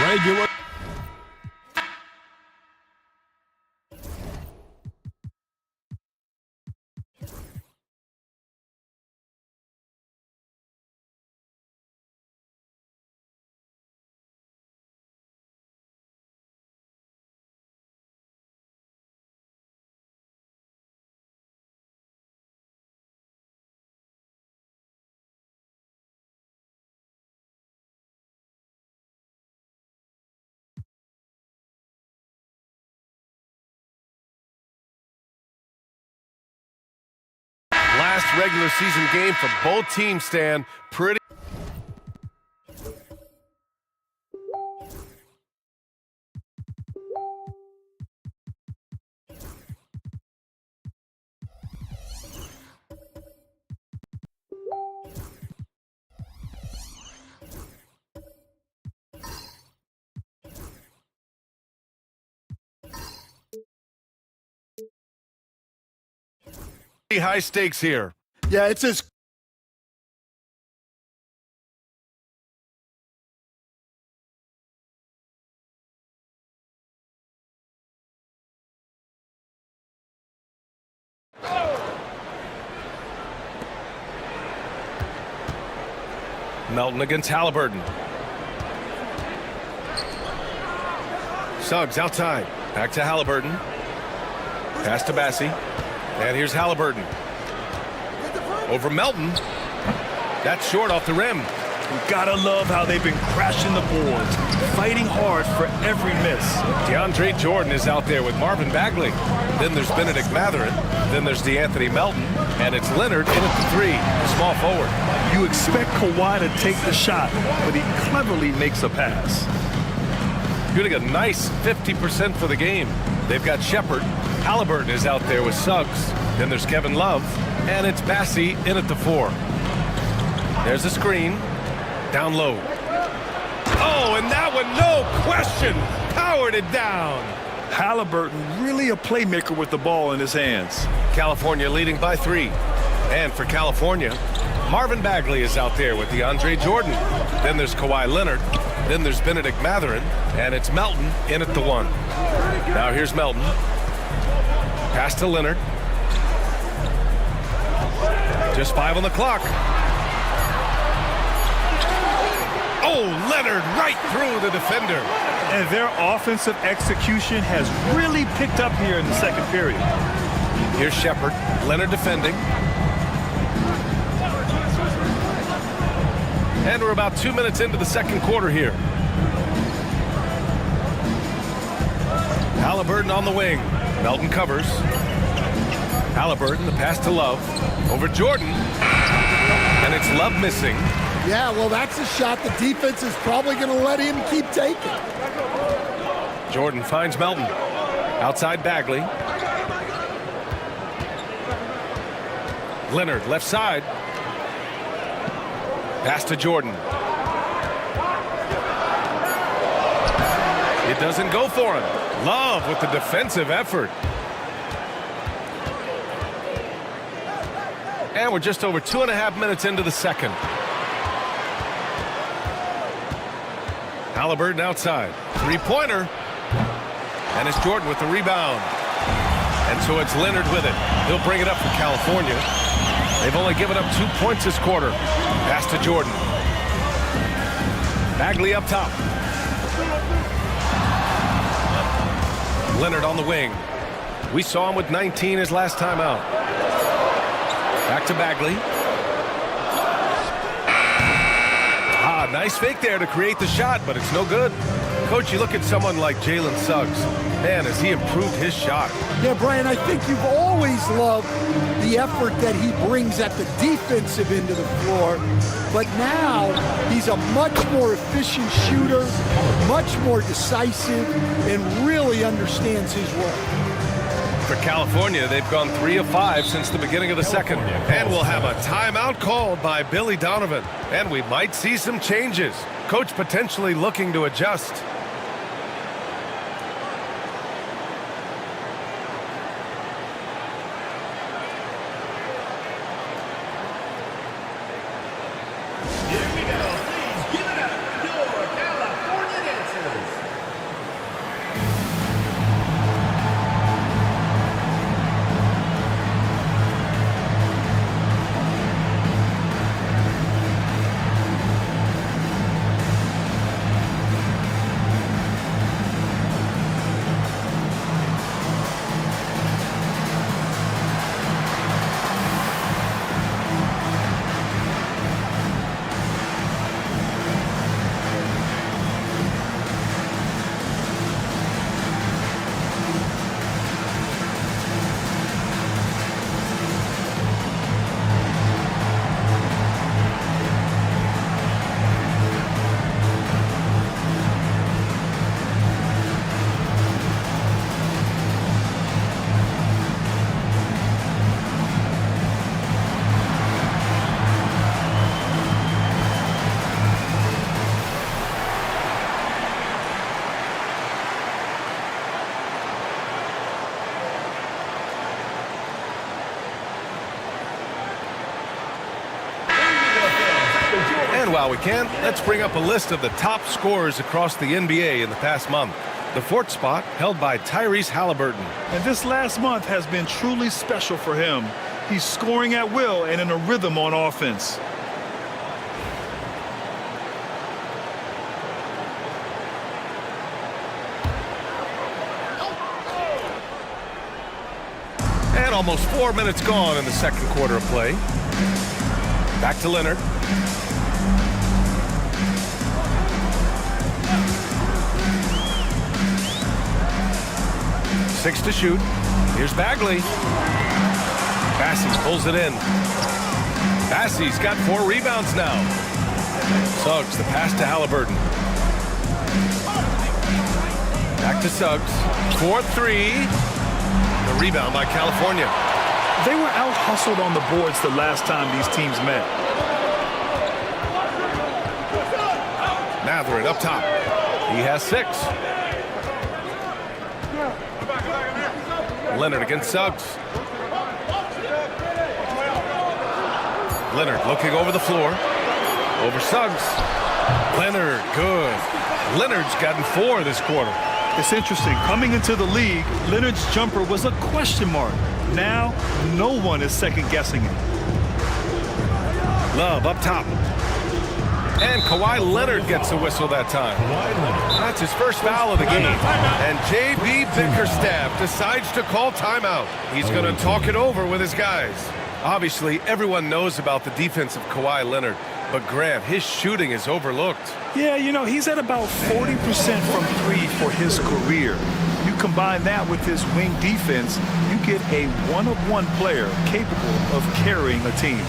regular. Last regular season game for both teams, Stan. Pretty. High stakes here. Yeah, it's as Melton against Halliburton. Suggs outside. Back to Halliburton. Pass to Bassie. And here's Halliburton. Over Melton. That's short off the rim. You gotta love how they've been crashing the boards, fighting hard for every miss. DeAndre Jordan is out there with Marvin Bagley. Then there's Benedict Mathurin. Then there's DeAnthony Melton. And it's Leonard in at the three, small forward. You expect Kawhi to take the shot, but he cleverly makes a pass. Getting a nice 50% for the game. They've got Shepard. Halliburton is out there with Suggs. Then there's Kevin Love. And it's Bassie in at the four. There's a screen. Down low. Oh, and that one, no question, powered it down. Halliburton really a playmaker with the ball in his hands. California leading by 3. And for California, Marvin Bagley is out there with DeAndre Jordan. Then there's Kawhi Leonard. Then there's Benedict Mathurin. And it's Melton in at the 1. Now here's Melton. Pass to Leonard. Just 5 on the clock. Oh, Leonard right through the defender. And their offensive execution has really picked up here in the second period. Here's Shepard. Leonard defending. And we're about 2 minutes into the second quarter here. Halliburton on the wing. Melton covers. Halliburton, the pass to Love. Over Jordan. And it's Love missing. yeah, well, that's a shot the defense is probably going to let him keep taking. Jordan finds Melton. Outside Bagley. Leonard, left side. Pass to Jordan. It doesn't go for him. Love with the defensive effort. And we're just over 2.5 minutes into the second. Halliburton outside. Three-pointer. And it's Jordan with the rebound. And so it's Leonard with it. He'll bring it up for California. They've only given up 2 points this quarter. Pass to Jordan. Bagley up top. Leonard on the wing. We saw him with 19 his last time out. Back to Bagley. Nice fake there to create the shot, but it's no good. Coach, you look at someone like Jalen Suggs. Man, has he improved his shot. Yeah, Brian, I think you've always loved the effort that he brings at the defensive end of the floor. But now he's a much more efficient shooter, much more decisive, and really understands his role. For California, they've gone 3 of 5 since the beginning of the second. And we'll have a timeout called by Billy Donovan. And we might see some changes. Coach potentially looking to adjust. And while we can, let's bring up a list of the top scorers across the NBA in the past month. The fourth spot held by Tyrese Halliburton. And this last month has been truly special for him. He's scoring at will and in a rhythm on offense. And almost 4 minutes gone in the second quarter of play. Back to Leonard. Six to shoot. Here's Bagley. Bassey pulls it in. Bassey's got 4 rebounds now. Suggs, the pass to Halliburton. Back to Suggs. 4-3. The rebound by California. They were out-hustled on the boards the last time these teams met. Matherin up top. He has 6. Leonard against Suggs. Leonard looking over the floor. Over Suggs. Leonard, good. Leonard's gotten 4 this quarter. It's interesting. Coming into the league, Leonard's jumper was a question mark. Now, no one is second-guessing it. Love up top. And Kawhi Leonard gets a whistle that time. That's his first foul of the game. And J.B. Bickerstaff decides to call timeout. He's going to talk it over with his guys. Obviously, everyone knows about the defense of Kawhi Leonard. But Grant, his shooting is overlooked. Yeah, you know, he's at about 40% from 3 for his career. You combine that with his wing defense, you get a one-of-one player capable of carrying a team.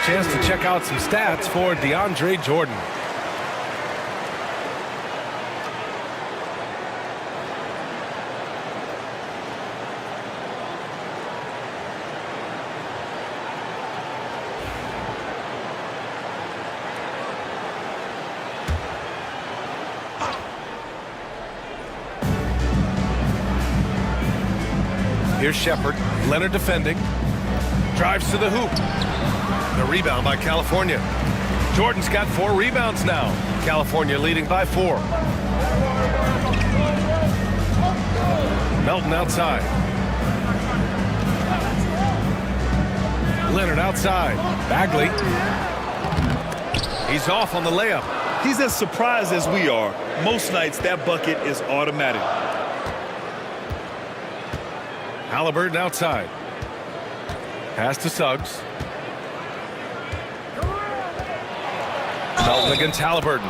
Chance to check out some stats for DeAndre Jordan. Here's Shepard. Leonard defending. Drives to the hoop. The rebound by California. Jordan's got 4 rebounds now. California leading by 4. Melton outside. Leonard outside. Bagley. He's off on the layup. He's as surprised as we are. Most nights that bucket is automatic. Halliburton outside. Pass to Suggs. Melton against Halliburton.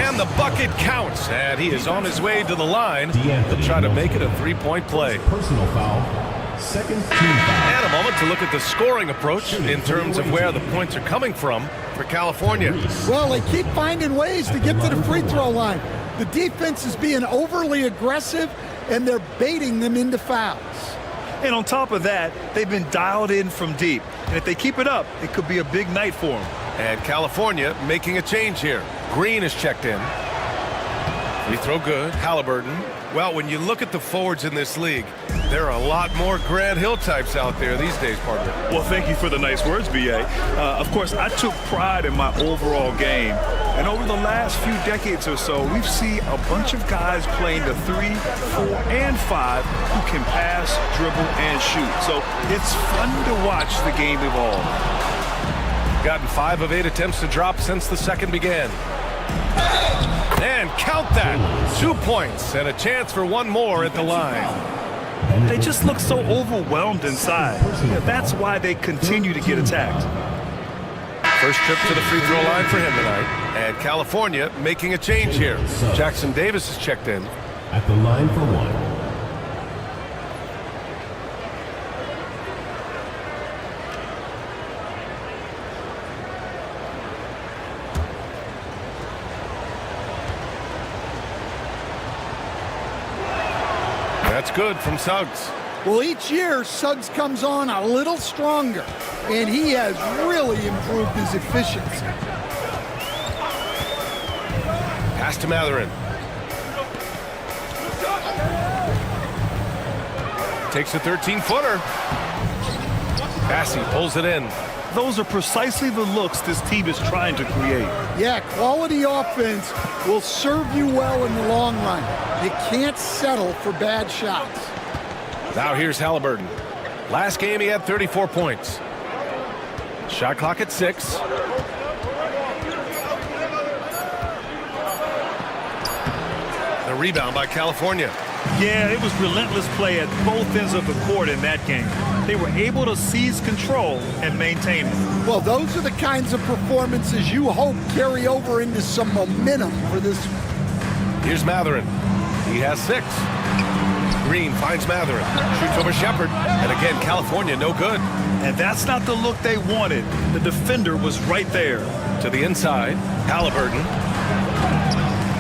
And the bucket counts. And he is on his way to the line to try to make it a 3-point play. Personal foul. Second team foul. And a moment to look at the scoring approach in terms of where the points are coming from for California. Well, they keep finding ways to get to the free throw line. The defense is being overly aggressive, and they're baiting them into fouls. And on top of that, they've been dialed in from deep. And if they keep it up, it could be a big night for them. And California making a change here. Green is checked in. Free throw good. Halliburton. Well, when you look at the forwards in this league, There are a lot more Grant Hill types out there these days, partner. Well, thank you for the nice words, B.A. Of course, I took pride in my overall game. And over the last few decades or so, we've seen a bunch of guys playing the 3, 4, and 5 who can pass, dribble, and shoot. So it's fun to watch the game evolve. Gotten 5 of 8 attempts to drop since the second began. And count that. 2 points and a chance for one more at the line. They just look so overwhelmed inside. That's why they continue to get attacked. First trip to the free throw line for him tonight. And California making a change here. Jackson Davis is checked in. At the line for one. That's good from Suggs. Well, each year, Suggs comes on a little stronger, and he has really improved his efficiency. Pass to Matherin. Takes a 13-footer. Bassey pulls it in. Those are precisely the looks this team is trying to create. Yeah, quality offense will serve you well in the long run. You can't settle for bad shots. Now here's Halliburton. Last game he had 34 points. Shot clock at 6. The rebound by California. Yeah, it was relentless play at both ends of the court in that game. They were able to seize control and maintain it. Well, those are the kinds of performances you hope carry over into some momentum for this. Here's Matherin. He has 6. Green finds Matherin. Shoots over Shepard. And again, California no good. And that's not the look they wanted. The defender was right there. To the inside, Halliburton.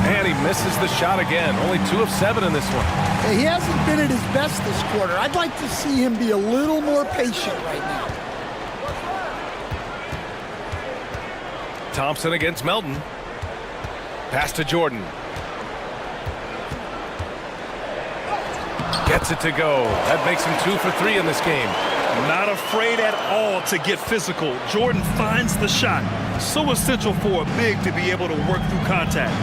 And he misses the shot again. Only 2 of 7 in this one. He hasn't been at his best this quarter. I'd like to see him be a little more patient right now. Thompson against Melton. Pass to Jordan. Gets it to go. That makes him 2 for 3 in this game. Not afraid at all to get physical. Jordan finds the shot. So essential for a big to be able to work through contact.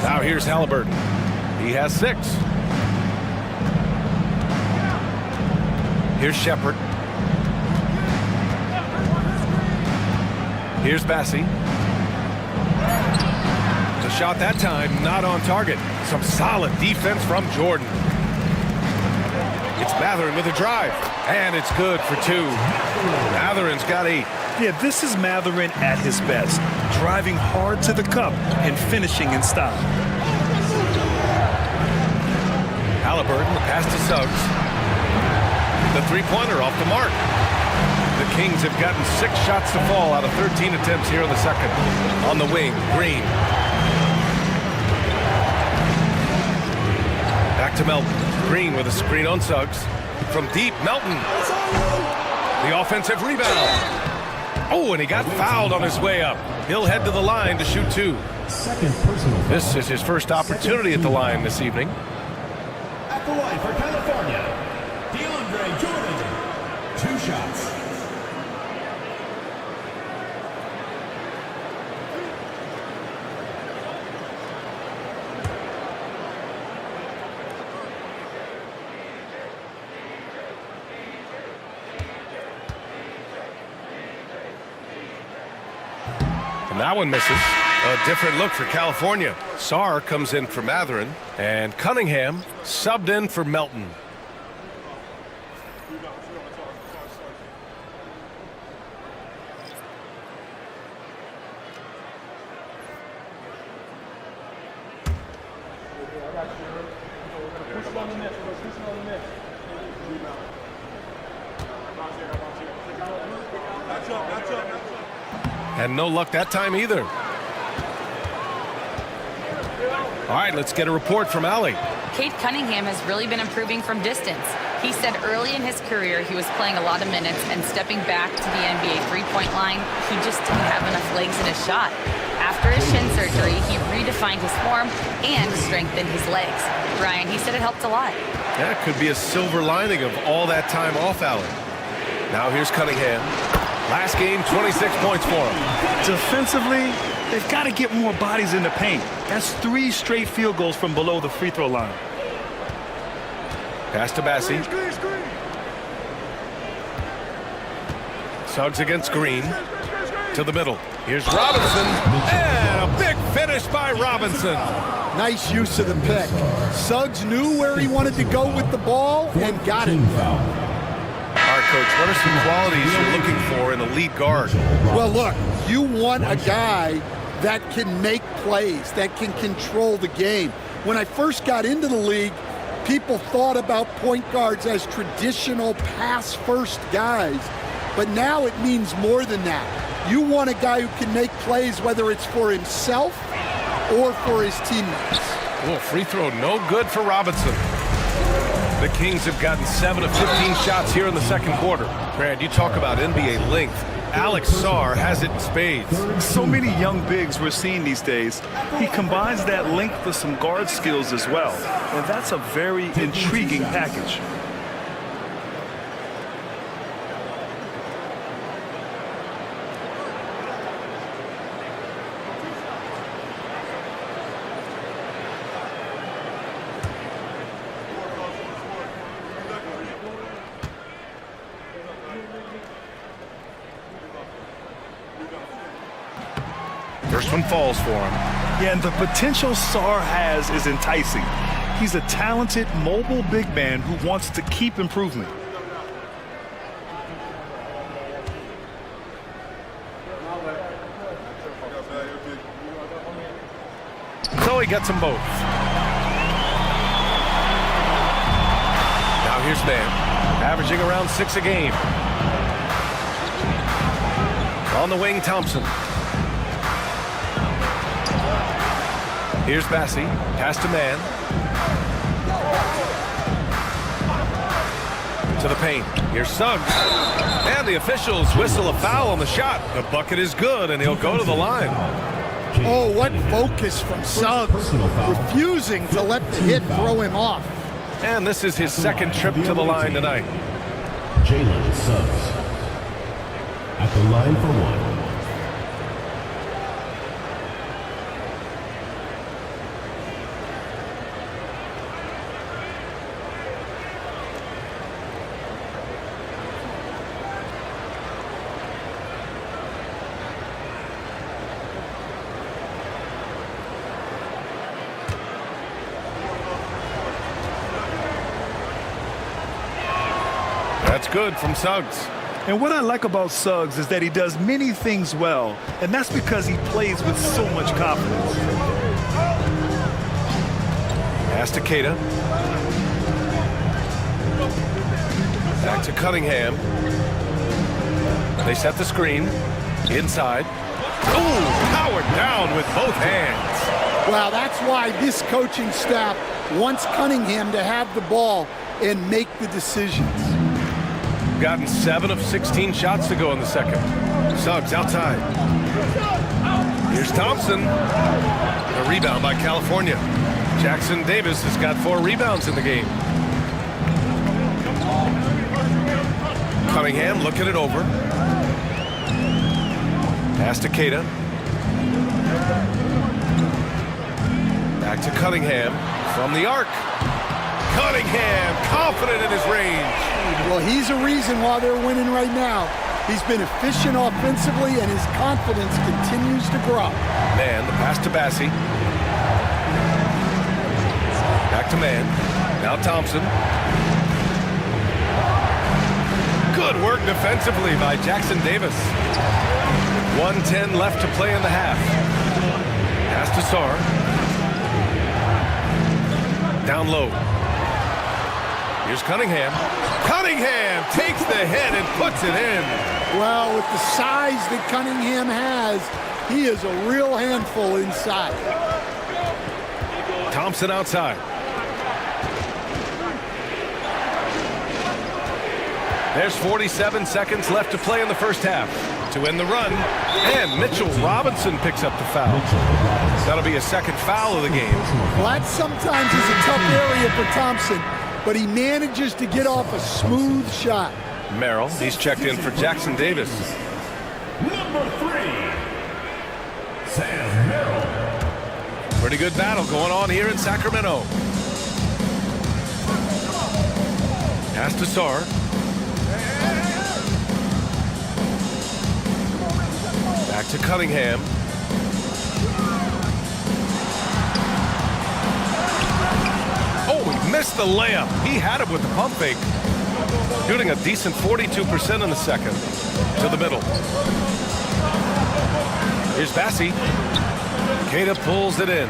Now here's Halliburton. He has 6. Here's Shepard. Here's Bassey. The shot that time not on target. Some solid defense from Jordan. It's Matherin with a drive. And it's good for 2. Matherin's got 8. Yeah, this is Matherin at his best. Driving hard to the cup and finishing in style. Halliburton, the pass to Suggs. The three-pointer off the mark. The Kings have gotten 6 shots to fall out of 13 attempts here in the second. On the wing, Green. Back to Melton. Green with a screen on Suggs. From deep, Melton. The offensive rebound. Oh, and he got fouled on his way up. He'll head to the line to shoot 2. Second personal foul. This is his first opportunity at the line this evening. At the line for California, DeAndre Jordan. 2 shots. And that one misses. A different look for California. Sarr comes in for Matherin, and Cunningham subbed in for Melton. And no luck that time either. All right, let's get a report from Allie. Cade Cunningham has really been improving from distance. He said early in his career he was playing a lot of minutes and stepping back to the NBA three-point line, he just didn't have enough legs in his shot. After his shin surgery, he redefined his form and strengthened his legs. Ryan, he said it helped a lot. That could be a silver lining of all that time off, Allen. Now here's Cunningham. Last game, 26 points for him. Defensively, they've got to get more bodies in the paint. That's 3 straight field goals from below the free throw line. Pass to Bassi. Suggs against Green. To the middle. Here's Robinson. And a big finish by Robinson. Nice use of the pick. Suggs knew where he wanted to go with the ball and got it. All right, Coach, what are some qualities you're looking for in a lead guard? Well, look, you want a guy that can make plays, that can control the game. When I first got into the league, people thought about point guards as traditional pass-first guys, but now it means more than that. You want a guy who can make plays, whether it's for himself or for his teammates. Oh, free throw no good for Robinson. The Kings have gotten 7 of 15 shots here in the second quarter. Brad, you talk about NBA length. Alex Sarr has it in spades. So many young bigs we're seeing these days. He combines that length with some guard skills as well. And that's a very intriguing package. First one falls for him. Yeah, and the potential Sarr has is enticing. He's a talented, mobile big man who wants to keep improving. So he gets them both. Now here's Mann, averaging around 6 a game. On the wing, Thompson. Here's Bassi, pass to Mann. To the paint. Here's Suggs. And the officials whistle a foul on the shot. The bucket is good, and he'll go to the line. Oh, what focus from Suggs, refusing to let the hit throw him off. And this is his second trip to the line tonight. Jalen Suggs at the line for one. That's good from Suggs. And what I like about Suggs is that he does many things well, and that's because he plays with so much confidence. Pass to Keita. Back to Cunningham. They set the screen. Inside. Ooh, powered down with both hands. Well, that's why this coaching staff wants Cunningham to have the ball and make the decisions. Gotten 7 of 16 shots to go in the second. Suggs outside. Here's Thompson. A rebound by California. Jackson Davis has got 4 rebounds in the game. Cunningham looking it over. Pass to Keita. Back to Cunningham from the arc. Cunningham confident in his range. Well, he's a reason why they're winning right now. He's been efficient offensively, and his confidence continues to grow. Mann, the pass to Bassi. Back to Mann. Now Thompson. Good work defensively by Jackson Davis. 1:10 left to play in the half. Pass to Sarr. Down low. Here's Cunningham. Cunningham takes the hit and puts it in. Well, with the size that Cunningham has, he is a real handful inside. Thompson outside. There's 47 seconds left to play in the first half. To end the run, and Mitchell Robinson picks up the foul. That'll be a second foul of the game. Well, that sometimes is a tough area for Thompson, but he manages to get off a smooth shot. Merrill, he's checked in for Jackson Davis. Number 3, Sam Merrill. Pretty good battle going on here in Sacramento. Pass to Sarr. Back to Cunningham. Oh, he missed the layup. He had it with the pump fake. Shooting a decent 42% in the second. To the middle. Here's Bassi. Queta pulls it in.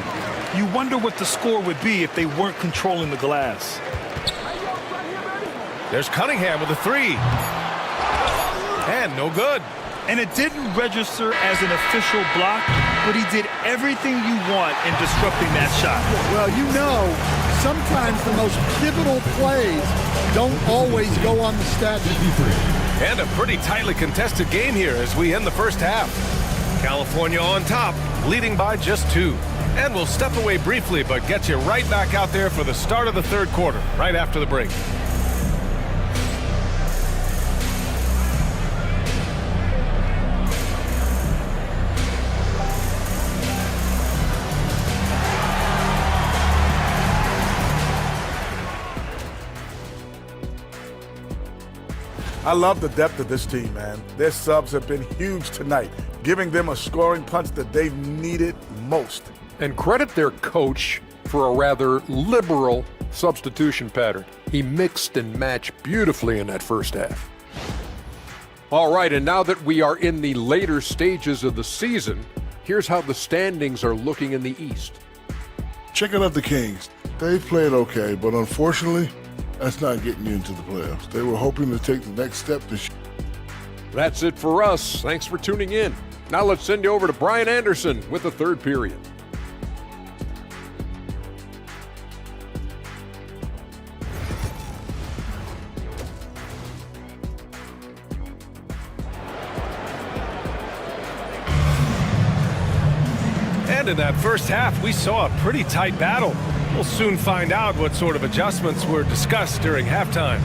You wonder what the score would be if they weren't controlling the glass. There's Cunningham with a three. And no good. And it didn't register as an official block, but he did everything you want in disrupting that shot. Well, you know, sometimes the most pivotal plays don't always go on the stat sheet. And a pretty tightly contested game here as we end the first half. California on top, leading by just 2. And we'll step away briefly, but get you right back out there for the start of the third quarter, right after the break. I love the depth of this team, man. Their subs have been huge tonight, giving them a scoring punch that they've needed most. And credit their coach for a rather liberal substitution pattern. He mixed and matched beautifully in that first half. All right, and now that we are in the later stages of the season, here's how the standings are looking in the East. Checking out the Kings. They've played okay, but unfortunately, that's not getting you into the playoffs. They were hoping to take the next step this year. That's it for us. Thanks for tuning in. Now let's send you over to Brian Anderson with the third period. And in that first half, we saw a pretty tight battle. We'll soon find out what sort of adjustments were discussed during halftime.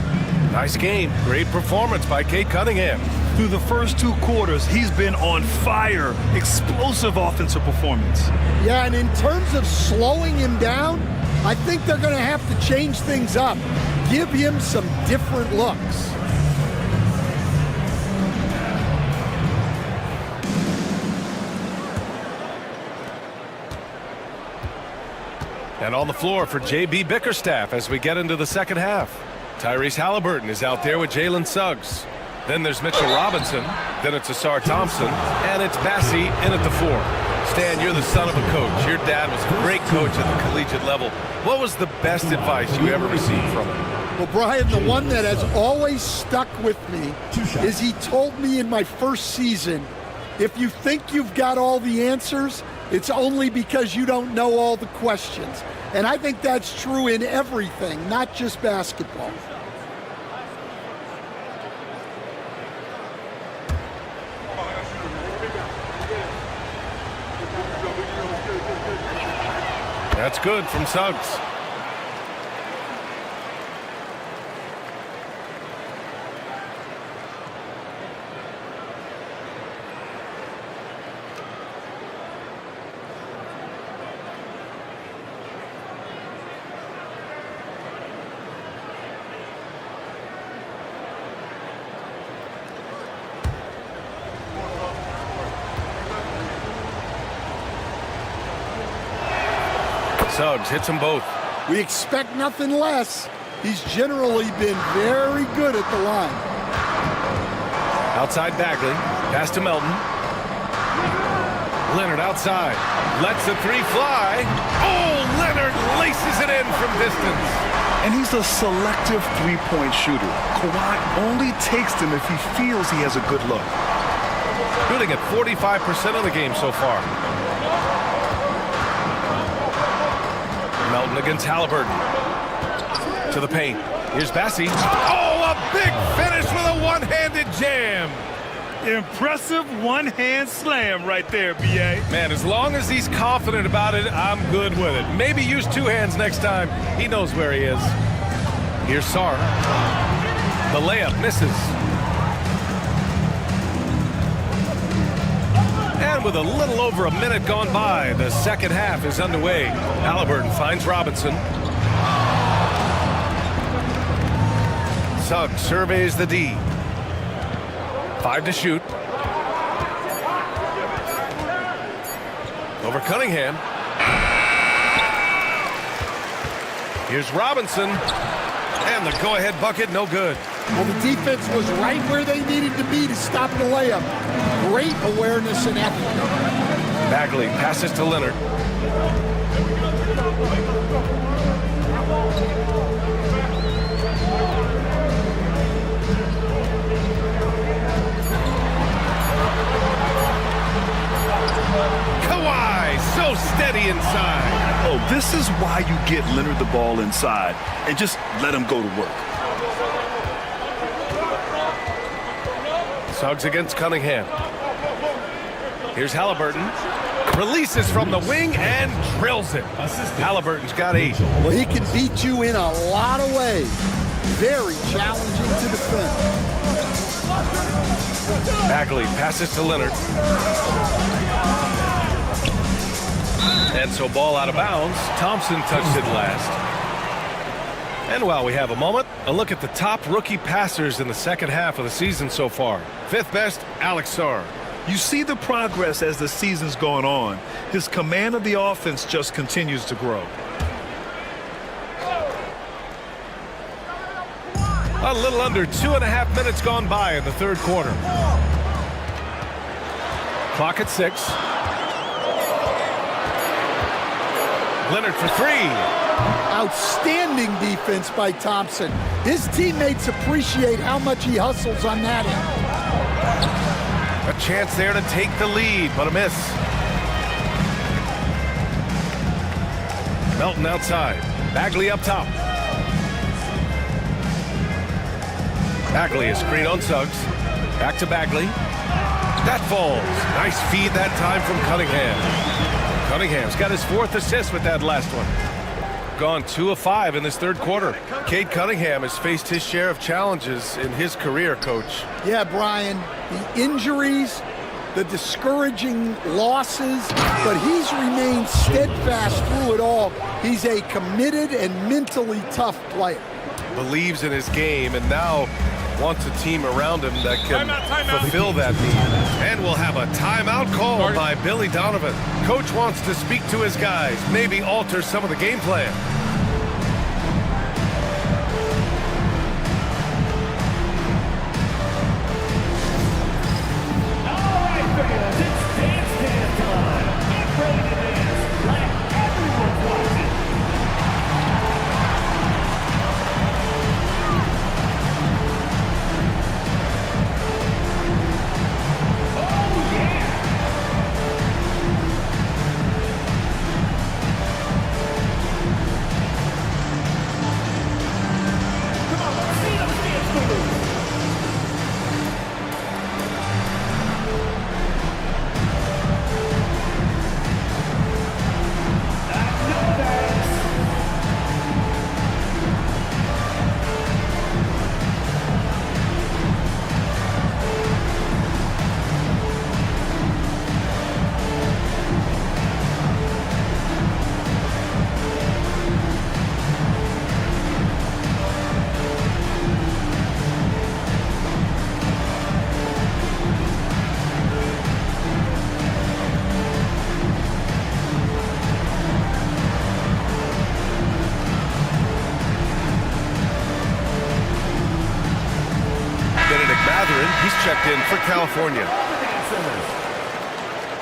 Nice game. Great performance by Cade Cunningham. Through the first 2 quarters, he's been on fire. Explosive offensive performance. Yeah, and in terms of slowing him down, I think they're going to have to change things up. Give him some different looks. And on the floor for J.B. Bickerstaff as we get into the second half. Tyrese Halliburton is out there with Jalen Suggs. Then there's Mitchell Robinson. Then it's Asar Thompson. And it's Bassi in at the 4. Stan, you're the son of a coach. Your dad was a great coach at the collegiate level. What was the best advice you ever received from him? Well, Brian, the one that has always stuck with me is he told me in my first season, if you think you've got all the answers, it's only because you don't know all the questions. And I think that's true in everything, not just basketball. That's good from Suggs. Suggs hits them both. We expect nothing less. He's generally been very good at the line. Outside Bagley. Pass to Melton. Leonard outside. Lets the 3 fly. Oh, Leonard laces it in from distance. And he's a selective three-point shooter. Kawhi only takes them if he feels he has a good look. Shooting at 45% of the game so far. Melton against Halliburton. To the paint. Here's Bassi. Oh, a big finish with a one-handed jam. Impressive one-hand slam right there, B.A. Man, as long as he's confident about it, I'm good with it. Maybe use two hands next time. He knows where he is. Here's Sarr. The layup misses. And with a little over a minute gone by, the second half is underway. Halliburton finds Robinson. Suggs surveys the D. 5 to shoot. Over Cunningham. Here's Robinson. And the go-ahead bucket, no good. Well, the defense was right where they needed to be to stop the layup. Great awareness and effort. Bagley passes to Leonard. Kawhi, so steady inside. Oh, this is why you get Leonard the ball inside and just let him go to work. Suggs against Cunningham. Here's Halliburton. Releases from the wing and drills it. Halliburton's got 8. Well, he can beat you in a lot of ways. Very challenging to defend. Bagley passes to Leonard. And so ball out of bounds. Thompson touched it last. And while we have a moment, a look at the top rookie passers in the second half of the season so far. 5th best, Alex Sarr. You see the progress as the season's going on. His command of the offense just continues to grow. A little under 2.5 minutes gone by in the third quarter. Clock at 6. Leonard for 3. Outstanding defense by Thompson. His teammates appreciate how much he hustles on that end. A chance there to take the lead, but a miss. Melton outside. Bagley up top. Bagley is screen on Suggs. Back to Bagley. That falls. Nice feed that time from Cunningham. Cunningham's got his 4th assist with that last one. Gone 2 of 5 in this third quarter. Cade Cunningham has faced his share of challenges in his career, Coach. Yeah, Brian, the injuries, the discouraging losses, but he's remained steadfast through it all. He's a committed and mentally tough player. Believes in his game and now wants a team around him that can fulfill that need. And we'll have a timeout called by Billy Donovan. Coach wants to speak to his guys, maybe alter some of the game plan. All right, fans, it's dance time. Get ready to dance like everyone's watching. He's checked in for California.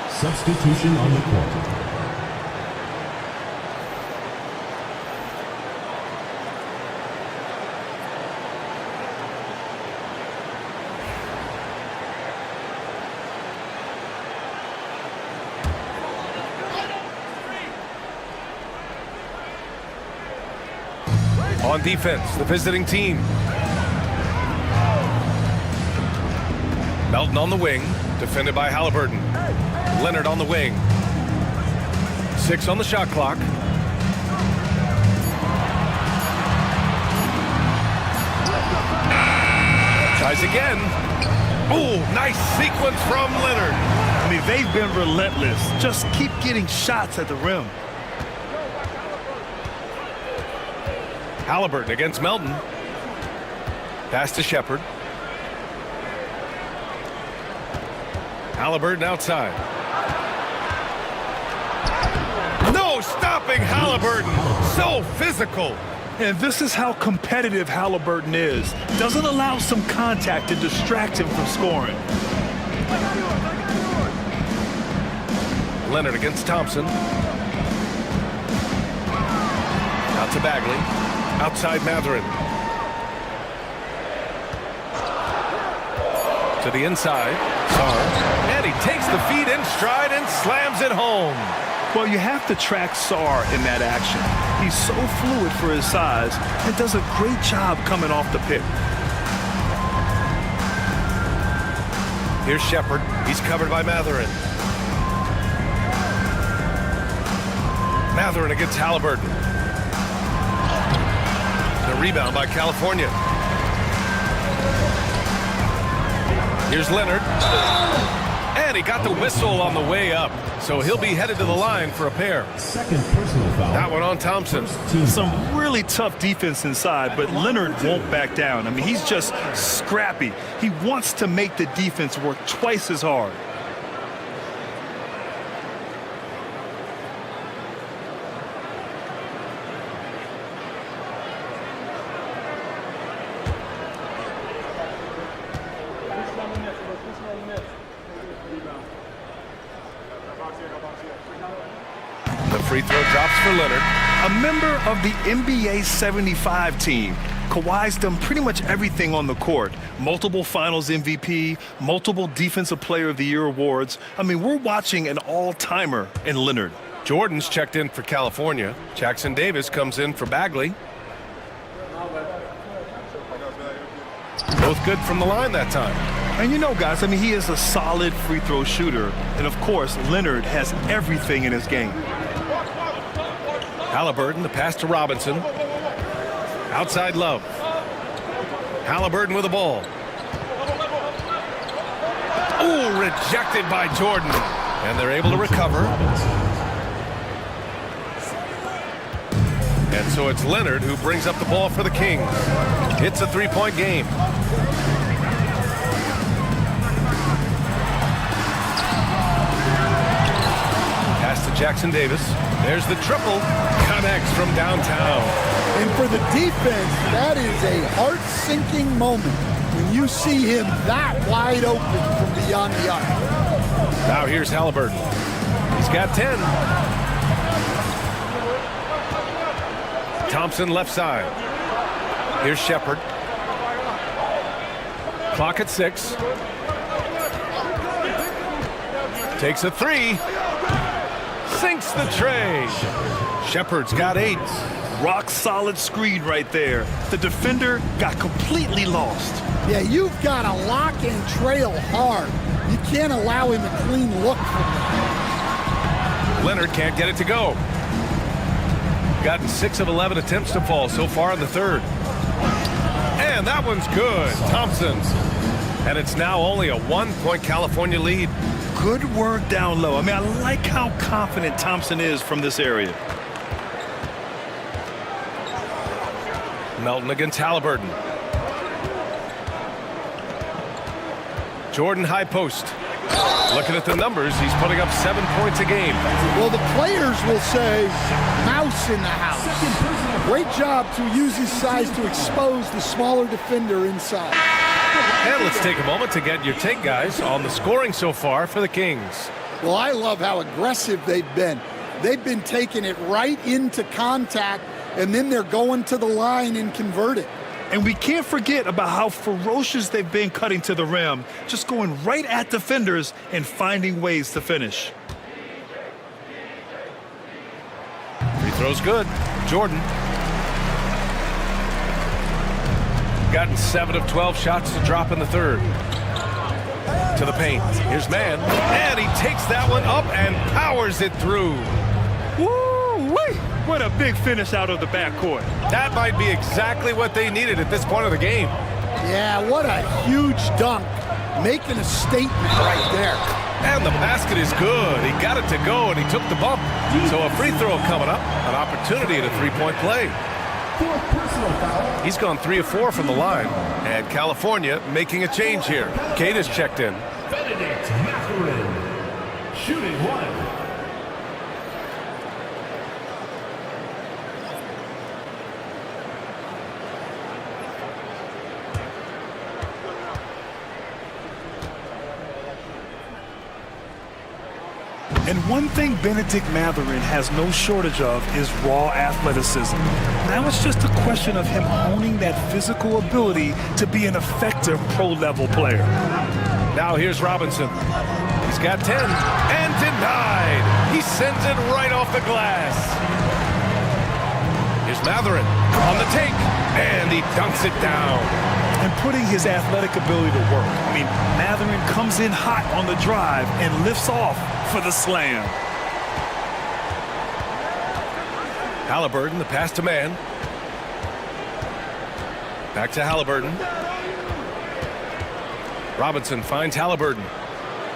Substitution on the court. On defense, the visiting team. Melton on the wing, defended by Halliburton. Leonard on the wing. 6 on the shot clock. Tries again. Oh, nice sequence from Leonard. I mean, they've been relentless. Just keep getting shots at the rim. Halliburton against Melton. Pass to Shepherd. Halliburton outside. No stopping Halliburton. So physical. And this is how competitive Halliburton is. Doesn't allow some contact to distract him from scoring. Leonard against Thompson. Out to Bagley. Outside Matherin. To the inside. Sarr. And he takes the feed in stride and slams it home. Well, you have to track Sarr in that action. He's so fluid for his size and does a great job coming off the pick. Here's Shepherd. He's covered by Matherin. Matherin against Halliburton. The rebound by California. Here's Leonard. And he got the whistle on the way up. So he'll be headed to the line for a pair. Second personal foul. That one on Thompson. Some really tough defense inside, but Leonard won't back down. I mean, he's just scrappy. He wants to make the defense work twice as hard. The free throw drops for Leonard. A member of the NBA 75 team. Kawhi's done pretty much everything on the court. Multiple finals MVP, multiple Defensive Player of the Year awards. I mean, we're watching an all-timer in Leonard. Jordan's checked in for California. Jackson Davis comes in for Bagley. Both good from the line that time. And you know, guys, I mean, he is a solid free throw shooter. And, of course, Leonard has everything in his game. Halliburton, the pass to Robinson. Outside Love. Halliburton with the ball. Oh, rejected by Jordan. And they're able to recover. And so it's Leonard who brings up the ball for the Kings. It's a three-point game. Pass to Jackson Davis. There's the triple. Connects from downtown. And for the defense, that is a heart-sinking moment when you see him that wide open from beyond the arc. Now here's Halliburton. He's got 10. Thompson left side. Here's Shepherd. Clock at 6. Takes a 3. Sinks the tray. Shepherd's got 8. Rock solid screen right there. The defender got completely lost. Yeah, you've got to lock and trail hard. You can't allow him a clean look from that. Leonard can't get it to go. Gotten 6 of 11 attempts to fall so far in the third. And that one's good. Thompson. And it's now only a 1-point California lead. Good work down low. I mean, I like how confident Thompson is from this area. Melton against Halliburton. Jordan high post. Looking at the numbers, he's putting up 7 points a game. Well, the players will say, mouse in the house. Great job to use his size to expose the smaller defender inside. And let's take a moment to get your take, guys, on the scoring so far for the Kings. Well, I love how aggressive they've been. They've been taking it right into contact, and then they're going to the line and converting. And we can't forget about how ferocious they've been cutting to the rim, just going right at defenders and finding ways to finish. Free throw's good. Jordan. Gotten 7 of 12 shots to drop in the third. to the paint. Here's man, and he takes that one up and powers it through. Woo-wee! What a big finish out of the backcourt. That might be exactly what they needed at this point of the game. Yeah, what a huge dunk. Making a statement right there. And the basket is good. He got it to go, and he took the bump. So a free throw coming up, an opportunity at a three-point play. He's gone 3 of 4 from the line. And California making a change here. Kate has checked in. Benedict Mathurin, shooting 1. And one thing Benedict Mathurin has no shortage of is raw athleticism. Now it's just a question of him honing that physical ability to be an effective pro-level player. Now here's Robinson. He's got 10 and denied. He sends it right off the glass. Here's Mathurin on the take, and he dunks it down. And putting his athletic ability to work. I mean, Mathurin comes in hot on the drive and lifts off for the slam. Halliburton, the pass to man. Back to Halliburton. Robinson finds Halliburton.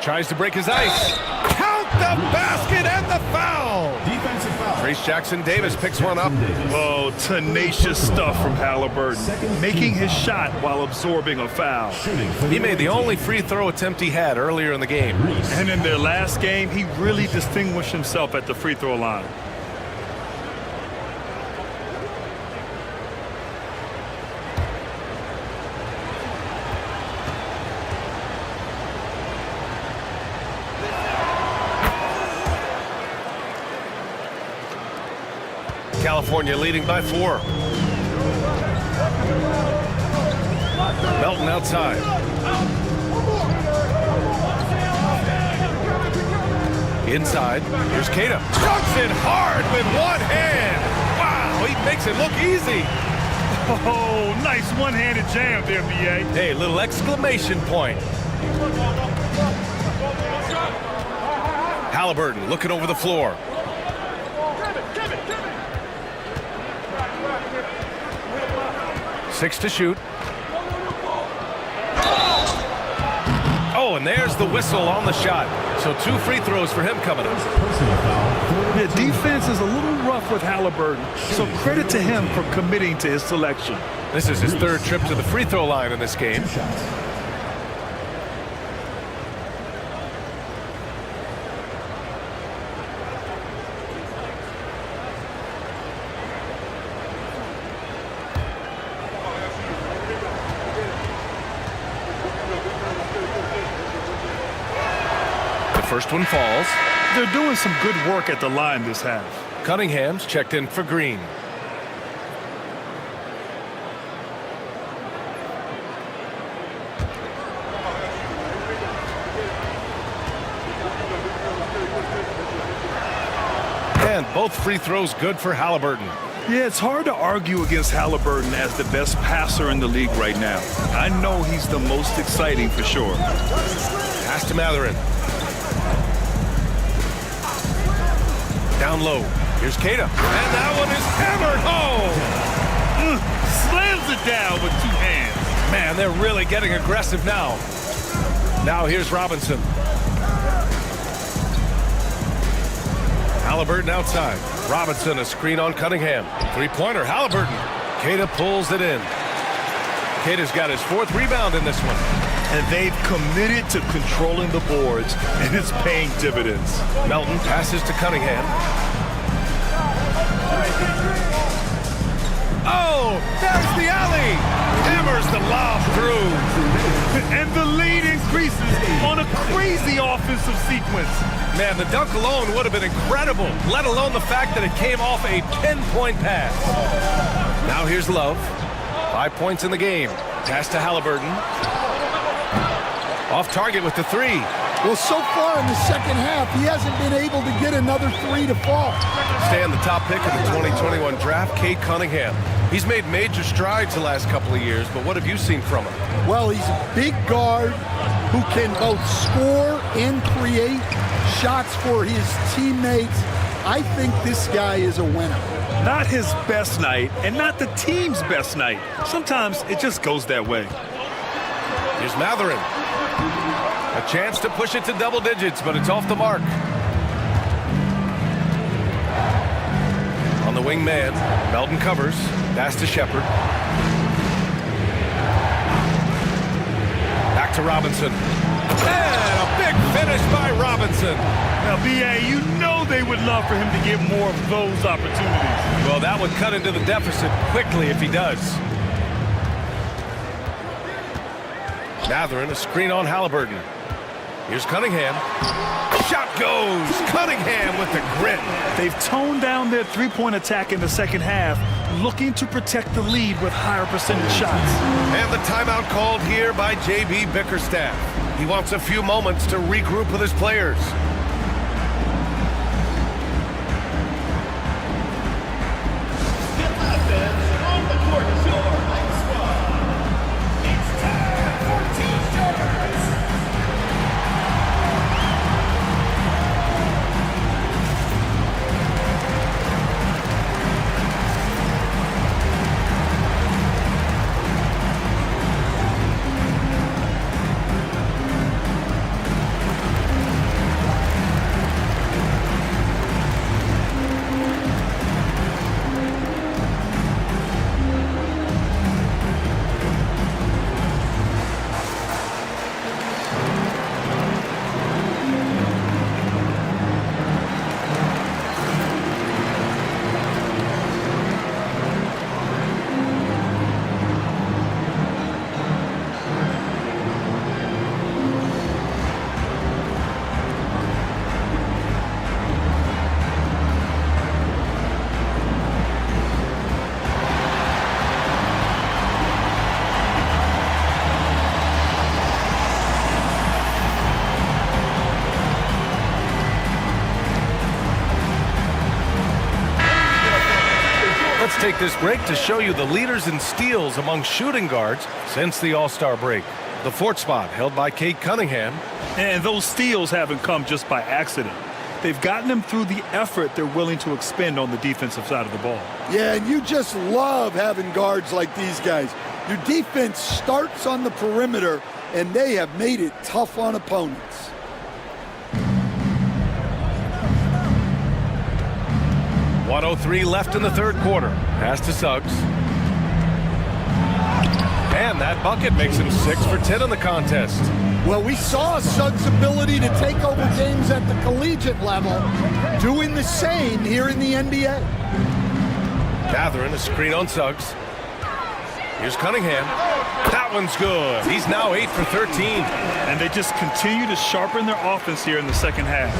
Tries to break his ice. Count the basket and the foul. Defensive foul. Trace Jackson Davis picks one up. Oh, tenacious stuff from Halliburton. Making his shot while absorbing a foul. He made the only free throw attempt he had earlier in the game. And in their last game, he really distinguished himself at the free throw line. California leading by 4. Melton outside. Inside, here's Queta. Dunks it hard with one hand. Wow, he makes it look easy. Oh, nice one-handed jam there, B.A. Hey, little exclamation point. Halliburton looking over the floor. 6 to shoot. Oh, and there's the whistle on the shot. So 2 free throws for him coming up. The defense is a little rough with Halliburton, so credit to him for committing to his selection. This is his 3rd trip to the free throw line in this game. First one falls. They're doing some good work at the line this half. Cunningham's checked in for Green. And both free throws good for Halliburton. Yeah, it's hard to argue against Halliburton as the best passer in the league right now. I know he's the most exciting for sure. Pass to Mathurin. Down low. Here's Queta. And that one is hammered home. Slams it down with 2 hands. Man, they're really getting aggressive now. Now here's Robinson. Halliburton outside. Robinson, a screen on Cunningham. 3-pointer, Halliburton. Queta pulls it in. Queta's got his 4th rebound in this one. And they've committed to controlling the boards, and it's paying dividends. Melton passes to Cunningham. Oh, there's the alley. Hammers the lob through. And the lead increases on a crazy offensive sequence. Man, the dunk alone would have been incredible, let alone the fact that it came off a 10-point pass. Now here's Love. 5 points in the game. Pass to Halliburton. Off target with the 3. Well, so far in the second half, he hasn't been able to get another 3 to fall. Stay on the top pick of the 2021 draft, Cade Cunningham. He's made major strides the last couple of years, but what have you seen from him? Well, he's a big guard, who can both score and create shots for his teammates. I think this guy is a winner. Not his best night and not the team's best night. Sometimes it just goes that way. Here's Matherin. A chance to push it to double digits, but it's off the mark. On the wing man, Melton covers. Pass to Shepard. Back to Robinson. And a big finish by Robinson. Now, B.A., you know they would love for him to get more of those opportunities. Well, that would cut into the deficit quickly if he does. Matherin, a screen on Halliburton. Here's Cunningham. Shot goes. Cunningham with the grit. They've toned down their three-point attack in the second half, looking to protect the lead with higher percentage shots. And the timeout called here by J.B. Bickerstaff. He wants a few moments to regroup with his players. Let's take this break to show you the leaders in steals among shooting guards since the All-Star break. The fourth spot held by Cade Cunningham. And those steals haven't come just by accident. They've gotten them through the effort they're willing to expend on the defensive side of the ball. Yeah, and you just love having guards like these guys. Your defense starts on the perimeter, and they have made it tough on opponents. .103 left in the third quarter. Pass to Suggs. And that bucket makes him 6 for 10 in the contest. Well, we saw Suggs' ability to take over games at the collegiate level, doing the same here in the NBA. Matherin, a screen on Suggs. Here's Cunningham. That one's good. He's now 8 for 13. And they just continue to sharpen their offense here in the second half.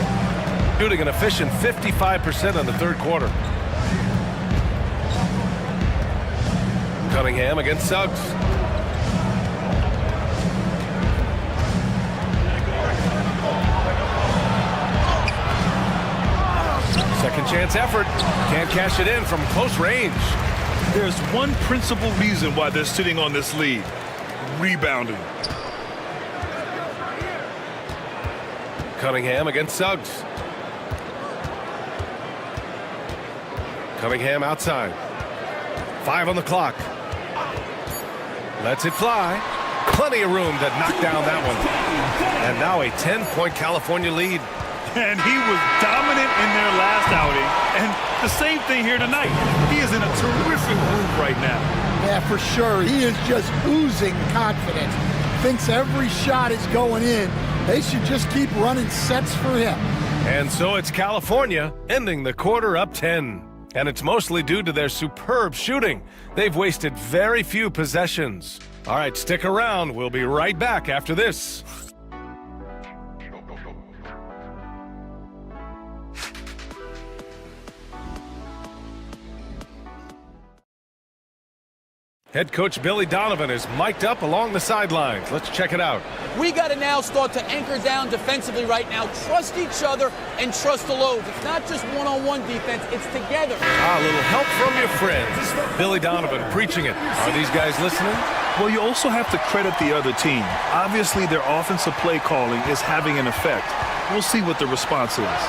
Shooting an efficient 55% in the third quarter. Cunningham against Suggs. Second chance effort. Can't cash it in from close range. There's one principal reason why they're sitting on this lead: rebounding. Cunningham against Suggs. Cunningham outside. 5 on the clock. Lets it fly. Plenty of room to knock down that one. And now a 10-point California lead. And he was dominant in their last outing. And the same thing here tonight. He is in a terrific mood right now. Yeah, for sure. He is just oozing confidence. Thinks every shot is going in. They should just keep running sets for him. And so it's California ending the quarter up 10. And it's mostly due to their superb shooting. They've wasted very few possessions. All right, stick around. We'll be right back after this. Head coach Billy Donovan is mic'd up along the sidelines. Let's check it out. We got to now start to anchor down defensively right now. Trust each other and trust the loads. It's not just one-on-one defense, it's together. A little help from your friends. Billy Donovan preaching it. Are these guys listening? Well, you also have to credit the other team. Obviously, their offensive play calling is having an effect. We'll see what the response is.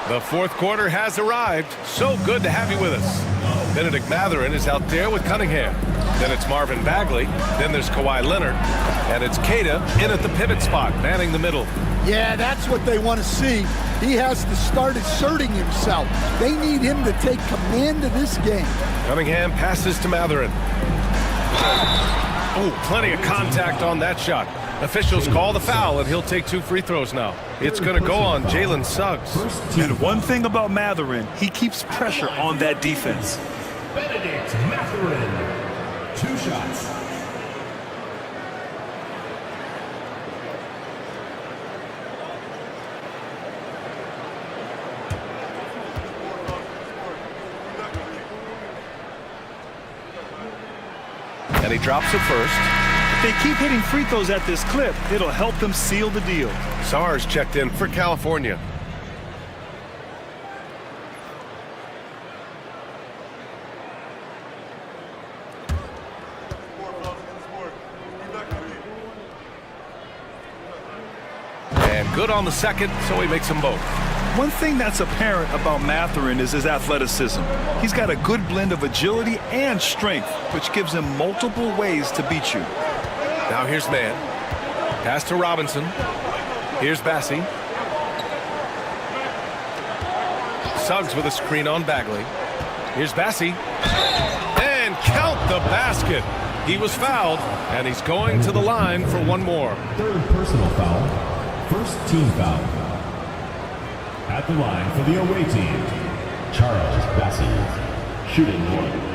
The fourth quarter has arrived. So good to have you with us. Benedict Mathurin is out there with Cunningham. Then it's Marvin Bagley. Then there's Kawhi Leonard. And it's Keita in at the pivot spot, manning the middle. Yeah, that's what they want to see. He has to start asserting himself. They need him to take command of this game. Cunningham passes to Mathurin. Oh, plenty of contact on that shot. Officials call the foul, and he'll take 2 free throws now. It's going to go on Jalen Suggs. And one thing about Mathurin, he keeps pressure on that defense. Benedict Mathurin, 2 shots. And he drops it first. If they keep hitting free throws at this clip, it'll help them seal the deal. Sarge checked in for California. And good on the second, so he makes them both. One thing that's apparent about Mathurin is his athleticism. He's got a good blend of agility and strength, which gives him multiple ways to beat you. Now here's Mann. Pass to Robinson. Here's Bassi. Suggs with a screen on Bagley. Here's Bassi. And count the basket. He was fouled, and he's going to the line for one more. 3rd personal foul. 1st team foul. At the line for the away team, Charles Bassi, shooting 1.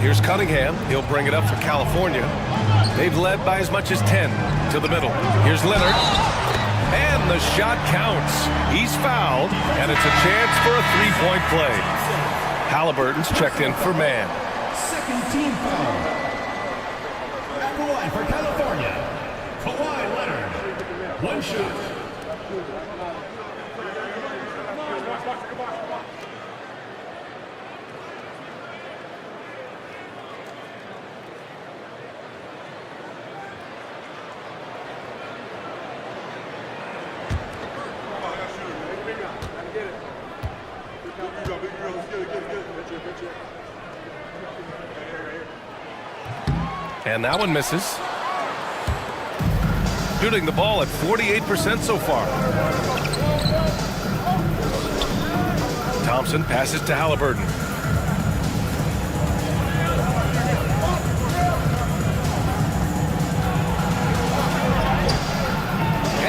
Here's Cunningham. He'll bring it up for California. They've led by as much as 10 to the middle. Here's Leonard. And the shot counts. He's fouled, and it's a chance for a 3-point play. Halliburton's checked in for Mann. 2nd team foul. At the line for California, Kawhi Leonard. 1 shot. And that one misses. Shooting the ball at 48% so far. Thompson passes to Halliburton.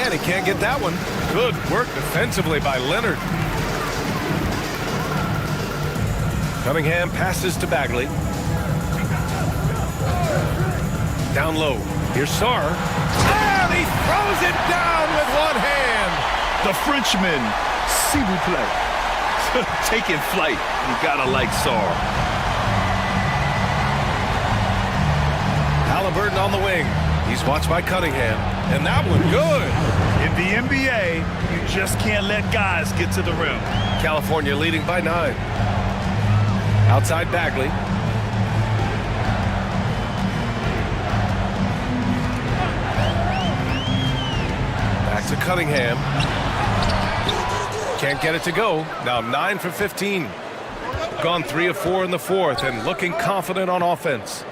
And he can't get that one. Good work defensively by Leonard. Cunningham passes to Bagley. Down low. Here's Sarr. And he throws it down with one hand. The Frenchman, s'il vous plaît, taking flight. You gotta like Sarr. Halliburton on the wing. He's watched by Cunningham. And that one good. In the NBA, you just can't let guys get to the rim. California leading by 9. Outside Bagley. Back to Cunningham. Can't get it to go. Now 9 for 15. Gone 3 of 4 in the fourth and looking confident on offense.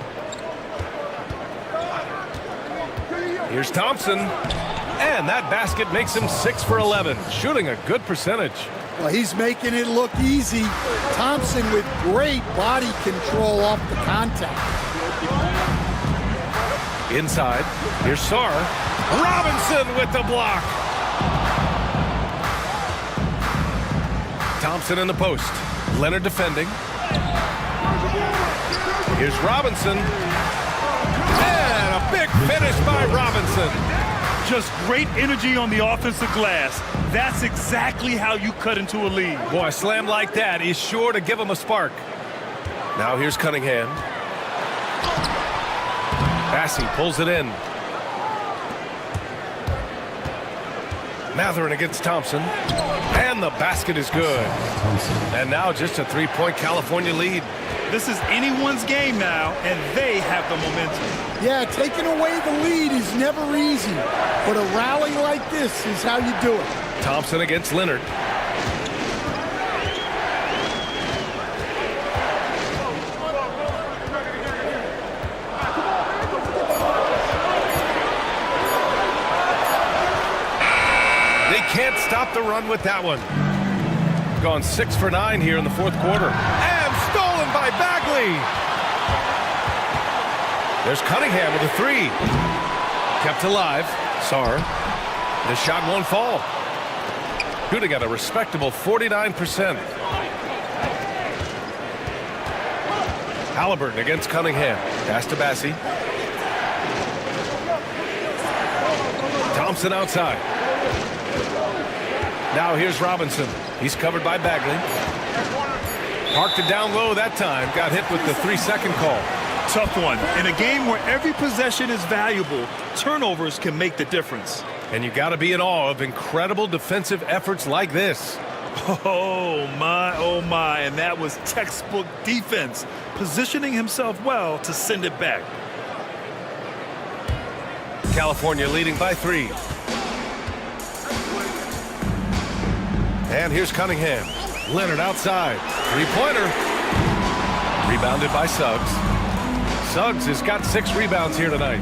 Here's Thompson. And that basket makes him 6 for 11. Shooting a good percentage. Well, he's making it look easy. Thompson with great body control off the contact. Inside, here's Sarr. Robinson with the block. Thompson in the post. Leonard defending. Here's Robinson. And a big finish by Robinson. Just great energy on the offensive glass. That's exactly how you cut into a lead. Boy, a slam like that is sure to give him a spark. Now here's Cunningham. Bassey pulls it in. Matherin against Thompson. And the basket is good. And now just a three-point California lead. This is anyone's game now, and they have the momentum. Yeah, taking away the lead is never easy, but a rally like this is how you do it. Thompson against Leonard. They can't stop the run with that one. Gone 6 for 9 here in the fourth quarter. And stolen by Bagley. There's Cunningham with a three. Kept alive. Sarr. The shot won't fall. Shooting at a respectable 49%. Halliburton against Cunningham. Pass to Bassey. Thompson outside. Now here's Robinson. He's covered by Bagley. Parked it down low that time. Got hit with the 3-second call. Tough one. In a game where every possession is valuable, turnovers can make the difference. And you got to be in awe of incredible defensive efforts like this. Oh my, and that was textbook defense, positioning himself well to send it back. California leading by 3. And here's Cunningham. Leonard outside. Three-pointer. Rebounded by Suggs. Suggs has got 6 rebounds here tonight.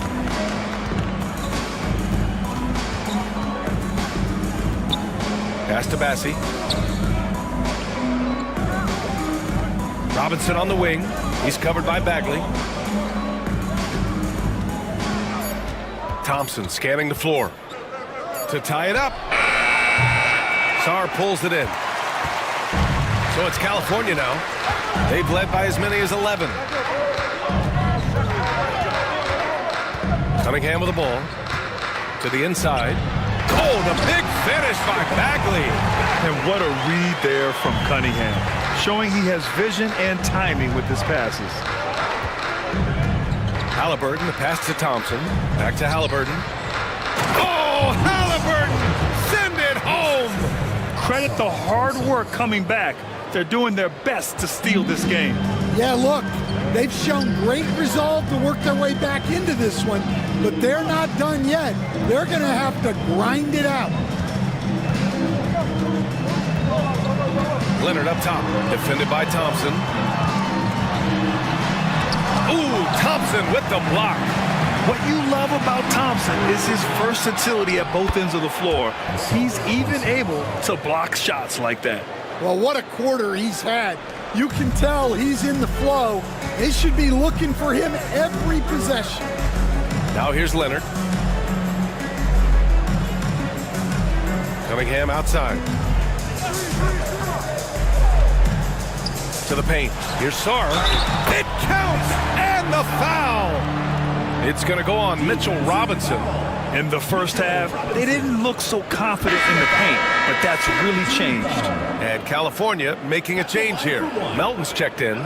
Pass to Bassey. Robinson on the wing. He's covered by Bagley. Thompson scanning the floor to tie it up. Sarr pulls it in. So it's California now. They've led by as many as 11. Cunningham with the ball. To the inside. Oh, the big finish by Bagley. And what a read there from Cunningham, showing he has vision and timing with his passes. Halliburton, the pass to Thompson. Back to Halliburton. Oh, Halliburton! Send it home! Credit the hard work coming back. They're doing their best to steal this game. Yeah, look, they've shown great resolve to work their way back into this one, but they're not done yet. They're going to have to grind it out. Leonard up top, defended by Thompson. Ooh, Thompson with the block. What you love about Thompson is his versatility at both ends of the floor. He's even able to block shots like that. Well, what a quarter he's had. You can tell he's in the flow. They should be looking for him every possession. Now here's Leonard. Cunningham outside. To the paint. Here's Sarr. It counts! And the foul! It's going to go on Mitchell Robinson. In the first half, they didn't look so confident in the paint, but that's really changed. And California making a change here. Melton's checked in.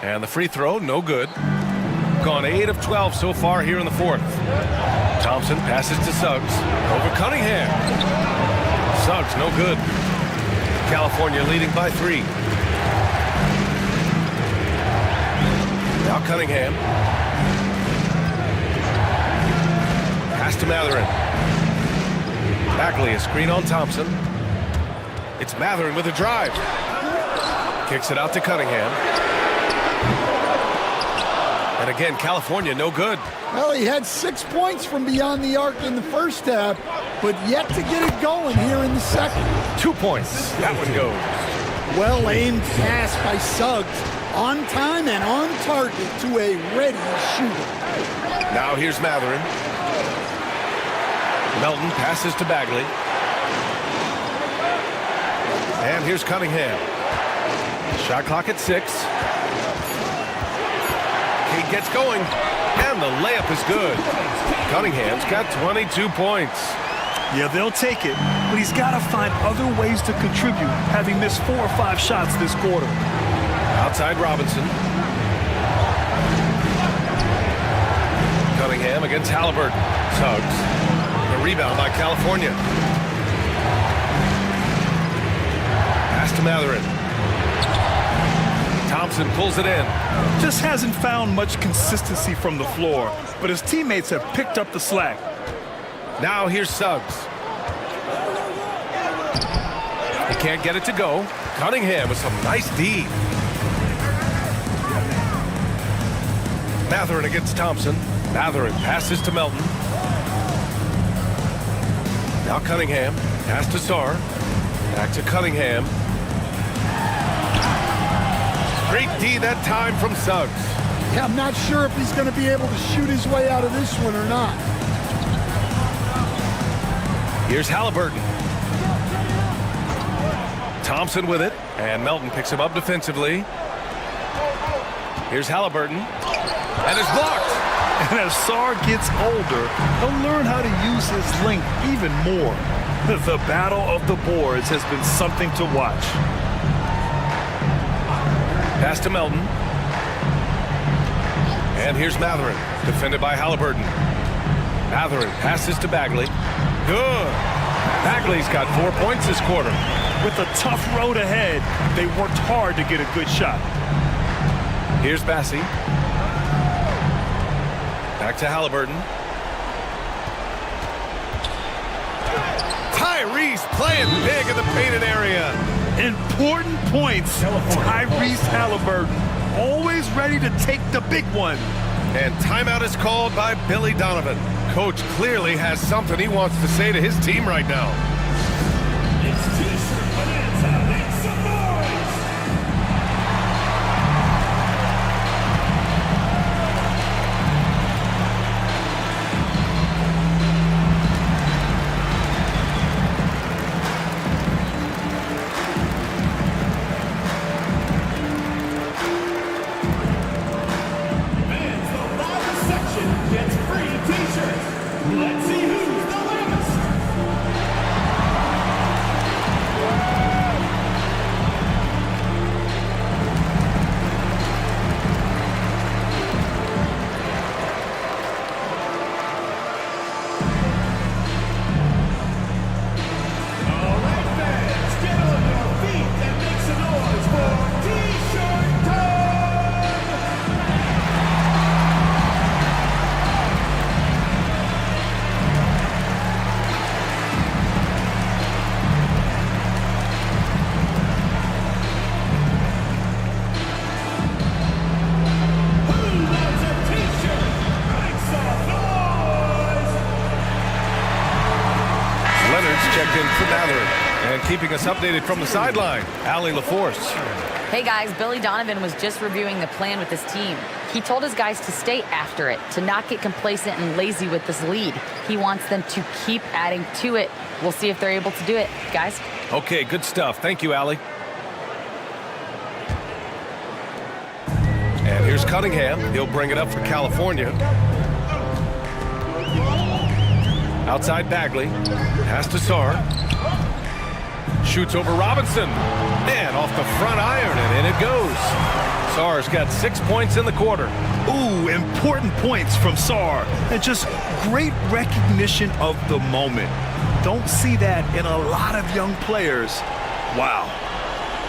And the free throw, no good. Gone 8 of 12 so far here in the fourth. Thompson passes to Suggs. Over Cunningham. Suggs, no good. California leading by 3. Now Cunningham. Pass to Matherin. Bagley, a screen on Thompson. It's Matherin with a drive. Kicks it out to Cunningham. And again, California, no good. Well, he had 6 points from beyond the arc in the first half, but yet to get it going here in the second. 2 points. That one goes. Well-aimed pass by Suggs. On time and on target to a ready shooter. Now here's Matherin. Melton passes to Bagley. And here's Cunningham. Shot clock at 6. He gets going, and the layup is good. Cunningham's got 22 points. Yeah, they'll take it, but he's got to find other ways to contribute, having missed 4 or 5 shots this quarter. Outside Robinson. Cunningham against Halliburton. Suggs. The rebound by California. Pass to Matherin. Thompson pulls it in. Just hasn't found much consistency from the floor, but his teammates have picked up the slack. Now here's Suggs. He can't get it to go. Cunningham with some nice D. Matherin against Thompson. Matherin passes to Melton. Now Cunningham. Pass to Sarr. Back to Cunningham. Great D that time from Suggs. Yeah, I'm not sure if he's going to be able to shoot his way out of this one or not. Here's Halliburton. Thompson with it, and Melton picks him up defensively. Here's Halliburton, and it's blocked. And as Sarr gets older, he'll learn how to use his length even more. The battle of the boards has been something to watch. Pass to Melton. And here's Matherin, defended by Halliburton. Matherin passes to Bagley. Good. Bagley's got 4 points this quarter. With a tough road ahead, they worked hard to get a good shot. Here's Bassi. Back to Halliburton. Tyrese playing big in the painted area. Important points. Tyrese Halliburton, always ready to take the big one. And timeout is called by Billy Donovan. Coach clearly has something he wants to say to his team right now. It's T-shirt Bonanza. Make some noise! Fans, the bottom section gets free T-shirts. Let's see who's the lamest. All right, fans, get on your feet and make some noise for T-shirt time! Who wants a T-shirt? Make some noise! Leonard's checked in for Matherin. And keeping us updated from the sideline, Allie LaForce. Hey guys, Billy Donovan was just reviewing the plan with his team. He told his guys to stay after it, to not get complacent and lazy with this lead. He wants them to keep adding to it. We'll see if they're able to do it, guys. Okay, good stuff. Thank you, Allie. And here's Cunningham. He'll bring it up for California. Outside Bagley. Pass to Sarr. Shoots over Robinson. And off the front iron, and in it goes. Sarr's got 6 points in the quarter. Ooh, important points from Sarr. And just great recognition of the moment. Don't see that in a lot of young players. Wow.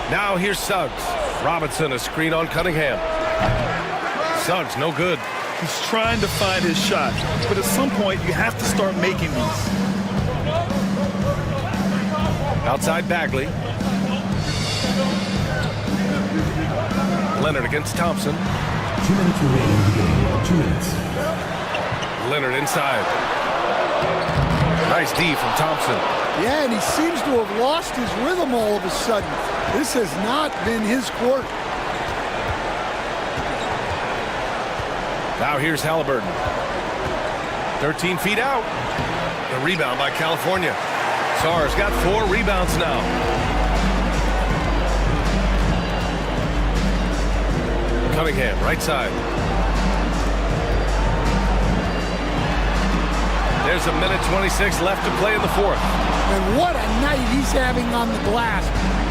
Now here's Suggs. Robinson, a screen on Cunningham. Suggs, no good. He's trying to find his shot, but at some point you have to start making these. Outside Bagley. Leonard against Thompson. 2 minutes remaining in the game. 2 minutes. Leonard inside. Nice D from Thompson. Yeah, and he seems to have lost his rhythm all of a sudden. This has not been his quarter. Now here's Halliburton. 13 feet out. The rebound by California. Sarr's got 4 rebounds now. Cunningham, right side. There's a minute 26 left to play in the fourth. And what a night he's having on the glass,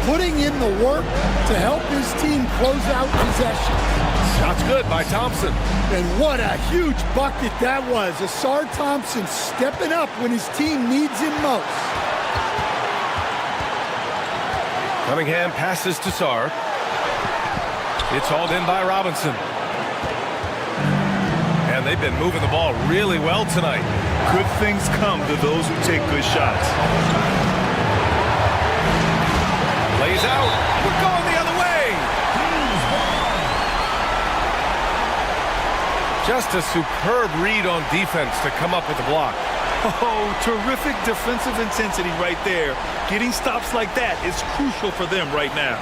putting in the work to help his team close out possessions. Shot's good by Thompson. And what a huge bucket that was. Asar Thompson stepping up when his team needs him most. Cunningham passes to Sarr. It's hauled in by Robinson. And they've been moving the ball really well tonight. Good things come to those who take good shots. Lays out. We're going the other way. Just a superb read on defense to come up with the block. Oh, terrific defensive intensity right there. Getting stops like that is crucial for them right now.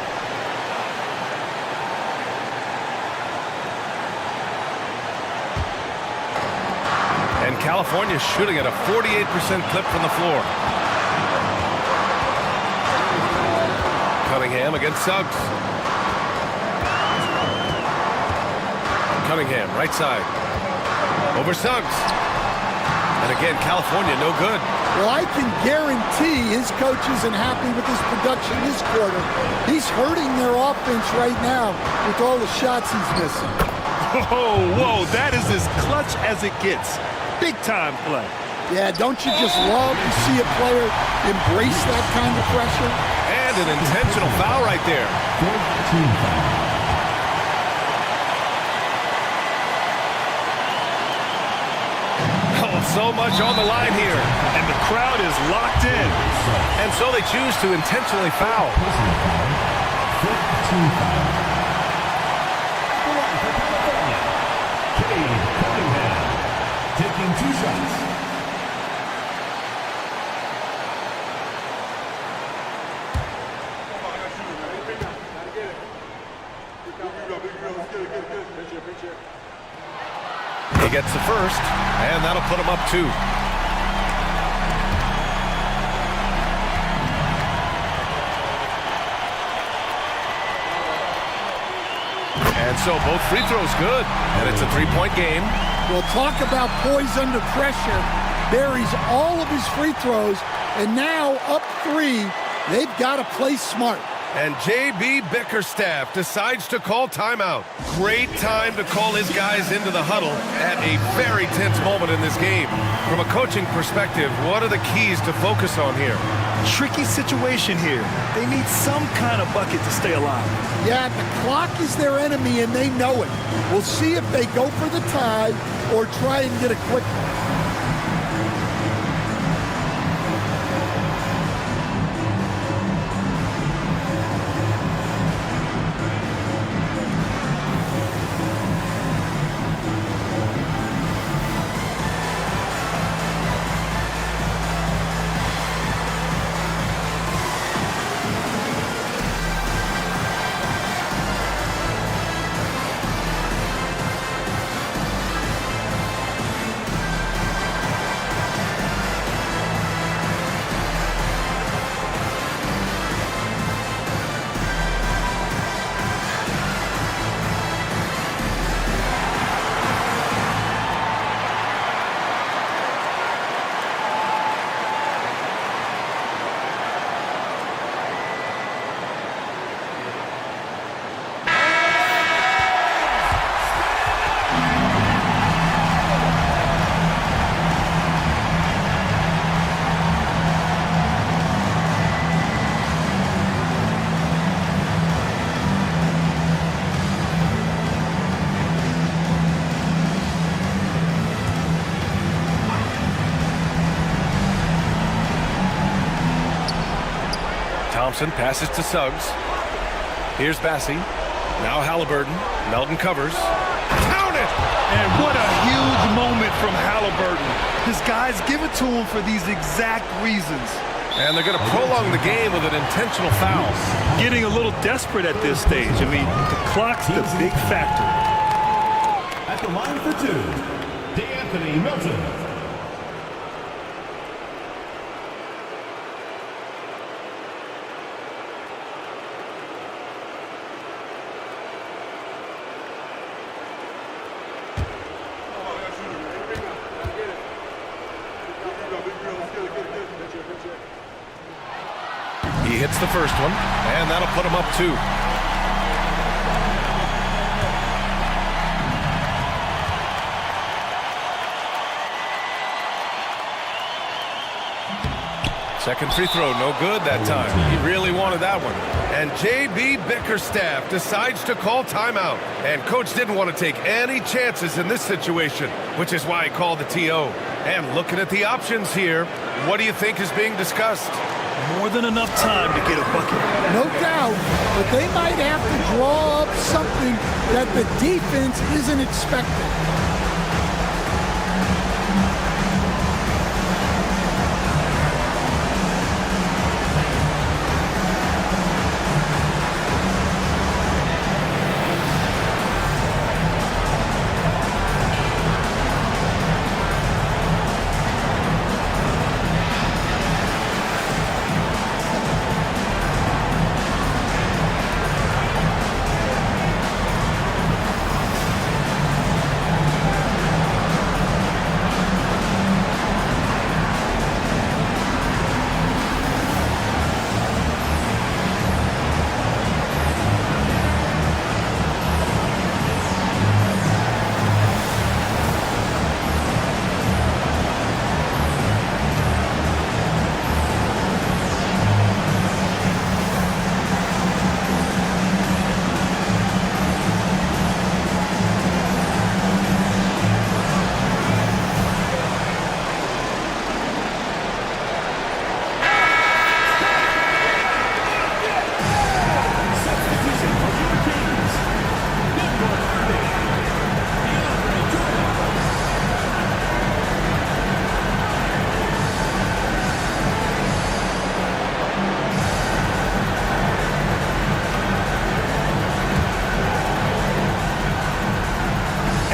And California shooting at a 48% clip from the floor. Cunningham against Suggs. Cunningham, right side. Over Suggs. And again, California no good. Well, I can guarantee his coach isn't happy with his production this quarter. He's hurting their offense right now with all the shots he's missing. Oh, whoa, that is as clutch as it gets. Big time play. Yeah, don't you just love to see a player embrace that kind of pressure? And an intentional foul right there. Team foul. Oh, so much on the line here. And the crowd is locked in. And so they choose to intentionally foul. Personal foul. Team foul. Cunningham. Taking 2 shots. He gets the first, and that'll put him up 2. And so both free throws good, and it's a 3-point game. Well, talk about poise under pressure. Buries all of his free throws, and now up 3. They've got to play smart. And J.B. Bickerstaff decides to call timeout. Great time to call his guys into the huddle at a very tense moment in this game. From a coaching perspective, what are the keys to focus on here? Tricky situation here. They need some kind of bucket to stay alive. Yeah, the clock is their enemy, and they know it. We'll see if they go for the tie or try and get a quick one. Thompson passes to Suggs. Here's Bassie. Now Halliburton. Melton covers. Count it! And what a huge moment from Halliburton. His guys give it to him for these exact reasons. And they're going to prolong the game with an intentional foul. Getting a little desperate at this stage. I mean, the clock's the big factor. At the line for two, D'Anthony Melton. He hits the first one, and that'll put him up 2. Second free throw, no good that time. He really wanted that one. And J.B. Bickerstaff decides to call timeout. And coach didn't want to take any chances in this situation, which is why he called the TO. And looking at the options here, what do you think is being discussed? More than enough time to get a bucket. No doubt, but they might have to draw up something that the defense isn't expecting.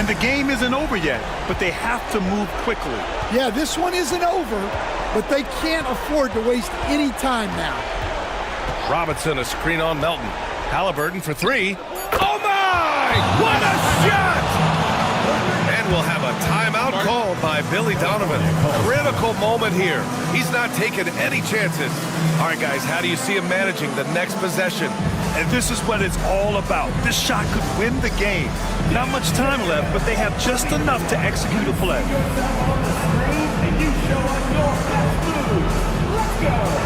The game isn't over yet, but they have to move quickly. Yeah, this one isn't over, but they can't afford to waste any time now. Robinson, a screen on Melton. Halliburton for 3. Oh my! What a shot! And we'll have a timeout called by Billy Donovan. Critical moment here. He's not taking any chances. All right, guys, how do you see him managing the next possession? And this is what it's all about. This shot could win the game. Not much time left, but they have just enough to execute a play. And you show us your best moves. Let's go.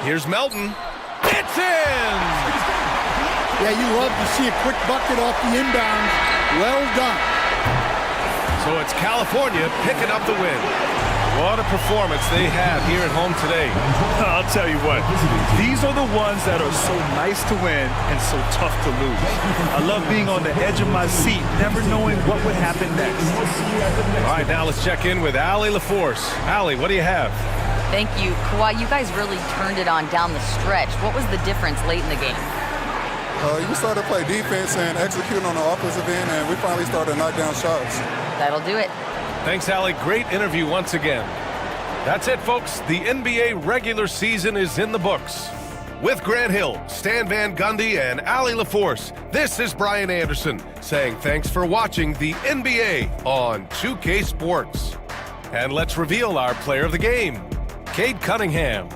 Here's Melton. It's in! Yeah, you love to see a quick bucket off the inbound. Well done. So it's California picking up the win. What a performance they had here at home today. I'll tell you what, these are the ones that are so nice to win and so tough to lose. I love being on the edge of my seat, never knowing what would happen next. All right, now let's check in with Allie LaForce. Allie, what do you have? Thank you. Kawhi, you guys really turned it on down the stretch. What was the difference late in the game? You started to play defense and execute on the offensive end, and we finally started to knock down shots. That'll do it. Thanks, Allie. Great interview once again. That's it, folks. The NBA regular season is in the books. With Grant Hill, Stan Van Gundy, and Allie LaForce, this is Brian Anderson saying thanks for watching the NBA on 2K Sports. And let's reveal our player of the game, Cade Cunningham.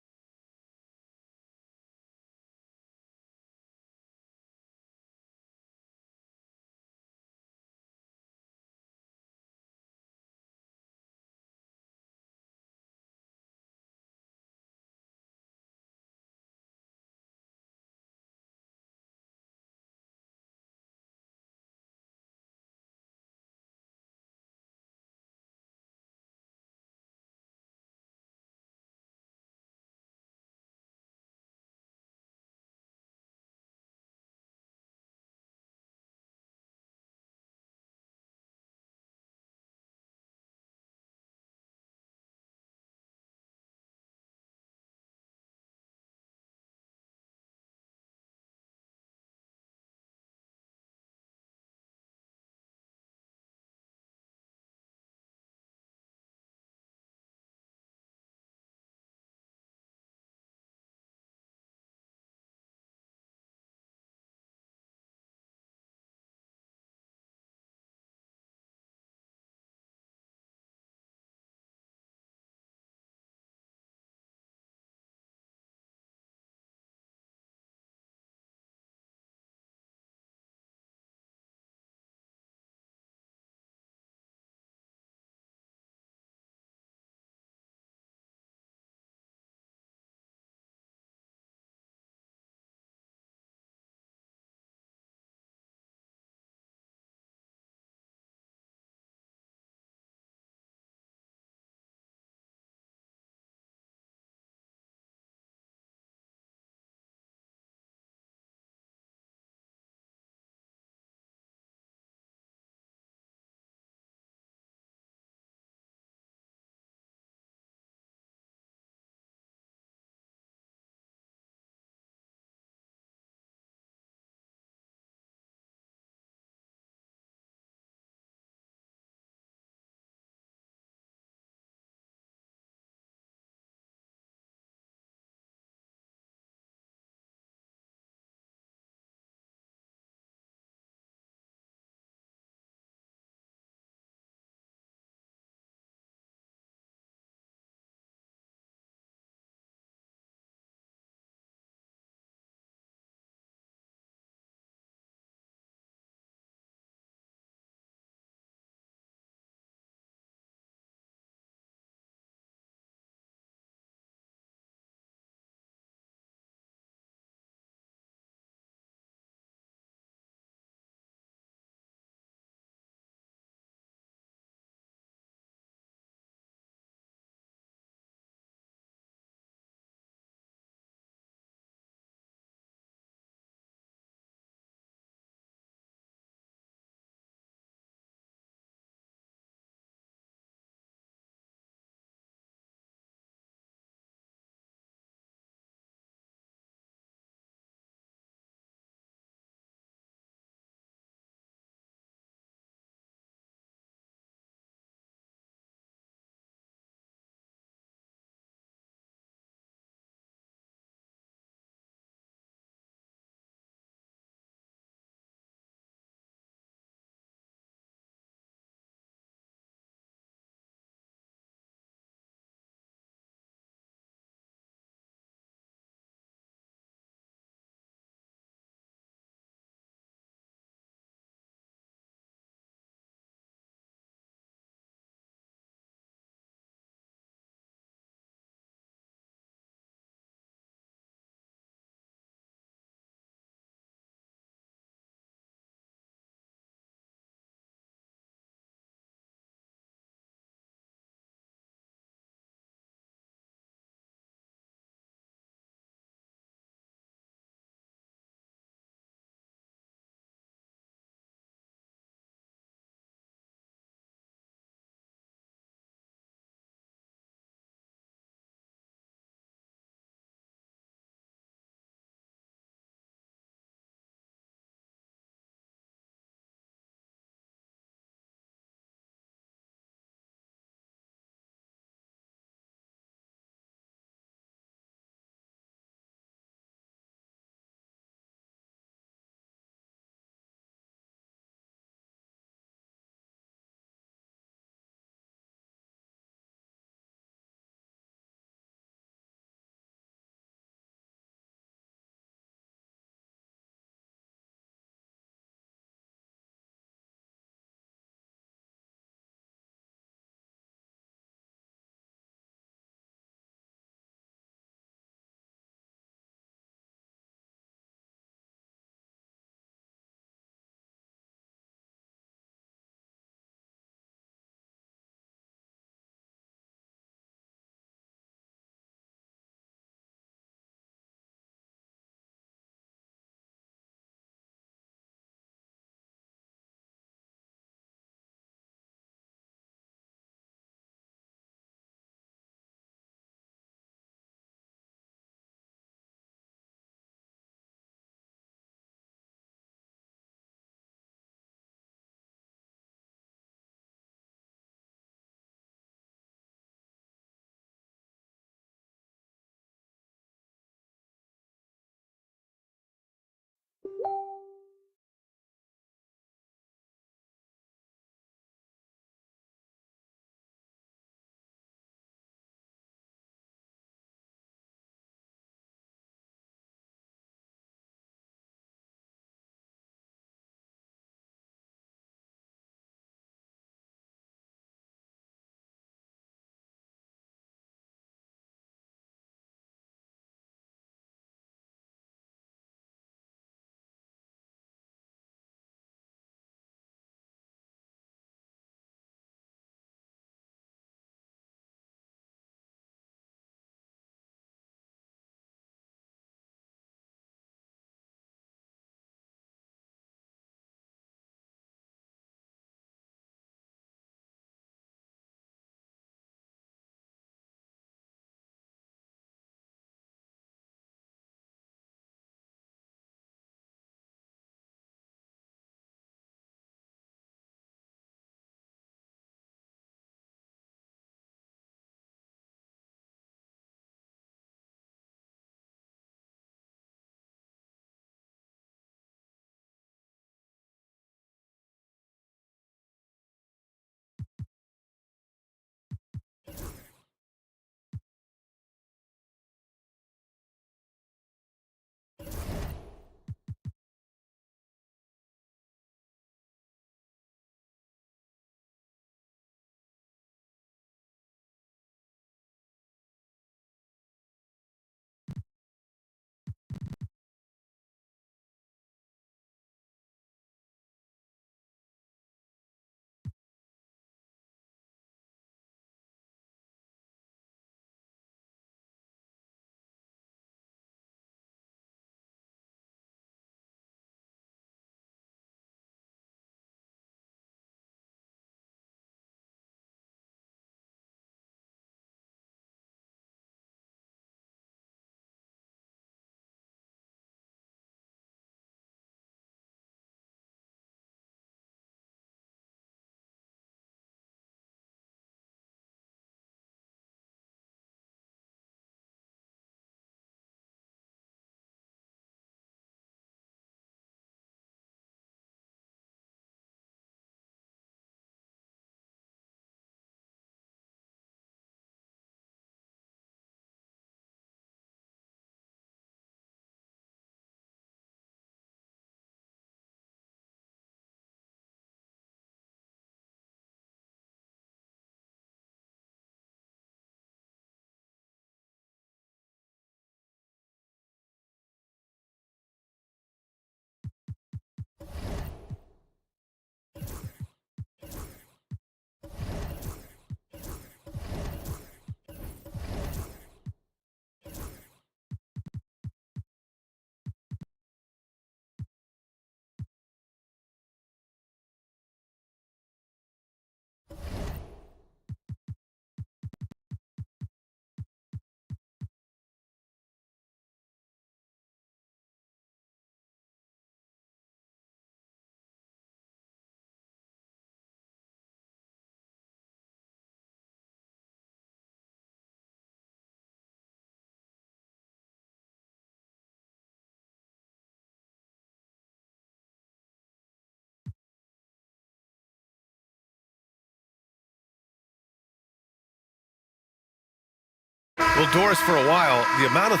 Well, Doris, for a while, the amount of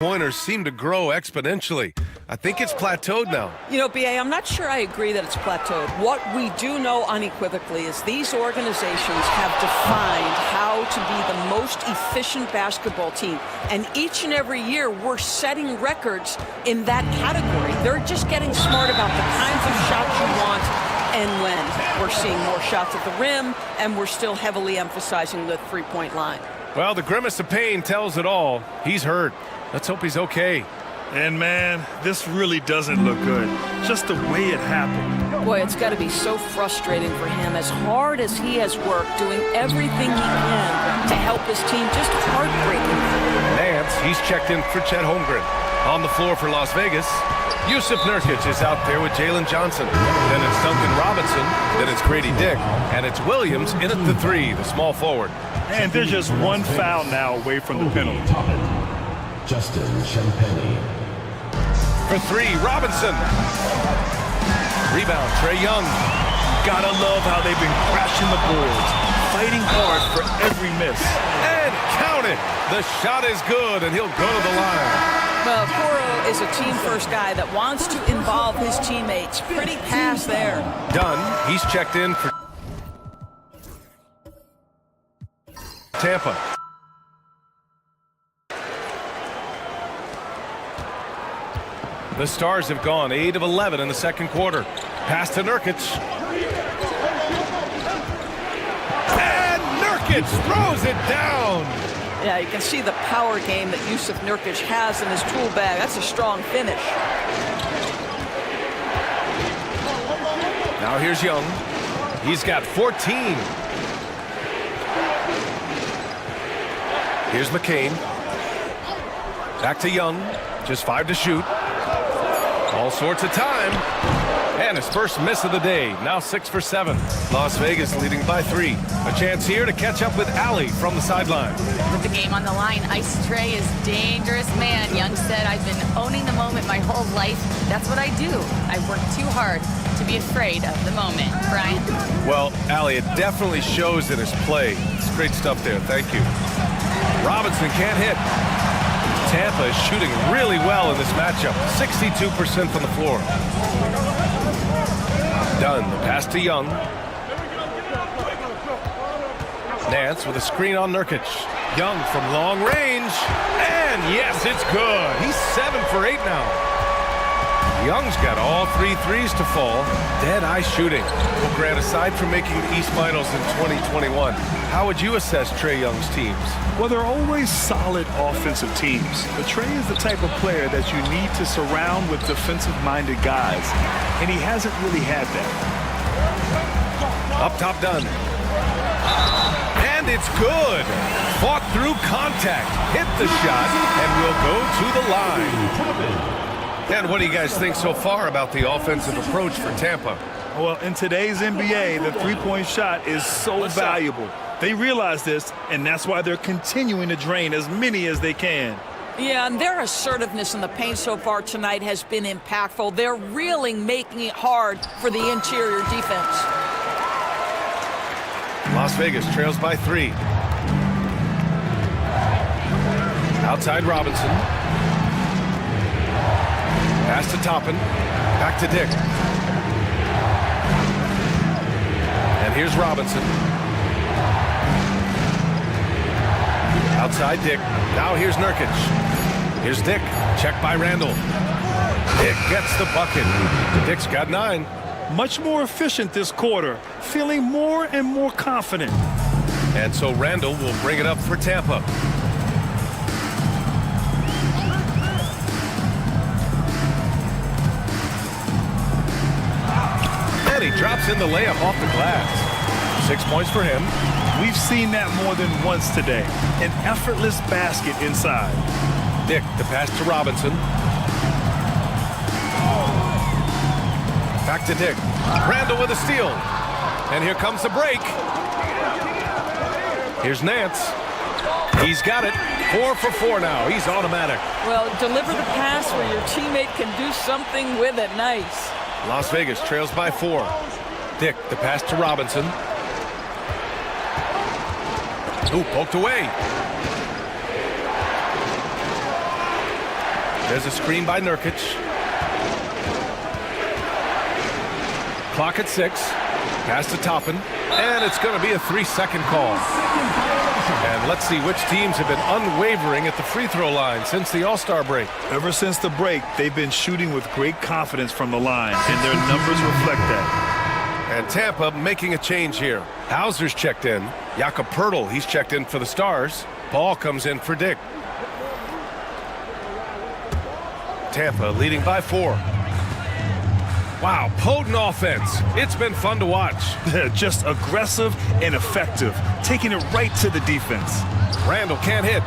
three-pointers seem to grow exponentially. I think it's plateaued now. You know, B.A., I'm not sure I agree that it's plateaued. What we do know unequivocally is these organizations have defined how to be the most efficient basketball team. And each and every year, we're setting records in that category. They're just getting smart about the kinds of shots you want and when. We're seeing more shots at the rim, and we're still heavily emphasizing the three-point line. Well, the grimace of pain tells it all. He's hurt. Let's hope he's okay. And man, this really doesn't look good. Just the way it happened. Boy, it's got to be so frustrating for him. As hard as he has worked, doing everything he can to help his team, just heartbreaking. Nance, he's checked in for Chet Holmgren. On the floor for Las Vegas, Yusuf Nurkic is out there with Jalen Johnson. Then it's Duncan Robinson. Then it's Grady Dick. And it's Williams in at the three, the small forward. And they're just one foul now away from the penalty. Justin Champagny. For three, Robinson. Rebound, Trae Young. Gotta love how they've been crashing the boards, fighting hard for every miss. And count it. The shot is good, and he'll go to the line. Well, Coro is a team-first guy that wants to involve his teammates. Pretty pass there. Dunn, he's checked in for Tampa. The Stars have gone 8 of 11 in the second quarter. Pass to Nurkic. And Nurkic throws it down. Yeah, you can see the power game that Yusuf Nurkic has in his tool bag. That's a strong finish. Now here's Young. He's got 14. Here's McCain. Back to Young. Just 5 to shoot. All sorts of time. And his first miss of the day. Now 6 for 7. Las Vegas leading by 3. A chance here to catch up with Allie from the sideline. With the game on the line, Ice Trae is dangerous man. Young said, I've been owning the moment my whole life. That's what I do. I work too hard to be afraid of the moment. Brian? Well, Allie, it definitely shows in his play. It's great stuff there. Thank you. Robinson can't hit. Tampa is shooting really well in this matchup. 62% from the floor. Dunn, the pass to Young. Nance with a screen on Nurkic. Young from long range. And yes, it's good. He's 7 for 8 now. Young's got all 3 threes to fall. Dead-eye shooting. Well, Grant, aside from making the East Finals in 2021, how would you assess Trae Young's teams? Well, they're always solid offensive teams. But Trae is the type of player that you need to surround with defensive-minded guys. And he hasn't really had that. Up top, Dunn. And it's good. Fought through contact. Hit the shot and will go to the line. And what do you guys think so far about the offensive approach for Tampa? Well, in today's NBA, the three-point shot is so valuable. They realize this, and that's why they're continuing to drain as many as they can. Yeah, and their assertiveness in the paint so far tonight has been impactful. They're really making it hard for the interior defense. Las Vegas trails by 3. Outside Robinson. Pass to Toppin. Back to Dick. And here's Robinson. Outside Dick. Now here's Nurkic. Here's Dick. Checked by Randall. Dick gets the bucket. Dick's got 9. Much more efficient this quarter. Feeling more and more confident. And so Randall will bring it up for Tampa. And he drops in the layup off the glass. 6 points for him. We've seen that more than once today. An effortless basket inside. Dick, the pass to Robinson. Back to Dick. Randall with a steal. And here comes the break. Here's Nance. He's got it. 4 for 4 now. He's automatic. Well, deliver the pass where your teammate can do something with it. Nice. Las Vegas trails by 4. Dick, the pass to Robinson. Ooh, poked away. There's a screen by Nurkic. Clock at 6. Pass to Toppin. And it's going to be a 3-second call. And let's see which teams have been unwavering at the free throw line since the All-Star break. Ever since the break, they've been shooting with great confidence from the line, and their numbers reflect that. And Tampa making a change here. Hauser's checked in. Jakob Poeltl, he's checked in for the Stars. Ball comes in for Dick. Tampa leading by 4. Wow, potent offense. It's been fun to watch. Just aggressive and effective, taking it right to the defense. Randall can't hit.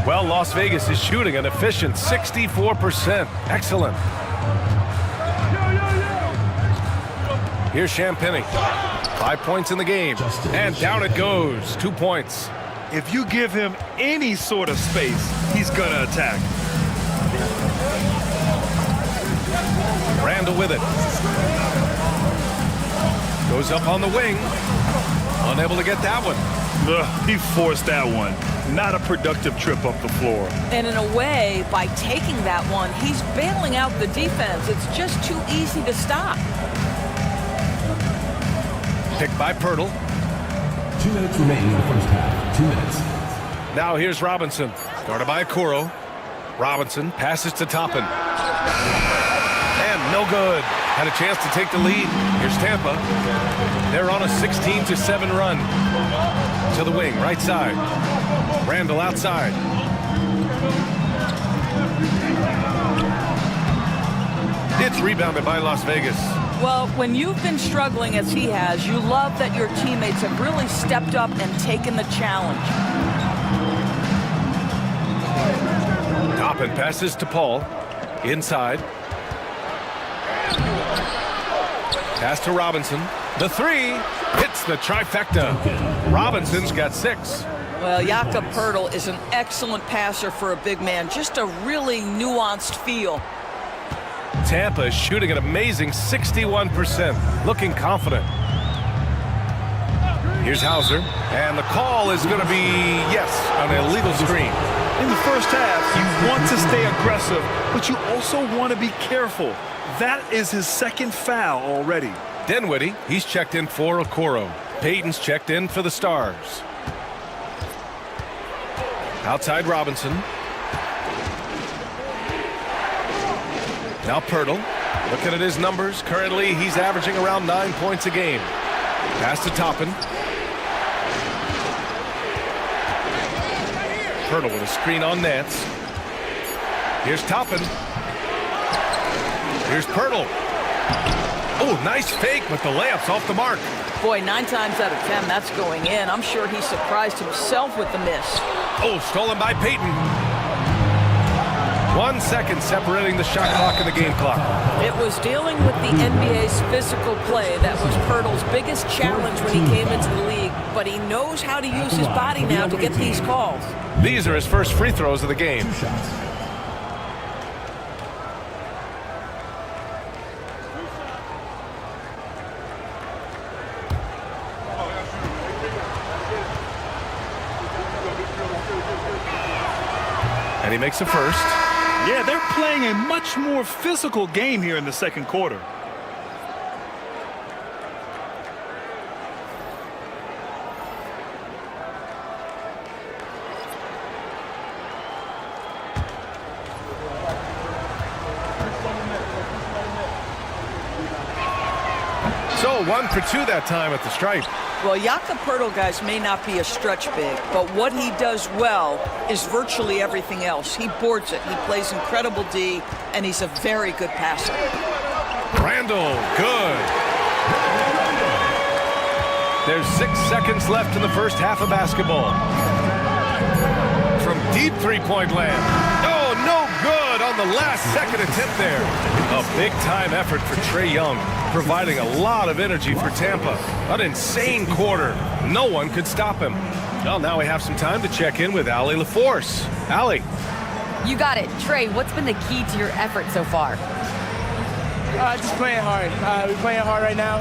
Well, Las Vegas is shooting an efficient 64%. Excellent. Here's Champagny. 5 points in the game. And down it goes. 2 points. If you give him any sort of space, he's going to attack. Randall with it. Goes up on the wing. Unable to get that one. He forced that one. Not a productive trip up the floor. And in a way, by taking that one, he's bailing out the defense. It's just too easy to stop. Picked by Poeltl. 2 minutes remaining in the first half. 2 minutes. Now here's Robinson. Guarded by Okoro. Robinson passes to Toppin. And no good. Had a chance to take the lead. Here's Tampa. They're on a 16-7 run. To the wing, right side. Randall outside. It's rebounded by Las Vegas. Well, when you've been struggling as he has, you love that your teammates have really stepped up and taken the challenge. Toppin passes to Paul. Inside. Pass to Robinson. The 3 hits the trifecta. Robinson's got 6. Well, Jakob Poeltl is an excellent passer for a big man. Just a really nuanced feel. Tampa is shooting an amazing 61%. Looking confident. Here's Hauser. And the call is going to be, yes, an illegal screen. In the first half, you want to stay aggressive, but you also want to be careful. That is his second foul already. Dinwiddie, he's checked in for Okoro. Payton's checked in for the Stars. Outside Robinson. Now Poeltl. Looking at his numbers, currently he's averaging around 9 points a game. Pass to Toppin. Poeltl with a screen on Nance. Here's Toppin. Here's Poeltl. Oh, nice fake, but the layup's off the mark. Boy, 9 times out of 10, that's going in. I'm sure he surprised himself with the miss. Oh, stolen by Payton. 1 second separating the shot clock and the game clock. It was dealing with the NBA's physical play that was Poeltl's biggest challenge when he came into the league, but he knows how to use his body now to get these calls. These are his first free throws of the game. 2 shots. And he makes the first. Yeah, they're playing a much more physical game here in the second quarter. So 1 for 2 that time at the stripe. Well, Jakob Poeltl, guys, may not be a stretch big, but what he does well is virtually everything else. He boards it, he plays incredible D, and he's a very good passer. Randall, good. There's 6 seconds left in the first half of basketball. From deep three-point land. Oh, no good on the last-second attempt there. A big-time effort for Trae Young, providing a lot of energy for Tampa. An insane quarter. No one could stop him. Well, now we have some time to check in with Allie LaForce. Allie. You got it. Trae, what's been the key to your effort so far? Just playing hard. We're playing hard right now.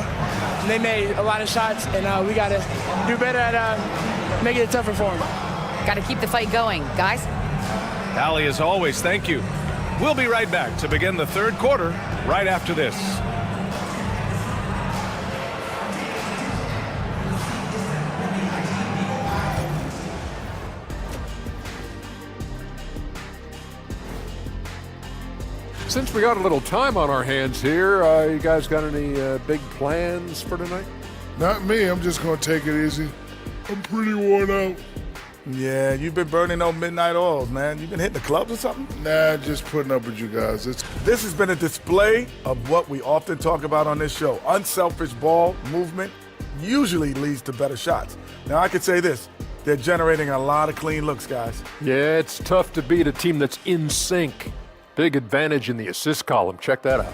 They made a lot of shots, and we got to do better at making it tougher for them. Got to keep the fight going. Guys? Allie, as always, thank you. We'll be right back to begin the third quarter right after this. Since we got a little time on our hands here, you guys got any big plans for tonight? Not me. I'm just going to take it easy. I'm pretty worn out. Yeah, you've been burning those midnight oils, man. You've been hitting the clubs or something? Nah, just putting up with you guys. This has been a display of what we often talk about on this show. Unselfish ball movement usually leads to better shots. Now, I could say this. They're generating a lot of clean looks, guys. Yeah, it's tough to beat a team that's in sync. Big advantage in the assist column. Check that out.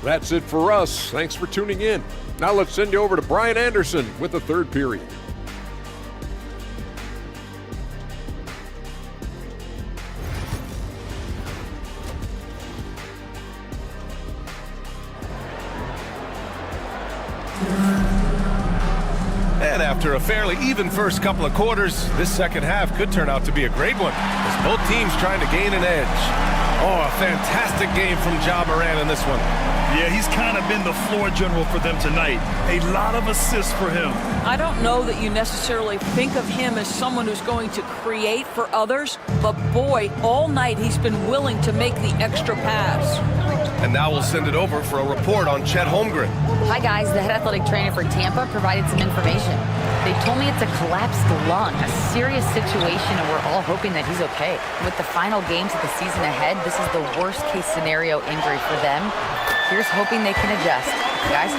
That's it for us. Thanks for tuning in. Now let's send you over to Brian Anderson with the third period. And after a fairly even first couple of quarters, this second half could turn out to be a great one, as both teams trying to gain an edge. Oh, a fantastic game from Ja Morant in this one. Yeah, he's kind of been the floor general for them tonight. A lot of assists for him. I don't know that you necessarily think of him as someone who's going to create for others, but boy, all night he's been willing to make the extra pass. And now we'll send it over for a report on Chet Holmgren. Hi, guys. The head athletic trainer for Tampa provided some information. They told me it's a collapsed lung, a serious situation, and we're all hoping that he's okay. With the final games of the season ahead, this is the worst-case scenario injury for them. Here's hoping they can adjust. Guys?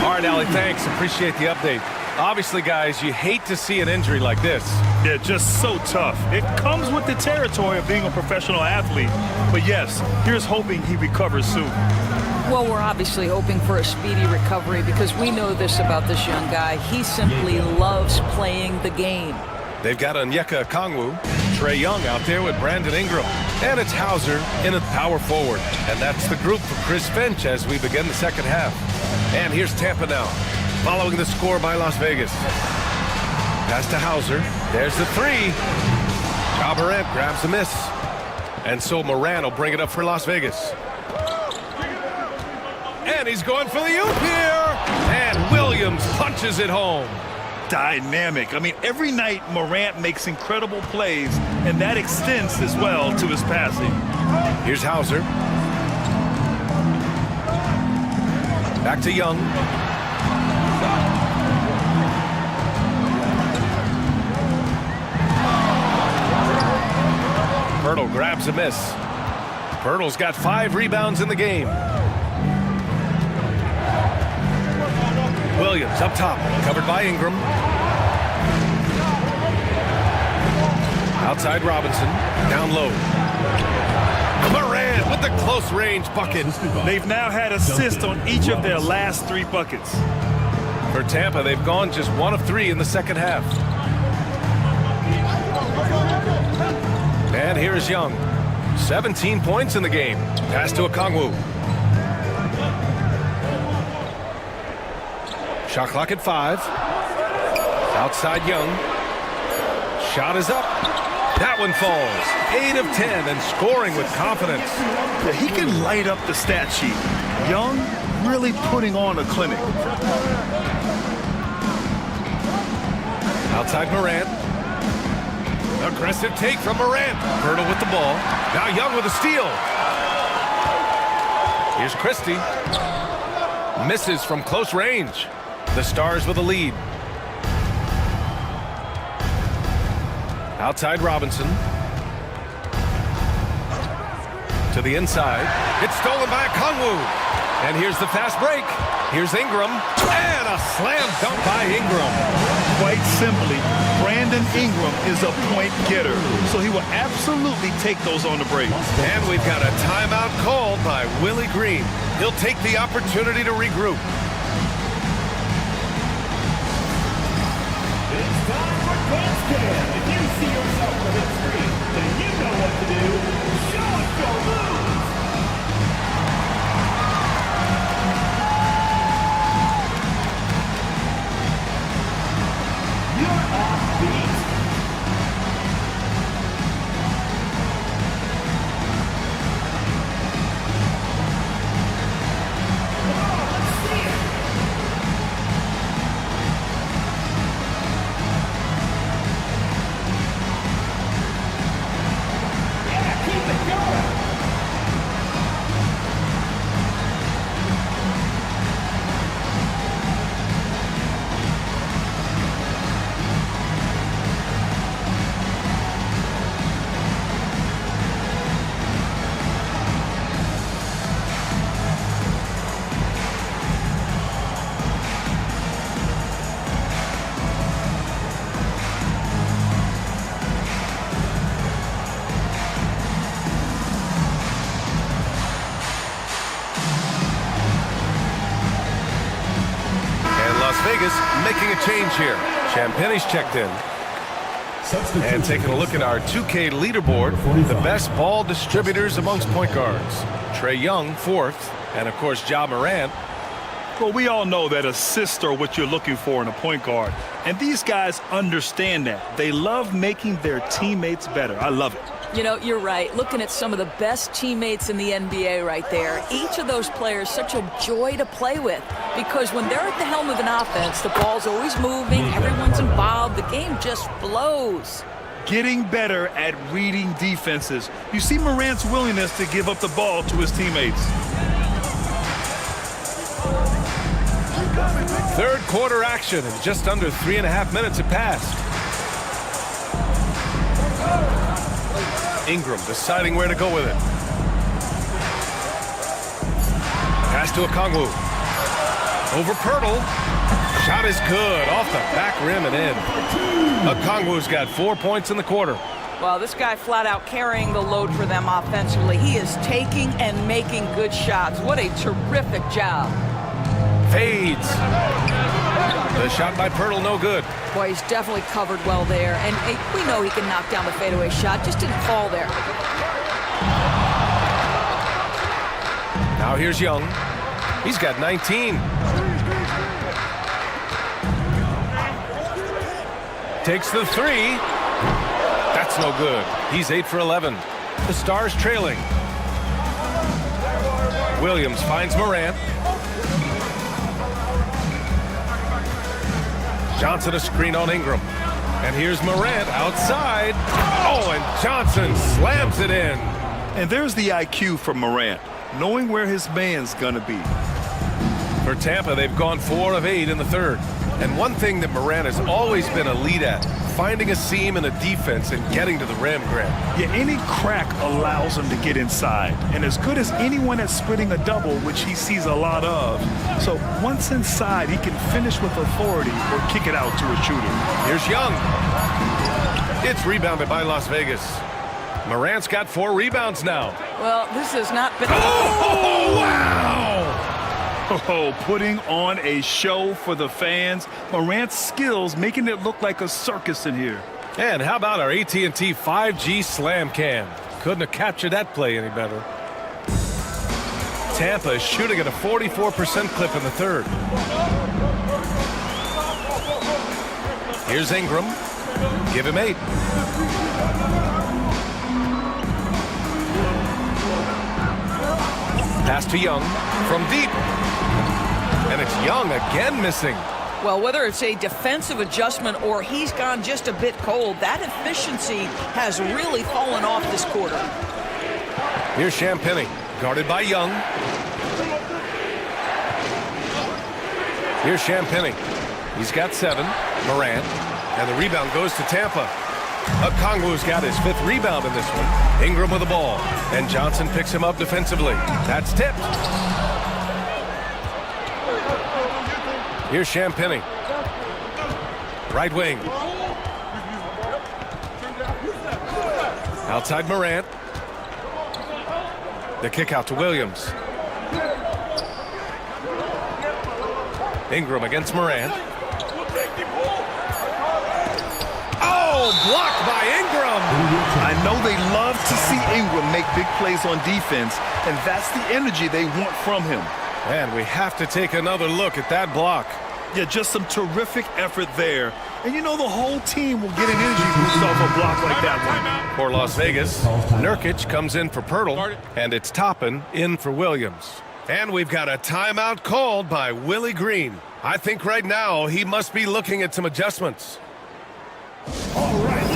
All right, Allie, thanks. Appreciate the update. Obviously, guys, you hate to see an injury like this. Yeah, just so tough. It comes with the territory of being a professional athlete. But yes, here's hoping he recovers soon. Well, we're obviously hoping for a speedy recovery because we know this about this young guy. He simply loves playing the game. They've got Onyeka Okongwu, Trae Young out there with Brandon Ingram, and it's Hauser in at power forward. And that's the group for Chris Finch as we begin the second half. And here's Tampa now, following the score by Las Vegas. Pass to Hauser. There's the three. Ja Morant grabs the miss. And so Morant will bring it up for Las Vegas. And he's going for the oop here. And Williams punches it home. Dynamic. I mean, every night Morant makes incredible plays, and that extends as well to his passing. Here's Hauser. Back to Young. Pirtle grabs a miss. Pirtle's got 5 rebounds in the game. Williams up top, covered by Ingram. Outside Robinson, down low. Morant with the close range bucket. They've now had assists on each of their last 3 buckets. For Tampa, they've gone just 1 of 3 in the second half. And here's Young. 17 points in the game. Pass to Okongwu. Shot clock at 5. Outside Young. Shot is up. That one falls. 8 of 10 and scoring with confidence. Yeah, he can light up the stat sheet. Young really putting on a clinic. Outside Morant. Aggressive take from Morant. Pirtle with the ball. Now Young with a steal. Here's Christie. Misses from close range. The Stars with a lead. Outside Robinson. To the inside. It's stolen by Okongwu. And here's the fast break. Here's Ingram. And a slam dunk by Ingram. Quite simply, Brandon Melvin Ingram is a point getter, so he will absolutely take those on the break. And we've got a timeout called by Willie Green. He'll take the opportunity to regroup. It's time for Dance Cam. If you see yourself on the big screen, then you know what to do. Show us your moves. You're offbeat. Come on, let's see it. Yeah, keep it going. And Las Vegas making a change here. Champagne's checked in. And taking a look at our 2K leaderboard, the best ball distributors amongst point guards. Trae Young, 4th, and of course, Ja Morant. Well, we all know that assists are what you're looking for in a point guard. And these guys understand that. They love making their teammates better. I love it. You know, you're right. Looking at some of the best teammates in the NBA right there, each of those players such a joy to play with, because when they're at the helm of an offense, the ball's always moving, everyone's involved, the game just flows. Getting better at reading defenses. You see Morant's willingness to give up the ball to his teammates. Third quarter action, and just under 3.5 minutes have passed. Ingram deciding where to go with it. Pass to Okongwu. Over Pirtle. Shot is good. Off the back rim and in. Okongwu's got 4 points in the quarter. Well, this guy flat out carrying the load for them offensively. He is taking and making good shots. What a terrific job. Fades. The shot by Pirtle, no good. Boy, he's definitely covered well there. And we know he can knock down the fadeaway shot. Just didn't fall there. Now here's Young. He's got 19. Takes the 3. That's no good. He's 8 for 11. The Stars trailing. Williams finds Morant. Johnson a screen on Ingram. And here's Morant outside. Oh, and Johnson slams it in. And there's the IQ from Morant, knowing where his man's gonna be. For Tampa, they've gone 4 of 8 in the third. And one thing that Morant has always been a lead at, finding a seam in a defense and getting to the rim, Grant. Yeah, any crack allows him to get inside. And as good as anyone at splitting a double, which he sees a lot of. So once inside, he can finish with authority or kick it out to a shooter. Here's Young. It's rebounded by Las Vegas. Morant's got 4 rebounds now. Well, this has not been... Oh, wow! Oh, putting on a show for the fans. Morant's skills making it look like a circus in here. And how about our AT&T 5G Slam Cam? Couldn't have captured that play any better. Tampa is shooting at a 44% clip in the third. Here's Ingram. Give him 8. Pass to Young from deep. And it's Young again missing. Well, whether it's a defensive adjustment or he's gone just a bit cold, that efficiency has really fallen off this quarter. Here's Champagnie, guarded by Young. Here's Champagnie. He's got 7. Morant. And the rebound goes to Tampa. Okongwu's got his 5th rebound in this one. Ingram with the ball. And Johnson picks him up defensively. That's tipped. Here's Champagnie. Right wing. Outside Morant. The kick out to Williams. Ingram against Morant. Oh, blocked by Ingram. I know they love to see Ingram make big plays on defense, and that's the energy they want from him. And we have to take another look at that block. Yeah, just some terrific effort there. And you know the whole team will get an energy boost off a block like that one. For Las Vegas, Nurkic comes in for Pirtle, and it's Toppin in for Williams. And we've got a timeout called by Willie Green. I think right now he must be looking at some adjustments. All right,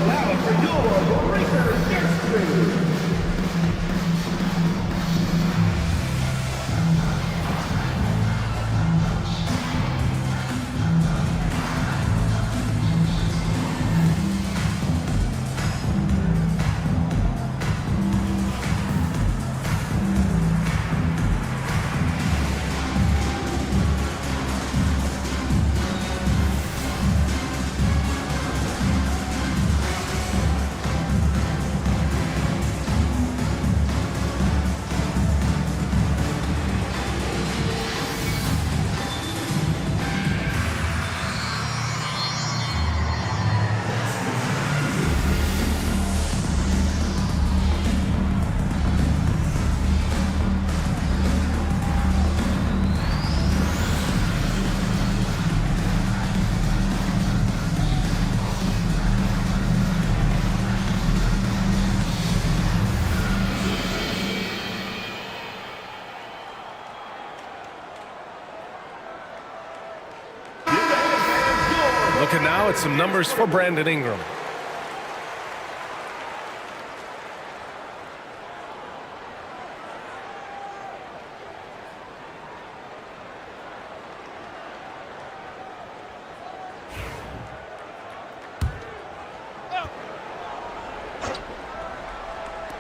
now for your Lakers history. Looking now at some numbers for Brandon Ingram.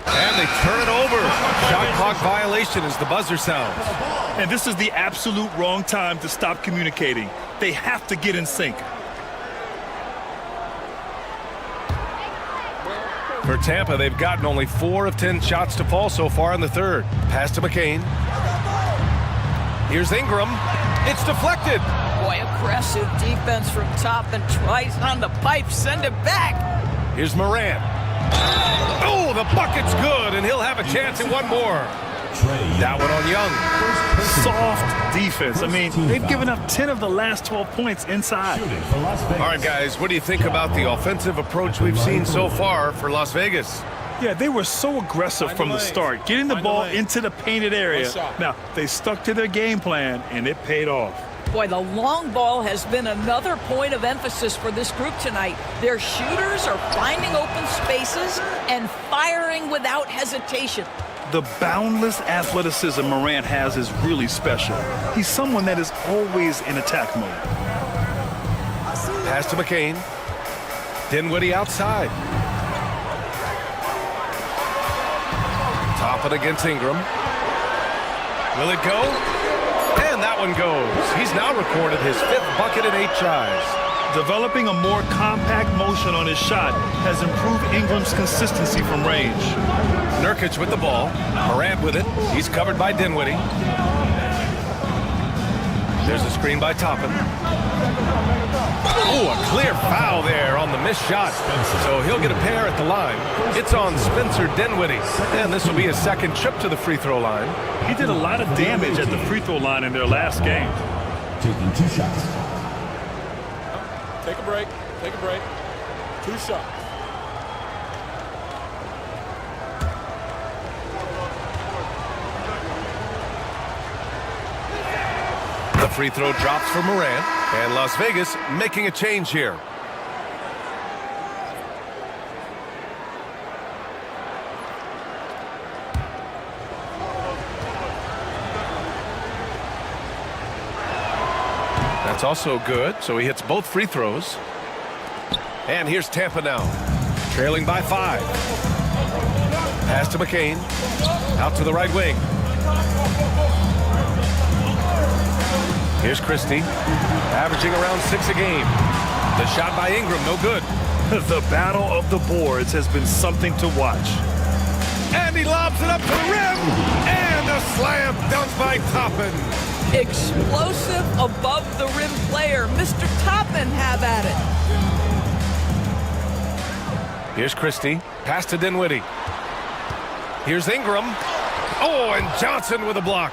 And they turn it over. Shot clock violation as the buzzer sounds. And this is the absolute wrong time to stop communicating. They have to get in sync. For Tampa, they've gotten only 4 of 10 shots to fall so far in the third. Pass to McCain. Here's Ingram. It's deflected. Boy, aggressive defense from Toppin. Tries on the pipe. Send it back. Here's Morant. Oh, the bucket's good, and he'll have a chance at one more. That one on Young. Soft defense. I mean, they've given up 10 of the last 12 points inside. All right, guys, what do you think about the offensive approach we've seen so far for Las Vegas? Yeah, they were so aggressive from the start, getting the ball into the painted area. Now, they stuck to their game plan, and it paid off. Boy, the long ball has been another point of emphasis for this group tonight. Their shooters are finding open spaces and firing without hesitation. The boundless athleticism Morant has is really special. He's someone that is always in attack mode. Pass to McCain. Dinwiddie outside. Toppin against Ingram. Will it go? And that one goes. He's now recorded his 5th bucket in 8 tries. Developing a more compact motion on his shot has improved Ingram's consistency from range. Nurkic with the ball. Morant with it. He's covered by Dinwiddie. There's a screen by Toppin. Oh, a clear foul there on the missed shot. So he'll get a pair at the line. It's on Spencer Dinwiddie. And this will be his 2nd trip to the free throw line. He did a lot of damage at the free throw line in their last game. Taking 2 shots. Take a break. Take a break. 2 shots. The free throw drops for Morant. And Las Vegas making a change here. That's also good, so he hits both free throws. And here's Tampa now, trailing by 5. Pass to McCain, out to the right wing. Here's Christie, averaging around 6 a game. The shot by Ingram, no good. The battle of the boards has been something to watch. And he lobs it up to the rim. And a slam dunk by Toppin. Explosive above the rim player. Mr. Toppin, have at it. Here's Christie. Pass to Dinwiddie. Here's Ingram. Oh, and Johnson with a block.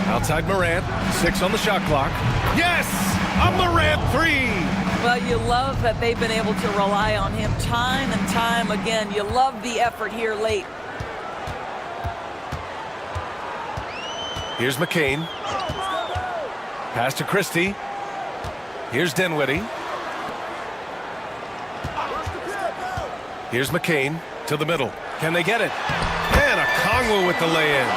Outside Morant, 6 on the shot clock. Yes! A Morant 3! Well, you love that they've been able to rely on him time and time again. You love the effort here late. Here's McCain. Pass to Christie. Here's Dinwiddie. Here's McCain to the middle. Can they get it? And Okongwu with the lay-in.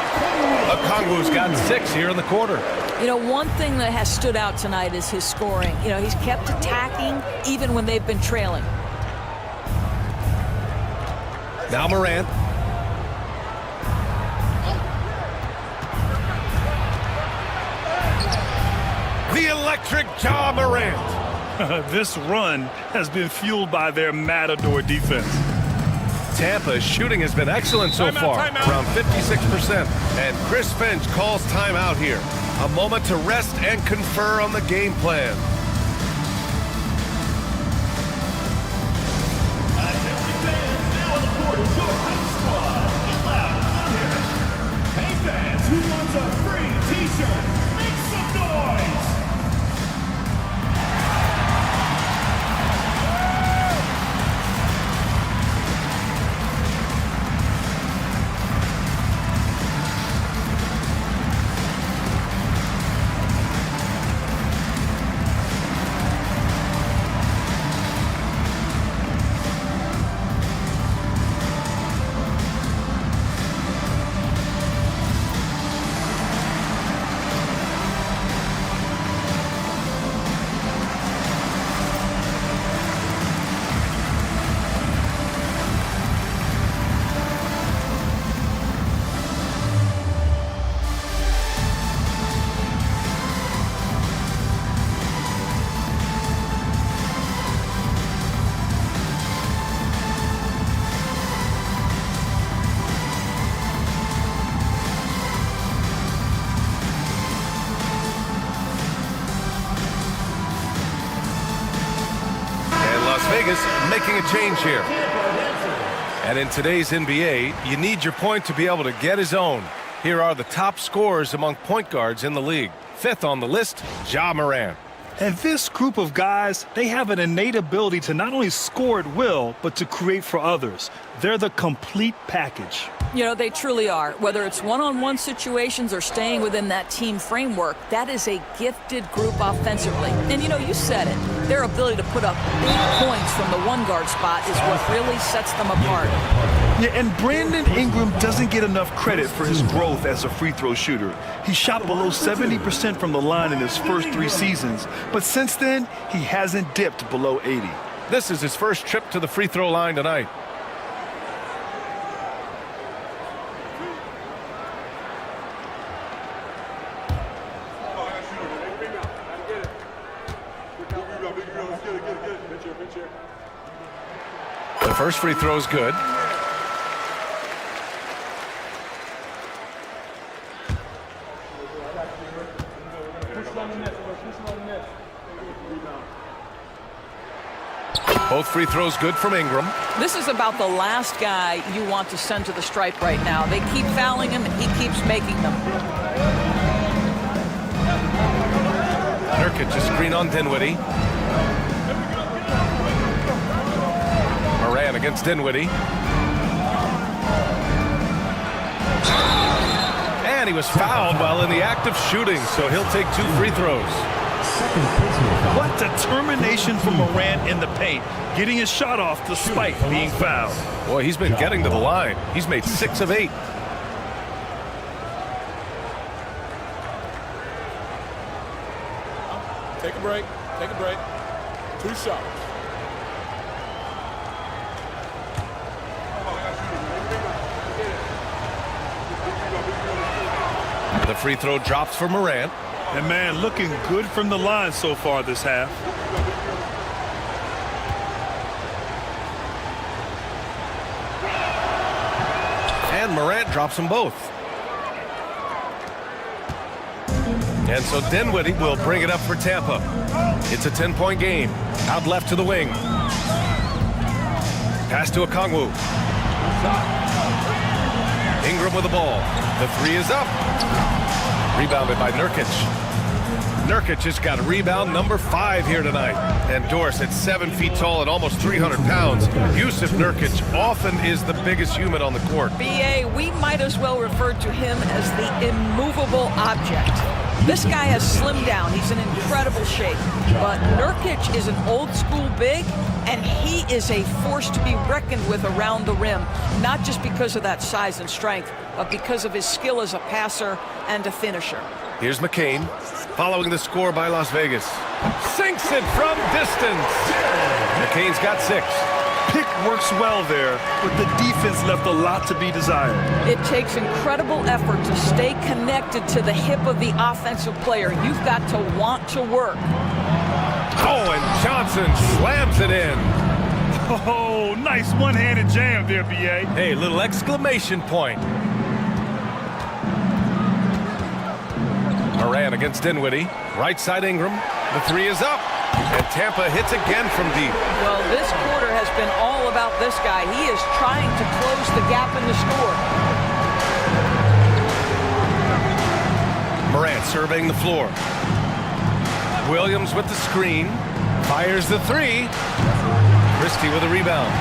Okongwu's got 6 here in the quarter. You know, one thing that has stood out tonight is his scoring. You know, he's kept attacking even when they've been trailing. Now Morant. The electric Ja Morant. This run has been fueled by their Matador defense. Tampa's shooting has been excellent so far, around 56%. And Chris Finch calls timeout here. A moment to rest and confer on the game plan. Hey fans, who wants a free t-shirt? Make some noise! Vegas making a change here. And in today's NBA, you need your point to be able to get his own. Here are the top scorers among point guards in the league. 5th on the list, Ja Morant. And this group of guys, they have an innate ability to not only score at will, but to create for others. They're the complete package. You know, they truly are. Whether it's one-on-one situations or staying within that team framework, that is a gifted group offensively. And, you know, you said it. Their ability to put up big points from the one-guard spot is what really sets them apart. Yeah, and Brandon Ingram doesn't get enough credit for his growth as a free throw shooter. He shot below 70% from the line in his first 3 seasons, but since then, he hasn't dipped below 80. This is his first trip to the free throw line tonight. The first free throw is good. Both free throws good from Ingram. This is about the last guy you want to send to the stripe right now. They keep fouling him, and he keeps making them. Nurkic just screen on Dinwiddie. Moran against Dinwiddie. And he was fouled while in the act of shooting, so he'll take 2 free throws. What determination from Morant in the paint, getting his shot off despite being fouled. Boy, he's been getting to the line. He's made 6 of 8. Take a break. Take a break. 2 shots. the free throw drops for Morant. And man, looking good from the line so far this half. And Morant drops them both. And so Dinwiddie will bring it up for Tampa. It's a 10-point game. Out left to the wing. Pass to Okongwu. Ingram with the ball. The three is up. Rebounded by Nurkic. Nurkic has got a rebound number 5 here tonight. And Dorsett, 7 feet tall and almost 300 pounds. Yusuf Nurkic often is the biggest human on the court. BA, we might as well refer to him as the immovable object. This guy has slimmed down. He's in incredible shape. But Nurkic is an old-school big, and he is a force to be reckoned with around the rim, not just because of that size and strength, but because of his skill as a passer and a finisher. Here's McCain, following the score by Las Vegas. Sinks it from distance. McCain's got 6. Pick works well there, but the defense left a lot to be desired. It takes incredible effort to stay connected to the hip of the offensive player. You've got to want to work. Oh, and Johnson slams it in. Oh, nice one-handed jam there, B.A. Hey, little exclamation point. Morant against Dinwiddie. Right side Ingram. The three is up. And Tampa hits again from deep. Well, this quarter has been all about this guy. He is trying to close the gap in the score. Morant surveying the floor. Williams with the screen. Fires the three. Christie with a rebound.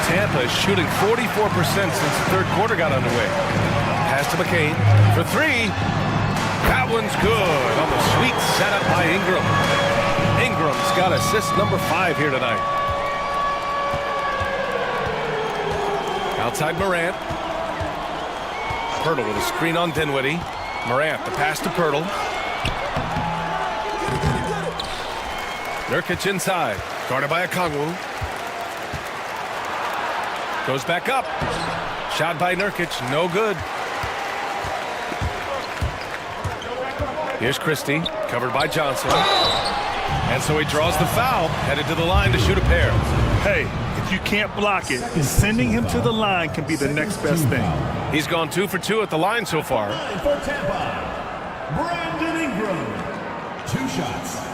Tampa is shooting 44% since the third quarter got underway. Pass to McCain for 3. That one's good on the sweet setup by Ingram. Ingram's got assist number 5 here tonight. Outside Morant. Pirtle with a screen on Dinwiddie. Morant, the pass to Pirtle. Nurkic inside. Guarded by Okongwu. Goes back up. Shot by Nurkic, no good. Here's Christie, covered by Johnson. And so he draws the foul, headed to the line to shoot a pair. Hey, if you can't block it, sending him to the line can be the next best thing. He's gone 2 for 2 at the line so far. For Tampa, Brandon Ingram. 2 shots.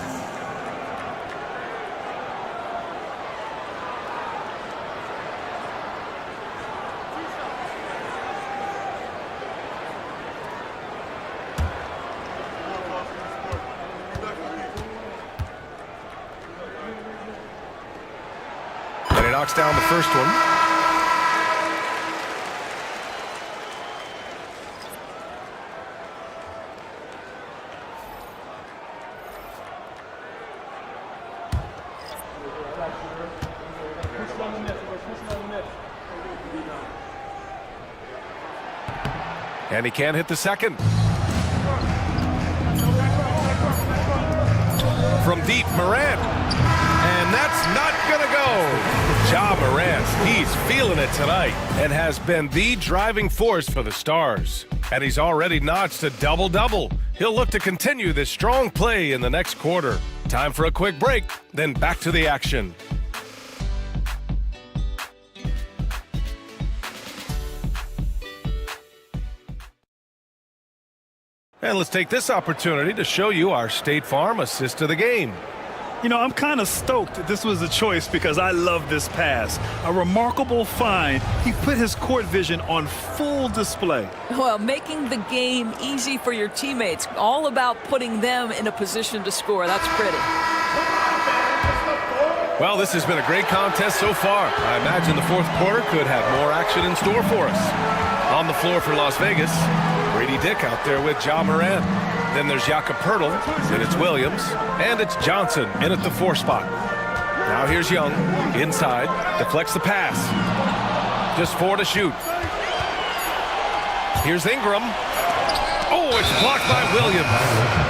Knocks down the first one. And he can't hit the second. From deep, Morant. And that's not gonna go. Ja Morant, he's feeling it tonight and has been the driving force for the Stars. And he's already notched a double-double. He'll look to continue this strong play in the next quarter. Time for a quick break, then back to the action. And let's take this opportunity to show you our State Farm assist of the game. You know, I'm kind of stoked that this was a choice because I love this pass. A remarkable find. He put his court vision on full display. Well, making the game easy for your teammates. All about putting them in a position to score. That's pretty. Well, this has been a great contest so far. I imagine the fourth quarter could have more action in store for us. On the floor for Las Vegas, Brady Dick out there with Ja Morant. Then there's Jakob Pirtle, then it's Williams, and it's Johnson in at the 4 spot. Now here's Young, inside, deflects the pass. Just 4 to shoot. Here's Ingram. Oh, it's blocked by Williams.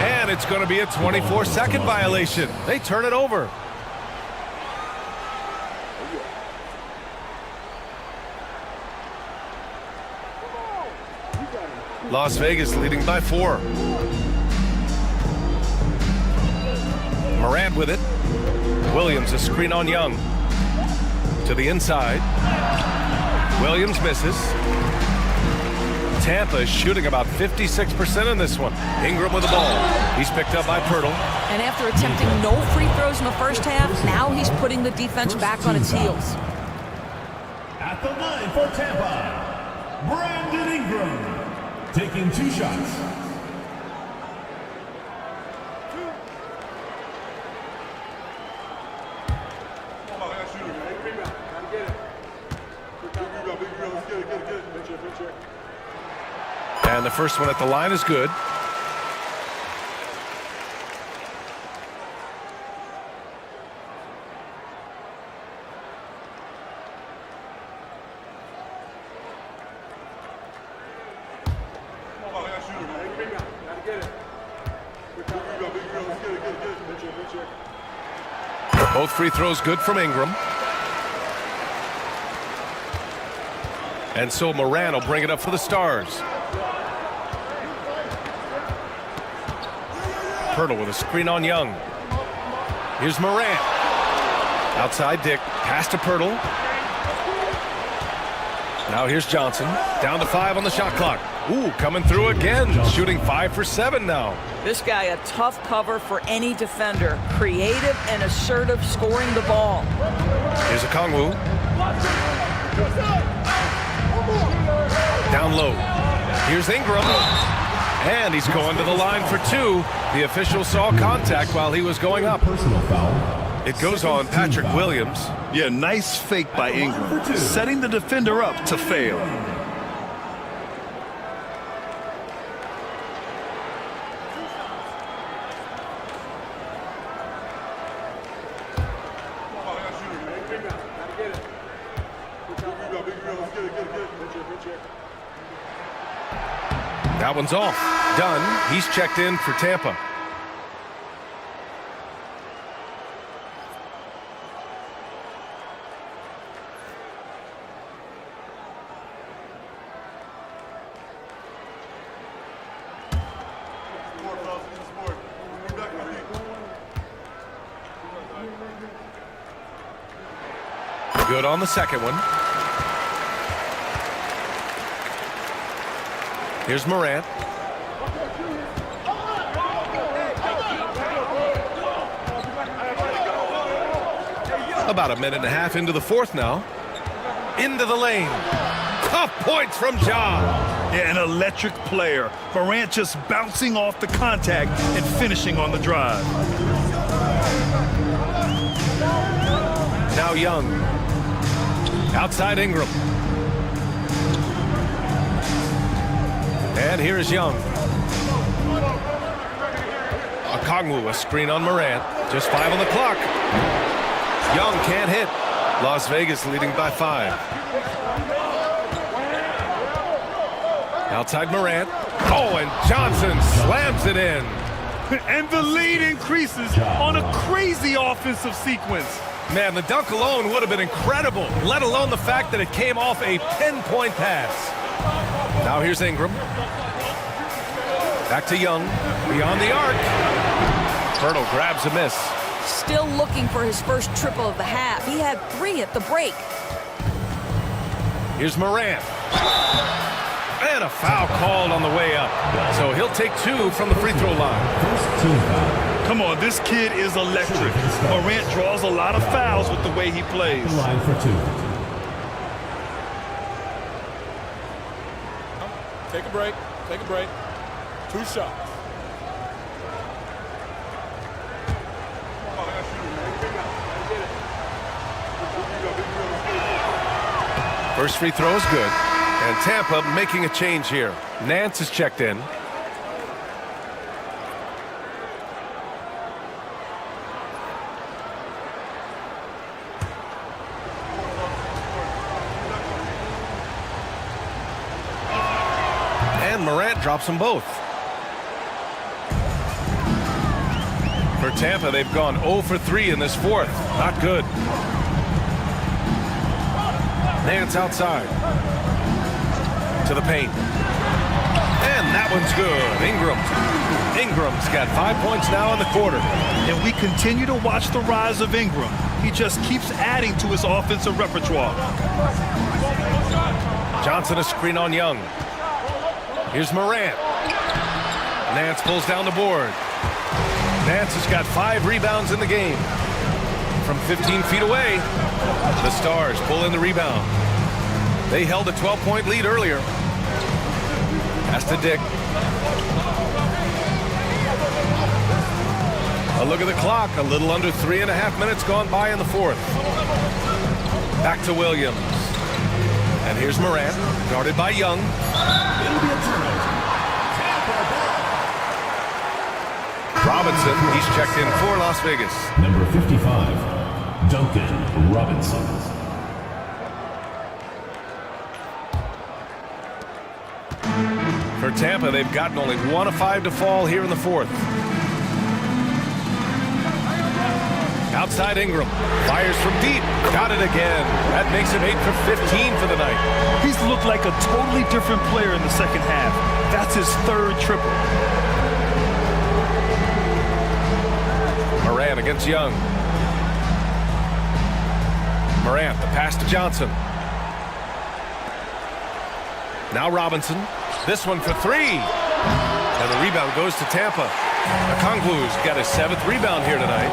And it's going to be a 24-second violation. They turn it over. Las Vegas leading by 4. Morant with it. Williams a screen on Young. To the inside. Williams misses. Tampa is shooting about 56% in this one. Ingram with the ball. He's picked up by Pirtle. And after attempting no free throws in the first half, now he's putting the defense back on its heels. At the line for Tampa, Brandon Ingram, taking 2 shots. And the first one at the line is good. Both free throws good from Ingram. And so Morant will bring it up for the Stars. Pirtle with a screen on Young. Here's Morant. Outside Dick. Pass to Pirtle. Now here's Johnson. Down to 5 on the shot clock. Ooh, coming through again. Shooting 5 for 7 now. This guy a tough cover for any defender. Creative and assertive scoring the ball. Here's a Kongwu. Down low. Here's Ingram. And he's going to the line for 2. The official saw contact while he was going up. Personal foul. It goes on Patrick Williams. Yeah, nice fake by Ingram, setting the defender up to fail. That one's off. Done. He's checked in for Tampa. Good on the second one. Here's Morant. About a minute and a half into the fourth now. Into the lane. Tough points from Ja. Yeah, an electric player. Morant just bouncing off the contact and finishing on the drive. Now Young. Outside Ingram. And here is Young. Okongwu, a screen on Morant. Just 5 on the clock. Young can't hit. Las Vegas leading by 5. Outside Morant. Oh, and Johnson slams it in. And the lead increases on a crazy offensive sequence. Man, the dunk alone would have been incredible, let alone the fact that it came off a pinpoint pass. Now here's Ingram. Back to Young. Beyond the arc. Pirtle grabs a miss. Still looking for his first triple of the half. He had 3 at the break. Here's Morant. And a foul called on the way up. So he'll take 2 from the free throw line. First team foul. Come on, this kid is electric. Morant draws a lot of fouls with the way he plays. The line for 2. Take a break. Take a break. 2 shots. First free throw is good. And Tampa making a change here. Nance is checked in. And Morant drops them both. For Tampa, they've gone 0 for 3 in this fourth. Not good. Nance outside. To the paint. And that one's good. Ingram's got 5 points now in the quarter. And we continue to watch the rise of Ingram. He just keeps adding to his offensive repertoire. Johnson a screen on Young. Here's Morant. Nance pulls down the board. Nance has got 5 rebounds in the game. From 15 feet away, the Stars pull in the rebound. They held a 12-point lead earlier. Pass to Dick. A look at the clock. A little under 3.5 minutes gone by in the fourth. Back to Williams. And here's Morant, guarded by Young. Robinson, he's checked in for Las Vegas. Number 55, Duncan Robinson. For Tampa, they've gotten only 1 of 5 to fall here in the fourth. Outside Ingram, fires from deep, got it again. That makes him 8 for 15 for the night. He's looked like a totally different player in the second half. That's his 3rd triple. Morant against Young. Morant, the pass to Johnson. Now Robinson. This one for 3. And the rebound goes to Tampa. Okongwu's got his 7th rebound here tonight.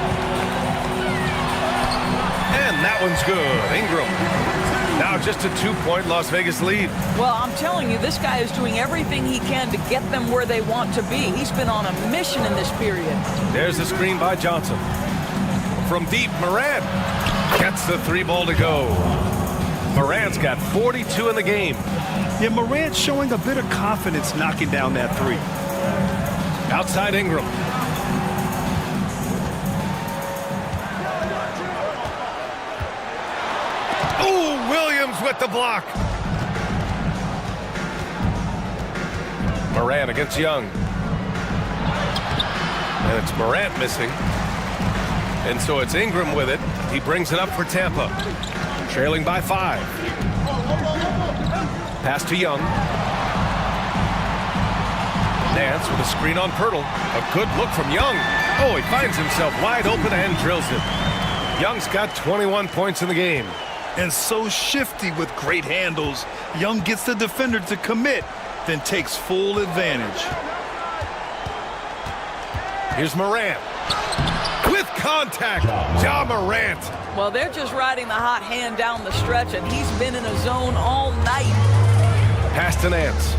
And that one's good. Ingram. Now just a 2-point Las Vegas lead. Well, I'm telling you, this guy is doing everything he can to get them where they want to be. He's been on a mission in this period. There's the screen by Johnson. From deep, Morant gets the 3 ball to go. Morant's got 42 in the game. Yeah, Morant showing a bit of confidence knocking down that 3. Outside Ingram. Ooh, Williams with the block. Morant against Young. And it's Morant missing. And so it's Ingram with it. He brings it up for Tampa. Trailing by 5. Pass to Young. Nance with a screen on Pirtle. A good look from Young. Oh, he finds himself wide open and drills it. Young's got 21 points in the game. And so shifty with great handles. Young gets the defender to commit, then takes full advantage. Here's Morant. With contact, Ja Morant. Well, they're just riding the hot hand down the stretch, and he's been in a zone all night. Pass to Nance.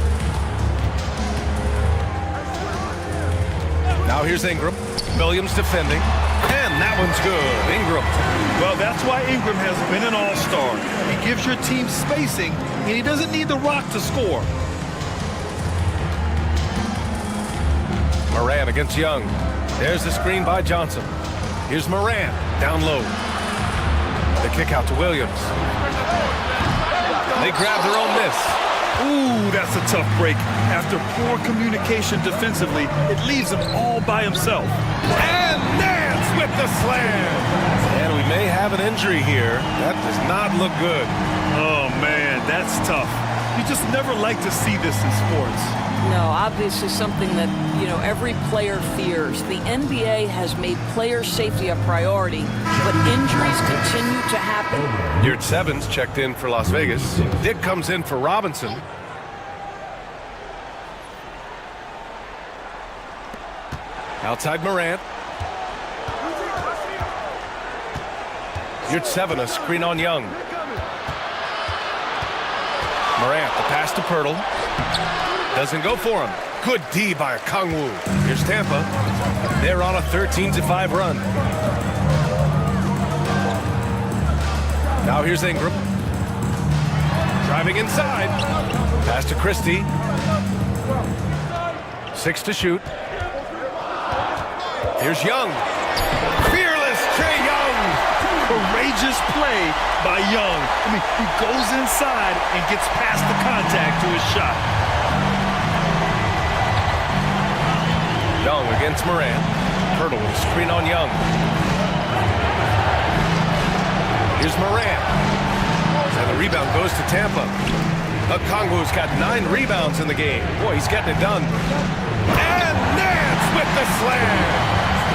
Now here's Ingram. Williams defending. And that one's good. Ingram. Well, that's why Ingram has been an all-star. He gives your team spacing, and he doesn't need the rock to score. Morant against Young. There's the screen by Johnson. Here's Morant down low. The kick out to Williams. They grab their own miss. Ooh, that's a tough break. After poor communication defensively, it leaves him all by himself. And Nance with the slam. And we may have an injury here. That does not look good. Oh, man, that's tough. You just never like to see this in sports. No, obviously something that, every player fears. The NBA has made player safety a priority, but injuries continue to happen. Yurt Sevens checked in for Las Vegas. Dick comes in for Robinson. Outside Morant. Yurt Seven, a screen on Young. Morant, the pass to Pirtle. Doesn't go for him. Good D by Okongwu. Here's Tampa. They're on a 13-5 run. Now here's Ingram. Driving inside. Pass to Christie. 6 to shoot. Here's Young. Fearless Trae Young. Courageous play by Young. He goes inside and gets past the contact to his shot. Young against Morant. Pirtle with a screen on Young. Here's Morant. And the rebound goes to Tampa. Okongwu's got 9 rebounds in the game. Boy, he's getting it done. And Nance with the slam.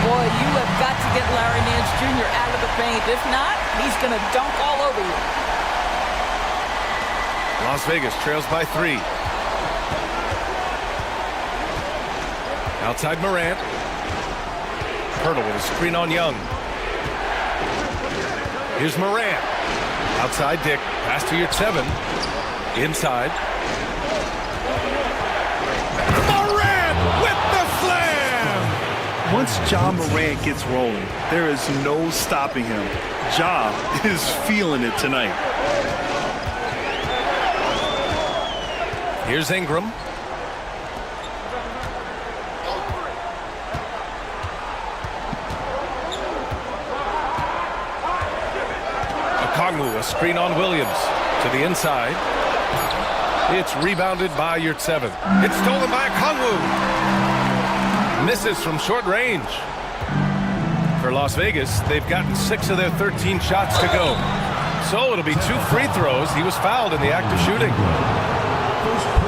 Boy, you have got to get Larry Nance Jr. out of the paint. If not, he's going to dunk all over you. Las Vegas trails by 3. Outside Morant. Pirtle with a screen on Young. Here's Morant. Outside Dick. Pass to your 7. Inside. Morant with the slam! Once Ja Morant gets rolling, there is no stopping him. Ja is feeling it tonight. Here's Ingram. Okongwu, a screen on Williams. To the inside. It's rebounded by Yurtseven. It's stolen by Okongwu. Misses from short range. For Las Vegas, they've gotten 6 of their 13 shots to go. So it'll be 2 free throws. He was fouled in the act of shooting.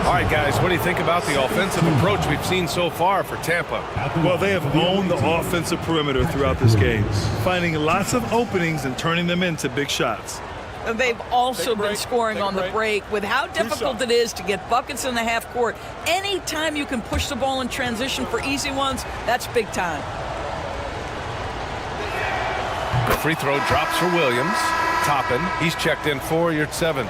All right, guys, what do you think about the offensive approach we've seen so far for Tampa? Well, they have owned the offensive perimeter throughout this game, finding lots of openings and turning them into big shots. And they've also been scoring on the break. With how difficult it is to get buckets in the half court, anytime you can push the ball in transition for easy ones, that's big time. The free throw drops for Williams. Toppin, he's checked in for Yurtseven.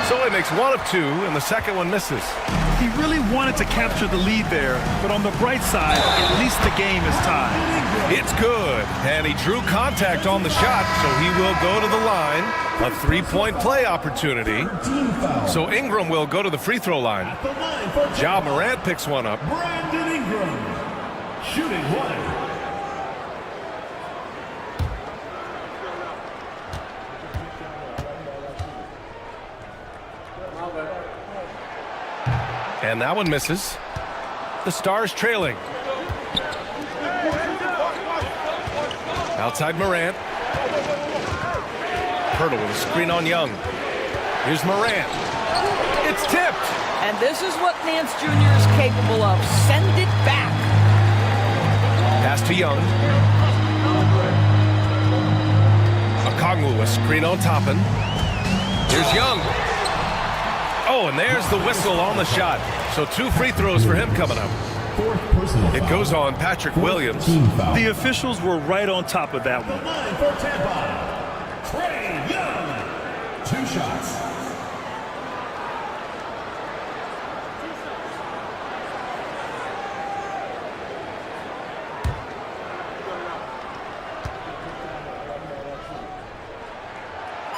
So he makes 1 of 2, and the second one misses. He really wanted to capture the lead there, but on the bright side, at least the game is tied. It's good, and he drew contact on the shot, so he will go to the line. A 3-point play opportunity. So Ingram will go to the free throw line. Ja Morant picks one up. Brandon Ingram, shooting 1. And that one misses. The Stars trailing. Outside Morant. Pirtle with a screen on Young. Here's Morant. It's tipped. And this is what Nance Jr. is capable of. Send it back. Pass to Young. Okongwu, a screen on Toppin. Here's Young. Oh, and there's the whistle on the shot. So 2 free throws for him coming up. It goes on Patrick Williams. The officials were right on top of that one. The line for Tampa, Trae Young, 2 shots.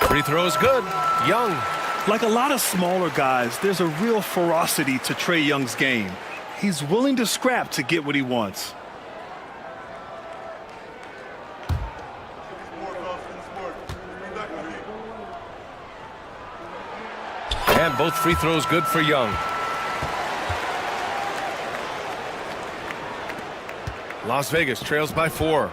Free throw is good. Young. Like a lot of smaller guys, there's a real ferocity to Trae Young's game. He's willing to scrap to get what he wants. And both free throws good for Young. Las Vegas trails by 4.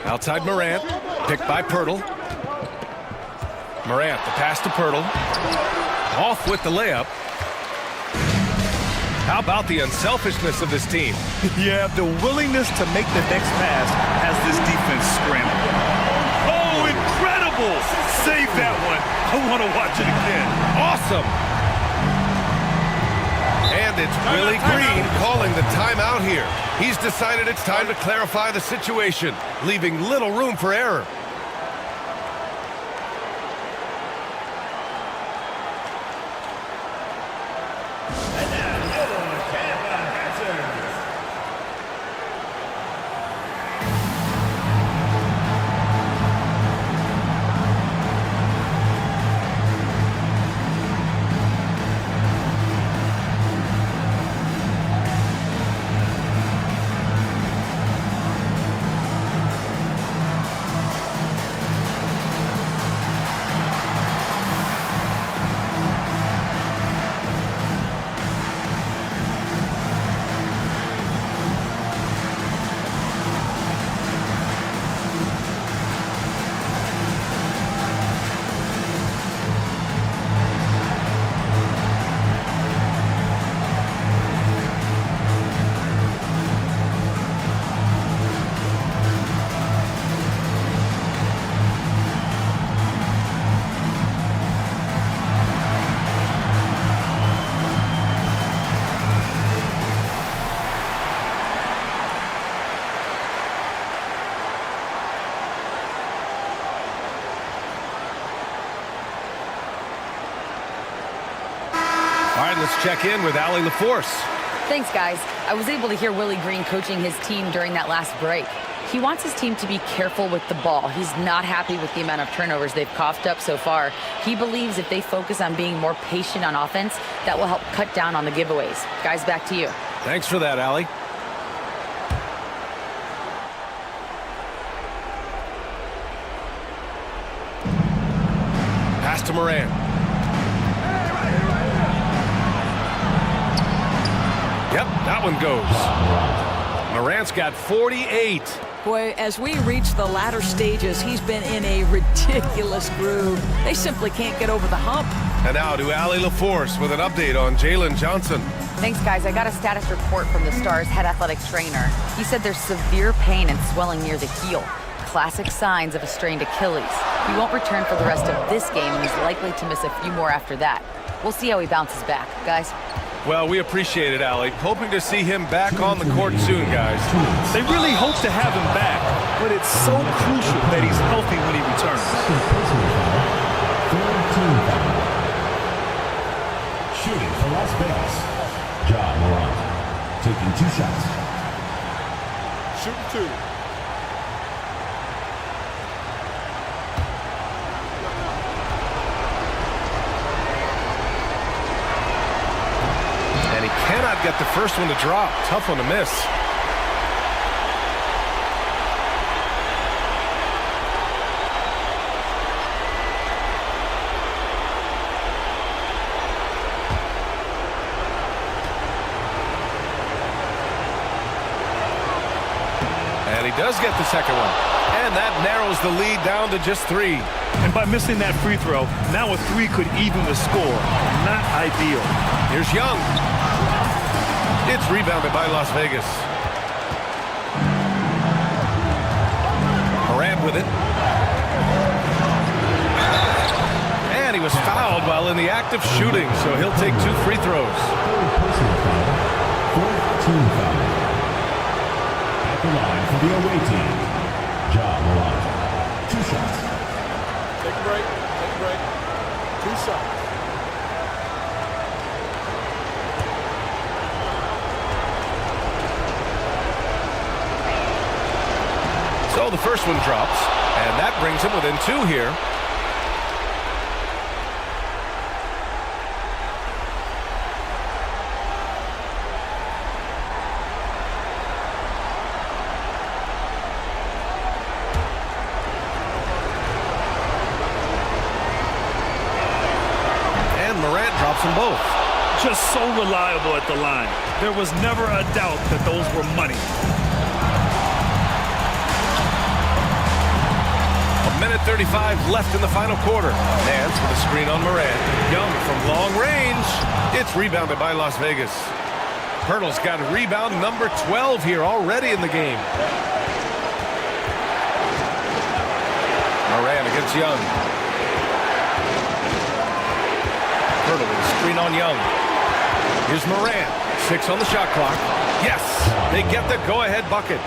Outside Morant, picked by Pirtle. Morant, the pass to Pirtle. Off with the layup. How about the unselfishness of this team? Yeah, the willingness to make the next pass has this defense scrambling. Oh, incredible! Save that one. I want to watch it again. Awesome! And it's Willie Green calling the timeout here. He's decided it's time to clarify the situation, leaving little room for error. Let's check in with Allie LaForce. Thanks, guys. I was able to hear Willie Green coaching his team during that last break. He wants his team to be careful with the ball. He's not happy with the amount of turnovers they've coughed up so far. He believes if they focus on being more patient on offense, that will help cut down on the giveaways. Guys, back to you. Thanks for that, Allie. Pass to Moran. Yep, that one goes. Morant's got 48. Boy, as we reach the latter stages, he's been in a ridiculous groove. They simply can't get over the hump. And now to Allie LaForce with an update on Jalen Johnson. Thanks, guys. I got a status report from the Stars' head athletic trainer. He said there's severe pain and swelling near the heel. Classic signs of a strained Achilles. He won't return for the rest of this game, and he's likely to miss a few more after that. We'll see how he bounces back. Guys? Well, we appreciate it, Allie. Hoping to see him back on the court soon, guys. They really hope to have him back, but it's so crucial that he's healthy when he returns. Shooting for Las Vegas, John Morant, taking 2 shots. Shooting 2. And he cannot get the first one to drop. Tough one to miss. And he does get the second one. And that narrows the lead down to just 3. And by missing that free throw, now a 3 could even the score. Not ideal. Here's Young. It's rebounded by Las Vegas. Morant with it. And he was fouled while in the act of shooting, so he'll take 2 free throws. 14 foul. At the line for the away team, John Morant. 2 shots. Take a break. Take a break. 2 shots. So the first one drops, and that brings him within 2 here. And Morant drops them both. Just so reliable at the line. There was never a doubt that those were money. Minute 35 left in the final quarter. Nance with a screen on Morant. Young from long range. It's rebounded by Las Vegas. Pirtle's got rebound number 12 here already in the game. Morant against Young. Pirtle with a screen on Young. Here's Morant. 6 on the shot clock. Yes, they get the go-ahead bucket.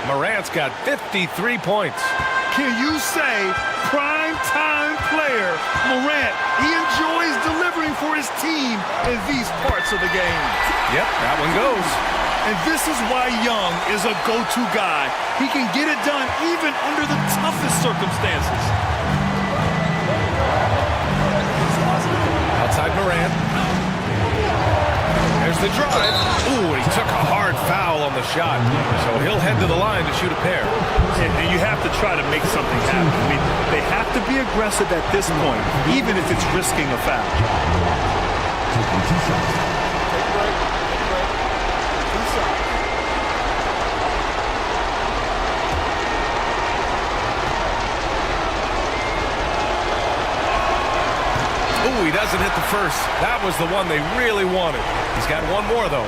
Morant's got 53 points. Can you say prime-time player Morant? He enjoys delivering for his team in these parts of the game. Yep, that one goes. And this is why Young is a go-to guy. He can get it done even under the toughest circumstances. Outside Morant. There's the drive. Ooh, he took a hard foul on the shot. So he'll head to the line to shoot a pair. And you have to try to make something happen. I mean, they have to be aggressive at this point, even if it's risking a foul. Taking 2 shots. Take a break. Take a break. 2 shots. Ooh, he doesn't hit the first. That was the one they really wanted. He's got one more, though.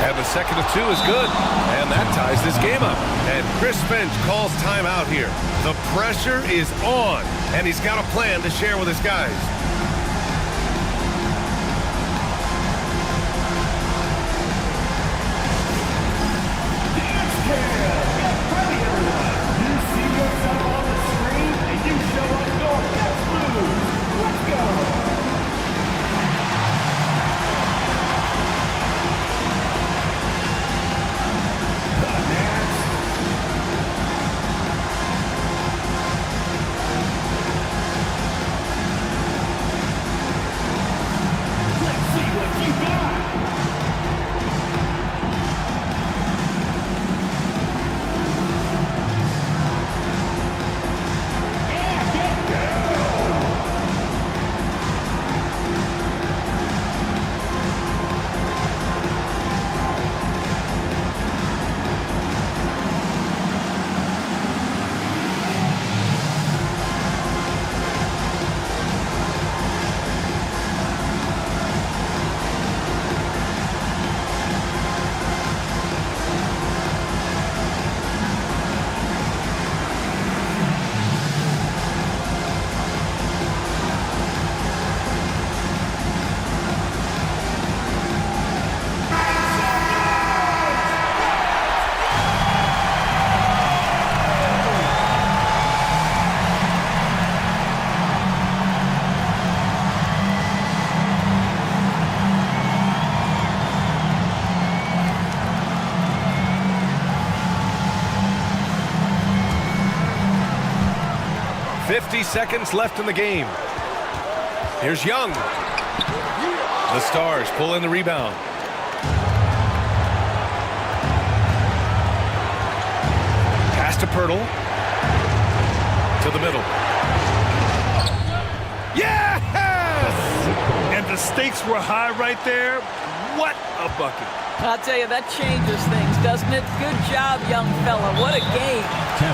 And the second of 2 is good. And that ties this game up. And Chris Finch calls timeout here. The pressure is on. And he's got a plan to share with his guys. 50 seconds left in the game. Here's Young. The Stars pull in the rebound. Pass to Pirtle. To the middle. Yes! And the stakes were high right there. What a bucket. I'll tell you, that changes things, doesn't it? Good job, young fella. What a game.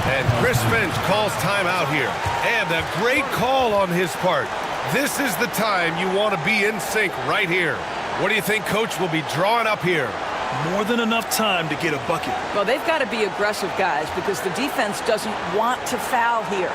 And Chris Finch calls timeout here. And a great call on his part. This is the time you want to be in sync right here. What do you think Coach will be drawing up here? More than enough time to get a bucket. Well, they've got to be aggressive, guys, because the defense doesn't want to foul here.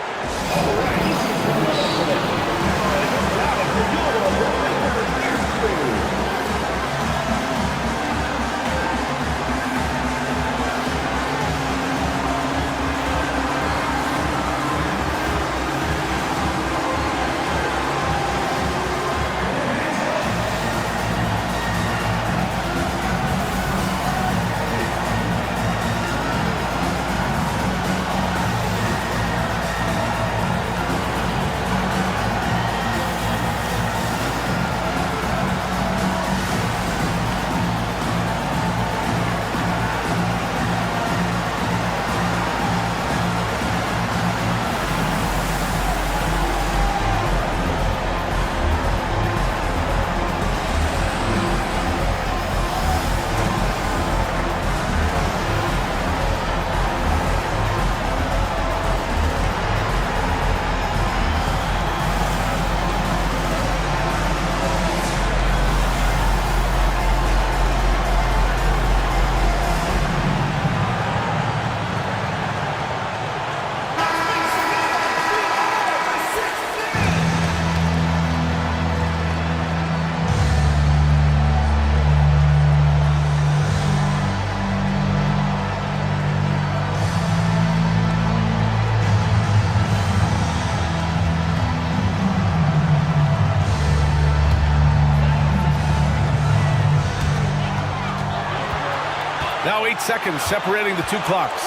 Now 8 seconds separating the two clocks.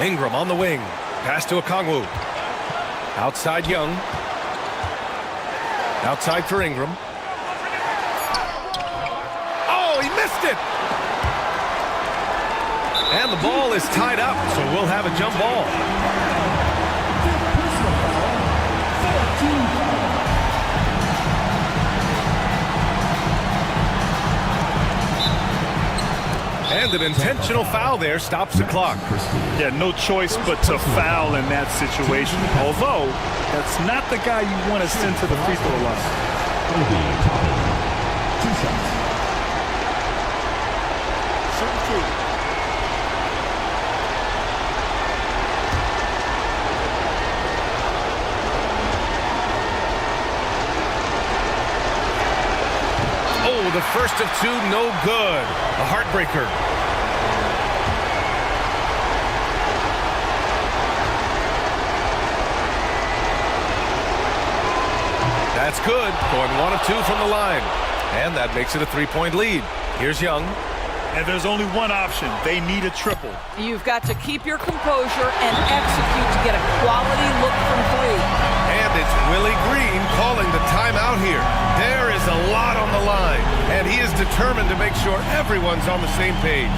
Ingram on the wing. Pass to Okongwu. Outside Young. Outside for Ingram. Oh, he missed it! And the ball is tied up, so we'll have a jump ball. And an intentional foul there stops the clock. Yeah, no choice but to foul in that situation. Although, that's not the guy you want to send to the free throw line. 2 shots. Oh, the first of two, no good. A heartbreaker. That's good. Going 1 of 2 from the line. And that makes it a 3-point lead. Here's Young. And there's only one option. They need a triple. You've got to keep your composure and execute to get a quality look from three. And it's Willie Green calling the timeout here. There is a lot on the line, and he is determined to make sure everyone's on the same page.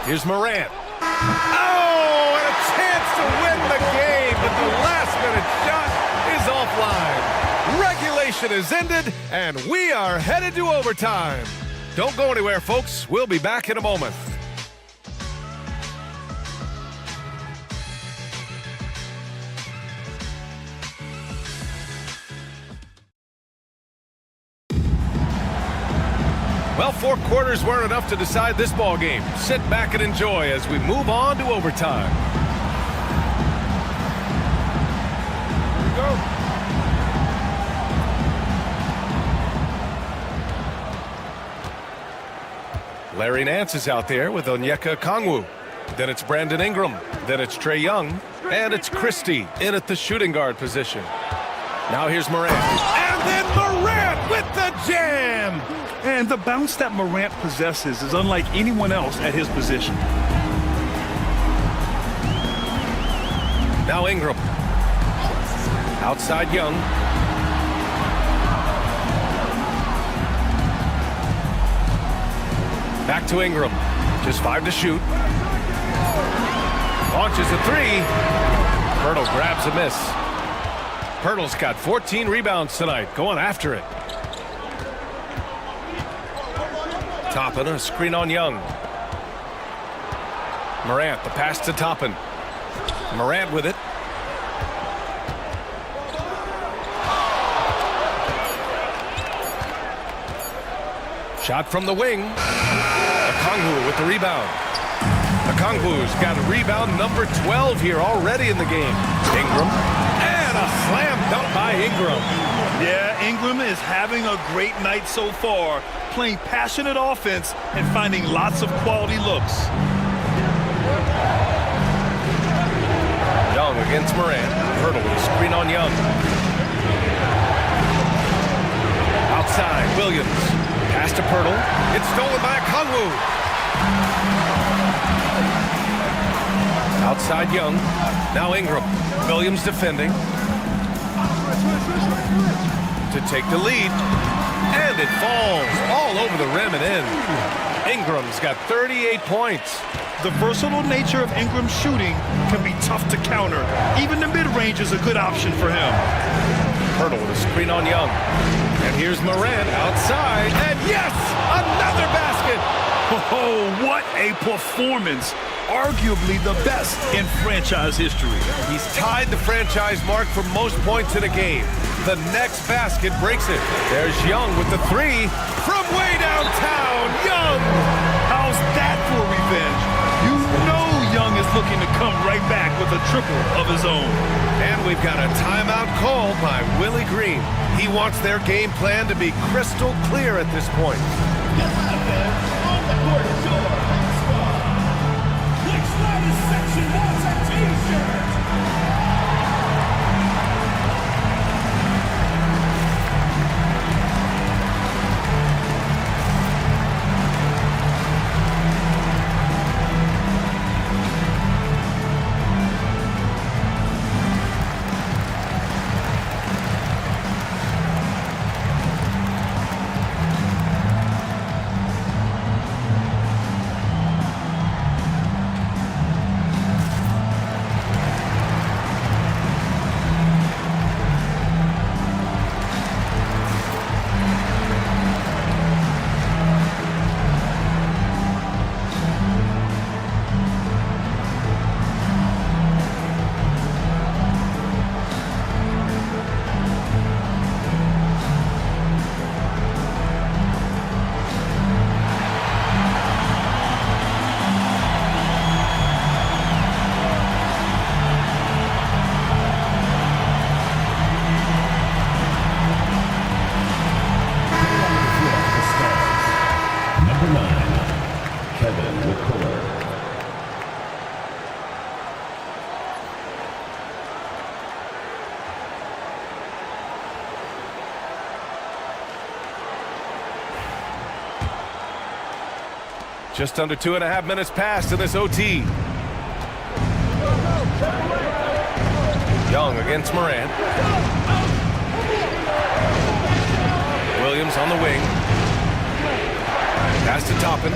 Here's Morant. Oh, and a chance to win the game, but the last-minute shot is offline. Regulation is ended, and we are headed to overtime. Don't go anywhere, folks. We'll be back in a moment. Well, 4 quarters weren't enough to decide this ball game. Sit back and enjoy as we move on to overtime. Here we go. Larry Nance is out there with Onyeka Okongwu. Then it's Brandon Ingram. Then it's Trae Young. And it's Christie in at the shooting guard position. Now here's Morant. And then Morant with the jam! And the bounce that Morant possesses is unlike anyone else at his position. Now Ingram. Outside Young. Back to Ingram. Just 5 to shoot. Launches a 3. Pirtle grabs a miss. Pirtle's got 14 rebounds tonight. Going after it. Toppin, a screen on Young. Morant, the pass to Toppin. Morant with it. Shot from the wing. Okongwu with the rebound. Okongwu's got rebound number 12 here already in the game. Ingram. And a slam dunk by Ingram. Yeah, Ingram is having a great night so far, playing passionate offense and finding lots of quality looks. Young against Morant. Pirtle with a screen on Young. Outside, Williams. Pass to Pirtle. It's stolen by Okongwu. Outside Young. Now Ingram. Williams defending. To take the lead. And it falls all over the rim and in. Ingram's got 38 points. The versatile nature of Ingram's shooting can be tough to counter. Even the mid-range is a good option for him. Pirtle with a screen on Young. And here's Morant outside. And yes, another basket. Oh, what a performance. Arguably the best in franchise history. He's tied the franchise mark for most points in a game. The next basket breaks it. There's Young with the 3 from way downtown. Young! How's that for revenge? You know Young is looking to come right back with a triple of his own. And we've got a timeout called by Willie Green. He wants their game plan to be crystal clear at this point. Just under 2.5 minutes passed in this OT. Young against Morant. Williams on the wing. Pass to Toppin.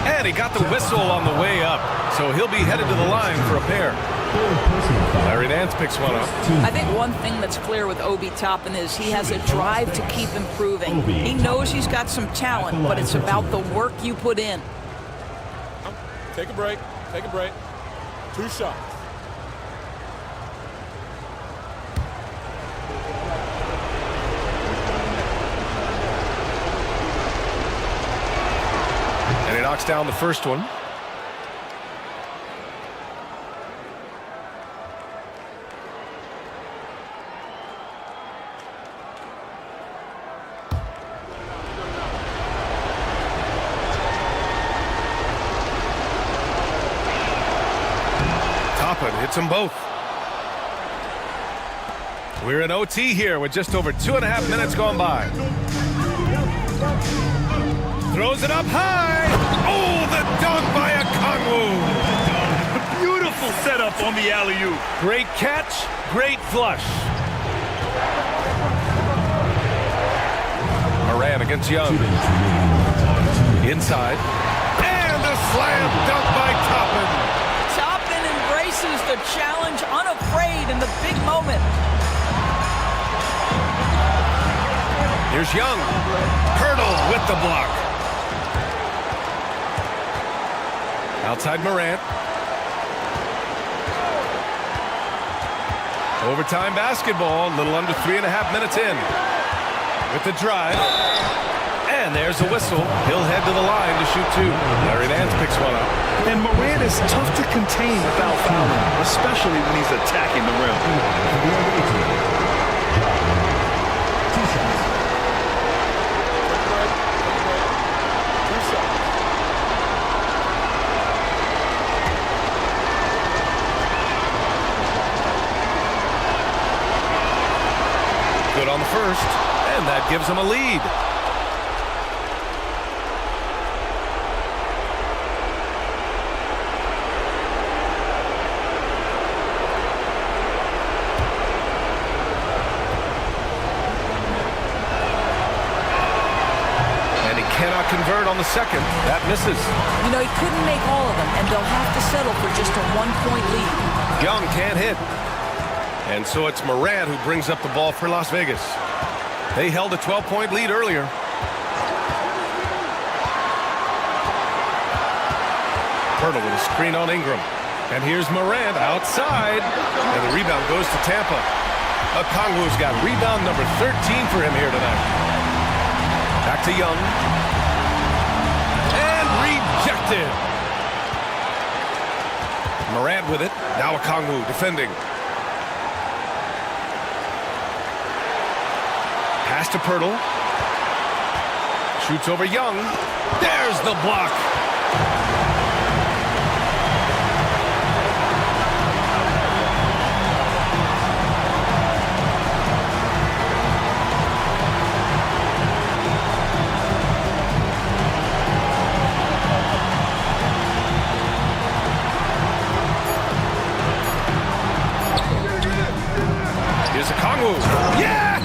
And he got the whistle on the way up, so he'll be headed to the line for a pair. Larry Nance picks one up. I think one thing that's clear with Obi Toppin is he has a drive to keep improving. He knows he's got some talent, but it's about the work you put in. Take a break. Take a break. 2 shots. And he knocks down the first one. Hits them both. We're in OT here with just over 2.5 minutes gone by. Throws it up high. Oh, the dunk by Okongwu. Beautiful setup on the alley-oop. Great catch, great flush. Moran against Young. Inside. And a slam dunk by Toppin. The challenge, unafraid in the big moment. Here's Young. Hurdle with the block. Outside Morant. Overtime basketball, a little under 3.5 minutes in. With the drive. And there's a whistle. He'll head to the line to shoot 2. Larry Nance picks one up. And Moran is tough to contain without fouling, especially when he's attacking the rim. Good on the first, and that gives him a lead. Cannot convert on the second. That misses. You know, he couldn't make all of them, and they'll have to settle for just a 1-point lead. Young can't hit. And so it's Moran who brings up the ball for Las Vegas. They held a 12-point lead earlier. Hurdle with a screen on Ingram. And here's Moran outside. And the rebound goes to Tampa. Okongwu's got rebound number 13 for him here tonight. Back to Young. Rejected. Morant with it. Now Okongwu defending. Pass to Pirtle. Shoots over Young. There's the block. Yes!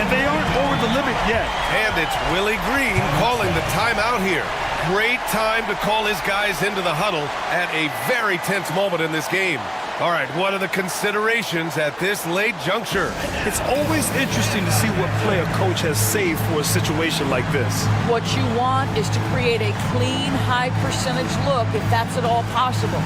And they aren't over the limit yet. And it's Willie Green calling the timeout here. Great time to call his guys into the huddle at a very tense moment in this game. All right, what are the considerations at this late juncture? It's always interesting to see what play a coach has saved for a situation like this. What you want is to create a clean, high-percentage look, if that's at all possible.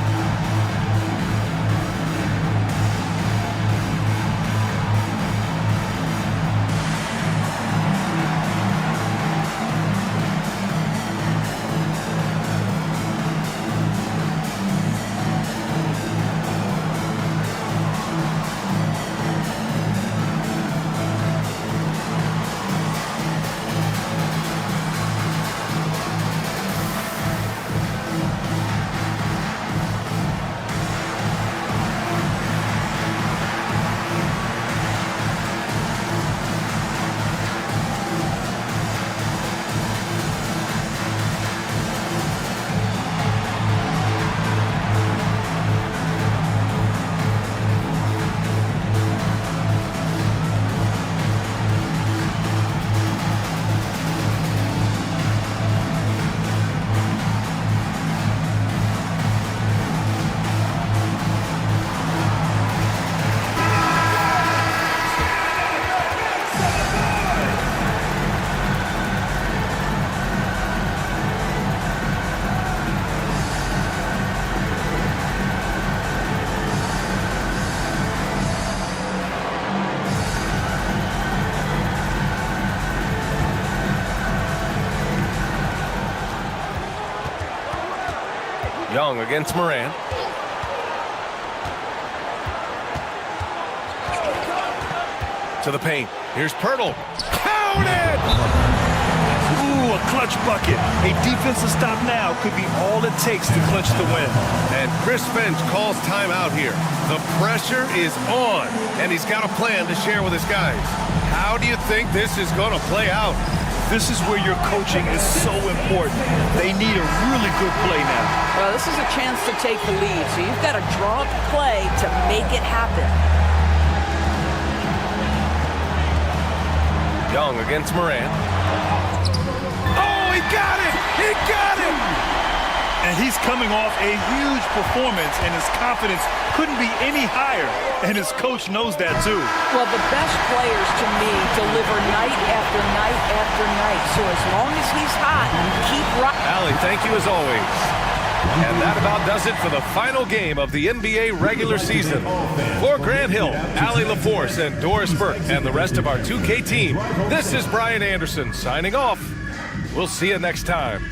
Young against Moran. To the paint. Here's Pirtle. Count it! Ooh, a clutch bucket. A defensive stop now could be all it takes to clutch the win. And Chris Finch calls timeout here. The pressure is on, and he's got a plan to share with his guys. How do you think this is going to play out? This is where your coaching is so important. They need a really good play now. Well, this is a chance to take the lead, so you've got to draw up the play to make it happen. Young against Moran. Oh, he got it! He got it! And he's coming off a huge performance, and his confidence couldn't be any higher. And his coach knows that, too. Well, the best players, to me, deliver night after night after night. So as long as he's hot, keep rocking. Allie, thank you as always. And that about does it for the final game of the NBA regular season. For Grant Hill, Allie LaForce, and Doris Burke, and the rest of our 2K team, this is Brian Anderson signing off. We'll see you next time.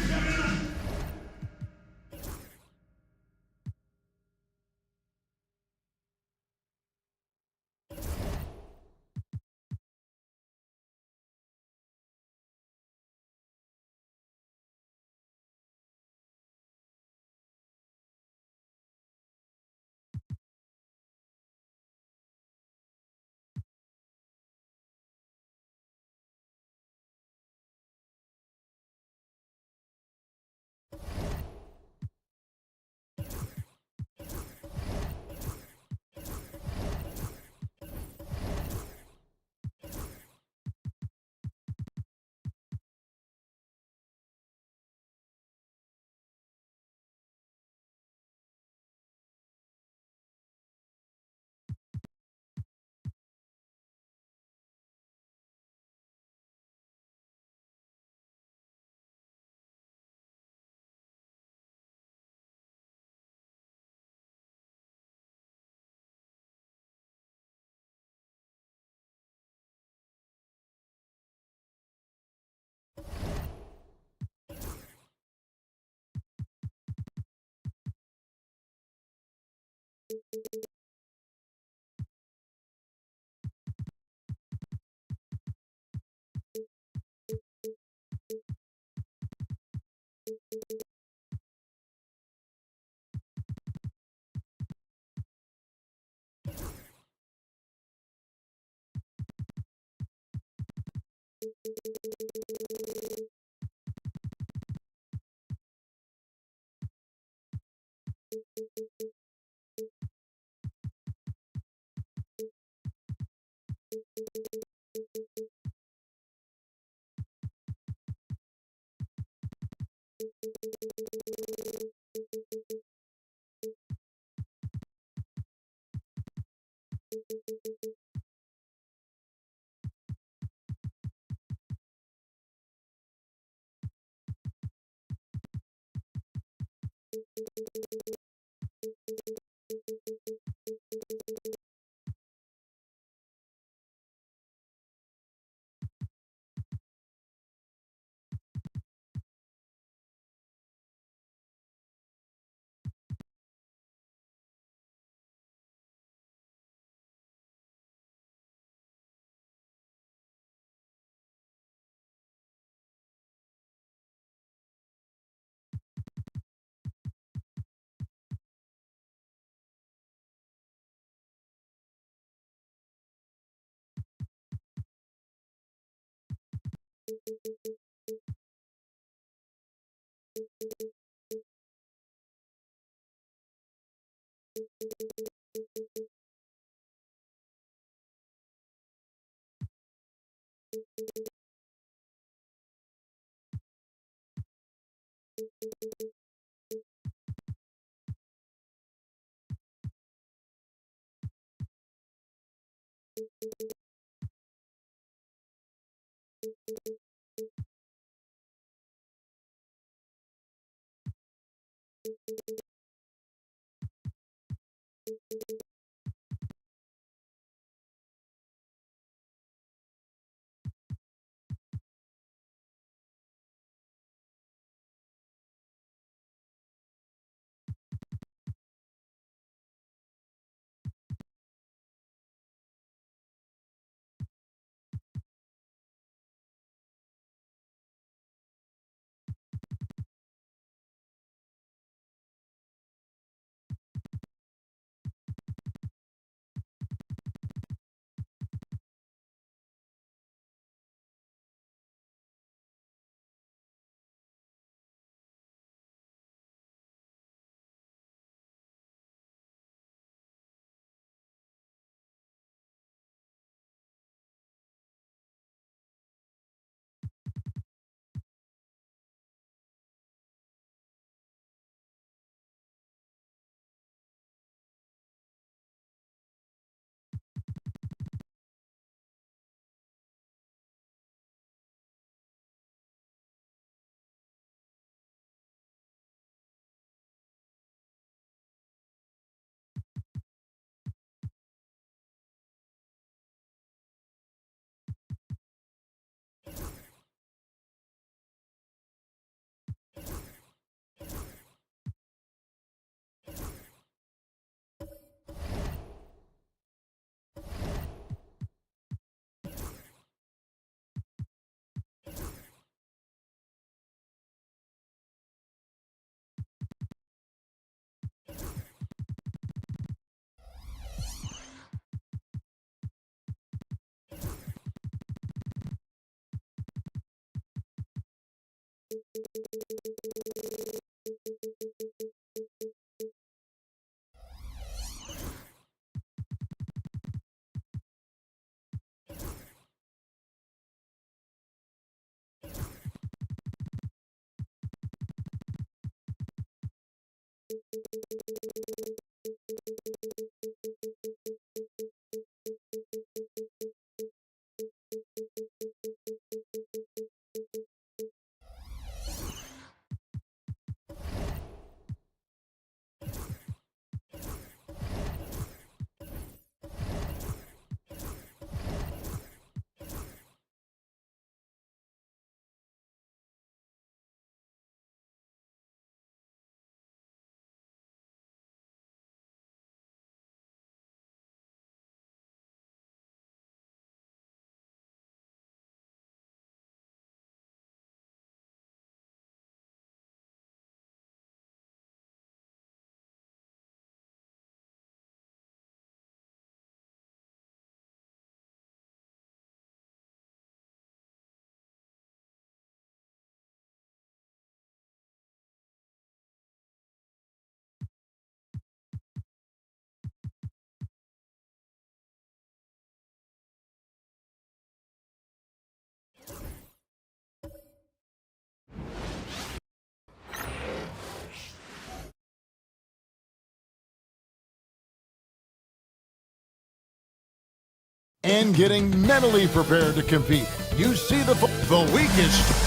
And getting mentally prepared to compete. You see the weakest.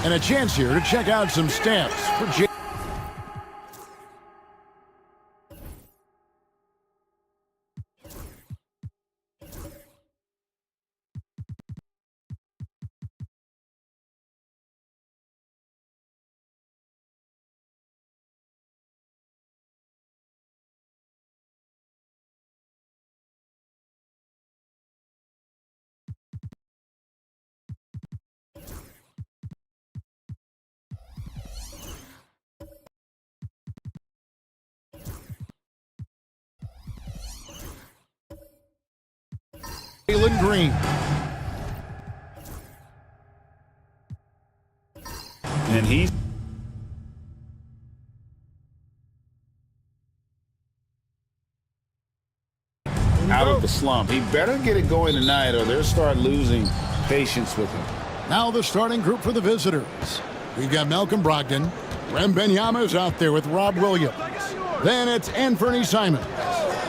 And a chance here to check out some stamps for Jay. Jalen Green. And he's out of the slump. He better get it going tonight or they'll start losing patience with him. Now the starting group for the visitors. We've got Malcolm Brogdon. Wembanyama is out there with Rob Williams. Then it's Anthony Simons.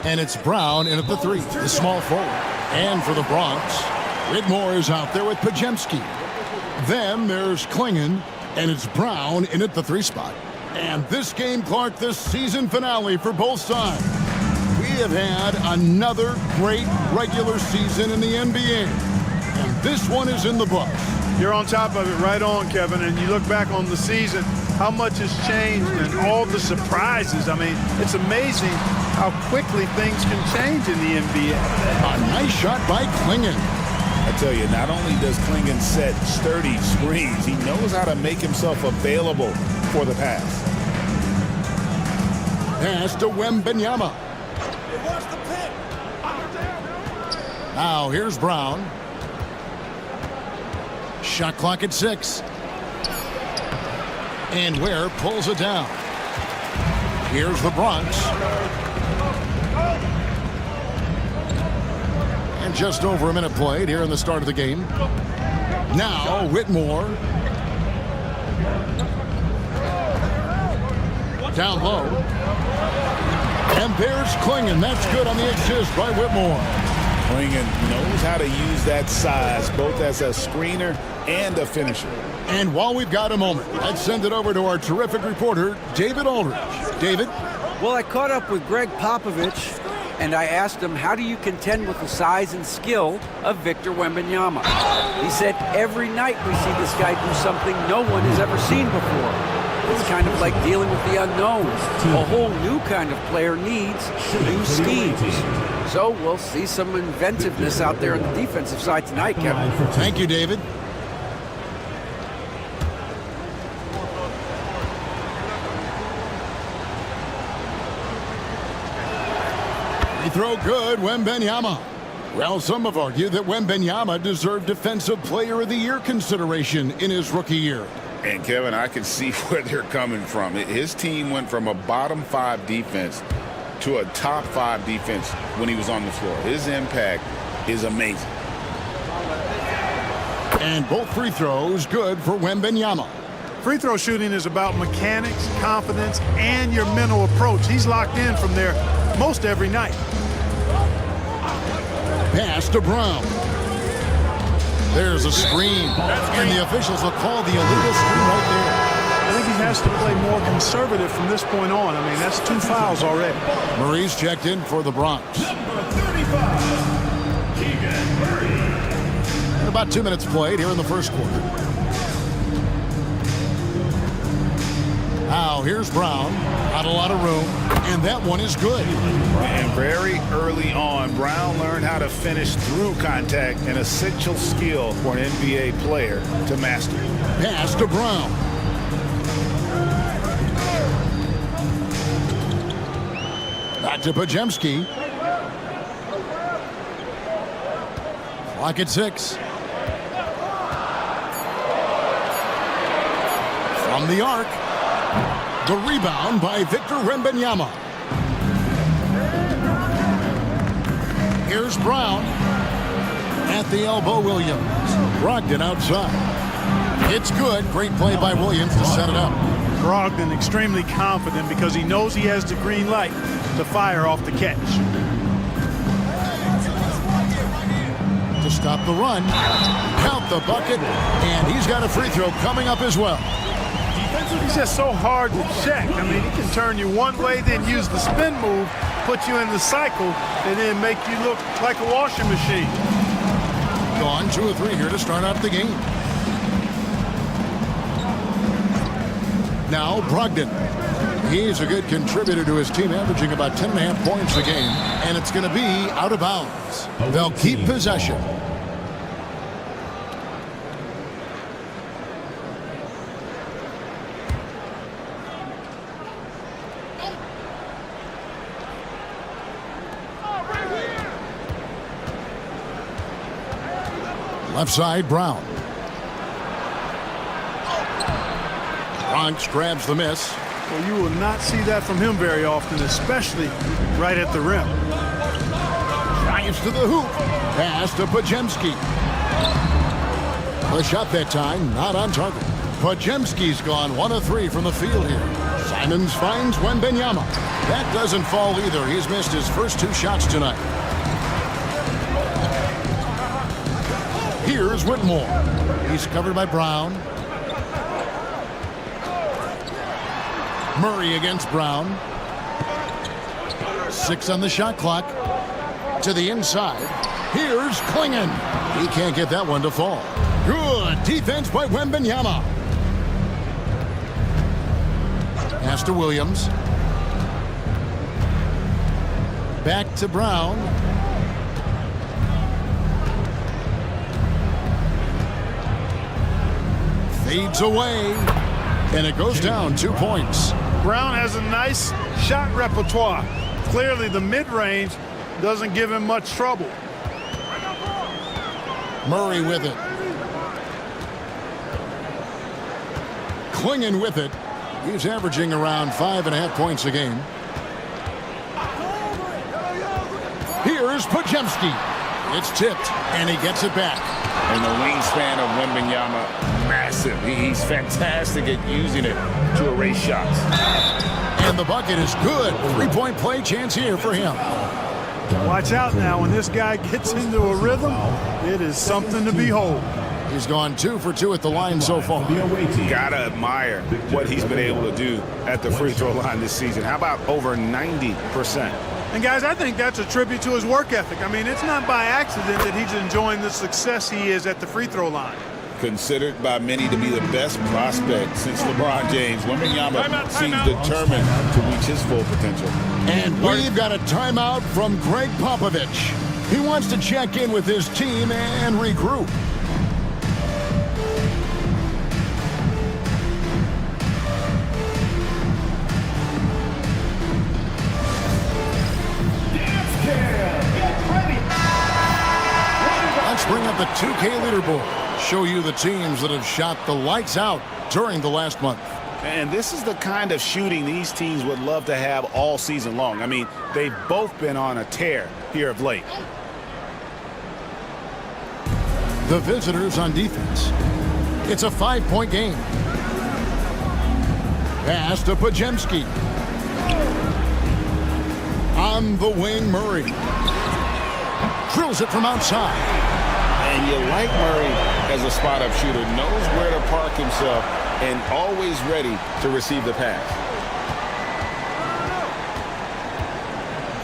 And it's Brown in at the 3, the small forward. And for the Bronx, Whitmore is out there with Pajemski. Then there's Klingon, and it's Brown in at the 3 spot. And this game, Clark, the season finale for both sides. We have had another great regular season in the NBA. And this one is in the books. You're on top of it, right on, Kevin. And you look back on the season, how much has changed and all the surprises. I mean, it's amazing how quickly things can change in the NBA. A nice shot by Klingon. I tell you, not only does Klingon set sturdy screens, he knows how to make himself available for the pass. Pass to Wembanyama. Now here's Brown. Shot clock at 6. And Ware pulls it down. Here's the Bronx. And just over a minute played here in the start of the game. Now Whitmore. Down low. And there's Klingon. That's good on the assist by Whitmore. Klingon knows how to use that size, both as a screener and a finisher. And while we've got a moment, let's send it over to our terrific reporter, David Aldridge. David? Well, I caught up with Greg Popovich, and I asked him, how do you contend with the size and skill of Victor Wembanyama? He said, every night we see this guy do something no one has ever seen before. It's kind of like dealing with the unknown. A whole new kind of player needs new schemes. So we'll see some inventiveness out there on the defensive side tonight, Kevin. Thank you, David. Free throw good, Wembanyama. Well, some have argued that Wembanyama deserved Defensive Player of the Year consideration in his rookie year. And, Kevin, I can see where they're coming from. His team went from a bottom 5 defense to a top 5 defense when he was on the floor. His impact is amazing. And both free throws good for Wembanyama. Free throw shooting is about mechanics, confidence, and your mental approach. He's locked in from there most every night. Pass to Brown. There's a screen, and the officials will call the illegal screen right there. I think he has to play more conservative from this point on. I mean, that's 2 fouls already. Murray's checked in for the Bronx. And about 2 minutes played here in the first quarter. Now here's Brown. Not a lot of room, and that one is good. And very early on, Brown learned how to finish through contact, an essential skill for an NBA player to master. Pass to Brown. Back to Pajemski. Clock at 6. From the arc. The rebound by Victor Wembanyama. Here's Brown. At the elbow, Williams. Brogdon outside. It's good. Great play by Williams to set it up. Brogdon extremely confident because he knows he has the green light to fire off the catch. To stop the run. Count the bucket. And he's got a free throw coming up as well. He's just so hard to check. I mean, he can turn you one way, then use the spin move, put you in the cycle, and then make you look like a washing machine. Gone 2 or 3 here to start out the game. Now Brogdon. He's a good contributor to his team, averaging about 10.5 points a game, and it's going to be out of bounds. They'll keep possession. Left side, Brown. Bronx grabs the miss. Well, you will not see that from him very often, especially right at the rim. Drives to the hoop. Pass to Pajemski. The shot that time, not on target. Pajemski's gone 1 of 3 from the field here. Simons finds Wembanyama. That doesn't fall either. He's missed his first 2 shots tonight. Here's Whitmore. He's covered by Brown. Murray against Brown. 6 on the shot clock. To the inside. Here's Klingon. He can't get that one to fall. Good defense by Wembanyama. Pass to Williams. Back to Brown. Fades away, and it goes down 2 points. Brown has a nice shot repertoire. Clearly, the mid-range doesn't give him much trouble. Murray with it. Klingon with it. He's averaging around 5.5 points a game. Here's Pajemski. It's tipped, and he gets it back. And the wingspan of Wembanyama, massive. He's fantastic at using it to erase shots. And the bucket is good. 3-point play chance here for him. Watch out now. When this guy gets into a rhythm, it is something to behold. He's gone 2 for 2 at the line so far. Gotta admire what he's been able to do at the free throw line this season. How about over 90%? And guys, I think that's a tribute to his work ethic. I mean, it's not by accident that he's enjoying the success he is at the free throw line. Considered by many to be the best prospect since LeBron James, Wembanyama seems determined to reach his full potential. And we've got a timeout from Greg Popovich. He wants to check in with his team and regroup. Let's bring up the 2K leaderboard. show you the teams that have shot the lights out during the last month. And this is the kind of shooting these teams would love to have all season long. I mean, they've both been on a tear here of late. The visitors on defense. It's a 5-point game. Pass to Pajemski. On the wing, Murray. Drills it from outside. And you like Murray as a spot-up shooter. Knows where to park himself and always ready to receive the pass.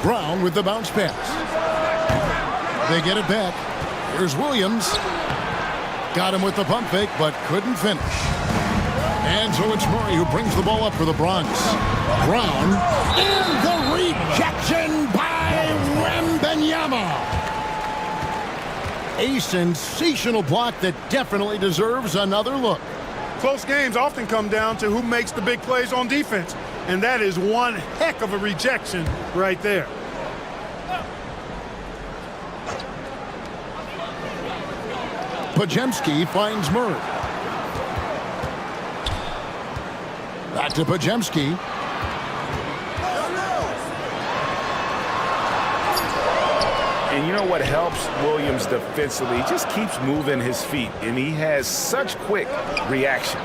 Brown with the bounce pass. They get it back. Here's Williams. Got him with the pump fake, but couldn't finish. And so it's Murray who brings the ball up for the Bronx. Brown. And the rejection by Wembanyama. A sensational block that definitely deserves another look. Close games often come down to who makes the big plays on defense. And that is one heck of a rejection right there. Pajemski finds Murray. Back to Pajemski. And you know what helps Williams defensively? He just keeps moving his feet, and he has such quick reaction.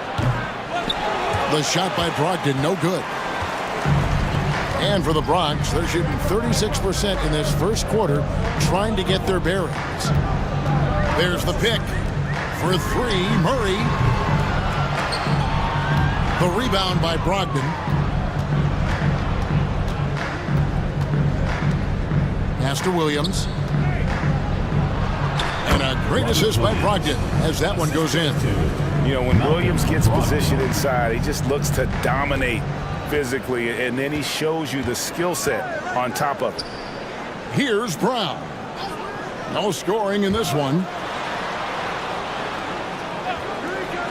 The shot by Brogdon, no good. And for the Bronx, they're shooting 36% in this first quarter, trying to get their bearings. There's the pick for three, Murray. The rebound by Brogdon. Pass to Williams. And a great assist by Brogdon as that one goes in. You know, when Williams gets positioned inside, he just looks to dominate physically, and then he shows you the skill set on top of it. Here's Brown. No scoring in this one.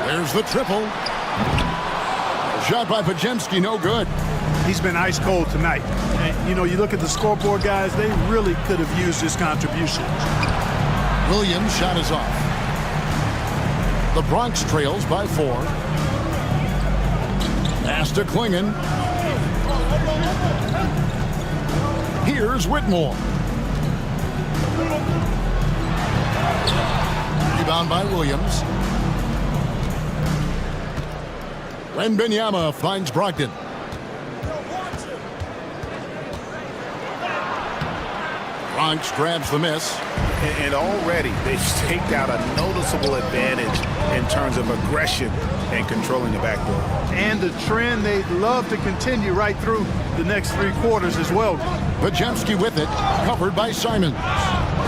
There's the triple. Shot by Pajemski, no good. He's been ice cold tonight. And, you know, you look at the scoreboard, guys, they really could have used his contribution. Williams' shot is off. The Bronx trails by 4. Pass to Klingon. Here's Whitmore. Rebound by Williams. Wembanyama finds Brogdon. Bronx grabs the miss. And already they've staked out a noticeable advantage in terms of aggression and controlling the backboard. And the trend they'd love to continue right through the next 3 quarters as well. Pajemski with it, covered by Simons.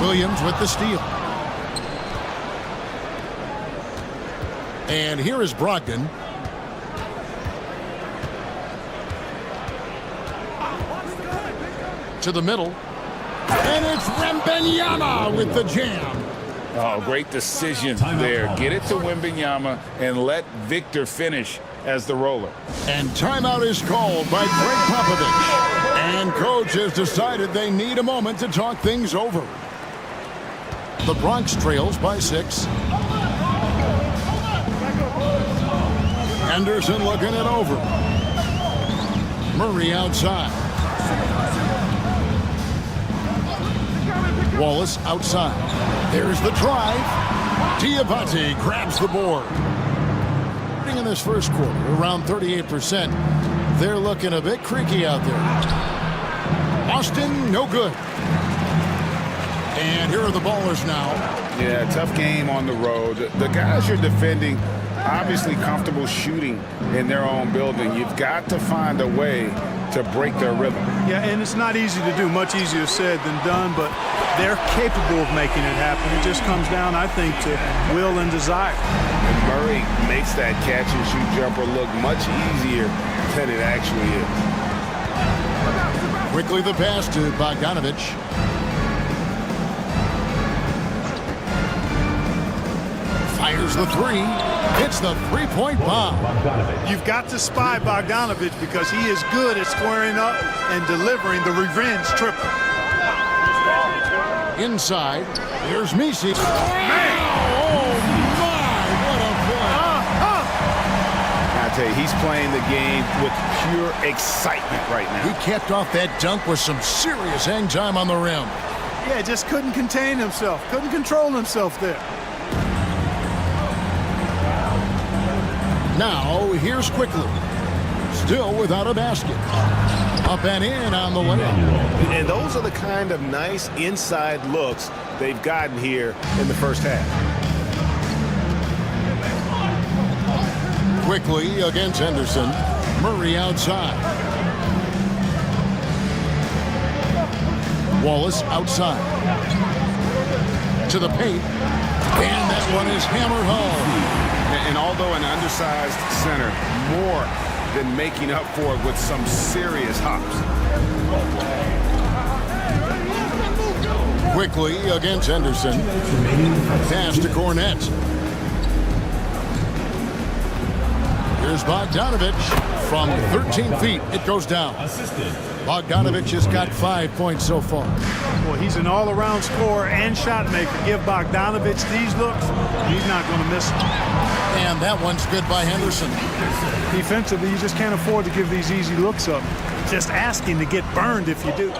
Williams with the steal. And here is Brogdon. To the middle. And it's Wembanyama with the jam. Oh, great decision there. Get it to Wembanyama and let Victor finish as the roller. And timeout is called by Greg Popovich. And coach has decided they need a moment to talk things over. The Bronx trails by 6. Anderson looking it over. Murray outside. Wallace outside. There's the drive. Diabate grabs the board. In this first quarter, around 38%. They're looking a bit creaky out there. Austin, no good. And here are the Ballers now. Yeah, tough game on the road. The guys you're defending, obviously comfortable shooting in their own building. You've got to find a way to break their rhythm. Yeah, and it's not easy to do. Much easier said than done, but they're capable of making it happen. It just comes down, I think, to will and desire. And Murray makes that catch-and-shoot jumper look much easier than it actually is. Quickly the pass to Bogdanovich. Fires the 3. Hits the three-point bomb. You've got to spy Bogdanovich because he is good at squaring up and delivering the revenge triple. Inside, here's Misi. Oh, my! tell you, he's playing the game with pure excitement right now. He capped off that dunk with some serious hang time on the rim. Yeah, just couldn't contain himself, couldn't control himself there. Now, here's Quickly. Still without a basket. Up and in on the layup. And those are the kind of nice inside looks they've gotten here in the first half. Quickly against Henderson. Murray outside. Wallace outside. To the paint. And that one is hammered home. And although an undersized center, more than making up for it with some serious hops. Quickly against Henderson. Pass to Cornette. Here's Bogdanovich from 13 feet. It goes down. Bogdanovich has got 5 points so far. Boy, he's an all-around scorer and shot maker. Give Bogdanovich these looks, he's not going to miss them. And that one's good by Henderson. Defensively, you just can't afford to give these easy looks up. Just asking to get burned if you do.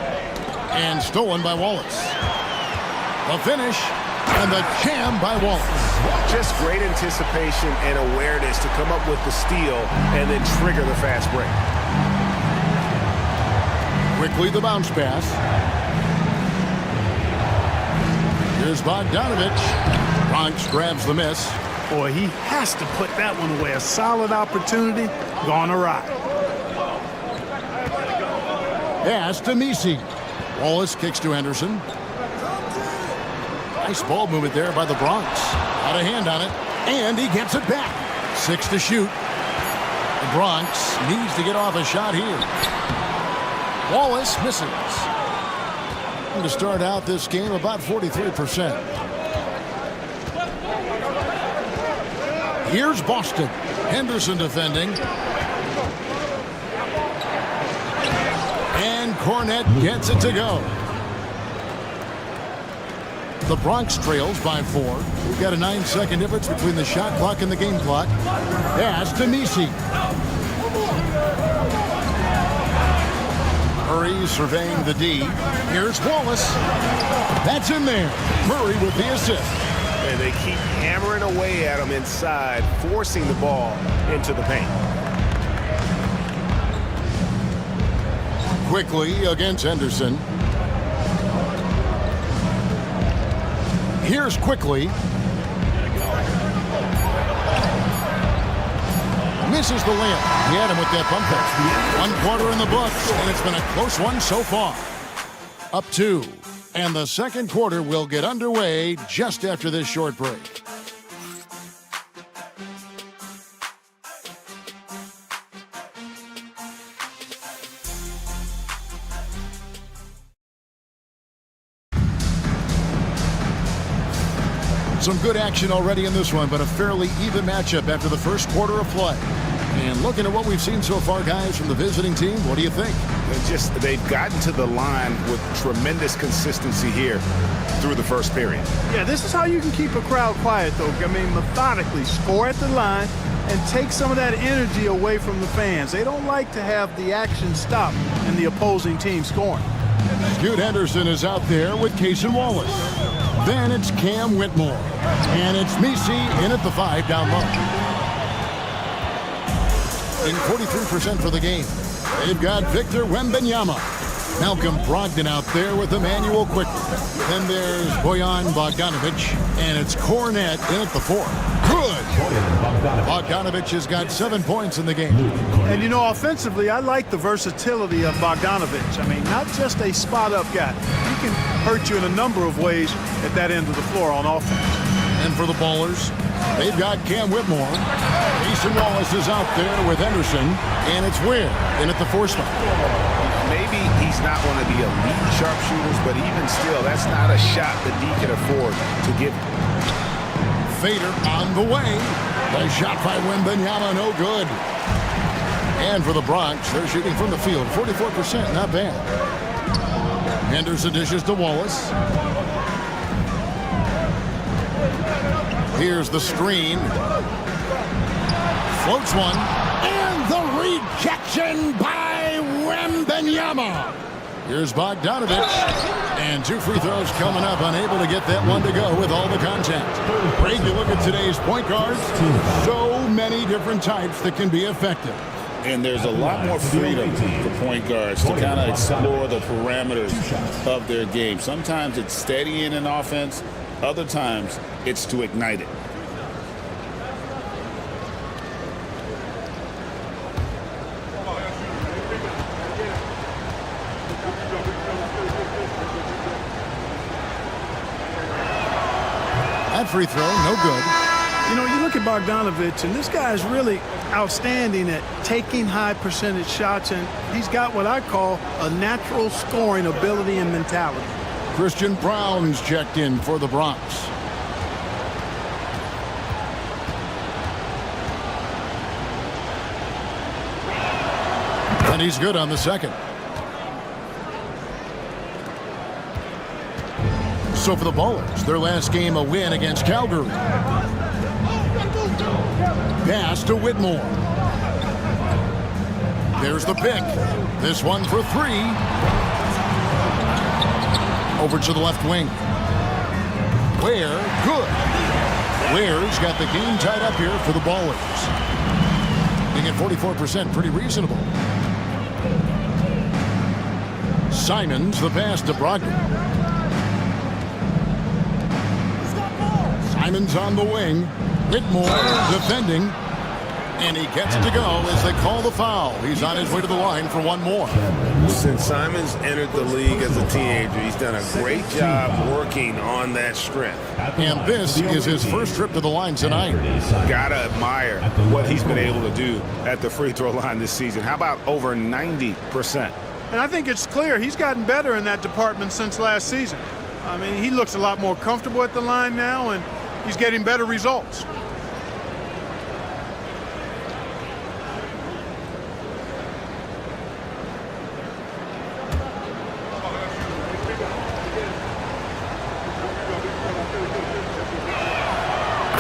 And stolen by Wallace. The finish and the jam by Wallace. Just great anticipation and awareness to come up with the steal and then trigger the fast break. Quickly the bounce pass. Here's Bogdanovich. Bronx grabs the miss. Boy, he has to put that one away. A solid opportunity gone awry. Pass to Misi. Wallace kicks to Henderson. Nice ball movement there by the Bronx. Got a hand on it, and he gets it back. 6 to shoot. The Bronx needs to get off a shot here. Wallace misses. And to start out this game, about 43%. Here's Boston. Henderson defending. And Cornette gets it to go. The Bronx trails by 4. We've got a 9-second difference between the shot clock and the game clock. Pass to Misi. Murray surveying the D. Here's Wallace. That's in there. Murray with the assist. And they keep hammering away at him inside, forcing the ball into the paint. Quickly against Henderson. Here's Quickly. Misses the layup. He had him with that bump fake. 1 quarter in the books, and it's been a close one so far. Up 2. And the second quarter will get underway just after this short break. Some good action already in this one, but a fairly even matchup after the first quarter of play. And looking at what we've seen so far, guys, from the visiting team, what do you think? They've gotten to the line with tremendous consistency here through the first period. Yeah, this is how you can keep a crowd quiet, though. I mean, methodically score at the line and take some of that energy away from the fans. They don't like to have the action stop and the opposing team scoring. Scoot Henderson is out there with Cason Wallace. Then it's Cam Whitmore. And it's Misi in at the 5 down low. In 43% for the game. They've got Victor Wembanyama. Malcolm Brogdon out there with Emmanuel Quickly. Then there's Bojan Bogdanovich. And it's Cornette in at the 4. Good. Bogdanovich has got 7 points in the game. And, you know, offensively, I like the versatility of Bogdanovich. I mean, not just a spot-up guy. He can hurt you in a number of ways at that end of the floor on offense. And for the Ballers, they've got Cam Whitmore. Cason Wallace is out there with Henderson. And it's Ware in at the 4 spot. Maybe he's not one of the elite sharpshooters, but even still, that's not a shot that D can afford to give. Fader on the way. The shot by Wembanyama, no good. And for the Bronx, they're shooting from the field, 44%, not bad. Henderson dishes to Wallace. Here's the screen. Floats one. And the rejection by Wembanyama. Here's Bogdanovich. And 2 free throws coming up. Unable to get that one to go with all the contact. Greg, you look at today's point guards. So many different types that can be effective. And there's a lot more freedom for point guards to kind of explore the parameters of their game. Sometimes it's steadying an offense. Other times it's to ignite it. That free throw, no good. You know, you look at Bogdanovich, and this guy is really outstanding at taking high percentage shots, and he's got what I call a natural scoring ability and mentality. Christian Brown's checked in for the Bronx. And he's good on the second. So for the Ballers, their last game a win against Calgary. Pass to Whitmore. There's the pick. This one for 3. Over to the left wing. Ware, good. Ware's got the game tied up here for the Ballers. Being at 44%, pretty reasonable. Simons, the pass to Brogdon. Simons on the wing. Whitmore defending. And he gets to go as they call the foul. He's on his way to the line for one more. Since Simons entered the league as a teenager, he's done a great job working on that strength. And this is his first trip to the line tonight. Gotta admire what he's been able to do at the free throw line this season. How about over 90%? And I think it's clear he's gotten better in that department since last season. I mean, he looks a lot more comfortable at the line now, and he's getting better results.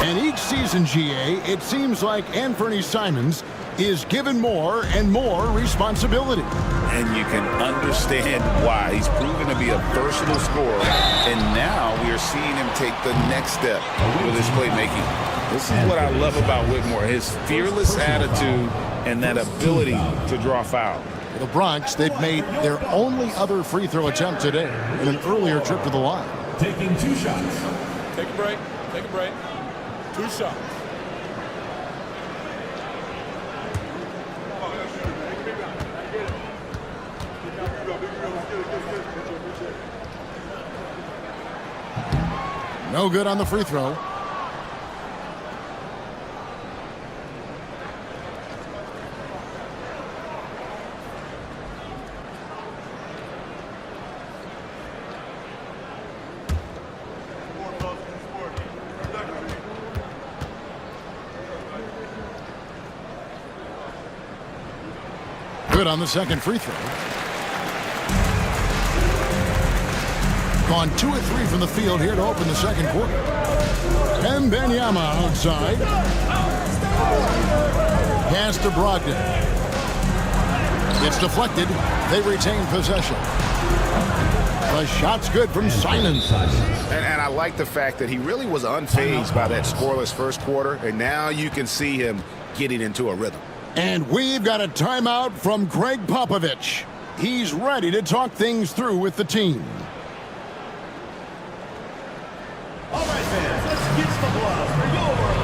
And each season, GA, it seems like Anthony Simons is given more and more responsibility. And you can understand why. He's proven to be a versatile scorer, and now we are seeing him take the next step with his playmaking. This is what I love about Whitmore, his fearless attitude and that ability to draw foul. For the Bronx, they've made their only other free throw attempt today in an earlier trip to the line. Taking 2 shots. Take a break. Take a break. 2 shots. No good on the free throw. Good on the second free throw. Gone 2 of 3 from the field here to open the second quarter. Wembanyama outside. Pass to Brogdon. It's deflected. They retain possession. The shot's good from Simons. And I like the fact that he really was unfazed by that scoreless first quarter, and now you can see him getting into a rhythm. And we've got a timeout from Greg Popovich. He's ready to talk things through with the team. All right, fans, let's get some applause for your Ballers.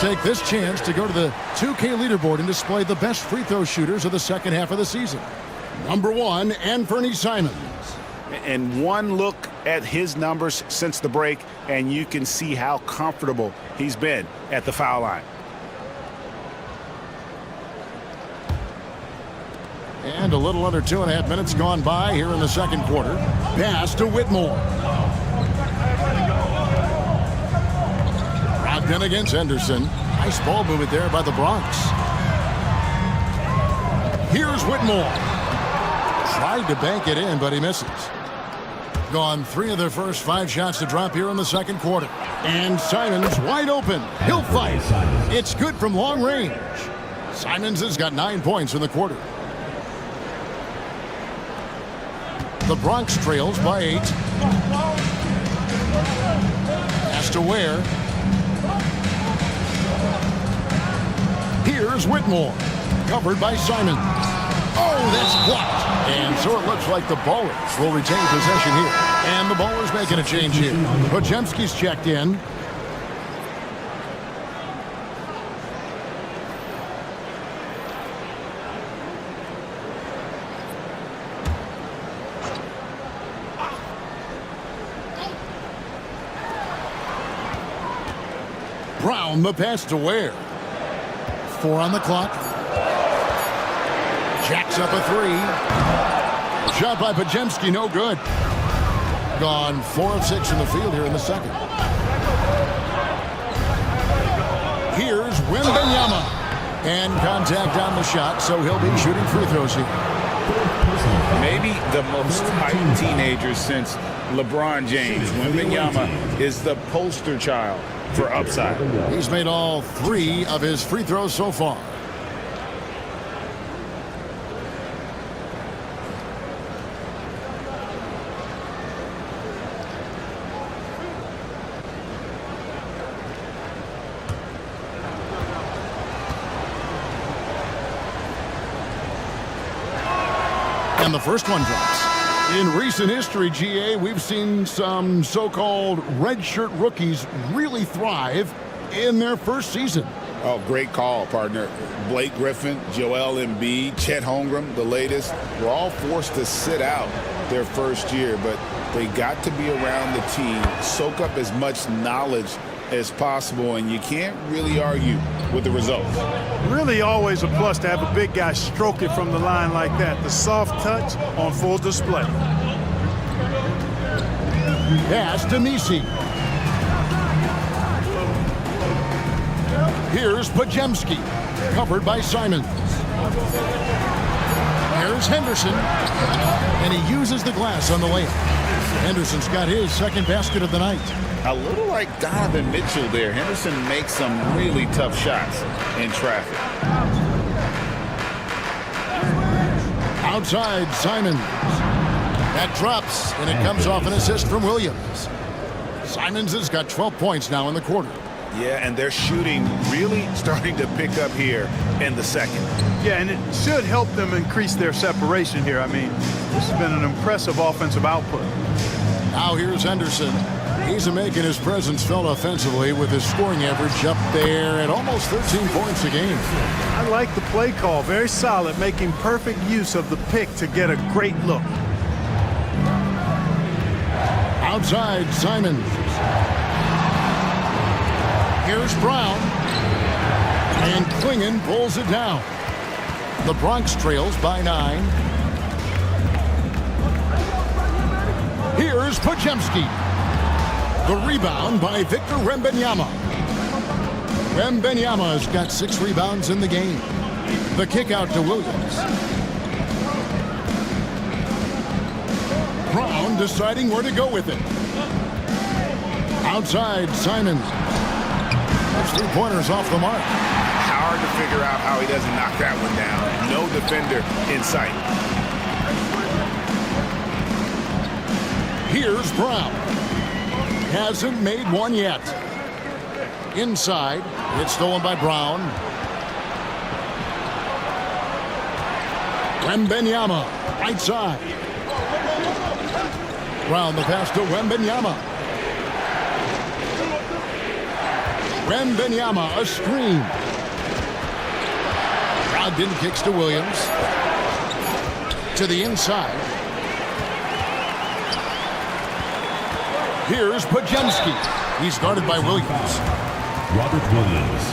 take this chance to go to the 2K leaderboard and display the best free throw shooters of the second half of the season. Number 1, Anthony Simons. And one look at his numbers since the break, and you can see how comfortable he's been at the foul line. And a little under 2.5 minutes gone by here in the second quarter. Pass to Whitmore. Brogdon against Henderson. Nice ball movement there by the Bronx. Here's Whitmore. Tried to bank it in, but he misses. Gone 3 of their first 5 shots to drop here in the second quarter. And Simons wide open. He'll fight. It's good from long range. Simons has got 9 points in the quarter. The Bronx trails by 8. Pass to Ware. Here's Whitmore. Covered by Simons. Oh, that's blocked. And so it looks like the Ballers will retain possession here. And the Ballers making a change here. Podziemski's checked in. Brown, the pass to Ware. 4 on the clock. Jacks up a 3. Shot by Podziemski, no good. Gone 4 of 6 in the field here in the second. Here's Wembanyama. And contact on the shot, so he'll be shooting free throws here. Maybe the most hyped teenager since LeBron James. Wembanyama is the poster child for upside. He's made all 3 of his free throws so far. And the first one drops. In recent history, GA, we've seen some so-called redshirt rookies really thrive in their first season. Oh, great call, partner. Blake Griffin, Joel Embiid, Chet Holmgren, the latest, were all forced to sit out their first year, but they got to be around the team, soak up as much knowledge as possible, and you can't really argue with the results. Really always a plus to have a big guy stroke it from the line like that. The soft touch on full display. Pass to Misi. Here's Podziemski, covered by Simons. Here's Henderson, and he uses the glass on the layup. Henderson's got his second basket of the night. A little like Donovan Mitchell there. Henderson makes some really tough shots in traffic. Outside, Simons. That drops, and it comes off an assist from Williams. Simons has got 12 points now in the quarter. Yeah, and their shooting really starting to pick up here in the second. Yeah, and it should help them increase their separation here. I mean, this has been an impressive offensive output. Now here's Henderson. He's making his presence felt offensively with his scoring average up there at almost 13 points a game. I like the play call. Very solid, making perfect use of the pick to get a great look. Outside, Simons. Here's Brown. And Klingon pulls it down. The Bronx trails by 9. Here's Podziemski. The rebound by Victor Wembanyama. Wembanyama's got 6 rebounds in the game. The kick out to Williams. Brown deciding where to go with it. Outside, Simons. That's 3-pointers off the mark. Hard to figure out how he doesn't knock that one down. No defender in sight. Here's Brown. Hasn't made one yet. Inside. It's stolen by Brown. Wembanyama. Right side. Brown the pass to Wembanyama. Wembanyama, a screen. Brogdon kicks to Williams. To the inside. Here's Pajemski. He's guarded by Williams. Robert Williams.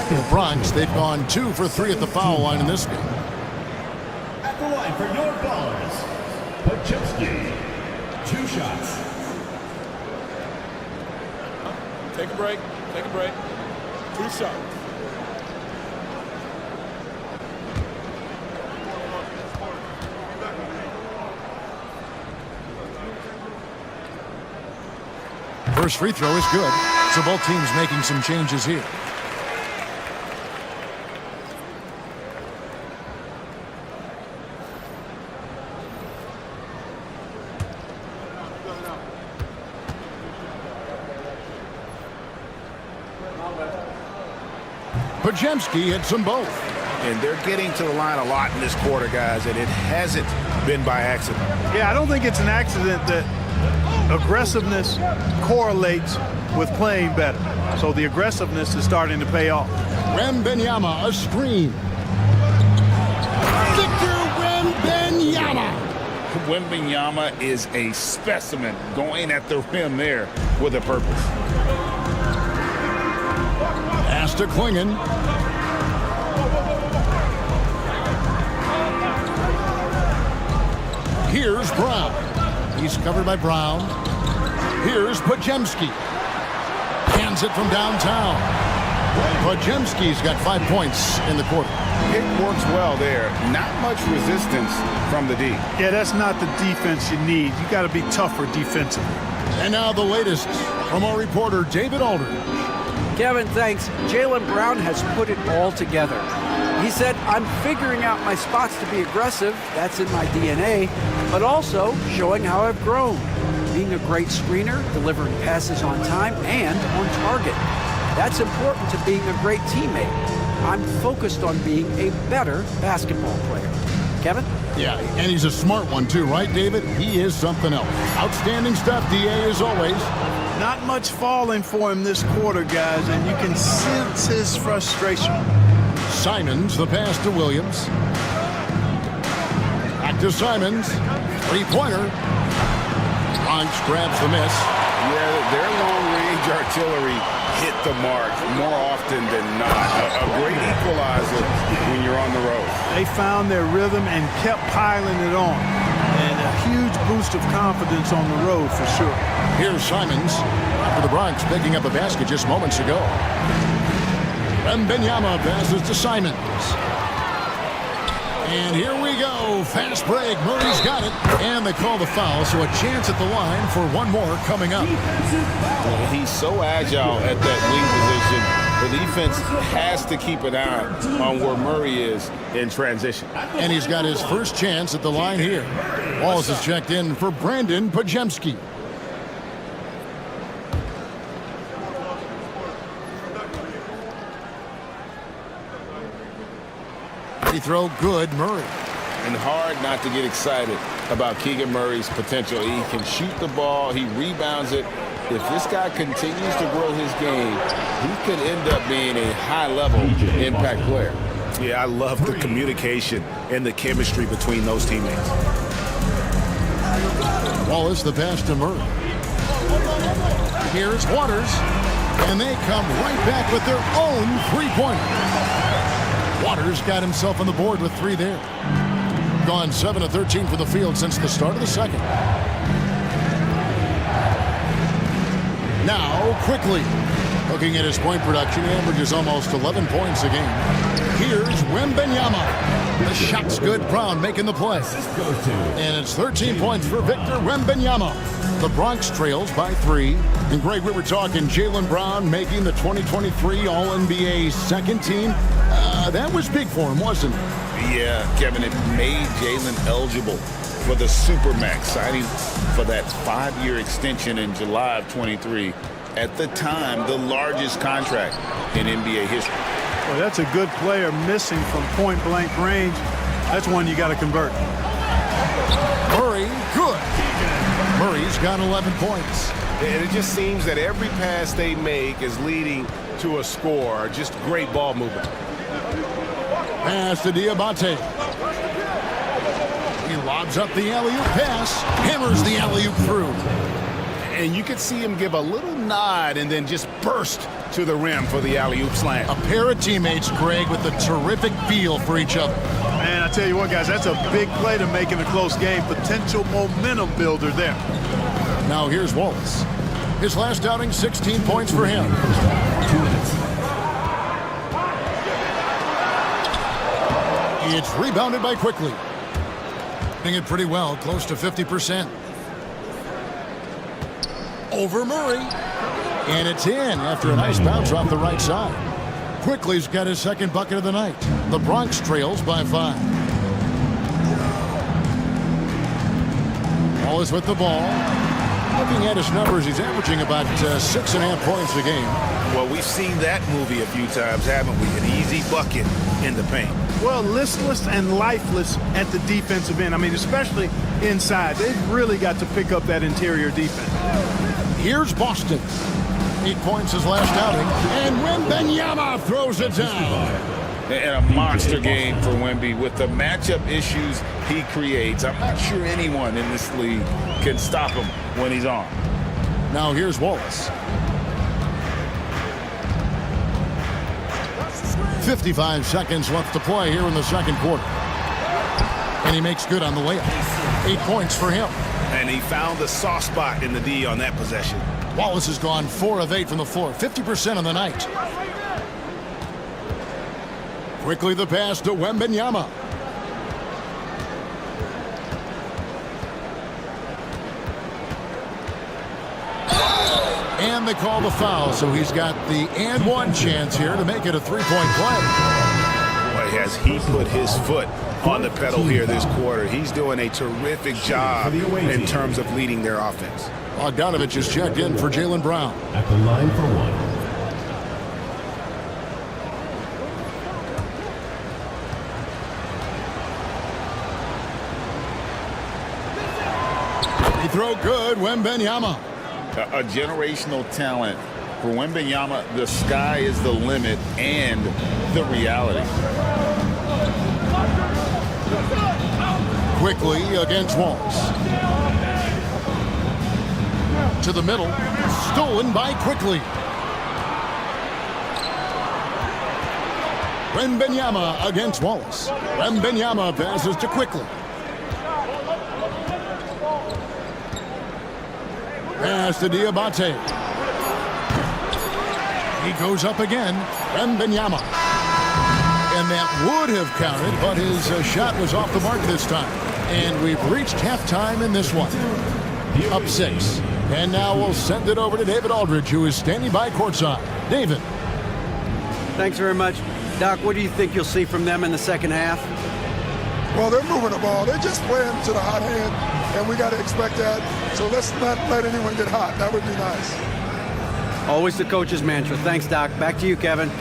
The Bronx, they've gone 2 for 3 at the foul line in this game. At the line for your ballers, Pajemski. 2 shots. Take a break. Take a break. 2 shots. First free throw is good, so both teams making some changes here. Pajemski hits them both. And they're getting to the line a lot in this quarter, guys, and it hasn't been by accident. Yeah, I don't think it's an accident that aggressiveness correlates with playing better. So the aggressiveness is starting to pay off. Wembanyama, a screen. Victor Wembanyama. Wembanyama is a specimen going at the rim there with a purpose. Pass to Klingon. Here's Brown. He's covered by Brown. Here's Pajemski. Hands it from downtown. Pajemski's got 5 points in the quarter. It works well there. Not much resistance from the D. Yeah, that's not the defense you need. You got to be tougher defensively. And now the latest from our reporter, David Aldridge. Kevin, thanks. Jaylen Brown has put it all together. He said, I'm figuring out my spots to be aggressive. That's in my DNA. But also showing how I've grown. Being a great screener, delivering passes on time and on target. That's important to being a great teammate. I'm focused on being a better basketball player. Kevin? Yeah, and he's a smart one too, right, David? He is something else. Outstanding stuff, DA, as always. Not much falling for him this quarter, guys, and you can sense his frustration. Simons, the pass to Williams. Back to Simons. Three-pointer. Bronx grabs the miss. Yeah, their long-range artillery hit the mark more often than not. A great equalizer when you're on the road. They found their rhythm and kept piling it on. And a huge boost of confidence on the road for sure. Here's Simons after the Bronx picking up a basket just moments ago. Wembanyama passes to Simons. And here we go. Fast break. Murray's got it. And they call the foul, so a chance at the line for one more coming up. Well, he's so agile at that wing position. The defense has to keep an eye on where Murray is in transition. And he's got his first chance at the line here. Wallace is checked in for Brandon Pajemski. Ready throw, good, Murray. And hard not to get excited about Keegan Murray's potential. He can shoot the ball, he rebounds it. If this guy continues to grow his game, he could end up being a high-level impact player. Yeah, I love the communication and the chemistry between those teammates. Wallace, the pass to Murray. Here's Waters, and they come right back with their own three-pointer. Waters got himself on the board with 3 there. Gone 7 of 13 for the field since the start of the second. Now, quickly, looking at his point production, he averages almost 11 points a game. Here's Wembanyama. The shot's good. Brown making the play. And it's 13 points for Victor Wembanyama. The Bronx trails by 3. And Greg, we were talking Jaylen Brown making the 2023 All-NBA second team. That was big for him, wasn't it? Yeah, Kevin, it made Jaylen eligible for the Supermax, signing for that 5-year extension in July of 23. At the time, the largest contract in NBA history. Well, that's a good player missing from point-blank range. That's one you got to convert. Murray, good. Murray's got 11 points. And it just seems that every pass they make is leading to a score. Just great ball movement. Pass to Diabate. He lobs up the alley-oop pass, hammers the alley-oop through. And you could see him give a little nod and then just burst to the rim for the alley-oop slam. A pair of teammates, Greg, with a terrific feel for each other. And I tell you what, guys, that's a big play to make in a close game. Potential momentum builder there. Now here's Wallace. His last outing, 16 points for him. 2 minutes. It's rebounded by Quickly. Doing it pretty well, close to 50%. Over Murray. And it's in after a nice bounce off the right side. Quickly's got his second bucket of the night. The Bronx trails by 5. Wallace with the ball. Looking at his numbers, he's averaging about 6.5 points a game. Well, we've seen that movie a few times, haven't we? An easy bucket in the paint. Well, listless and lifeless at the defensive end. I mean, especially inside. They've really got to pick up that interior defense. Here's Boston. 8 points his last outing. And Wembanyama throws it down. And a monster game for Wemby with the matchup issues he creates. I'm not sure anyone in this league can stop him when he's on. Now here's Wallace. 55 seconds left to play here in the second quarter. And he makes good on the layup. 8 points for him. And he found the soft spot in the D on that possession. Wallace has gone 4 of 8 from the floor, 50% on the night. Quickly the pass to Wembanyama. And they call the foul, so he's got the and one chance here to make it a 3-point play. Boy, has he put his foot on the pedal here this quarter. He's doing a terrific job in terms of leading their offense. Bogdanovich is checked in for Jaylen Brown. At the line for 1. He throw good, Wembanyama. A generational talent. For Wembanyama, the sky is the limit and the reality. Quickly against Wallace. To the middle. Stolen by Quickly. Wembanyama against Wallace. Wembanyama passes to Quickly. Pass to Diabate. He goes up again. Wembanyama. And that would have counted, but his shot was off the mark this time. And we've reached halftime in this one. Up 6. And now we'll send it over to David Aldridge, who is standing by courtside. David. Thanks very much. Doc, what do you think you'll see from them in the second half? Well, they're moving the ball. They're just playing to the hot hand, and we got to expect that. So let's not let anyone get hot. That would be nice. Always the coach's mantra. Thanks, Doc. Back to you, Kevin.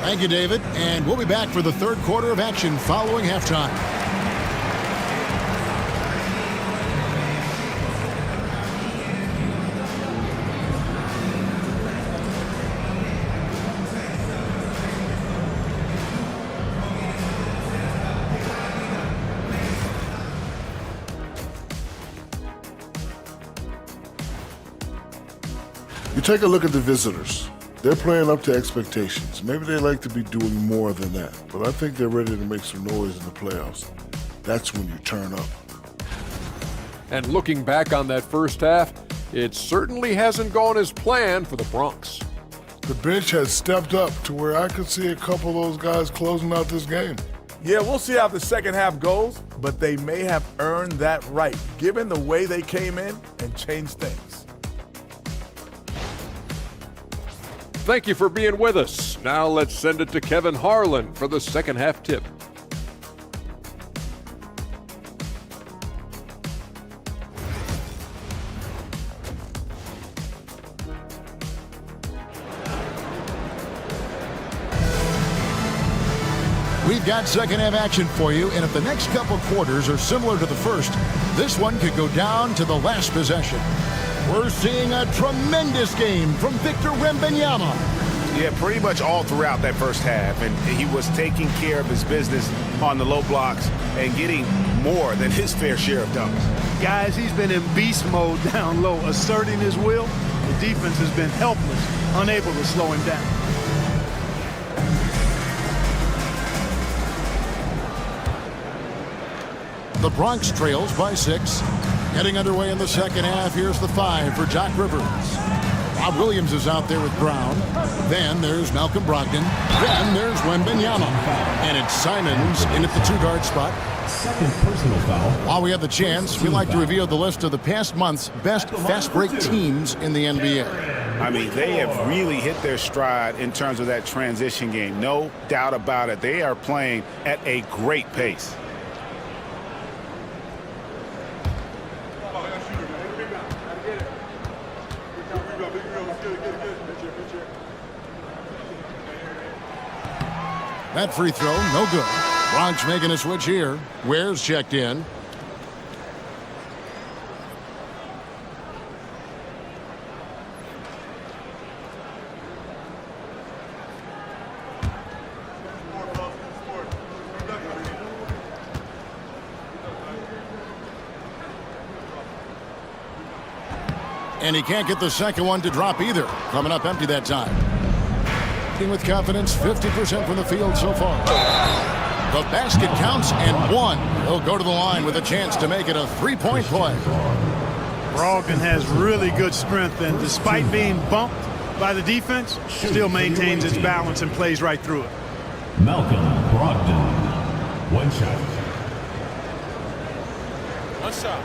Thank you, David. And we'll be back for the third quarter of action following halftime. You take a look at the visitors. They're playing up to expectations. Maybe they like to be doing more than that, but I think they're ready to make some noise in the playoffs. That's when you turn up. And looking back on that first half, it certainly hasn't gone as planned for the Bronx. The bench has stepped up to where I could see a couple of those guys closing out this game. Yeah, we'll see how the second half goes, but they may have earned that right, given the way they came in and changed things. Thank you for being with us. Now let's send it to Kevin Harlan for the second half tip. We've got second half action for you, and if the next couple quarters are similar to the first, this one could go down to the last possession. We're seeing a tremendous game from Victor Wembanyama. Yeah, pretty much all throughout that first half. And he was taking care of his business on the low blocks and getting more than his fair share of dunks. Guys, he's been in beast mode down low, asserting his will. The defense has been helpless, unable to slow him down. The Bronx trails by 6. Getting underway in the second half. Here's the 5 for Jock Rivers. Rob Williams is out there with Brown. Then there's Malcolm Brogdon. Then there's Wembanyama. And it's Simons in at the 2-guard spot. Second personal foul. While we have the chance, we like to reveal the list of the past month's best fast break teams in the NBA. I mean, they have really hit their stride in terms of that transition game. No doubt about it. They are playing at a great pace. That free throw, no good. Bronx making a switch here. Ware's checked in. And he can't get the second one to drop either. Coming up empty that time. With confidence, 50% from the field so far. The basket counts and 1. He'll go to the line with a chance to make it a 3-point play. Brogdon has really good strength, and despite being bumped by the defense, still maintains its balance and plays right through it. Malcolm Brogdon. One shot. One shot.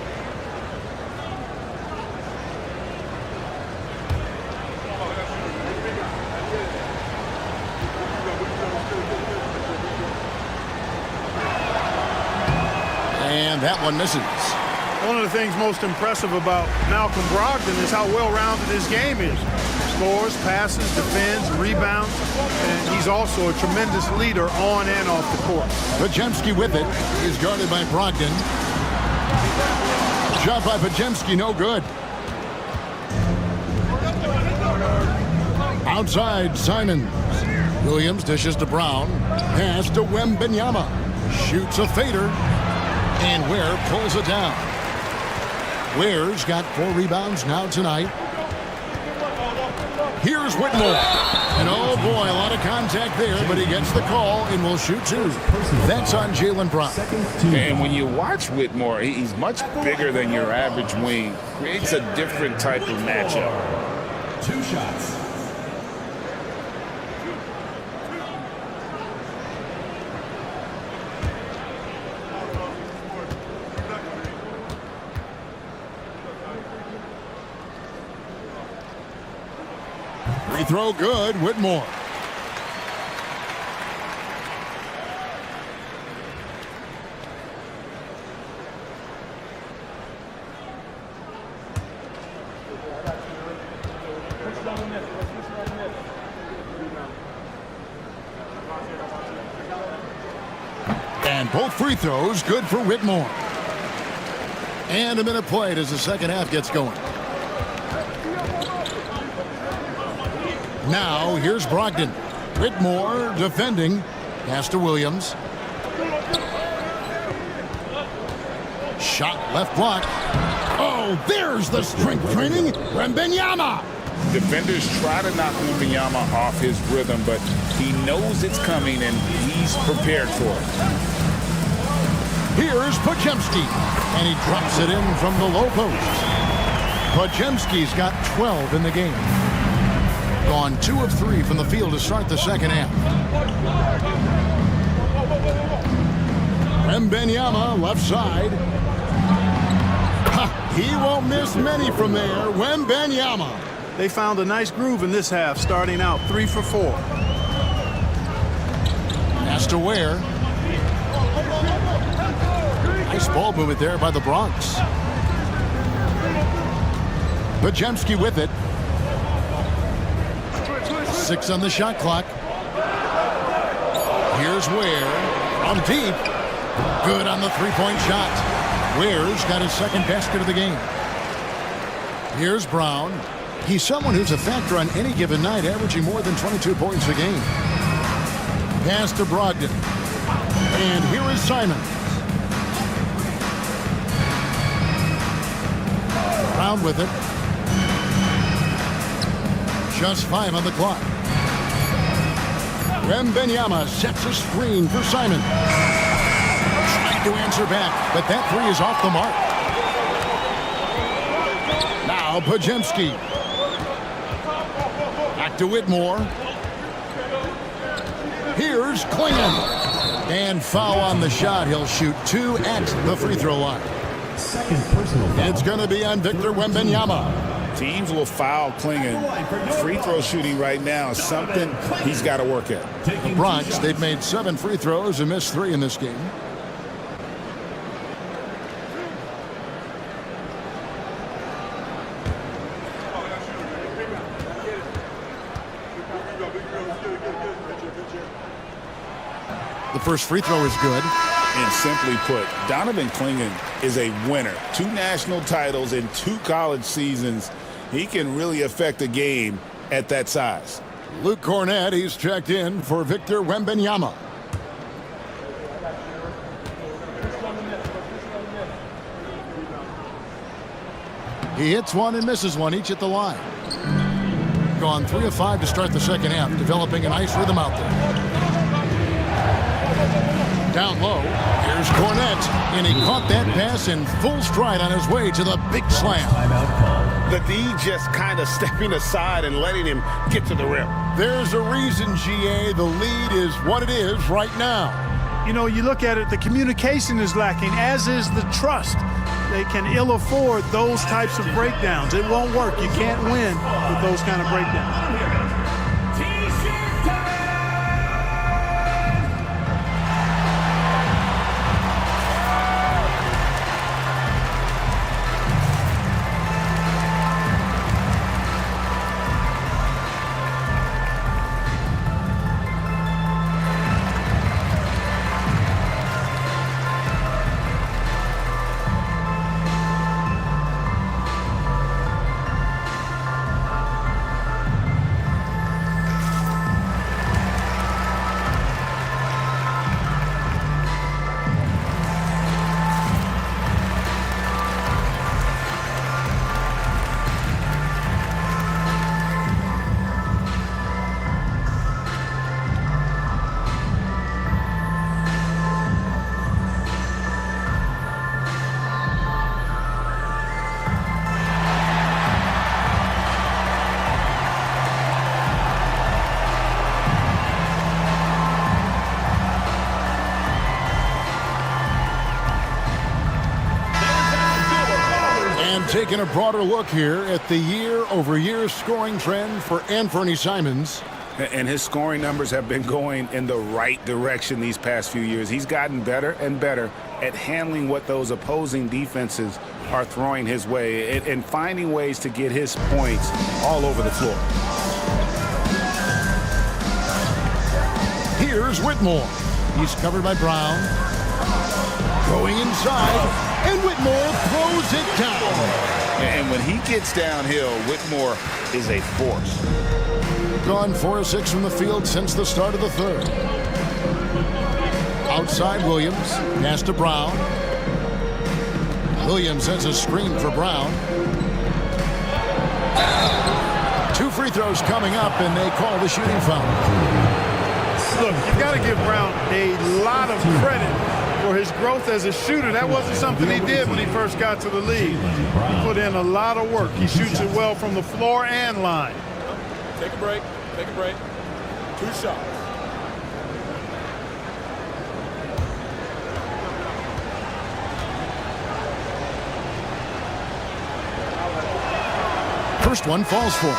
And that one misses. One of the things most impressive about Malcolm Brogdon is how well-rounded his game is. Scores, passes, defends, rebounds, and he's also a tremendous leader on and off the court. Podziemski with it. He's guarded by Brogdon. Shot by Podziemski, no good. Outside, Simons. Williams dishes to Brown. Pass to Wembanyama. Shoots a fader. And Ware pulls it down. Ware's got 4 rebounds now tonight. Here's Whitmore. And oh boy, a lot of contact there, but he gets the call and will shoot 2. That's on Jaylen Brown. And when you watch Whitmore, he's much bigger than your average wing. Creates a different type of matchup. 2 shots. Free throw good, Whitmore. And both free throws good for Whitmore. And a minute played as the second half gets going. Now, here's Brogdon. Whitmore defending. Pass to Williams. Shot left block. Oh, there's the strength training. Wembanyama. Defenders try to knock Wembanyama off his rhythm, but he knows it's coming and he's prepared for it. Here's Podziemski. And he drops it in from the low post. Podziemski's got 12 in the game. Gone 2 of 3 from the field to start the second half. Wembanyama, left side. Ha, he won't miss many from there. Wembanyama. They found a nice groove in this half, starting out 3 for 4. Pass to Ware. Nice ball movement there by the Bronx. Podziemski with it. 6 on the shot clock. Here's Ware from deep. Good on the 3-point shot. Ware's got his second basket of the game. Here's Brown. He's someone who's a factor on any given night, averaging more than 22 points a game. Pass to Brogdon. And here is Simon. Brown with it. Just 5 on the clock. Wembanyama sets a screen for Simon. Trying to answer back, but that three is off the mark. Now Podziemski. Back to Whitmore. Here's Klingon. And foul on the shot. He'll shoot 2 at the free throw line. Second personal foul. It's going to be on Victor Wembanyama. Teams will foul Klingon. Free throw shooting right now is something he's got to work at. The Bronx, they've made 7 free throws and missed 3 in this game. The first free throw is good. And simply put, Donovan Klingon is a winner. 2 national titles in 2 college seasons. He can really affect a game at that size. Luke Cornett, he's checked in for Victor Wembanyama. He hits 1 and misses 1, each at the line. Gone 3 of 5 to start the second half, developing a nice rhythm out there. Down low, here's Cornett, and he caught that pass in full stride on his way to the big slam. The D just kind of stepping aside and letting him get to the rim. There's a reason, GA, the lead is what it is right now. You know, you look at it, the communication is lacking, as is the trust. They can ill afford those types of breakdowns. It won't work. You can't win with those kind of breakdowns. Taking a broader look here at the year-over-year scoring trend for Anthony Simons. And his scoring numbers have been going in the right direction these past few years. He's gotten better and better at handling what those opposing defenses are throwing his way and finding ways to get his points all over the floor. Here's Whitmore. He's covered by Brown. Going inside. And Whitmore throws it down. And when he gets downhill, Whitmore is a force. Gone 4 of 6 from the field since the start of the third. Outside Williams. Pass to Brown. Williams sends a screen for Brown. 2 free throws coming up, and they call the shooting foul. Look, you've got to give Brown a lot of credit for his growth as a shooter. That wasn't something he did when he first got to the league. He put in a lot of work. He shoots it well from the floor and line. Take a break. Take a break. 2 shots. First one falls for him.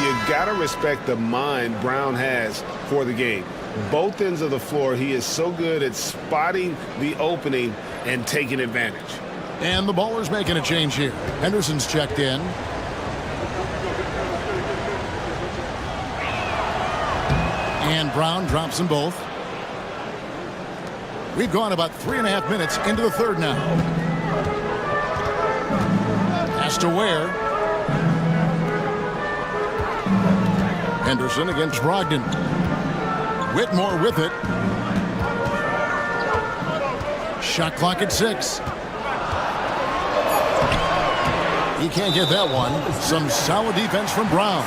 You got to respect the mind Brown has for the game. Both ends of the floor, he is so good at spotting the opening and taking advantage. And the Ballers making a change here. Henderson's checked in. And Brown drops them both. We've gone about 3.5 minutes into the third now. Pass to Ware. Henderson against Brogdon. Whitmore with it. Shot clock at 6. He can't get that one. Some solid defense from Brown.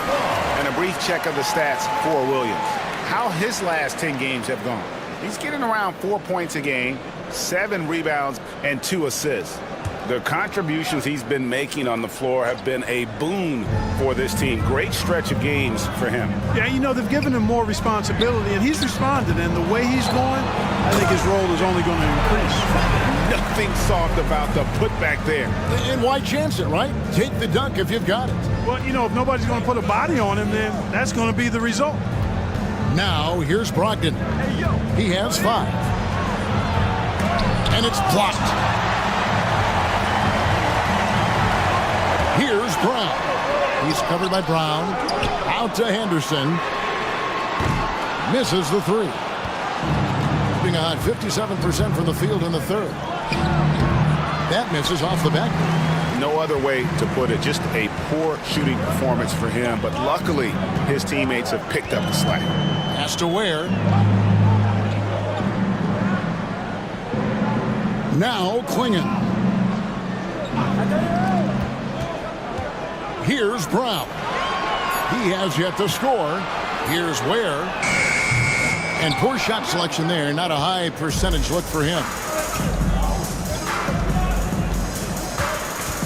And a brief check of the stats for Williams. How his last 10 games have gone. He's getting around 4 points a game, 7 rebounds, and 2 assists. The contributions he's been making on the floor have been a boon for this team. Great stretch of games for him. Yeah, you know, they've given him more responsibility, and he's responded. And the way he's going, I think his role is only going to increase. Nothing soft about the putback there. And why chance it, right? Take the dunk if you've got it. Well, you know, if nobody's going to put a body on him, then that's going to be the result. Now, here's Brogdon. He has 5. And it's blocked. Here's Brown. He's covered by Brown. Out to Henderson. Misses the 3. Being a hot 57% from the field in the third. That misses off the back. No other way to put it. Just a poor shooting performance for him. But luckily, his teammates have picked up the slack. Has to wear. Now Klingon. Here's Brown. He has yet to score. Here's Ware. And poor shot selection there. Not a high percentage look for him.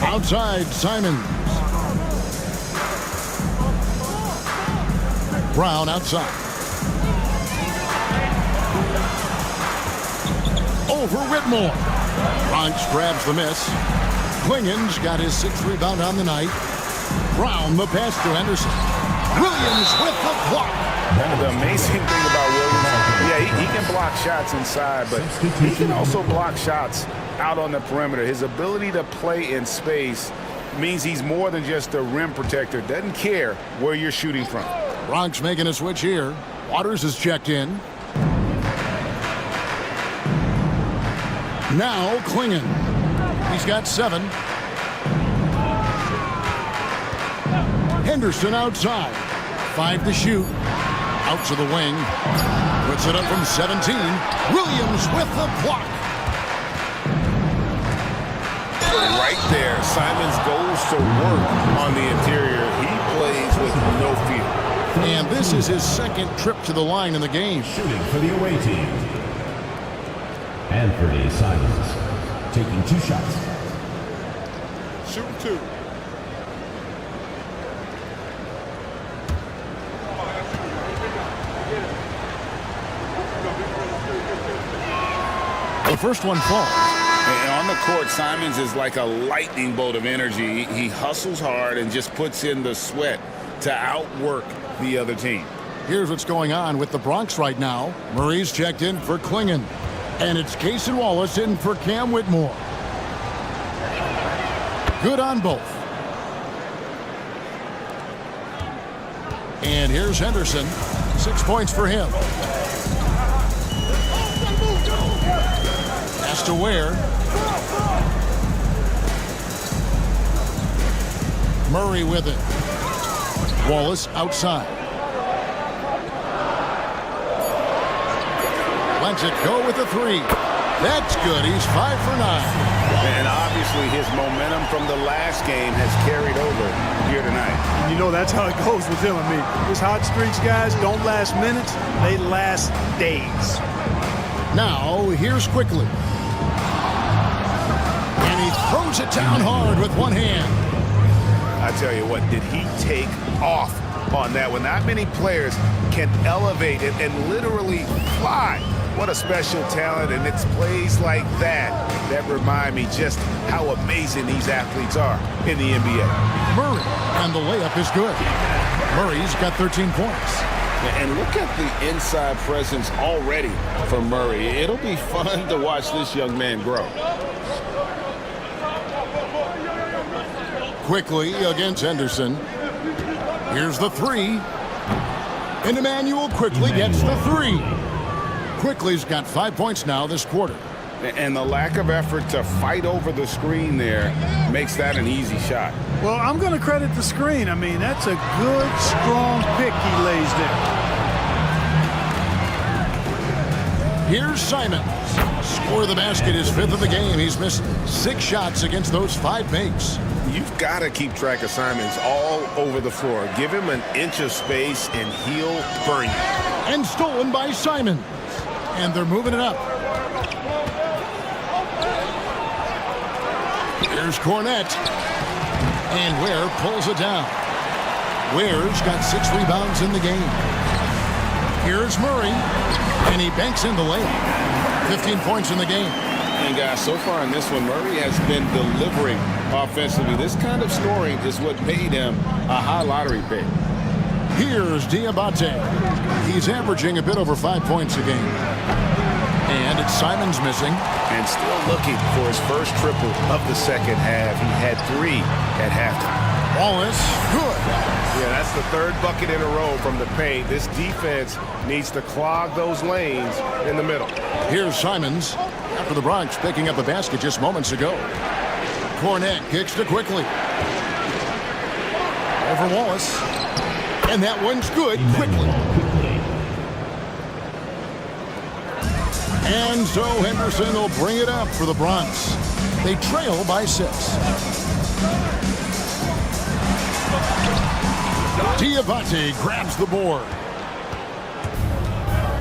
Outside, Simons. Brown outside. Over Whitmore. Bronx grabs the miss. Klingon's got his 6th rebound on the night. Brown the pass to Henderson. Williams with the block. The amazing thing about Williams, yeah, he can block shots inside, but he can also block shots out on the perimeter. His ability to play in space means he's more than just a rim protector. Doesn't care where you're shooting from. Bronx making a switch here. Waters is checked in. Now Klingon. He's got 7. Henderson outside. 5 to shoot. Out to the wing. Puts it up from 17. Williams with the block. Right there, Simons goes to work on the interior. He plays with no fear. And this is his 2nd trip to the line in the game. Shooting for the away team. Anthony Simons taking 2 shots. Shooting 2. The first one falls. And on the court, Simons is like a lightning bolt of energy. He hustles hard and just puts in the sweat to outwork the other team. Here's what's going on with the Bronx right now. Murray's checked in for Klingon. And it's Case and Wallace in for Cam Whitmore. Good on both. And here's Henderson. 6 points for him. Has to wear. Murray with it. Wallace outside. Lets it go with a 3. That's good. He's 5 for 9. And obviously his momentum from the last game has carried over here tonight. You know, that's how it goes with him and me. His hot streaks, guys, don't last minutes. They last days. Now, here's Quickly. And he throws it down hard with one hand. I tell you what, did he take off on that one? Not many players can elevate it and literally fly. What a special talent, and it's plays like that that remind me just how amazing these athletes are in the NBA. Murray, and the layup is good. Murray's got 13 points. And look at the inside presence already for Murray. It'll be fun to watch this young man grow. Quickly against Henderson. Here's the 3. And Emmanuel Quickly gets the 3. Quickly's got 5 points now this quarter. And the lack of effort to fight over the screen there makes that an easy shot. Well, I'm going to credit the screen. I mean, that's a good, strong pick he lays there. Here's Simons. Score of the basket, his 5th of the game. He's missed 6 shots against those 5 makes. You've got to keep track of Simons all over the floor. Give him an inch of space and he'll burn you. And stolen by Simons. And they're moving it up. Here's Cornette. And Ware pulls it down. Ware's got 6 rebounds in the game. Here's Murray. And he banks in the layup. 15 points in the game. And guys, so far in this one, Murray has been delivering offensively. This kind of scoring is what made him a high lottery pick. Here's Diabate. He's averaging a bit over 5 points a game. And it's Simons missing. And still looking for his first triple of the second half. He had 3 at halftime. Wallace, good. Yeah, that's the 3rd bucket in a row from the paint. This defense needs to clog those lanes in the middle. Here's Simons after the Bronx picking up a basket just moments ago. Cornette kicks to Quickly. Over Wallace. And that one's good. Quickly. And so Henderson will bring it up for the Bronx. They trail by 6. Diabate grabs the board.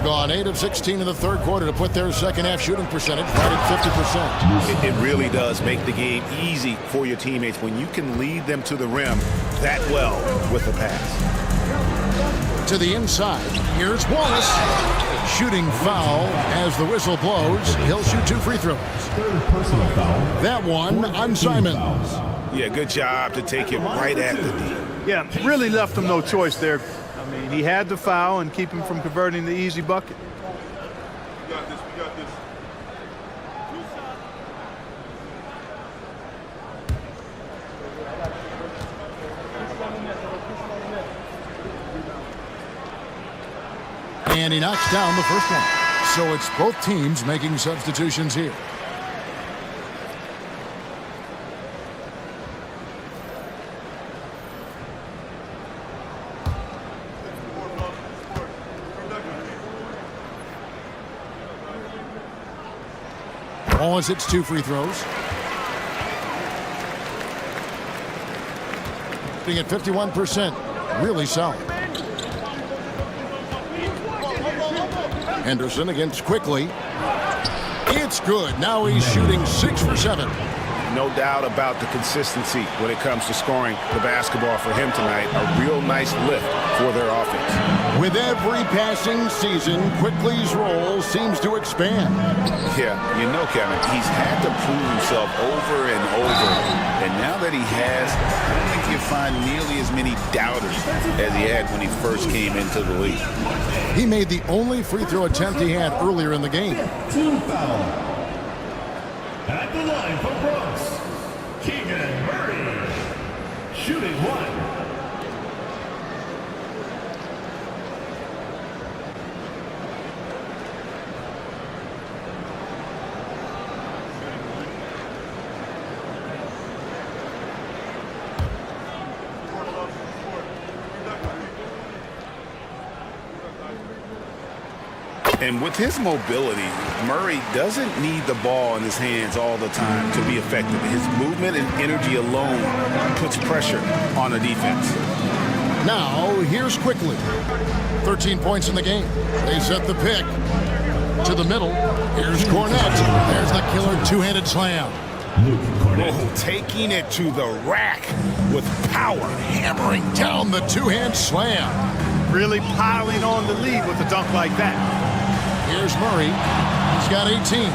Gone 8 of 16 in the 3rd quarter to put their second half shooting percentage right at 50%. It really does make the game easy for your teammates when you can lead them to the rim that well with a pass. To the inside. Here's Wallace. Shooting foul as the whistle blows. He'll shoot 2 free throws. That one on Simons. Yeah, good job to take it right at the D. Yeah, really left him no choice there. I mean, he had to foul and keep him from converting the easy bucket. We got this. And he knocks down the first one. So it's both teams making substitutions here. Wallace hits 2 free throws. Being at 51%. Really solid. Henderson against Quickly. It's good. Now he's shooting 6 for 7. No doubt about the consistency when it comes to scoring the basketball for him tonight. A real nice lift for their offense. With every passing season, Quickly's role seems to expand. Yeah, you know, Kevin, he's had to prove himself over and over. And now that he has, I don't think you'll find nearly as many doubters as he had when he first came into the league. He made the only free throw attempt he had earlier in the game. Team foul. At the line for Bronx, Keegan Murray, shooting 1. And with his mobility, Murray doesn't need the ball in his hands all the time to be effective. His movement and energy alone puts pressure on the defense. Now, here's Quickly. 13 points in the game. They set the pick. To the middle. Here's Cornette. There's the killer two-handed slam. Oh, taking it to the rack with power. Hammering down the two-hand slam. Really piling on the lead with a dunk like that. Here's Murray. He's got 18.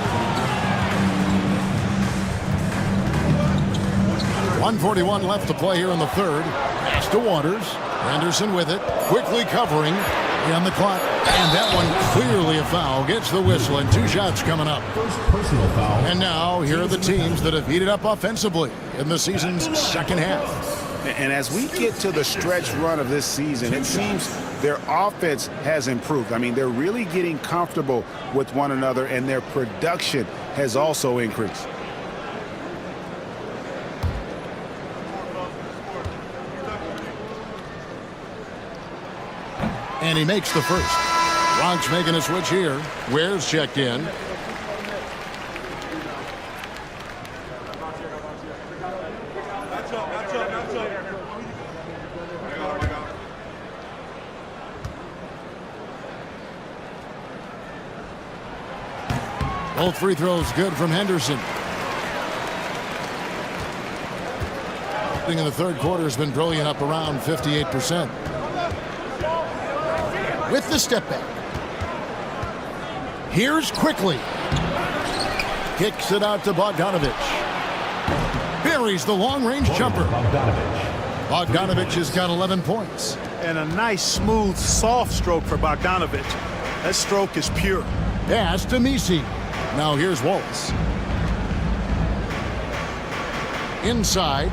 1:41 left to play here in the 3rd. Pass to Waters. Henderson with it. Quickly covering. On the clock. And that one clearly a foul. Gets the whistle and 2 shots coming up. First personal foul. And now here are the teams that have heated up offensively in the season's second half. And as we get to the stretch run of this season, it seems their offense has improved. I mean, they're really getting comfortable with one another, and their production has also increased. And he makes the first. Broncos making a switch here. Ware's checked in. Both free throws good from Henderson. In the third quarter has been brilliant, up around 58%. With the step back. Here's Quickly. Kicks it out to Bogdanovich. Buries the long-range jumper. Bogdanovich has got 11 points. And a nice, smooth, soft stroke for Bogdanovich. That stroke is pure. Pass to Misi. Now here's Wallace. Inside.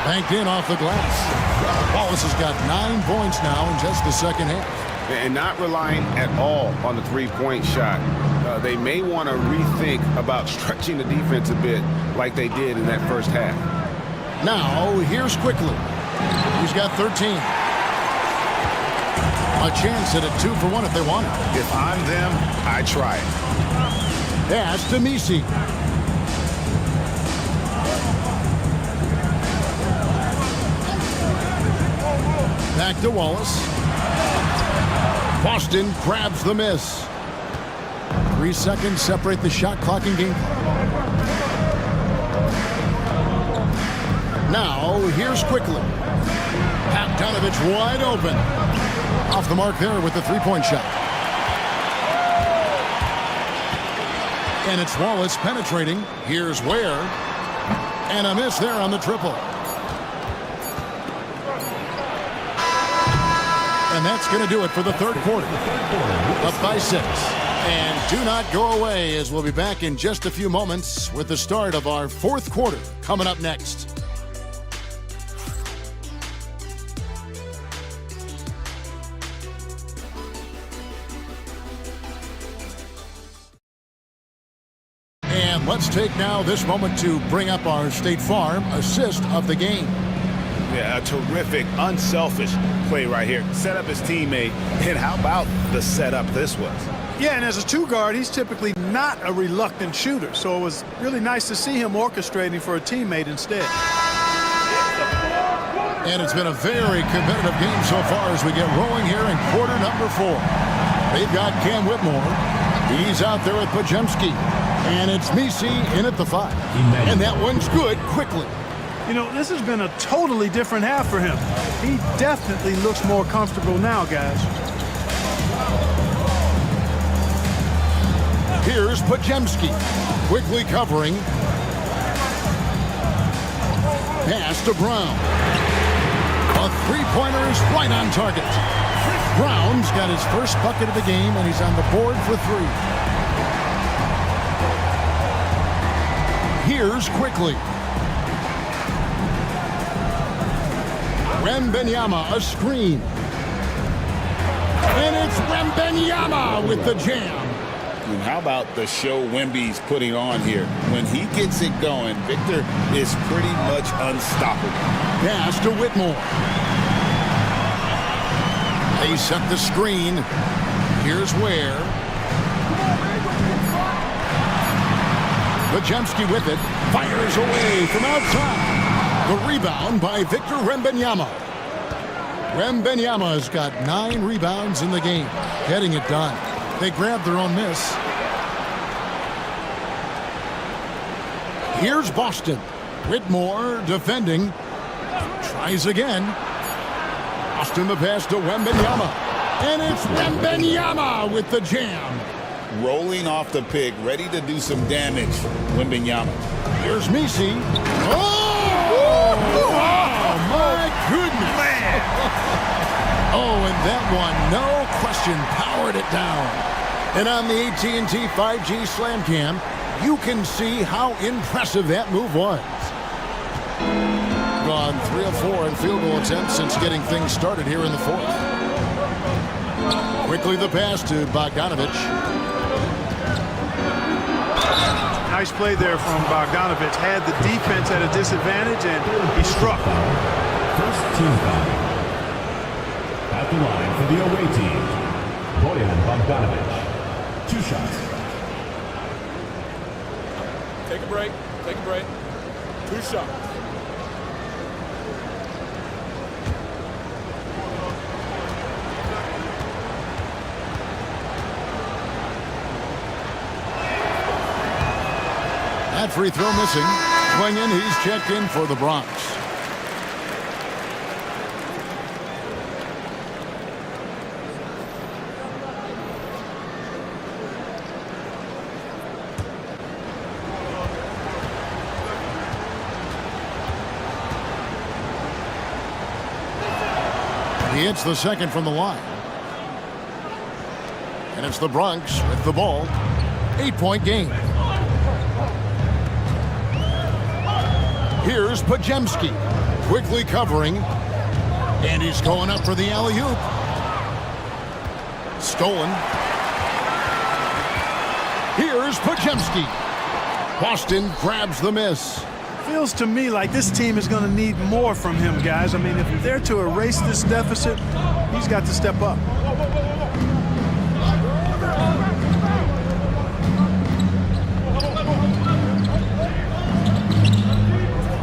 Banked in off the glass. Wallace has got 9 points now in just the second half. And not relying at all on the three-point shot. They may want to rethink about stretching the defense a bit like they did in that first half. Now, here's Quickly. He's got 13. A chance at a 2 for 1 if they want it. If I'm them, I try it. Pass to Misi. Back to Wallace. Boston grabs the miss. 3 seconds separate the shot clock and game clock. Now, here's Quickly. Bogdanovich wide open. Off the mark there with the three-point shot. And it's Wallace penetrating. Here's Ware. And a miss there on the triple. And that's going to do it for the third quarter. Up by 6. And do not go away, as we'll be back in just a few moments with the start of our fourth quarter coming up next. And let's take now this moment to bring up our State Farm assist of the game. Yeah, a terrific, unselfish play right here. Set up his teammate, and how about the setup this was? Yeah, and as a two-guard, he's typically not a reluctant shooter, so it was really nice to see him orchestrating for a teammate instead. And it's been a very competitive game so far as we get rolling here in quarter number 4. They've got Cam Whitmore. He's out there with Pajemski. And it's Misi in at the 5. And that one's good quickly. You know, this has been a totally different half for him. He definitely looks more comfortable now, guys. Here's Pajemski. Quickly covering. Pass to Brown. A three-pointer is right on target. Brown's got his first bucket of the game, and he's on the board for 3. Here's Quickly. Wembanyama, a screen. And it's Wembanyama with the jam. And how about the show Wemby's putting on here? When he gets it going, Victor is pretty much unstoppable. Pass to Whitmore. They set the screen. Here's Ware. Pajemski with it. Fires away from outside. The rebound by Victor Wembanyama. Wembanyama has got 9 rebounds in the game. Getting it done. They grabbed their own miss. Here's Boston. Whitmore defending. Tries again. Boston the pass to Wembanyama. And it's Wembanyama with the jam. Rolling off the pick, ready to do some damage, Wembanyama. Here's Misi. Oh, my goodness. Man. Oh, and that one, no question, powered it down. And on the AT&T 5G Slam Cam, you can see how impressive that move was. gone 3 of 4 in field goal attempts since getting things started here in the fourth. Quickly the pass to Bogdanovich. Nice play there from Bogdanovich. Had the defense at a disadvantage, and he struck. First team foul. At the line for the away team, Boyan Bogdanovich. 2 shots. Take a break. Take a break. 2 shots. That free throw missing. Swinging, he's checked in for the Bronx. He hits the second from the line. And it's the Bronx with the ball. 8-point game. Here's Pajemski, quickly covering, and he's going up for the alley-oop. Stolen. Here's Pajemski. Boston grabs the miss. Feels to me like this team is going to need more from him, guys. I mean, if they're to erase this deficit, he's got to step up.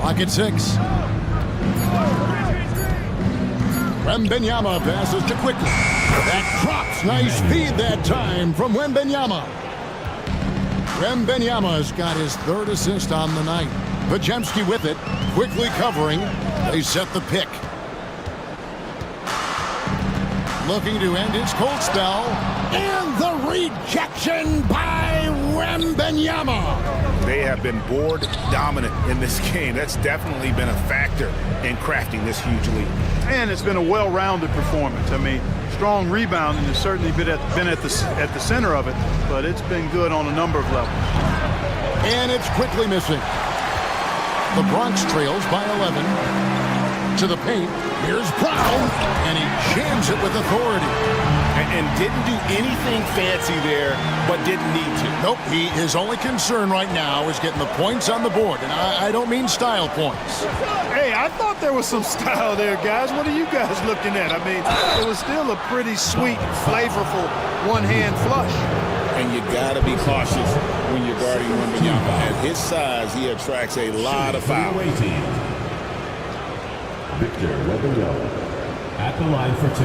Clock at 6. Wembanyama passes to Quickly. That drops. Nice feed that time from Wembanyama. Wembanyama's got his 3rd assist on the night. Pajemski with it, quickly covering. They set the pick. Looking to end his cold spell. And the rejection by Wembanyama. They have been board dominant in this game. That's definitely been a factor in crafting this huge lead. And it's been a well-rounded performance. I mean, strong rebounding has certainly been at the center of it, but it's been good on a number of levels. And it's quickly missing. The Bronx trails by 11. To the paint. Here's Brown, and he jams it with authority. And didn't do anything fancy there, but didn't need to. Nope, his only concern right now is getting the points on the board, and I don't mean style points. Hey, I thought there was some style there, guys. What are you guys looking at? I mean, it was still a pretty sweet, flavorful one-hand flush. And you got to be cautious when you're guarding Wembanyama. At his size, he attracts a lot of fouls. Victor Wembanyama at the line for 2.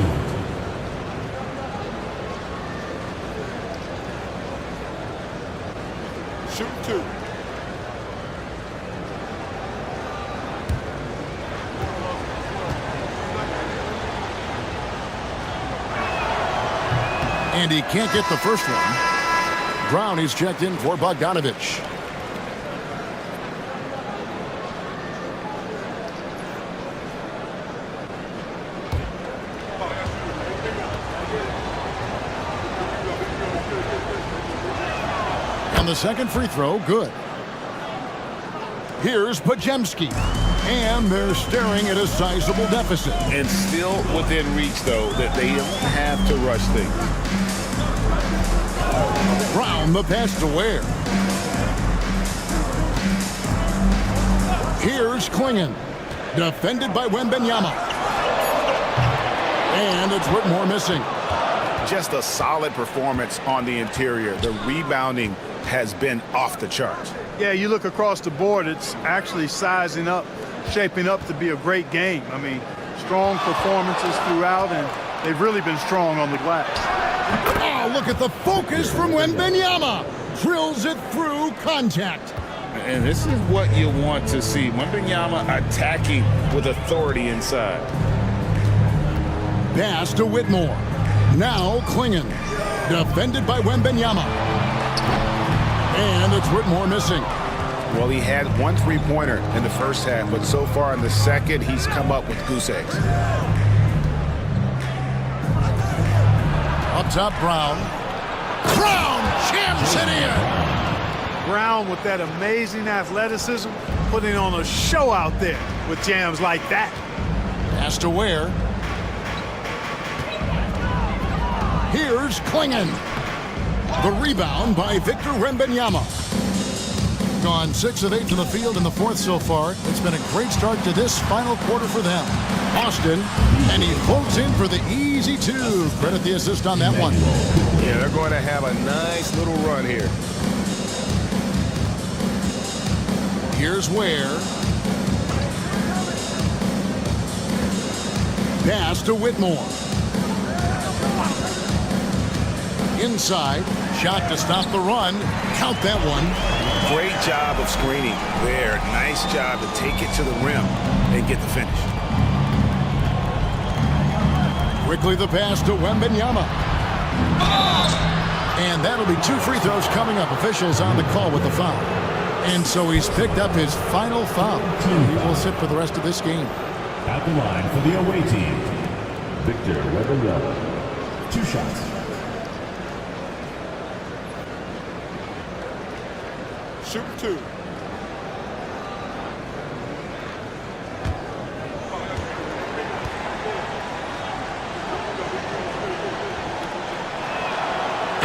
Shoot 2. And he can't get the first one. Brown is checked in for Bogdanovich. And the second free throw, good. Here's Pajemski. And they're staring at a sizable deficit. And still within reach, though, that they don't have to rush things. Brown, the pass to Ware. Here's Klingon. Defended by Wembanyama. And it's Whitmore missing. Just a solid performance on the interior. The rebounding has been off the charts. Yeah, you look across the board, it's actually sizing up, shaping up to be a great game. I mean, strong performances throughout, and they've really been strong on the glass. Oh, look at the focus from Wembanyama. Drills it through contact. And this is what you want to see. Wembanyama attacking with authority inside. Pass to Whitmore. Now Klingon. Defended by Wembanyama. And it's Whitmore missing. Well, he had 1 3-pointer in the first half, but so far in the second, he's come up with goose eggs. Up top, Brown. Brown jams it in. Brown with that amazing athleticism, putting on a show out there. with jams like that. Pass to Ware. Here's Klingon. The rebound by Victor Wembanyama. Gone 6 of 8 to the field in the fourth so far. It's been a great start to this final quarter for them. Austin, and he floats in for the easy 2. Credit the assist on that one. Yeah, they're going to have a nice little run here. Here's Ware. Pass to Whitmore. Inside. Shot to stop the run. Count that one. Great job of screening there. Nice job to take it to the rim and get the finish. Quickly the pass to Wembanyama. And that'll be 2 free throws coming up. Officials on the call with the foul. And so he's picked up his final foul. He will sit for the rest of this game. At the line for the away team, Victor Wembanyama. 2 shots. Shoot 2.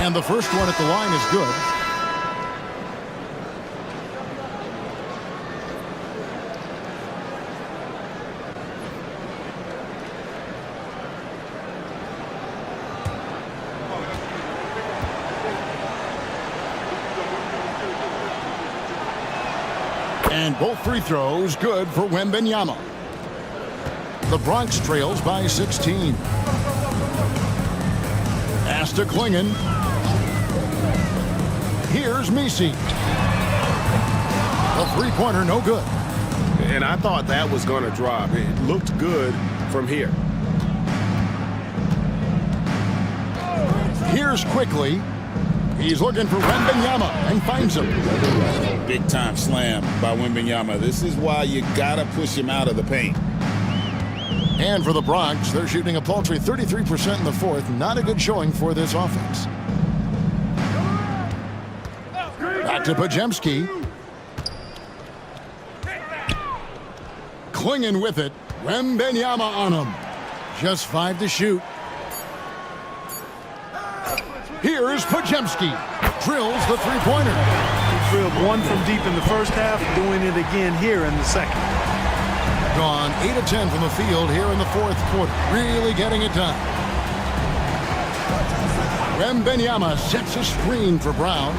And the first one at the line is good. And both free throws good for Wembanyama. The Bronx trails by 16. Pass to Klingon. Here's Messi. A three-pointer, no good. And I thought that was going to drop. It looked good from here. Here's Quickly. He's looking for Wembanyama and finds him. Big time slam by Wembanyama. This is why you gotta push him out of the paint. And for the Bronx, they're shooting a paltry 33% in the fourth. Not a good showing for this offense. Back to Pajemski. Klingon with it. Wembanyama on him. Just 5 to shoot. Here's Pajemski. Drills the three-pointer. He drilled 1 from deep in the first half, doing it again here in the second. Gone 8 of 10 from the field here in the fourth quarter. Really getting it done. Wembanyama sets a screen for Brown.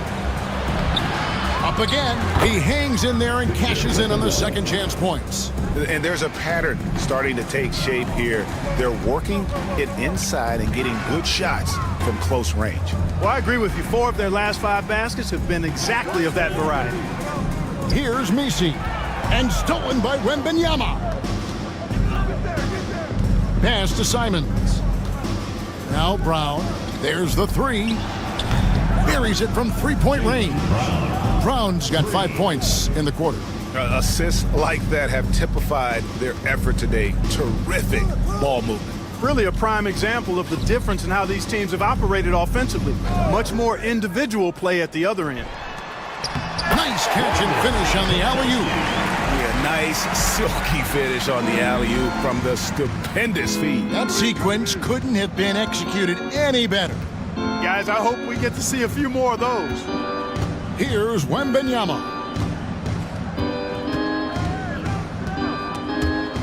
Up again. He hangs in there and cashes in on the second chance points. And there's a pattern starting to take shape here. They're working it inside and getting good shots from close range. Well, I agree with you. 4 of their last 5 baskets have been exactly of that variety. Here's Messi. And stolen by Wembanyama. Pass to Simons. Now Brown. There's the 3. Buries it from three-point range. Brown's got 5 points in the quarter. Assists like that have typified their effort today. Terrific ball movement. Really a prime example of the difference in how these teams have operated offensively. Much more individual play at the other end. Nice catch and finish on the alley-oop. Yeah, nice silky finish on the alley-oop from the stupendous feed. That sequence couldn't have been executed any better. Guys, I hope we get to see a few more of those. Here's Wembanyama.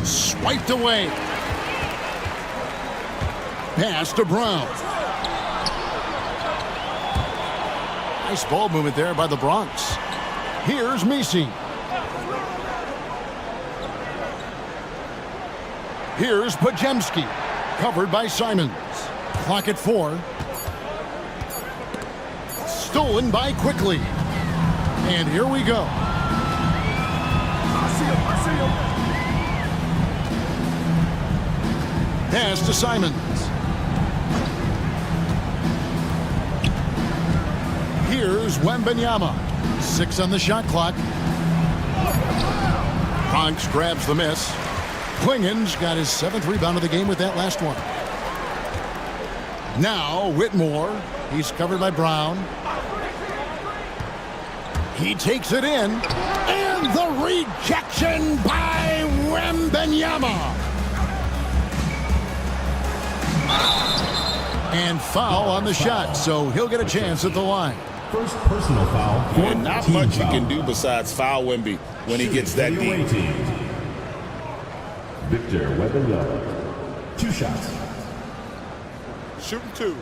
Swiped away. Pass to Brown. Nice ball movement there by the Bronx. Here's Messi. Here's Pajemski. Covered by Simons. Clock at 4. Stolen by Quickly. And here we go. Pass to Simons. Here's Wembanyama. 6 on the shot clock. Bronx grabs the miss. Klingon's got his 7th rebound of the game with that last one. Now Whitmore. He's covered by Brown. He takes it in. And the rejection by Wembanyama. And foul on the shot, so he'll get a chance at the line. First personal foul. And not much you can do besides foul Wemby when he gets that deep. Victor Wembanyama. 2 shots. Shooting 2.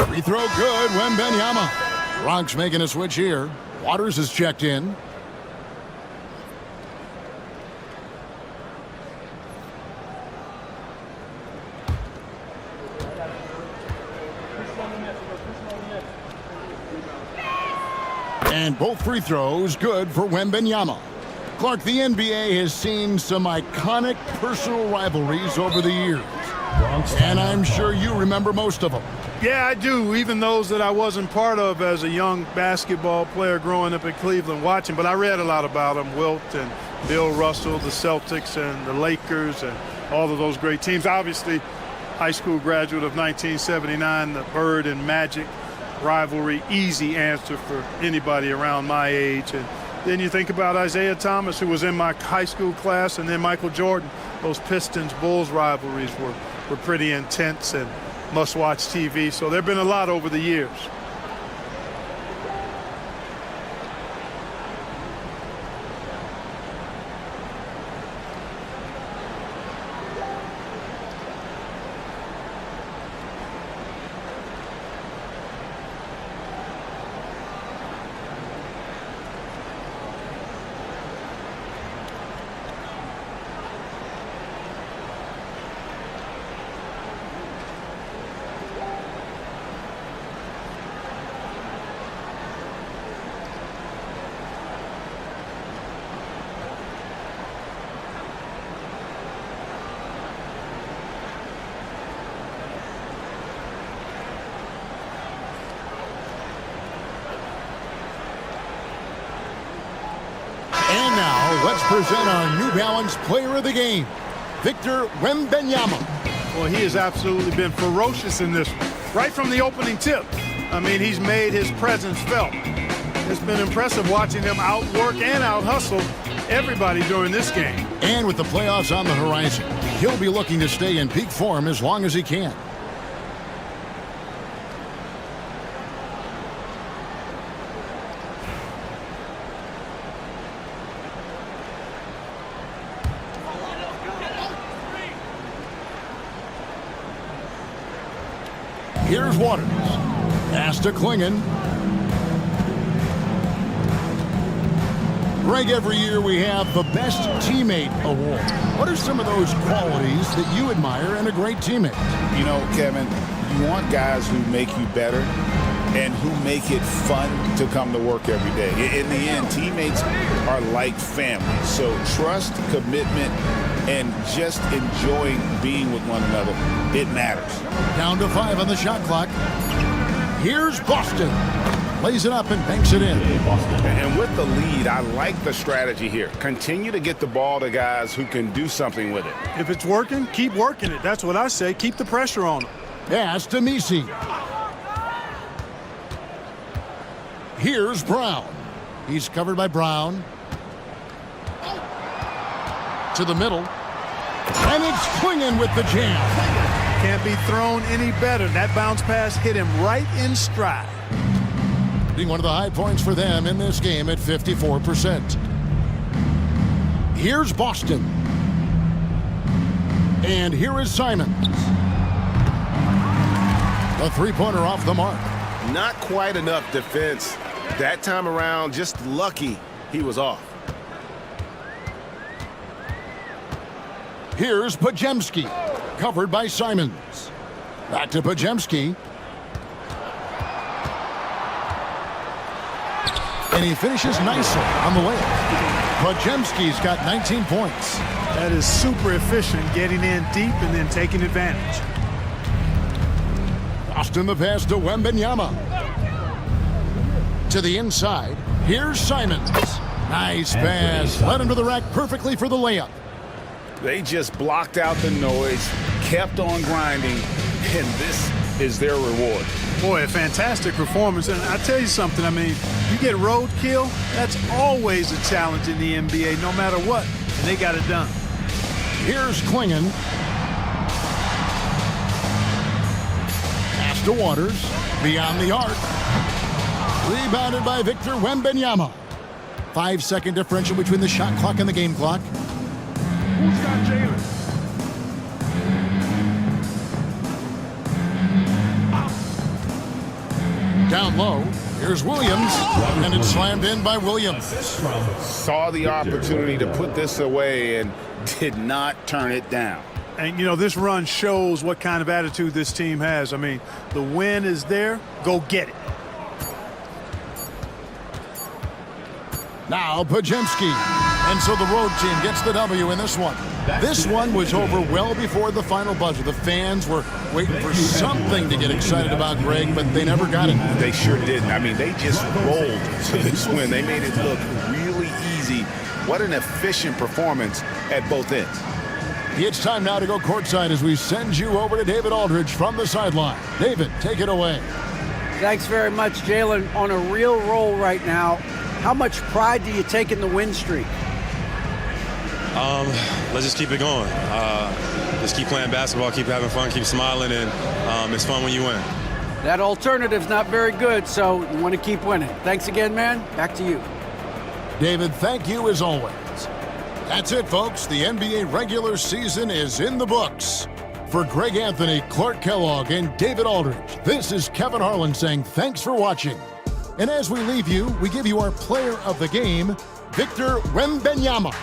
Free throw good, Wembanyama. Bronx making a switch here. Waters is checked in. And both free throws good for Wembanyama. Clark, the NBA has seen some iconic personal rivalries over the years. And I'm sure you remember most of them. Yeah, I do, even those that I wasn't part of as a young basketball player growing up in Cleveland watching. But I read a lot about them, Wilt and Bill Russell, the Celtics and the Lakers and all of those great teams. Obviously, high school graduate of 1979, the Bird and Magic rivalry, easy answer for anybody around my age. And then you think about Isaiah Thomas, who was in my high school class, and then Michael Jordan. Those Pistons-Bulls rivalries were pretty intense and must-watch TV. So there have been a lot over the years. And now, let's present our New Balance Player of the Game, Victor Wembanyama. Well, he has absolutely been ferocious in this one, right from the opening tip. I mean, he's made his presence felt. It's been impressive watching him outwork and out-hustle everybody during this game. And with the playoffs on the horizon, he'll be looking to stay in peak form as long as he can. Here's Waters. Pass to Klingon. Greg, every year we have the Best Teammate Award. What are some of those qualities that you admire in a great teammate? You know, Kevin, you want guys who make you better and who make it fun to come to work every day. In the end, teammates are like family. So trust, commitment, and just enjoying being with one another, it matters. Down to 5 on the shot clock. Here's Boston. Lays it up and banks it in. And with the lead, I like the strategy here. Continue to get the ball to guys who can do something with it. If it's working, keep working it. That's what I say. Keep the pressure on them. Pass to Misi. Here's Brown. He's covered by Brown. To the middle. And it's Klingon with the jam. Can't be thrown any better. That bounce pass hit him right in stride. Being one of the high points for them in this game at 54%. Here's Boston. And here is Simons. The three-pointer off the mark. Not quite enough defense. That time around, just lucky he was off. Here's Pajemski, covered by Simons. Back to Pajemski. And he finishes nicely on the layup. Pajemski's got 19 points. That is super efficient, getting in deep and then taking advantage. Boston the pass to Wembanyama. To the inside. Here's Simons. Nice pass. Led him to the rack perfectly for the layup. They just blocked out the noise, kept on grinding, and this is their reward. Boy, a fantastic performance. And I tell you something, I mean, you get roadkill, that's always a challenge in the NBA, no matter what. And they got it done. Here's Klingon. Pass to Waters. Beyond the arc. Rebounded by Victor Wembanyama. 5-second differential between the shot clock and the game clock. Who's got Jalen? Down low. Here's Williams. And it's slammed in by Williams. Saw the opportunity to put this away and did not turn it down. And, you know, this run shows what kind of attitude this team has. I mean, the win is there. Go get it. Now Pajemski. And so the road team gets the W in this one. This one was over well before the final buzzer. The fans were waiting for something to get excited about, Greg, but they never got it. They sure didn't. I mean, they just rolled to this win. They made it look really easy. What an efficient performance at both ends. It's time now to go courtside as we send you over to David Aldridge from the sideline. David, take it away. Thanks very much, Jalen. On a real roll right now. How much pride do you take in the win streak? Let's just keep it going. Just keep playing basketball, keep having fun, keep smiling, and it's fun when you win. That alternative's not very good, so you want to keep winning. Thanks again, man. Back to you. David, thank you as always. That's it, folks. The NBA regular season is in the books. For Greg Anthony, Clark Kellogg, and David Aldridge, this is Kevin Harlan saying thanks for watching. And as we leave you, we give you our player of the game, Victor Wembanyama.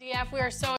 DF, we are so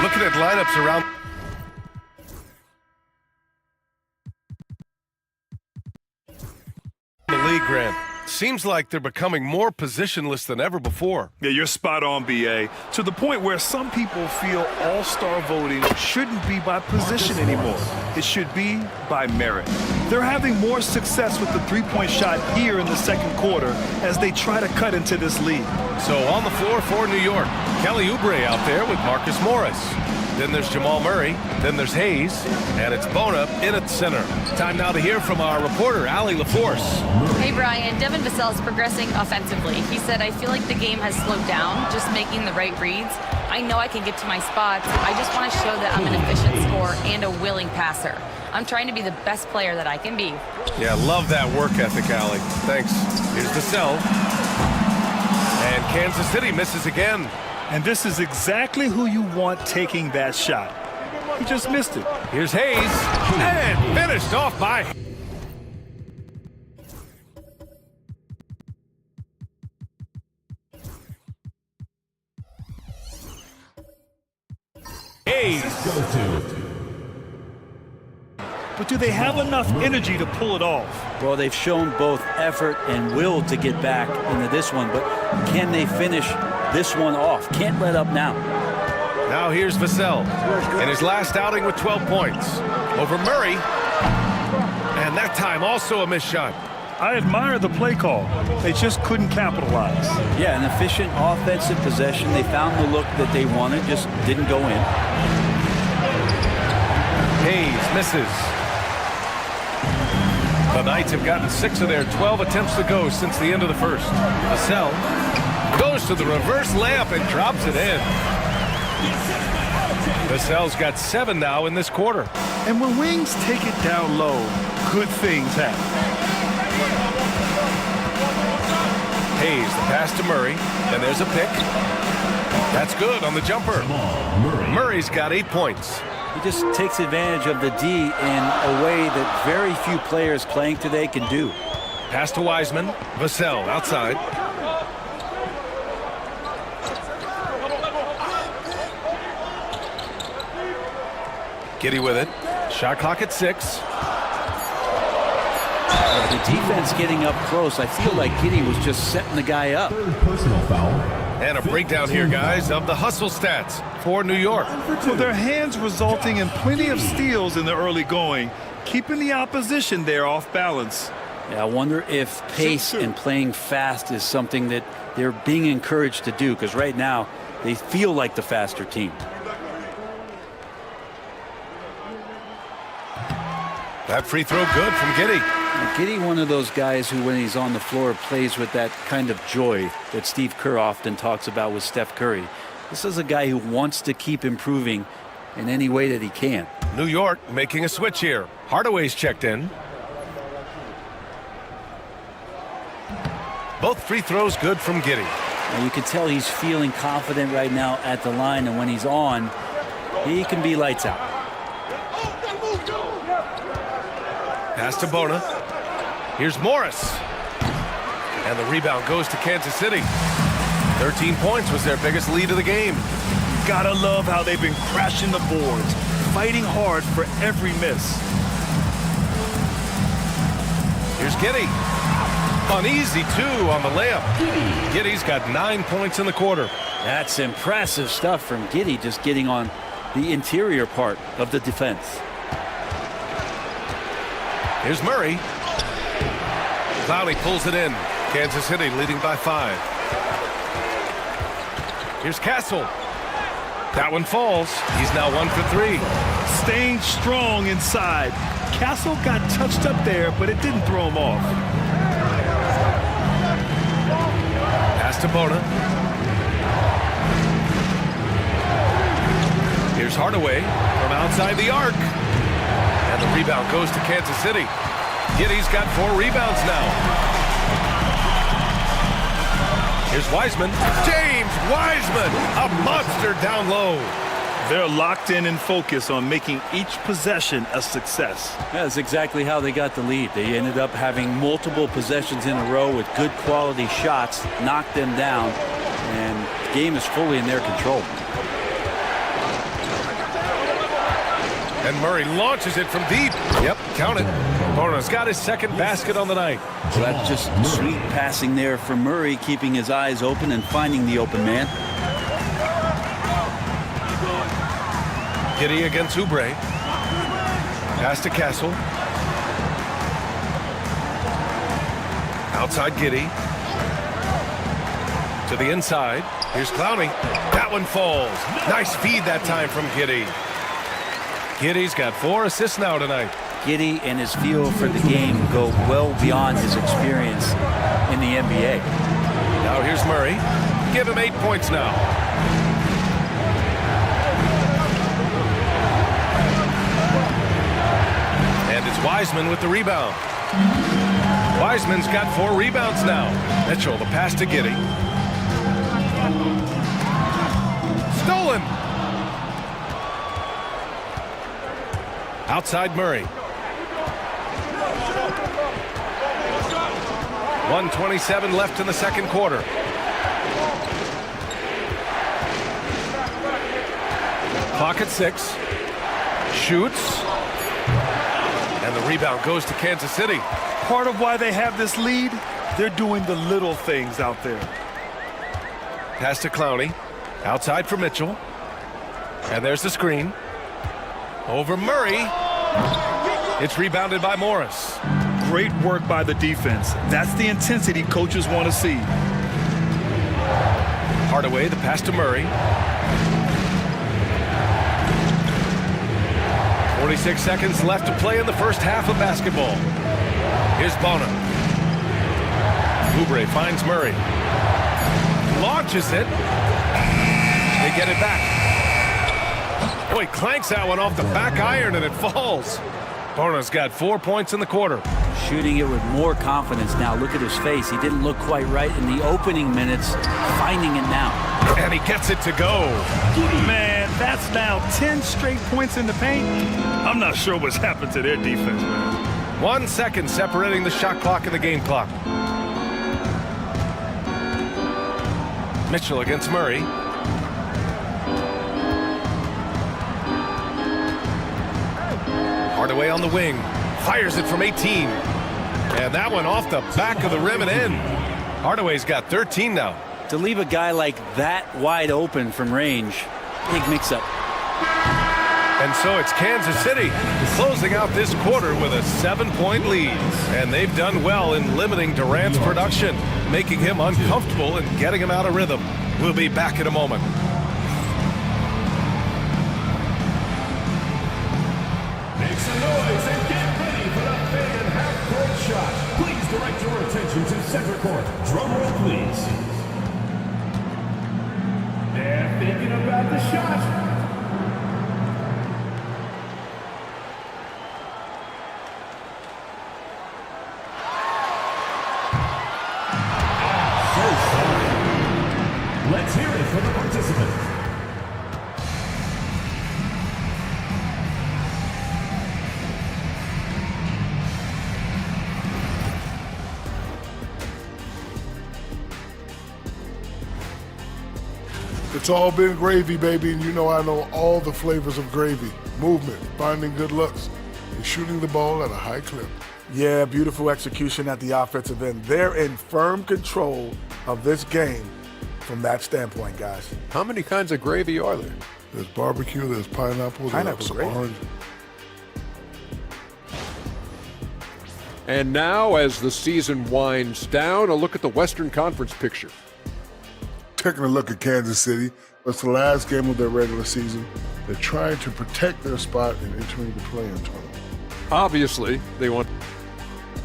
Looking at lineups around the league, Grant. Seems like they're becoming more positionless than ever before. Yeah, you're spot on, BA. To the point where some people feel all-star voting shouldn't be by position anymore. It should be by merit. They're having more success with the three-point shot here in the second quarter as they try to cut into this lead. So on the floor for New York, Kelly Oubre out there with Marcus Morris. Then there's Jamal Murray. Then there's Hayes. And it's Bona in at center. Time now to hear from our reporter, Allie LaForce. Hey, Brian. Devin Vassell is progressing offensively. He said, I feel like the game has slowed down, just making the right reads. I know I can get to my spots. I just want to show that I'm an efficient scorer and a willing passer. I'm trying to be the best player that I can be. Yeah, love that work ethic, Allie. Thanks. Here's Vassell. And Kansas City misses again. And this is exactly who you want taking that shot. He just missed it. Here's Hayes. And finished off by Hayes. But do they have enough energy to pull it off? Well, they've shown both effort and will to get back into this one, but can they finish this one off? Can't let up now. Now here's Vassell in his last outing with 12 points over Murray. And that time also a missed shot. I admire the play call. They just couldn't capitalize. Yeah, an efficient offensive possession. They found the look that they wanted, just didn't go in. Hayes misses. The Knights have gotten 6 of their 12 attempts to go since the end of the first. Vassell goes to the reverse layup and drops it in. Vassell's got 7 now in this quarter. And when Wings take it down low, good things happen. Hayes, the pass to Murray, and there's a pick. That's good on the jumper. Murray's got 8 points. He just takes advantage of the D in a way that very few players playing today can do. Pass to Wiseman. Vassell outside. Giddey with it. Shot clock at 6. The defense getting up close. I feel like Giddey was just setting the guy up. Personal foul. And a breakdown here, guys, of the hustle stats for New York. Well, their hands resulting in plenty of steals in the early going, keeping the opposition there off balance. Yeah, I wonder if pace and playing fast is something that they're being encouraged to do, because right now they feel like the faster team. That free throw good from Giddey. Giddey, one of those guys who, when he's on the floor, plays with that kind of joy that Steve Kerr often talks about with Steph Curry. This is a guy who wants to keep improving in any way that he can. New York making a switch here. Hardaway's checked in. Both free throws good from Giddey. And you can tell he's feeling confident right now at the line, and when he's on, he can be lights out. Pass to Bona. Here's Morris. And the rebound goes to Kansas City. 13 points was their biggest lead of the game. Gotta love how they've been crashing the boards, fighting hard for every miss. Here's Giddey. Uneasy, too, on the layup. Giddey's got 9 points in the quarter. That's impressive stuff from Giddey, just getting on the interior part of the defense. Here's Murray. Clowney pulls it in. Kansas City leading by 5. Here's Castle. That one falls. He's now 1 for 3. Staying strong inside. Castle got touched up there, but it didn't throw him off. Pass to Bona. Here's Hardaway from outside the arc. And the rebound goes to Kansas City. Giddey's got 4 rebounds now. Here's Wiseman. James Wiseman, a monster down low. They're locked in and focused on making each possession a success. That's exactly how they got the lead. They ended up having multiple possessions in a row with good quality shots, knocked them down, and the game is fully in their control. And Murray launches it from deep. Yep, count it. Bona's got his second basket on the night. So that's just sweet passing there from Murray, keeping his eyes open and finding the open man. Giddey against Oubre. Pass to Castle. Outside Giddey. To the inside. Here's Clowney. That one falls. Nice feed that time from Giddey. Giddey's got 4 assists now tonight. Giddey and his feel for the game go well beyond his experience in the NBA. Now here's Murray. Give him 8 points now. And it's Wiseman with the rebound. Wiseman's got 4 rebounds now. Mitchell, the pass to Giddey. Stolen. Outside Murray. 1:27 left in the second quarter. Clock at 6. Shoots. And the rebound goes to Kansas City. Part of why they have this lead, they're doing the little things out there. Pass to Clowney. Outside for Mitchell. And there's the screen. Over Murray. It's rebounded by Morris. Great work by the defense. That's the intensity coaches want to see. Hardaway, the pass to Murray. 46 seconds left to play in the first half of basketball. Here's Bono. Oubre finds Murray. Launches it. They get it back. Oh, he clanks that one off the back iron and it falls. Bono's got 4 points in the quarter. Shooting it with more confidence now. Look at his face. He didn't look quite right in the opening minutes. Finding it now. And he gets it to go. Man, that's now 10 straight points in the paint. I'm not sure what's happened to their defense, man. 1 second separating the shot clock and the game clock. Mitchell against Murray. Hardaway on the wing. Fires it from 18. And that one off the back of the rim and in. Hardaway's got 13 now. To leave a guy like that wide open from range, big mix-up. And so it's Kansas City closing out this quarter with a 7-point lead. And they've done well in limiting Durant's production, making him uncomfortable and getting him out of rhythm. We'll be back in a moment. Make some noise and get ready for the fan half-court shot. Please direct your attention to center court. Drum roll, please. They're thinking about the shot. Let's hear it for the participants. It's all been gravy, baby, and you know I know all the flavors of gravy. Movement, finding good looks, and shooting the ball at a high clip. Yeah, beautiful execution at the offensive end. They're in firm control of this game from that standpoint, guys. How many kinds of gravy are there? There's barbecue, there's pineapple, there's gravy. orange. And now, as the season winds down, a look at the Western Conference picture. Taking a look at Kansas City, it's the last game of their regular season. They're trying to protect their spot in entering the play-in tournament. Obviously, they want...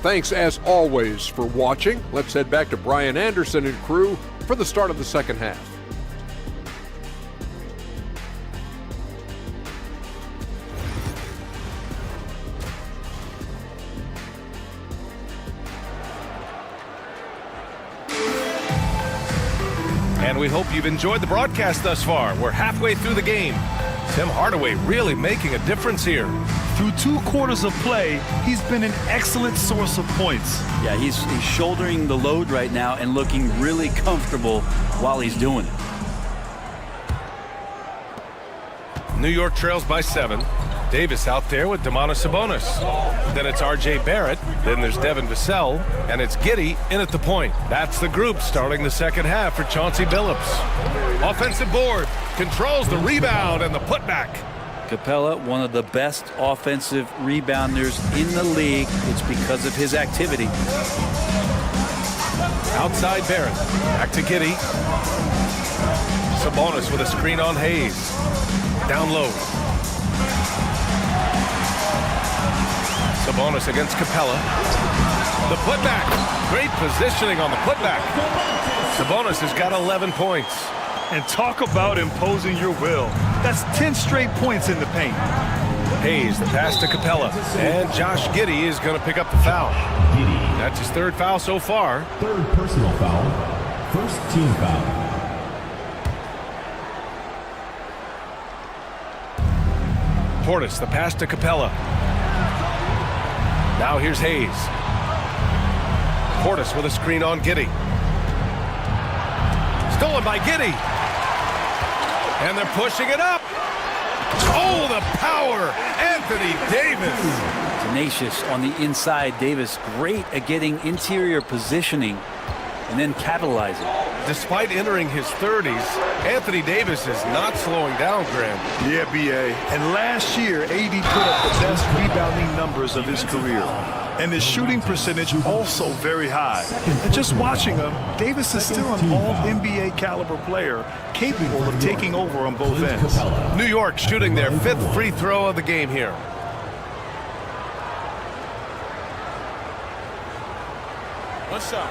Thanks, as always, for watching. Let's head back to Brian Anderson and crew for the start of the second half. And we hope you've enjoyed the broadcast thus far. We're halfway through the game. Tim Hardaway really making a difference here. Through 2 quarters of play, he's been an excellent source of points. Yeah, he's shouldering the load right now and looking really comfortable while he's doing it. New York trails by 7. Davis out there with Domantas Sabonis. Then it's R.J. Barrett. Then there's Devin Vassell. And it's Giddey in at the point. That's the group starting the second half for Chauncey Billups. Offensive board. Controls the rebound and the putback. Capella, one of the best offensive rebounders in the league. It's because of his activity. Outside Barrett. Back to Giddey. Sabonis with a screen on Hayes. Down low. Sabonis against Capella. The putback. Great positioning on the putback. Sabonis has got 11 points. And talk about imposing your will. That's 10 straight points in the paint. Hayes, the pass to Capella. And Josh Giddey is going to pick up the foul. That's his third foul so far. Third personal foul. First team foul. Portis, the pass to Capella. Now here's Hayes. Portis with a screen on Giddey. Stolen by Giddey. And they're pushing it up. Oh, the power. Anthony Davis. Tenacious on the inside. Davis great at getting interior positioning and then capitalizing. Despite entering his 30s, Anthony Davis is not slowing down, Graham. Yeah, B.A. And last year, AD put up the best rebounding numbers of his career. And his shooting percentage also very high. And just watching him, Davis is still an all-NBA caliber player, capable of taking over on both ends. New York shooting their 5th free throw of the game here. One shot.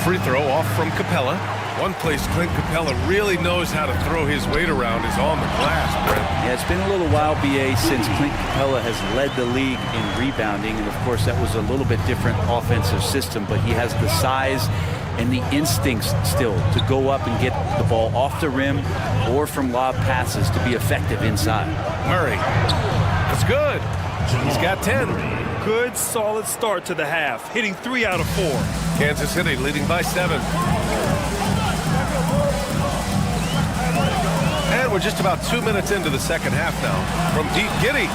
Free throw off from Capella. One place Clint Capella really knows how to throw his weight around is on the glass, Brent. Yeah, it's been a little while, B.A., since Clint Capella has led the league in rebounding. And, of course, that was a little bit different offensive system. But he has the size and the instincts still to go up and get the ball off the rim or from lob passes to be effective inside. Murray. That's good. He's got 10. Good, solid start to the half, hitting 3 out of 4. Kansas City leading by 7. And we're just about 2 minutes into the second half now. From deep, Giddey.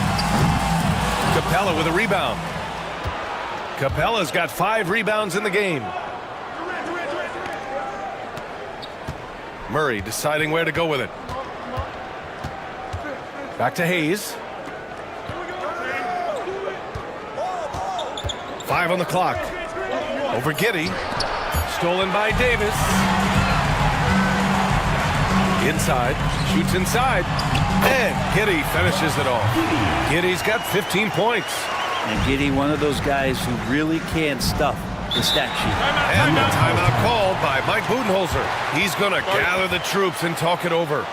Capella with a rebound. Capella's got 5 rebounds in the game. Murray deciding where to go with it. Back to Hayes. 5 on the clock. Over Giddey. Stolen by Davis. Inside. Shoots inside. And Giddey finishes it off. Giddey's got 15 points. And Giddey, one of those guys who really can stuff the stat sheet. And the timeout called by Mike Budenholzer. He's going to gather the troops and talk it over.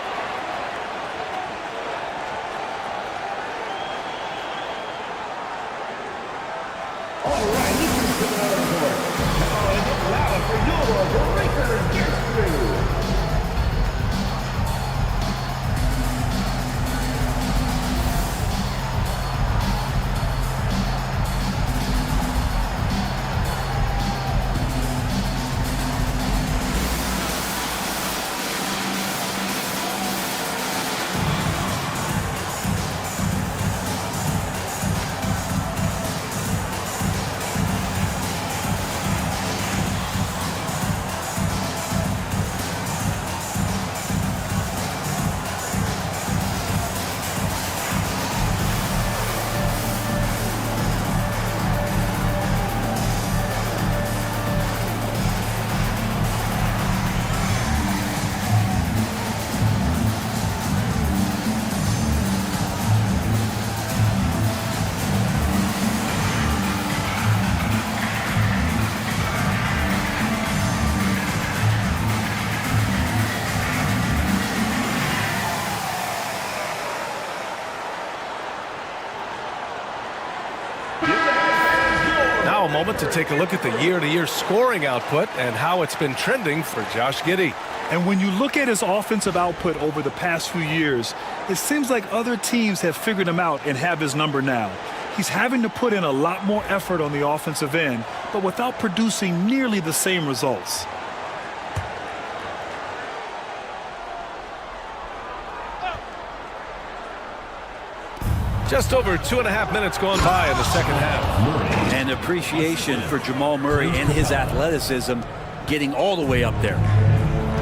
Now a moment to take a look at the year-to-year scoring output and how it's been trending for Josh Giddey. And when you look at his offensive output over the past few years, it seems like other teams have figured him out and have his number now. He's having to put in a lot more effort on the offensive end, but without producing nearly the same results. Just over 2.5 minutes gone by in the second half. And appreciation for Jamal Murray and his athleticism getting all the way up there.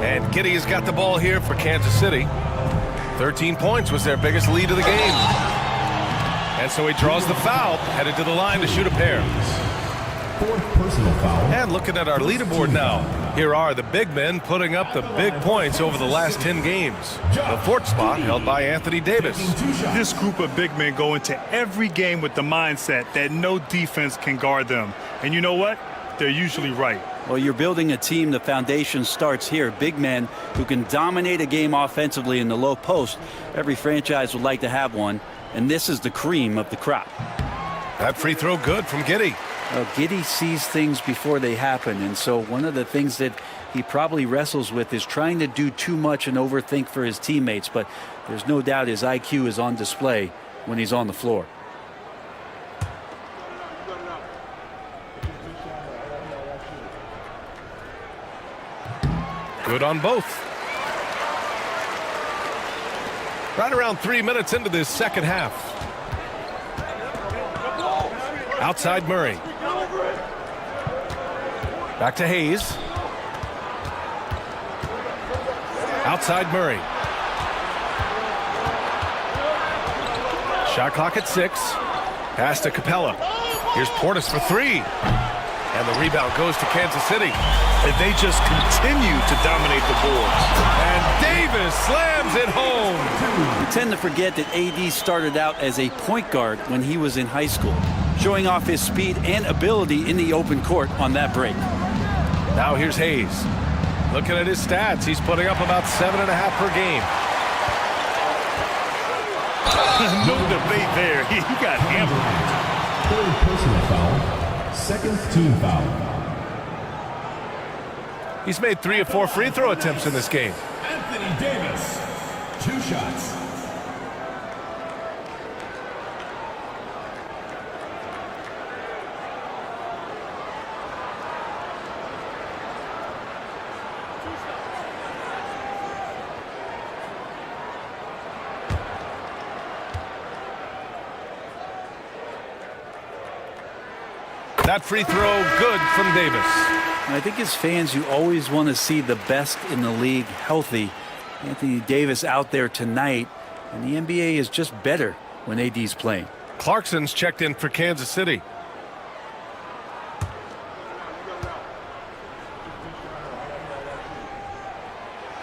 And Giddey has got the ball here for Kansas City. 13 points was their biggest lead of the game. And so he draws the foul, headed to the line to shoot a pair. fourth personal foul. And looking at our leaderboard now, here are the big men putting up the big points over the last 10 games. The fourth spot held by Anthony Davis. This group of big men go into every game with the mindset that no defense can guard them. And you know what? They're usually right. Well, you're building a team. The foundation starts here. Big men who can dominate a game offensively in the low post. Every franchise would like to have one, and this is the cream of the crop. That free throw good from Giddey. Well, Giddey sees things before they happen, and so one of the things that he probably wrestles with is trying to do too much and overthink for his teammates, but there's no doubt his IQ is on display when he's on the floor. Good on both. Right around 3 minutes into this second half. Outside Murray. Back to Hayes. Outside Murray. Shot clock at 6. Pass to Capella. Here's Portis for 3. And the rebound goes to Kansas City. And they just continue to dominate the boards. And Davis slams it home. We tend to forget that AD started out as a point guard when he was in high school, showing off his speed and ability in the open court on that break. Now here's Hayes. Looking at his stats, he's putting up about 7.5 per game. No debate there. He got hammered. Third personal foul. Second team foul. He's made 3 or 4 free throw attempts in this game. Anthony Davis, 2 shots. That free throw good from Davis. And I think as fans, you always want to see the best in the league healthy. Anthony Davis out there tonight, and the NBA is just better when AD's playing. Clarkson's checked in for Kansas City.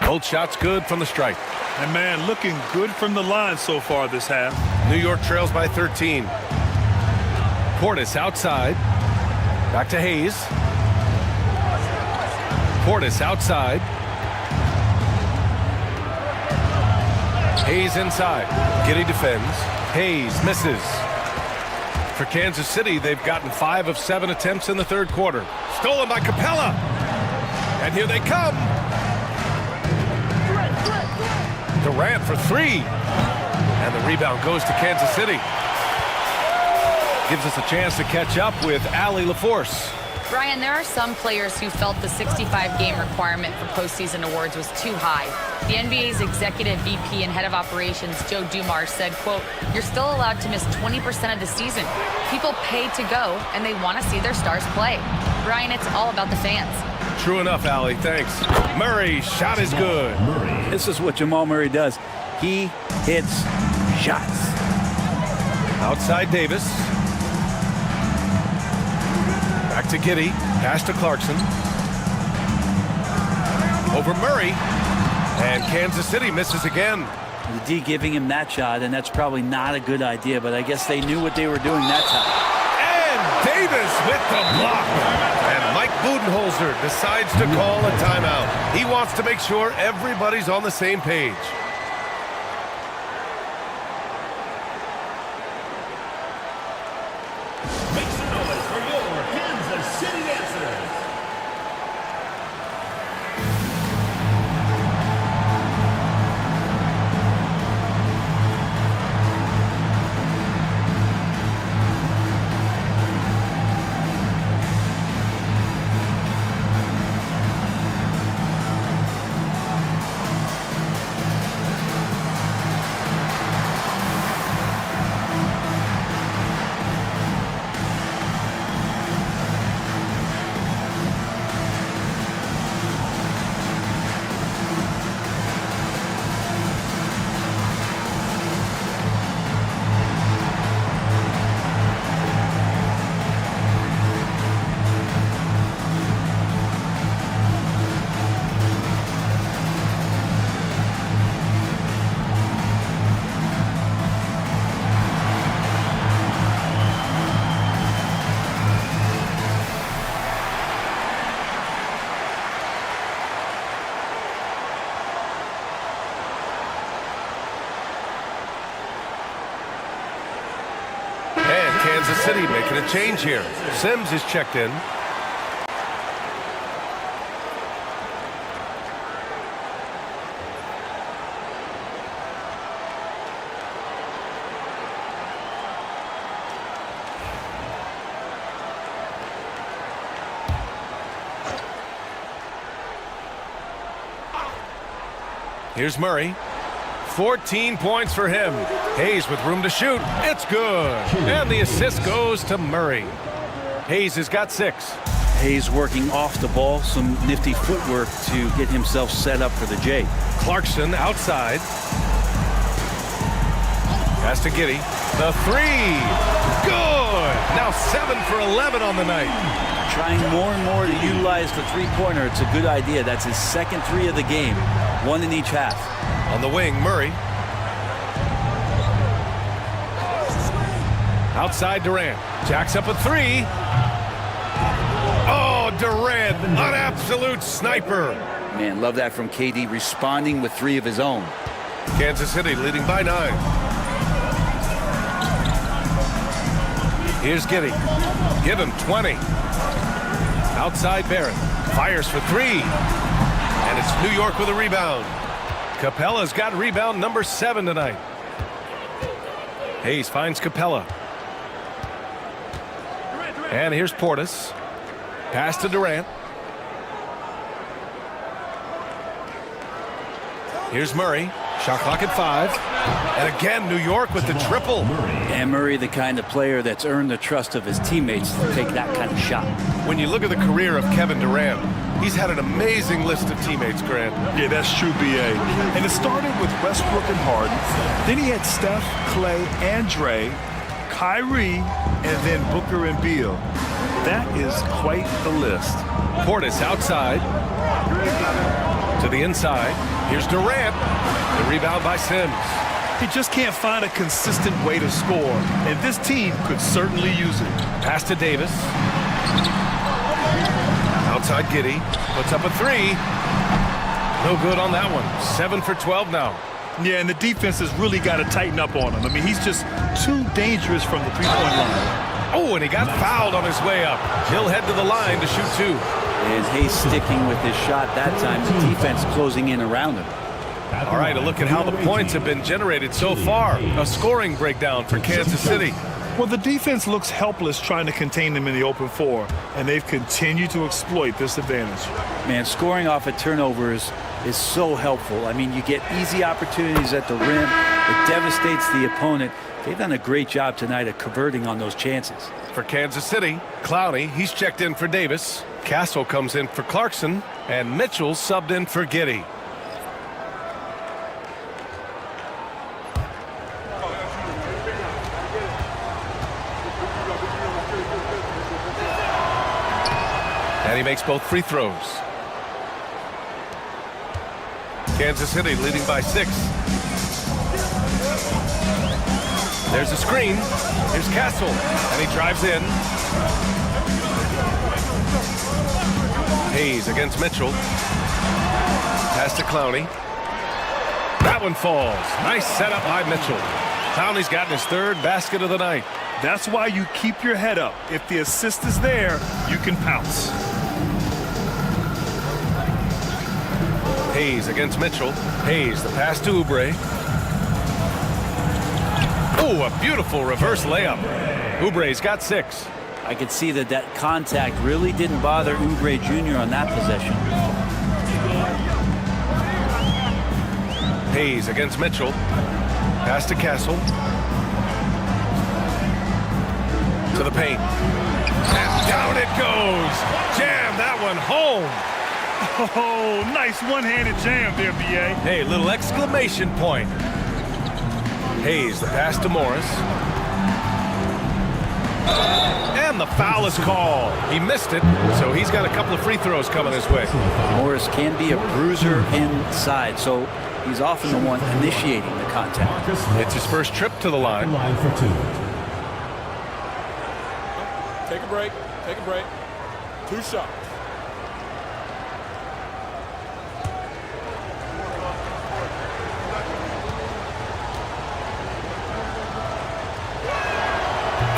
Both shots good from the stripe. And man, looking good from the line so far this half. New York trails by 13. Portis outside. Back to Hayes. Portis outside. Hayes inside. Giddey defends. Hayes misses. For Kansas City, they've gotten 5 of 7 attempts in the third quarter. Stolen by Capella. And here they come. Durant for 3. And the rebound goes to Kansas City. Gives us a chance to catch up with Allie LaForce. Brian, there are some players who felt the 65-game requirement for postseason awards was too high. The NBA's executive VP and head of operations, Joe Dumars, said, quote, "You're still allowed to miss 20% of the season. People pay to go, and they want to see their stars play." Brian, it's all about the fans. True enough, Allie. Thanks. Murray, shot is good. This is what Jamal Murray does. He hits shots. Outside Davis. Back to Giddey. Pass to Clarkson. Over Murray. And Kansas City misses again. The D giving him that shot, and that's probably not a good idea, but I guess they knew what they were doing that time. And Davis with the block. And Mike Budenholzer decides to call a timeout. He wants to make sure everybody's on the same page. Kansas City making a change here. Sims is checked in. Here's Murray. 14 points for him. Hayes with room to shoot. It's good. And the assist goes to Murray. Hayes has got 6. Hayes working off the ball, some nifty footwork to get himself set up for the J. Clarkson outside. Pass to Giddey. The 3. Good. Now 7 for 11 on the night. Trying more and more to utilize the three-pointer. It's a good idea. That's his second 3 of the game. 1 in each half. On the wing, Murray. Outside Durant. Jacks up a 3. Oh, Durant, an absolute sniper. Man, love that from KD, responding with 3 of his own. Kansas City leading by 9. Here's Giddey. Give him 20. Outside Barrett. Fires for 3. And it's New York with a rebound. Capella's got rebound number 7 tonight. Hayes finds Capella. And here's Portis. Pass to Durant. Here's Murray. Shot clock at 5. And again, New York with the triple. And Murray, the kind of player that's earned the trust of his teammates to take that kind of shot. When you look at the career of Kevin Durant, he's had an amazing list of teammates, Grant. Yeah, that's true, B.A. And it started with Westbrook and Harden. Then he had Steph, Clay, and Dre, Kyrie, and then Booker and Beal. That is quite the list. Portis outside. To the inside. Here's Durant. The rebound by Sims. He just can't find a consistent way to score, and this team could certainly use it. Pass to Davis. Outside Giddey. Puts up a 3. No good on that one. 7 for 12 now. Yeah, and the defense has really got to tighten up on him. I mean, he's just too dangerous from the three-point line. Oh, and he got fouled on his way up. He'll head to the line to shoot 2. And Hayes sticking with his shot that time. The defense closing in around him. All right, a look at how the points have been generated so far. A scoring breakdown for Kansas City. Well, the defense looks helpless trying to contain them in the open floor, and they've continued to exploit this advantage. Man, scoring off of turnovers is so helpful. I mean, you get easy opportunities at the rim. It devastates the opponent. They've done a great job tonight at converting on those chances. For Kansas City, Clowney, he's checked in for Davis. Castle comes in for Clarkson, and Mitchell subbed in for Giddey. And he makes both free throws. Kansas City leading by 6. There's a screen. Here's Castle, and he drives in. Hayes against Mitchell. Pass to Clowney. That one falls. Nice setup by Mitchell. Clowney's gotten his 3rd basket of the night. That's why you keep your head up. If the assist is there, you can pounce. Hayes against Mitchell. Hayes, the pass to Oubre. Oh, a beautiful reverse layup. Oubre's got 6. I could see that contact really didn't bother Oubre Jr. on that possession. Hayes against Mitchell. Pass to Castle. To the paint. And down it goes. Jam that one home. Oh, nice one-handed jam there, B.A. Hey, little exclamation point. Hayes, the pass to Morris. And the foul is called. He missed it, so he's got a couple of free throws coming his way. Morris can be a bruiser inside, so he's often the one initiating the contact. It's his first trip to the line. Take a break. Take a break. 2 shots.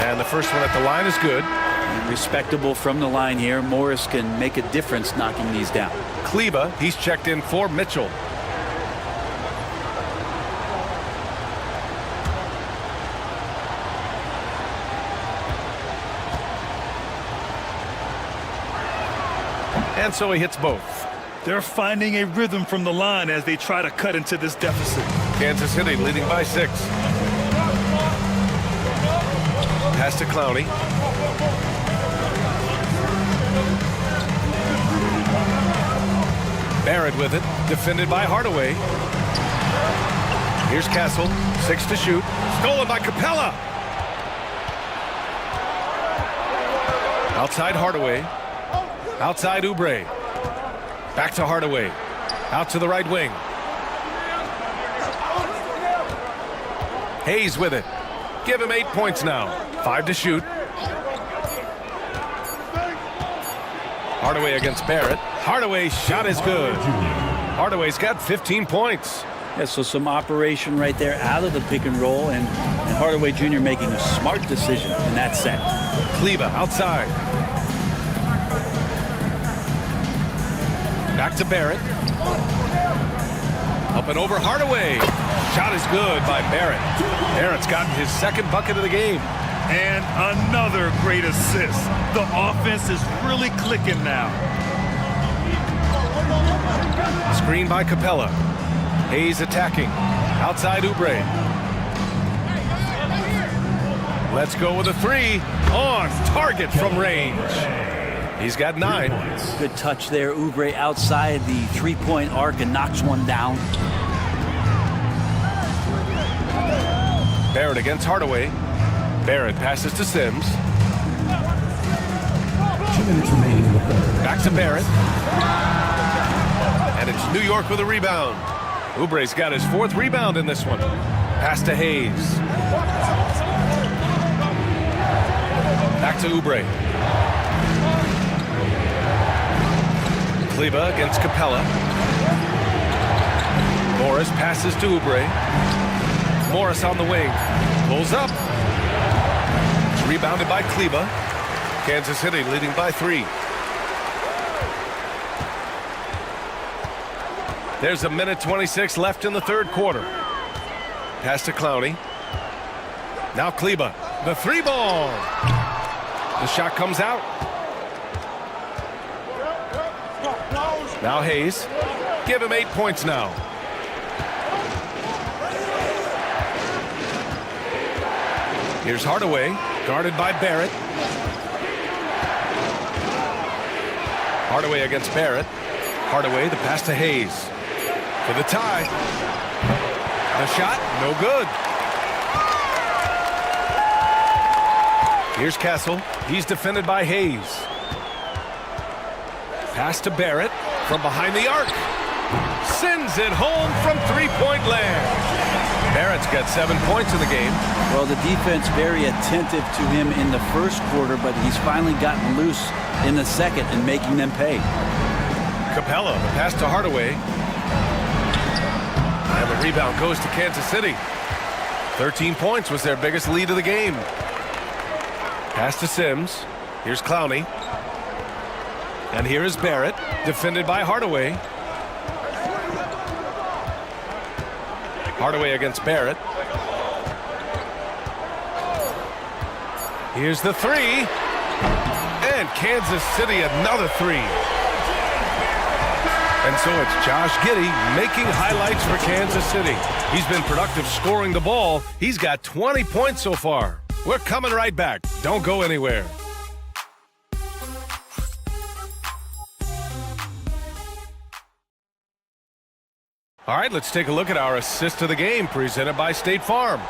And the first one at the line is good. And respectable from the line here. Morris can make a difference knocking these down. Kleba, he's checked in for Mitchell. And so he hits both. They're finding a rhythm from the line as they try to cut into this deficit. Kansas City leading by 6. Pass to Clowney. Barrett with it, defended by Hardaway. Here's Castle, 6 to shoot. Stolen by Capella. Outside Hardaway. Outside Oubre. Back to Hardaway. Out to the right wing. Hayes with it. Give him 8 points now. 5 to shoot. Hardaway against Barrett. Hardaway's shot is good. Hardaway's got 15 points. Yeah, so some operation right there out of the pick and roll, and Hardaway Jr. making a smart decision in that set. Kleba outside. Back to Barrett. Up and over Hardaway. Shot is good by Barrett. Barrett's gotten his second bucket of the game. And another great assist. The offense is really clicking now. Screen by Capella. Hayes attacking. Outside Oubre. Let's go with a 3. On target from range. He's got 9. Good touch there. Oubre outside the three-point arc and knocks one down. Barrett against Hardaway. Barrett passes to Sims. 2 minutes remaining in the third. Back to Barrett. And it's New York with a rebound. Oubre's got his 4th rebound in this one. Pass to Hayes. Back to Oubre. Kleba against Capella. Morris passes to Oubre. Morris on the wing. Pulls up. It's rebounded by Kleba. Kansas City leading by 3. There's 1:26 left in the third quarter. Pass to Clowney. Now Kleba. The 3-ball. The shot comes out. Now Hayes. Give him 8 points now. Here's Hardaway, guarded by Barrett. Hardaway against Barrett. Hardaway, the pass to Hayes. For the tie. The shot, no good. Here's Castle. He's defended by Hayes. Pass to Barrett from behind the arc. Sends it home from three-point land. Barrett's got 7 points in the game. Well, the defense very attentive to him in the first quarter, but he's finally gotten loose in the second and making them pay. Capella, the pass to Hardaway. And the rebound goes to Kansas City. 13 points was their biggest lead of the game. Pass to Sims. Here's Clowney. And here is Barrett, defended by Hardaway. Hardaway against Barrett. Here's the 3. And Kansas City another 3. And so it's Josh Giddey making highlights for Kansas City. He's been productive scoring the ball. He's got 20 points so far. We're coming right back. Don't go anywhere. All right, let's take a look at our assist of the game presented by State Farm.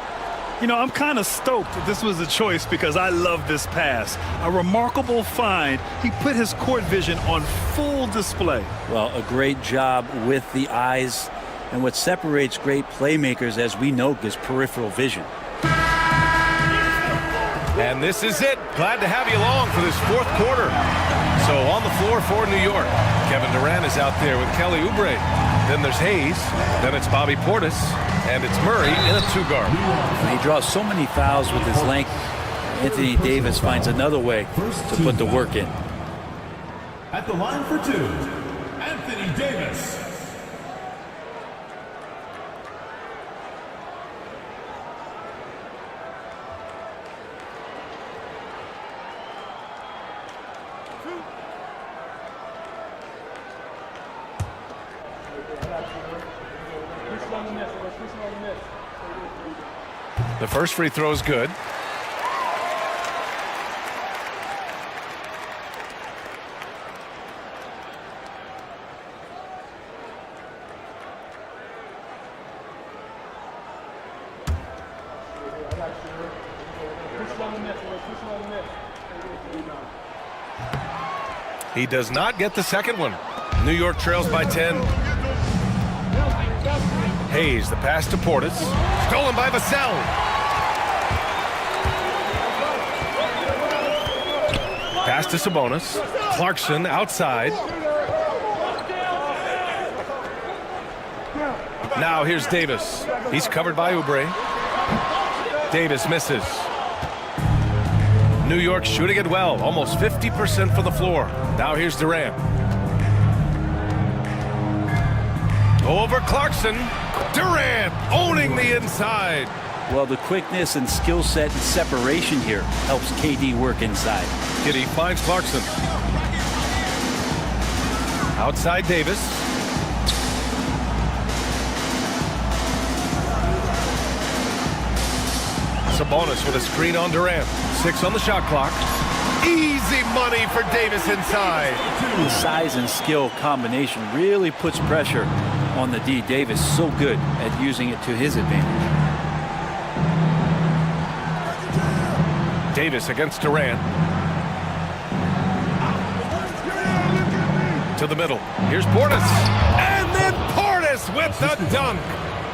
You know, I'm kind of stoked that this was a choice because I love this pass. A remarkable find. He put his court vision on full display. Well, a great job with the eyes. And what separates great playmakers, as we know, is peripheral vision. And this is it. Glad to have you along for this fourth quarter. So on the floor for New York, Kevin Durant is out there with Kelly Oubre. Then there's Hayes. Then it's Bobby Portis. And it's Murray in a 2-guard. And he draws so many fouls with his length. Anthony Davis finds another way to put the work in. At the line for two, Anthony Davis. The first free throw is good. He does not get the second one. New York trails by 10. Hayes, the pass to Portis. Stolen by Vassell. Pass to Sabonis. Clarkson outside. Now here's Davis. He's covered by Oubre. Davis misses. New York shooting it well, almost 50% from the floor. Now here's Durant. Over Clarkson. Durant owning the inside. Well, the quickness and skill set and separation here helps KD work inside. Giddey finds Clarkson. Outside Davis. Sabonis with a screen on Durant. 6 on the shot clock. Easy money for Davis inside. The size and skill combination really puts pressure on the D. Davis so good at using it to his advantage. Davis against Durant. To the middle. Here's Portis. And then Portis with the dunk.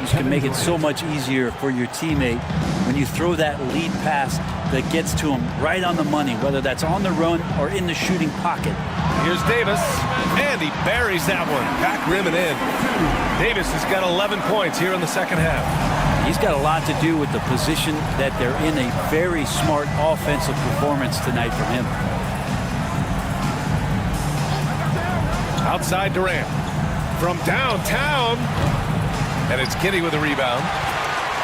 You can make it so much easier for your teammate when you throw that lead pass that gets to him right on the money, whether that's on the run or in the shooting pocket. Here's Davis, and he buries that one. Back rim and in. Davis has got 11 points here in the second half. He's got a lot to do with the position that they're in. A very smart offensive performance tonight from him. Outside Durant. From downtown. And it's Giddey with a rebound.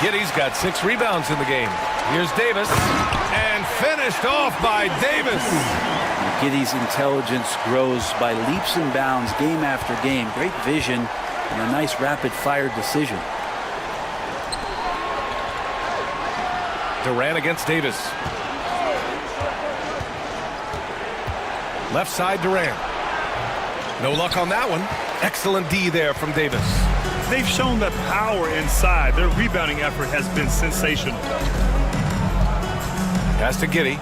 Giddey's got 6 rebounds in the game. Here's Davis. And finished off by Davis. Giddey's intelligence grows by leaps and bounds game after game. Great vision and a nice rapid-fire decision. Durant against Davis. Left side Durant. No luck on that one. Excellent D there from Davis. They've shown that power inside. Their rebounding effort has been sensational. Pass to Giddey.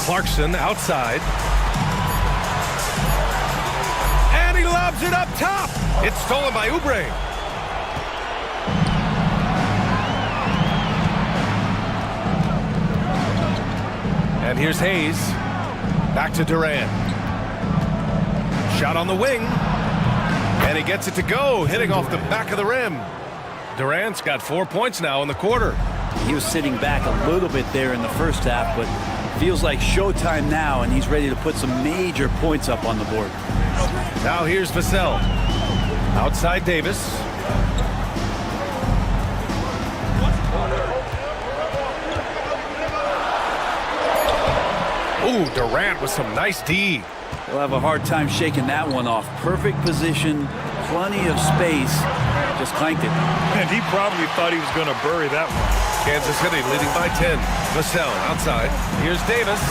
Clarkson outside. And he lobs it up top. It's stolen by Oubre. And here's Hayes. Back to Durant. Shot on the wing. And he gets it to go, hitting off the back of the rim. Durant's got 4 points now in the quarter. He was sitting back a little bit there in the first half, but feels like showtime now, and he's ready to put some major points up on the board. Now here's Vassell. Outside Davis. Ooh, Durant with some nice D. He'll have a hard time shaking that one off. Perfect position, plenty of space. Just clanked it. And he probably thought he was going to bury that one. Kansas City leading by 10. Vassell outside. Here's Davis.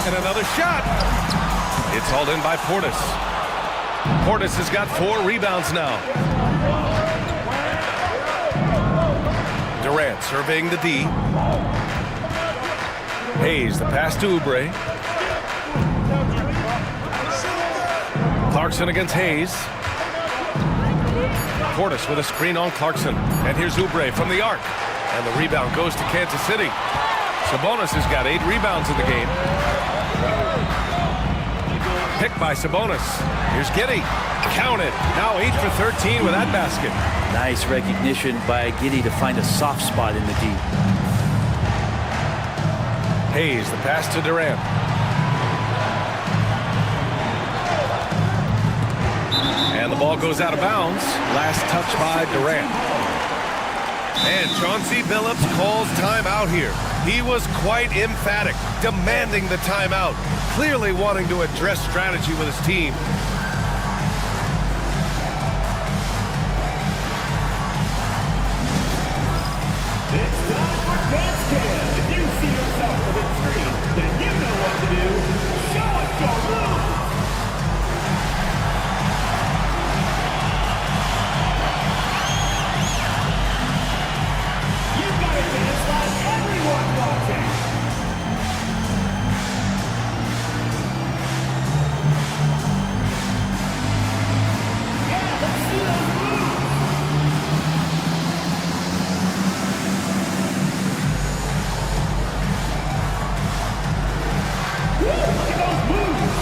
And another shot. It's hauled in by Portis. Portis has got 4 rebounds now. Durant surveying the D. Hayes, the pass to Oubre. Clarkson against Hayes. Portis with a screen on Clarkson. And here's Oubre from the arc. And the rebound goes to Kansas City. Sabonis has got 8 rebounds in the game. pick by Sabonis. Here's Giddey. Counted. Now 8 for 13 with that basket. Nice recognition by Giddey to find a soft spot in the D. Hayes, the pass to Durant. And the ball goes out of bounds. Last touch by Durant. And Chauncey Billups calls timeout here. He was quite emphatic, demanding the timeout, clearly wanting to address strategy with his team. It's time for basket. If you see yourself on the screen, then you know what to do. Show us your moves. You gotta dance like everyone watching. Yeah, let's see those moves. Look at those moves!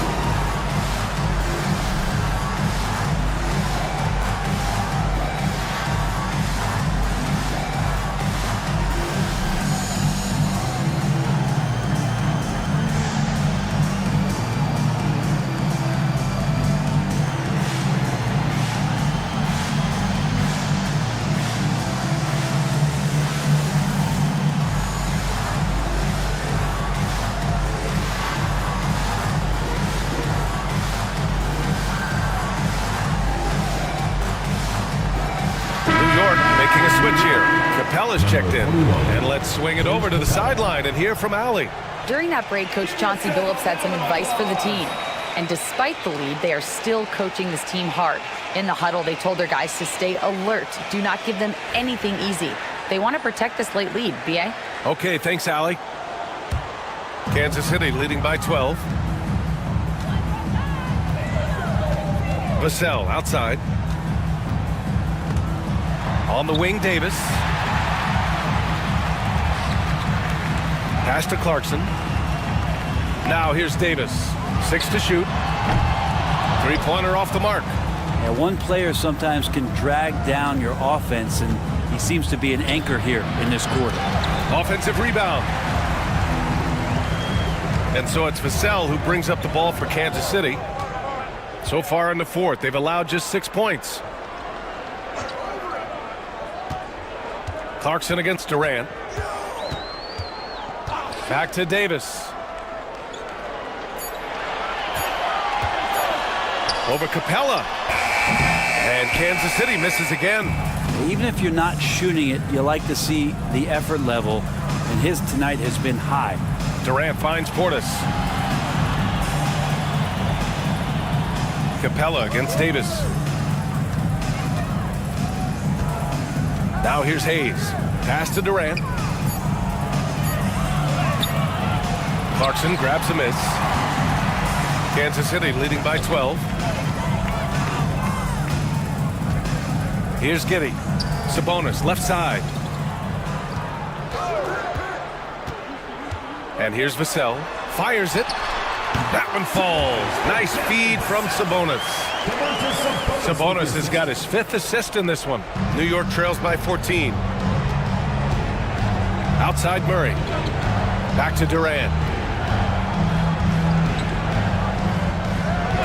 Making a switch here. Capella's checked in. And let's swing it over to the sideline and hear from Allie. During that break, Coach Chauncey Billups had some advice for the team. And despite the lead, they are still coaching this team hard. In the huddle, they told their guys to stay alert. Do not give them anything easy. They want to protect this late lead. B.A.? Okay, thanks, Allie. Kansas City leading by 12. Vassell outside. On the wing, Davis. Pass to Clarkson. Now here's Davis. 6 to shoot. Three-pointer off the mark. Yeah, one player sometimes can drag down your offense, and he seems to be an anchor here in this quarter. Offensive rebound. And so it's Vassell who brings up the ball for Kansas City. So far in the fourth, they've allowed just 6 points. Clarkson against Durant. Back to Davis. Over Capella. And Kansas City misses again. Even if you're not shooting it, you like to see the effort level, and his tonight has been high. Durant finds Portis. Capella against Davis. Now here's Hayes. Pass to Durant. Clarkson grabs a miss. Kansas City leading by 12. Here's Giddey. Sabonis left side. And here's Vassell. Fires it. That one falls. Nice feed from Sabonis. Sabonis has got his 5th assist in this one. New York trails by 14. Outside Murray. Back to Durant.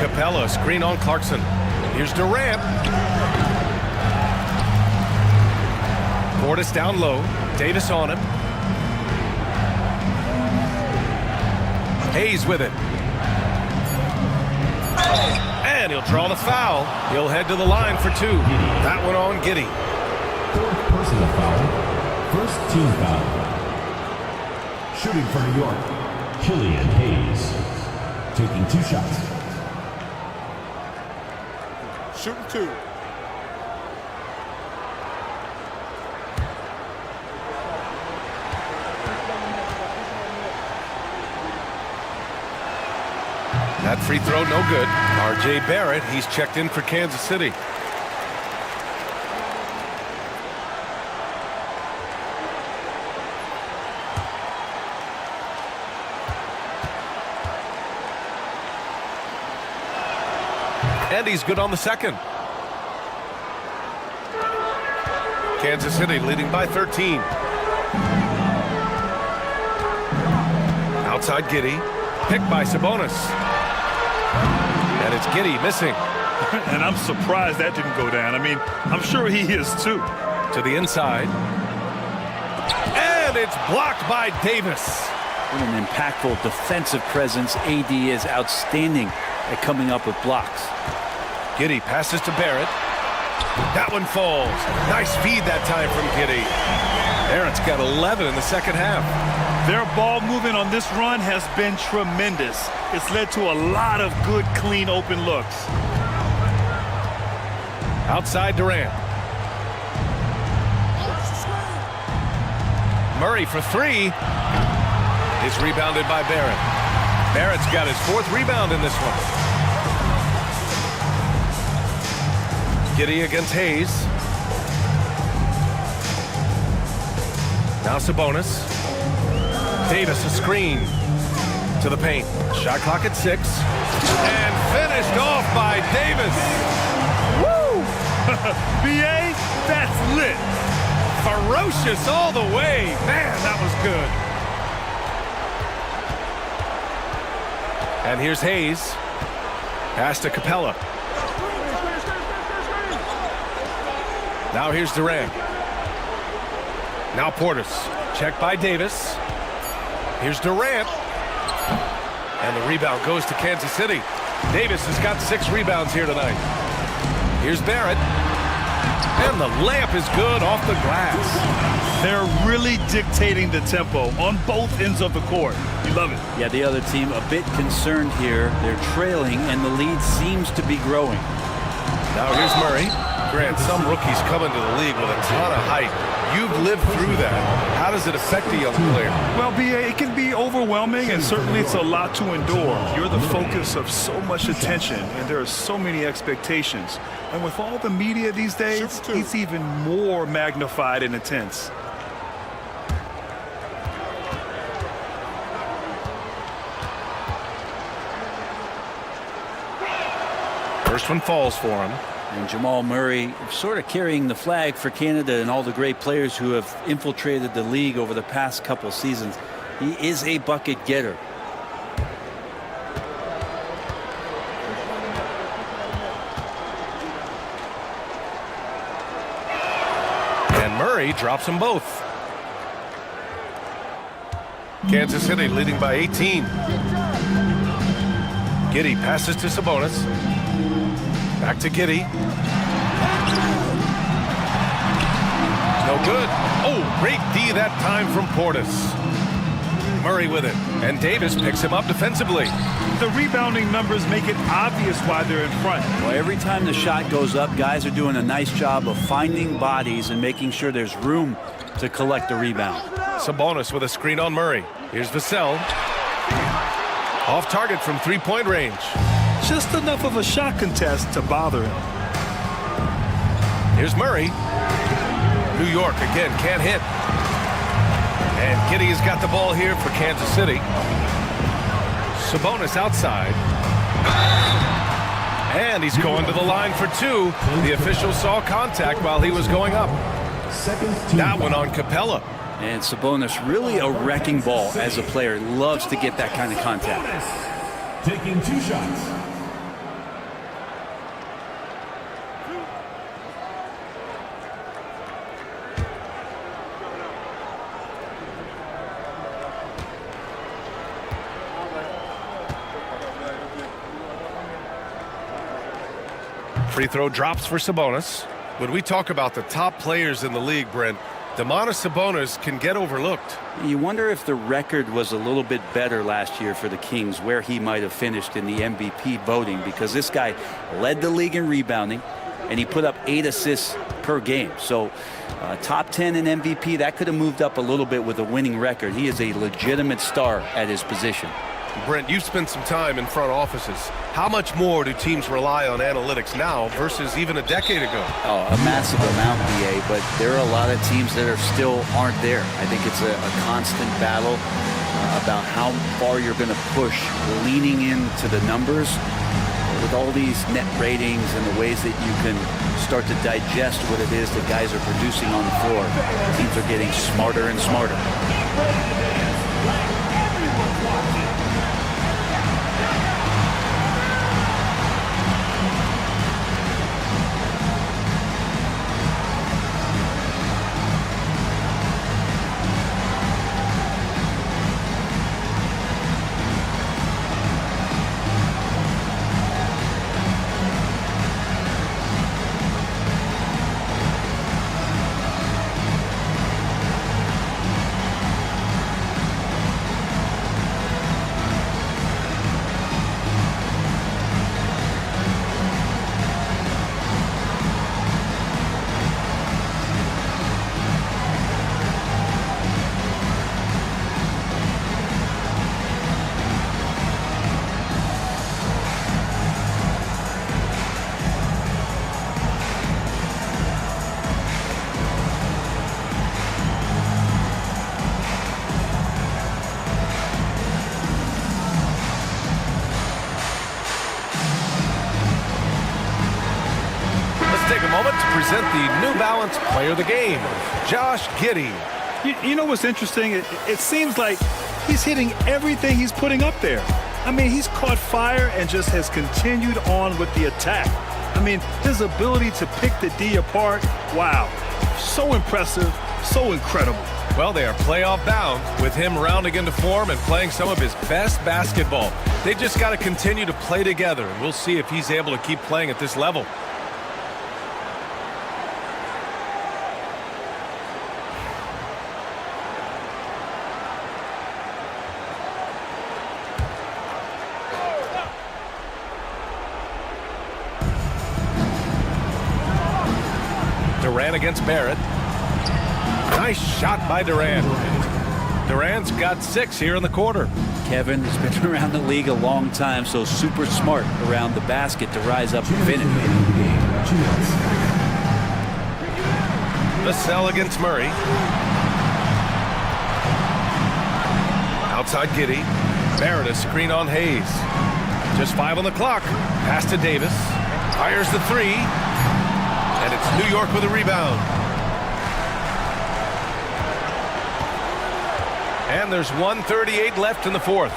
Capella, screen on Clarkson. Here's Durant. Portis down low. Davis on him. Hayes with it. And he'll draw the foul. He'll head to the line for 2. That one on Giddey. 4th personal foul. 1st team foul. Shooting for New York, Killian Hayes. Taking 2 shots. Shooting 2. That free throw no good. R.J. Barrett, he's checked in for Kansas City. And he's good on the second. Kansas City leading by 13. Outside Giddey. Picked by Sabonis. And it's Giddey missing. And I'm surprised that didn't go down. I mean, I'm sure he is too. To the inside. And it's blocked by Davis. What an impactful defensive presence. AD is outstanding at coming up with blocks. Giddey passes to Barrett. That one falls. Nice feed that time from Giddey. Barrett's got 11 in the second half. Their ball movement on this run has been tremendous. It's led to a lot of good, clean, open looks. Outside Durant. Murray for three. Is rebounded by Barrett. Barrett's got his 4th rebound in this one. Giddey against Hayes. Now Sabonis. Davis a screen to the paint. Shot clock at 6. And finished off by Davis. Woo! BA, that's lit. Ferocious all the way. Man, that was good. And here's Hayes. Pass to Capella. Now here's Durant. Now Portis. Checked by Davis. Here's Durant. And the rebound goes to Kansas City. Davis has got 6 rebounds here tonight. Here's Barrett. And the layup is good off the glass. They're really dictating the tempo on both ends of the court. You love it. Yeah, the other team a bit concerned here. They're trailing, and the lead seems to be growing. Now here's Murray. Grant, some rookies come into the league with a ton of height. You've lived through that. How does it affect a young player? Well, BA, it can be overwhelming, and certainly it's a lot to endure. You're the focus of so much attention, and there are so many expectations. And with all the media these days, it's even more magnified and intense. First one falls for him. And Jamal Murray sort of carrying the flag for Canada and all the great players who have infiltrated the league over the past couple seasons. He is a bucket getter. And Murray drops them both. Kansas City leading by 18. Giddey passes to Sabonis. Back to Giddey. No good. Oh, great D that time from Portis. Murray with it. And Davis picks him up defensively. The rebounding numbers make it obvious why they're in front. Well, every time the shot goes up, guys are doing a nice job of finding bodies and making sure there's room to collect the rebound. Sabonis with a screen on Murray. Here's Vassell. Off target from 3-point range. Just enough of a shot contest to bother him. Here's Murray. New York again can't hit. And Giddey has got the ball here for Kansas City. Sabonis outside. And he's going to the line for 2. The official saw contact while he was going up. That one on Capella. And Sabonis really a wrecking ball as a player. Loves to get that kind of contact. Taking 2 shots. Free throw drops for Sabonis. When we talk about the top players in the league, Brent, Domantas Sabonis can get overlooked. You wonder if the record was a little bit better last year for the Kings, where he might have finished in the MVP voting, because this guy led the league in rebounding, and he put up 8 assists per game. So top 10 in MVP, that could have moved up a little bit with a winning record. He is a legitimate star at his position. Brent, you've spent some time in front offices. How much more do teams rely on analytics now versus even a decade ago? Oh, a massive amount, BA, but there are a lot of teams that are still aren't there. I think it's a constant battle about how far you're going to push, leaning into the numbers. with all these net ratings and the ways that you can start to digest what it is that guys are producing on the floor, teams are getting smarter and smarter. Take a moment to present the New Balance Player of the Game, Josh Giddey. You know what's interesting? It seems like he's hitting everything he's putting up there. I mean, he's caught fire and just has continued on with the attack. I mean, his ability to pick the D apart, wow. So impressive, so incredible. Well, they are playoff bound with him rounding into form and playing some of his best basketball. They just got to continue to play together, and we'll see if he's able to keep playing at this level. Durant against Barrett. Nice shot by Durant. Durant's got 6 here in the quarter. Kevin has been around the league a long time, so super smart around the basket to rise up and finish. Vassell against Murray. Outside Giddey. Barrett a screen on Hayes. Just 5 on the clock. Pass to Davis. Fires the 3. And it's New York with a rebound. And there's 1:38 left in the fourth.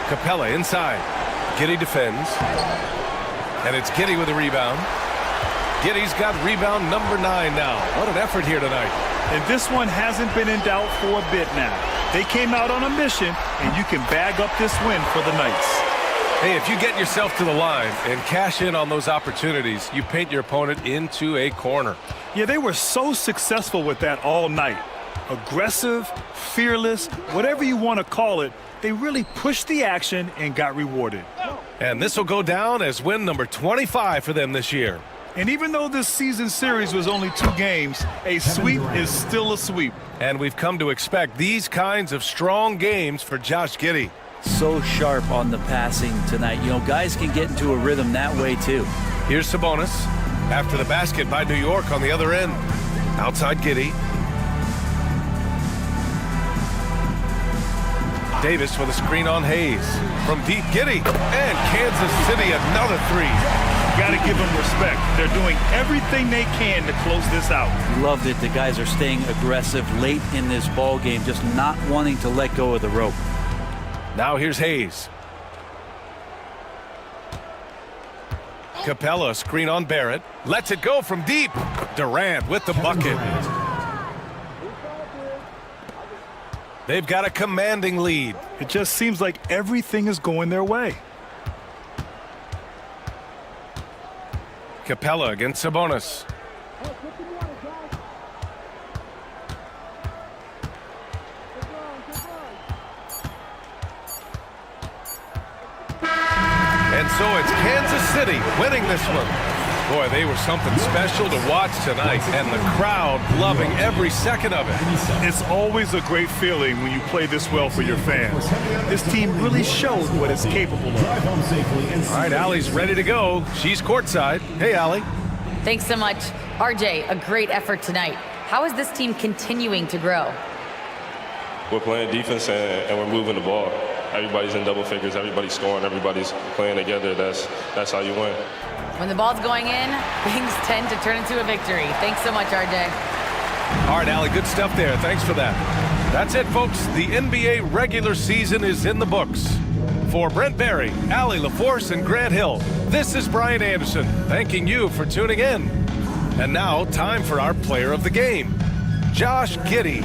Capella inside. Giddey defends. And it's Giddey with a rebound. Giddey's got rebound number 9 now. What an effort here tonight. And this one hasn't been in doubt for a bit now. They came out on a mission, and you can bag up this win for the Knights. Hey, if you get yourself to the line and cash in on those opportunities, you paint your opponent into a corner. Yeah, they were so successful with that all night. Aggressive, fearless, whatever you want to call it, they really pushed the action and got rewarded. And this will go down as win number 25 for them this year. And even though this season series was only 2 games, a sweep is still a sweep. And we've come to expect these kinds of strong games for Josh Giddey. So sharp on the passing tonight. You know, guys can get into a rhythm that way too. Here's Sabonis after the basket by New York on the other end. Outside Giddey. Davis with a screen on Hayes. From deep, Giddey. And Kansas City another 3. Got to give them respect. They're doing everything they can to close this out. Loved it. The guys are staying aggressive late in this ball game, just not wanting to let go of the rope. Now here's Hayes. Capella, screen on Barrett. Lets it go from deep. Durant with the bucket. They've got a commanding lead. It just seems like everything is going their way. Capella against Sabonis. And so it's Kansas City winning this one. Boy, they were something special to watch tonight, and the crowd loving every second of it. It's always a great feeling when you play this well for your fans. This team really showed what it's capable of. All right, Allie's ready to go. She's courtside. Hey, Allie. Thanks so much. RJ, a great effort tonight. How is this team continuing to grow? We're playing defense and we're moving the ball. everybody's in double figures, everybody's scoring, everybody's playing together. That's how you win. When the ball's going in, things tend to turn into a victory. Thanks so much, RJ. All right, Allie, good stuff there. Thanks for that. That's it, folks. The NBA regular season is in the books. For Brent Barry, Allie LaForce, and Grant Hill, this is Brian Anderson, thanking you for tuning in. And now, time for our player of the game, Josh Giddey.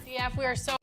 CF, we are so...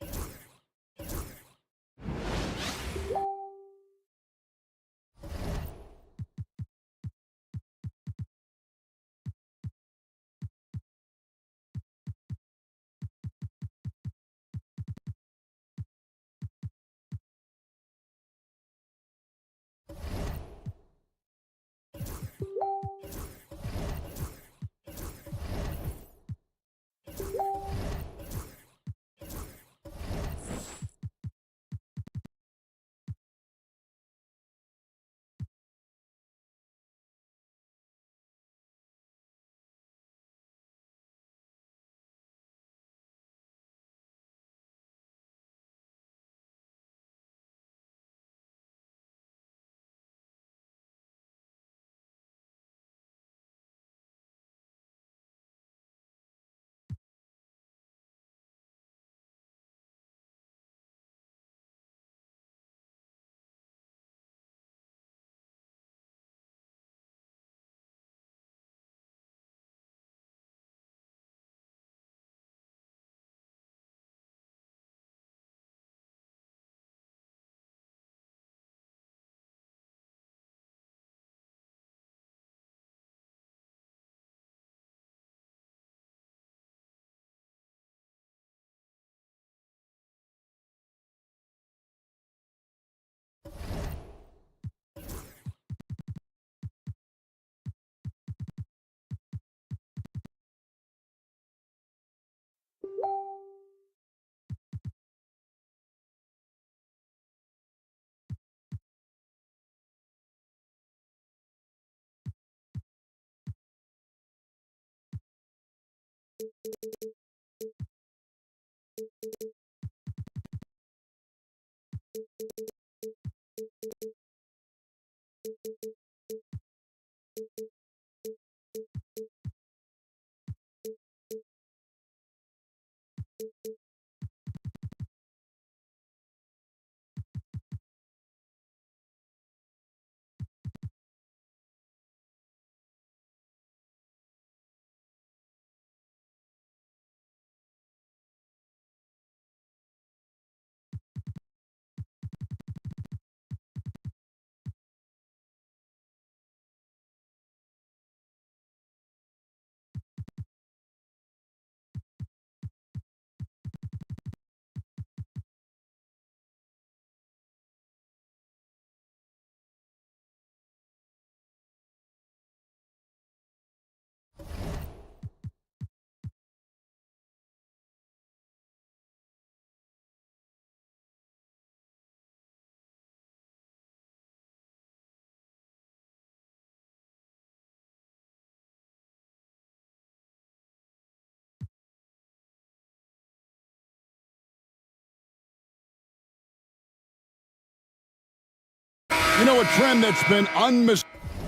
You know, a trend that's been unmistakable.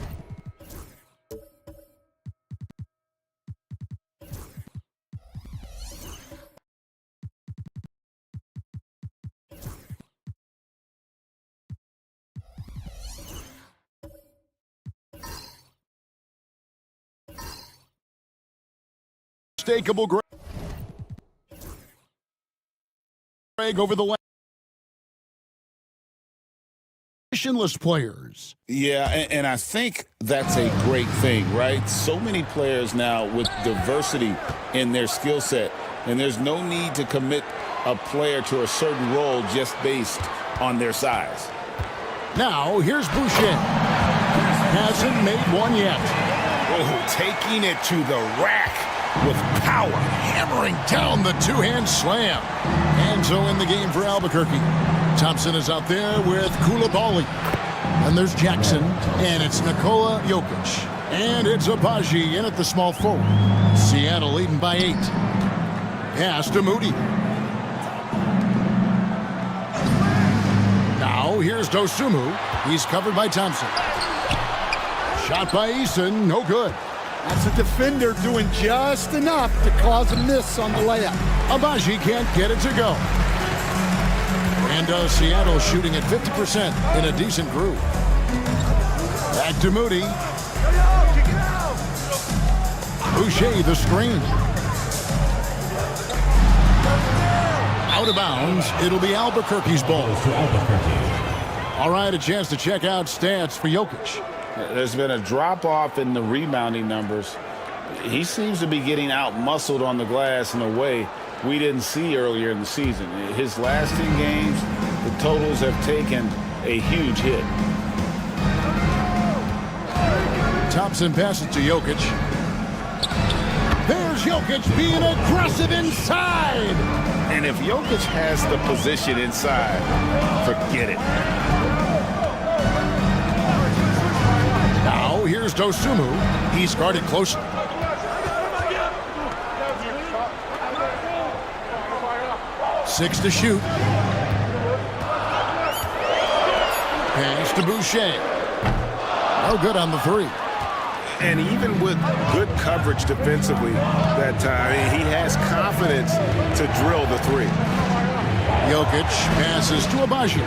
Greg over the last. Positionless players. Yeah, and I think that's a great thing, right? So many players now with diversity in their skill set, and there's no need to commit a player to a certain role just based on their size. Now, here's Boucher. Hasn't made one yet. Oh, taking it to the rack with power. Hammering down the two-hand slam. Enzo in the game for Albuquerque. Thompson is out there with Koulibaly. And there's Jackson. And it's Nikola Jokic. And it's Abaji in at the small forward. Seattle leading by 8. Pass to Moody. Now here's Dosunmu. He's covered by Thompson. Shot by Eason. No good. That's a defender doing just enough to cause a miss on the layup. Abaji can't get it to go. And Seattle shooting at 50% in a decent groove. Back to Moody. Boucher the screen. Out of bounds. It'll be Albuquerque's ball. All right, a chance to check out stats for Jokic. There's been a drop-off in the rebounding numbers. He seems to be getting out-muscled on the glass in a way we didn't see earlier in the season. His last 10 games, the totals have taken a huge hit. Thompson passes to Jokic. There's Jokic being aggressive inside. And if Jokic has the position inside, forget it. Now here's Dosunmu. He's guarded closely. Six to shoot. Pass to Boucher. No good on the three. And even with good coverage defensively that time, he has confidence to drill the three. Jokic passes to Abaji.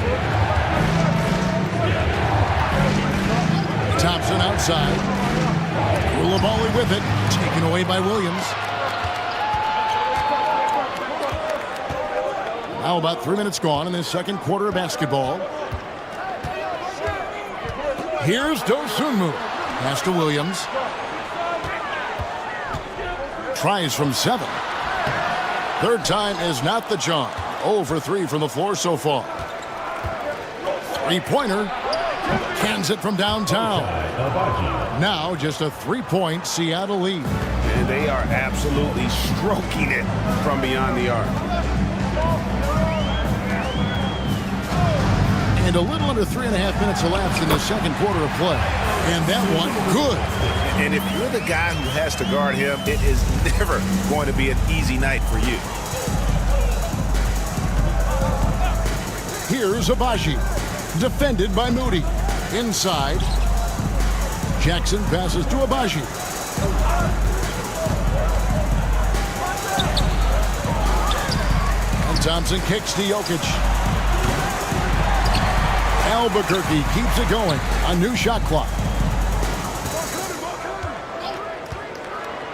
Thompson outside. Koulibaly with it. Taken away by Williams. Now about 3 minutes gone in this second quarter of basketball. Here's Dosunmu. Pass to Williams. Tries from 7. Third time is not the charm. 0 for 3 from the floor so far. Three-pointer. Cans it from downtown. Now just a 3-point Seattle lead. And they are absolutely stroking it from beyond the arc. And a little under 3.5 minutes elapsed in the second quarter of play. And that one, good. And if you're the guy who has to guard him, it is never going to be an easy night for you. Here's Abaji. Defended by Moody. Inside. Jackson passes to Abaji. And Thompson kicks to Jokic. Albuquerque keeps it going. A new shot clock.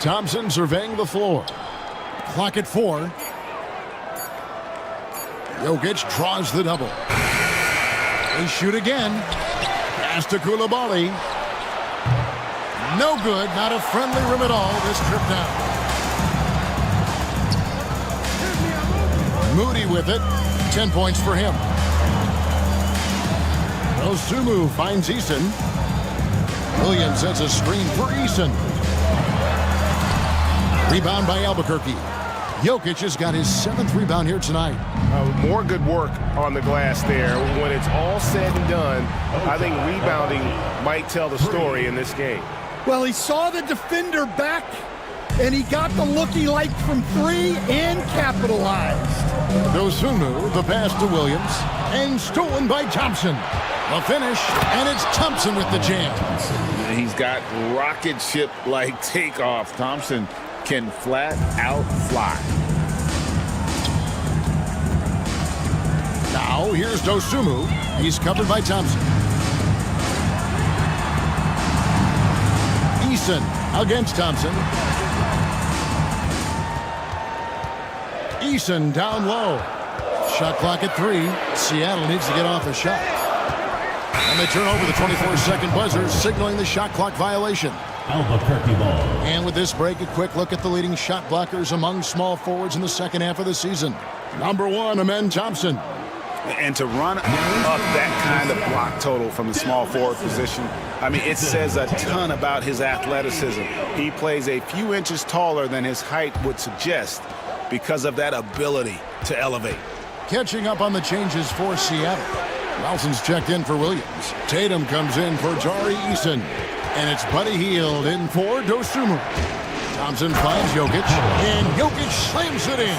Thompson surveying the floor. Clock at 4. Jokic draws the double. They shoot again. Pass to Koulibaly. No good. Not a friendly rim at all this trip down. Moody with it. 10 points for him. Dosunmu finds Eason. Williams sets a screen for Eason. Rebound by Albuquerque. Jokic has got his 7th rebound here tonight. More good work on the glass there. When it's all said and done, I think rebounding might tell the story in this game. Well, he saw the defender back, and he got the look he liked from 3 and capitalized. Dosunmu, the pass to Williams, and stolen by Thompson. The finish, and it's Thompson with the jam. He's got rocket ship-like takeoff. Thompson can flat out fly. Now here's Dosunmu. He's covered by Thompson. Eason against Thompson. Eason down low. Shot clock at 3. Seattle needs to get off a shot. And they turn over the 24-second buzzer, signaling the shot clock violation. Albuquerque ball. And with this break, a quick look at the leading shot blockers among small forwards in the second half of the season. Number 1, Amen Thompson. And to run up that kind of block total from the small forward position, I mean, it says a ton about his athleticism. He plays a few inches taller than his height would suggest because of that ability to elevate. Catching up on the changes for Seattle. Nelson's checked in for Williams. Tatum comes in for Tari Eason. And it's Buddy Hield in for Dosunmu. Thompson finds Jokic, and Jokic slams it in.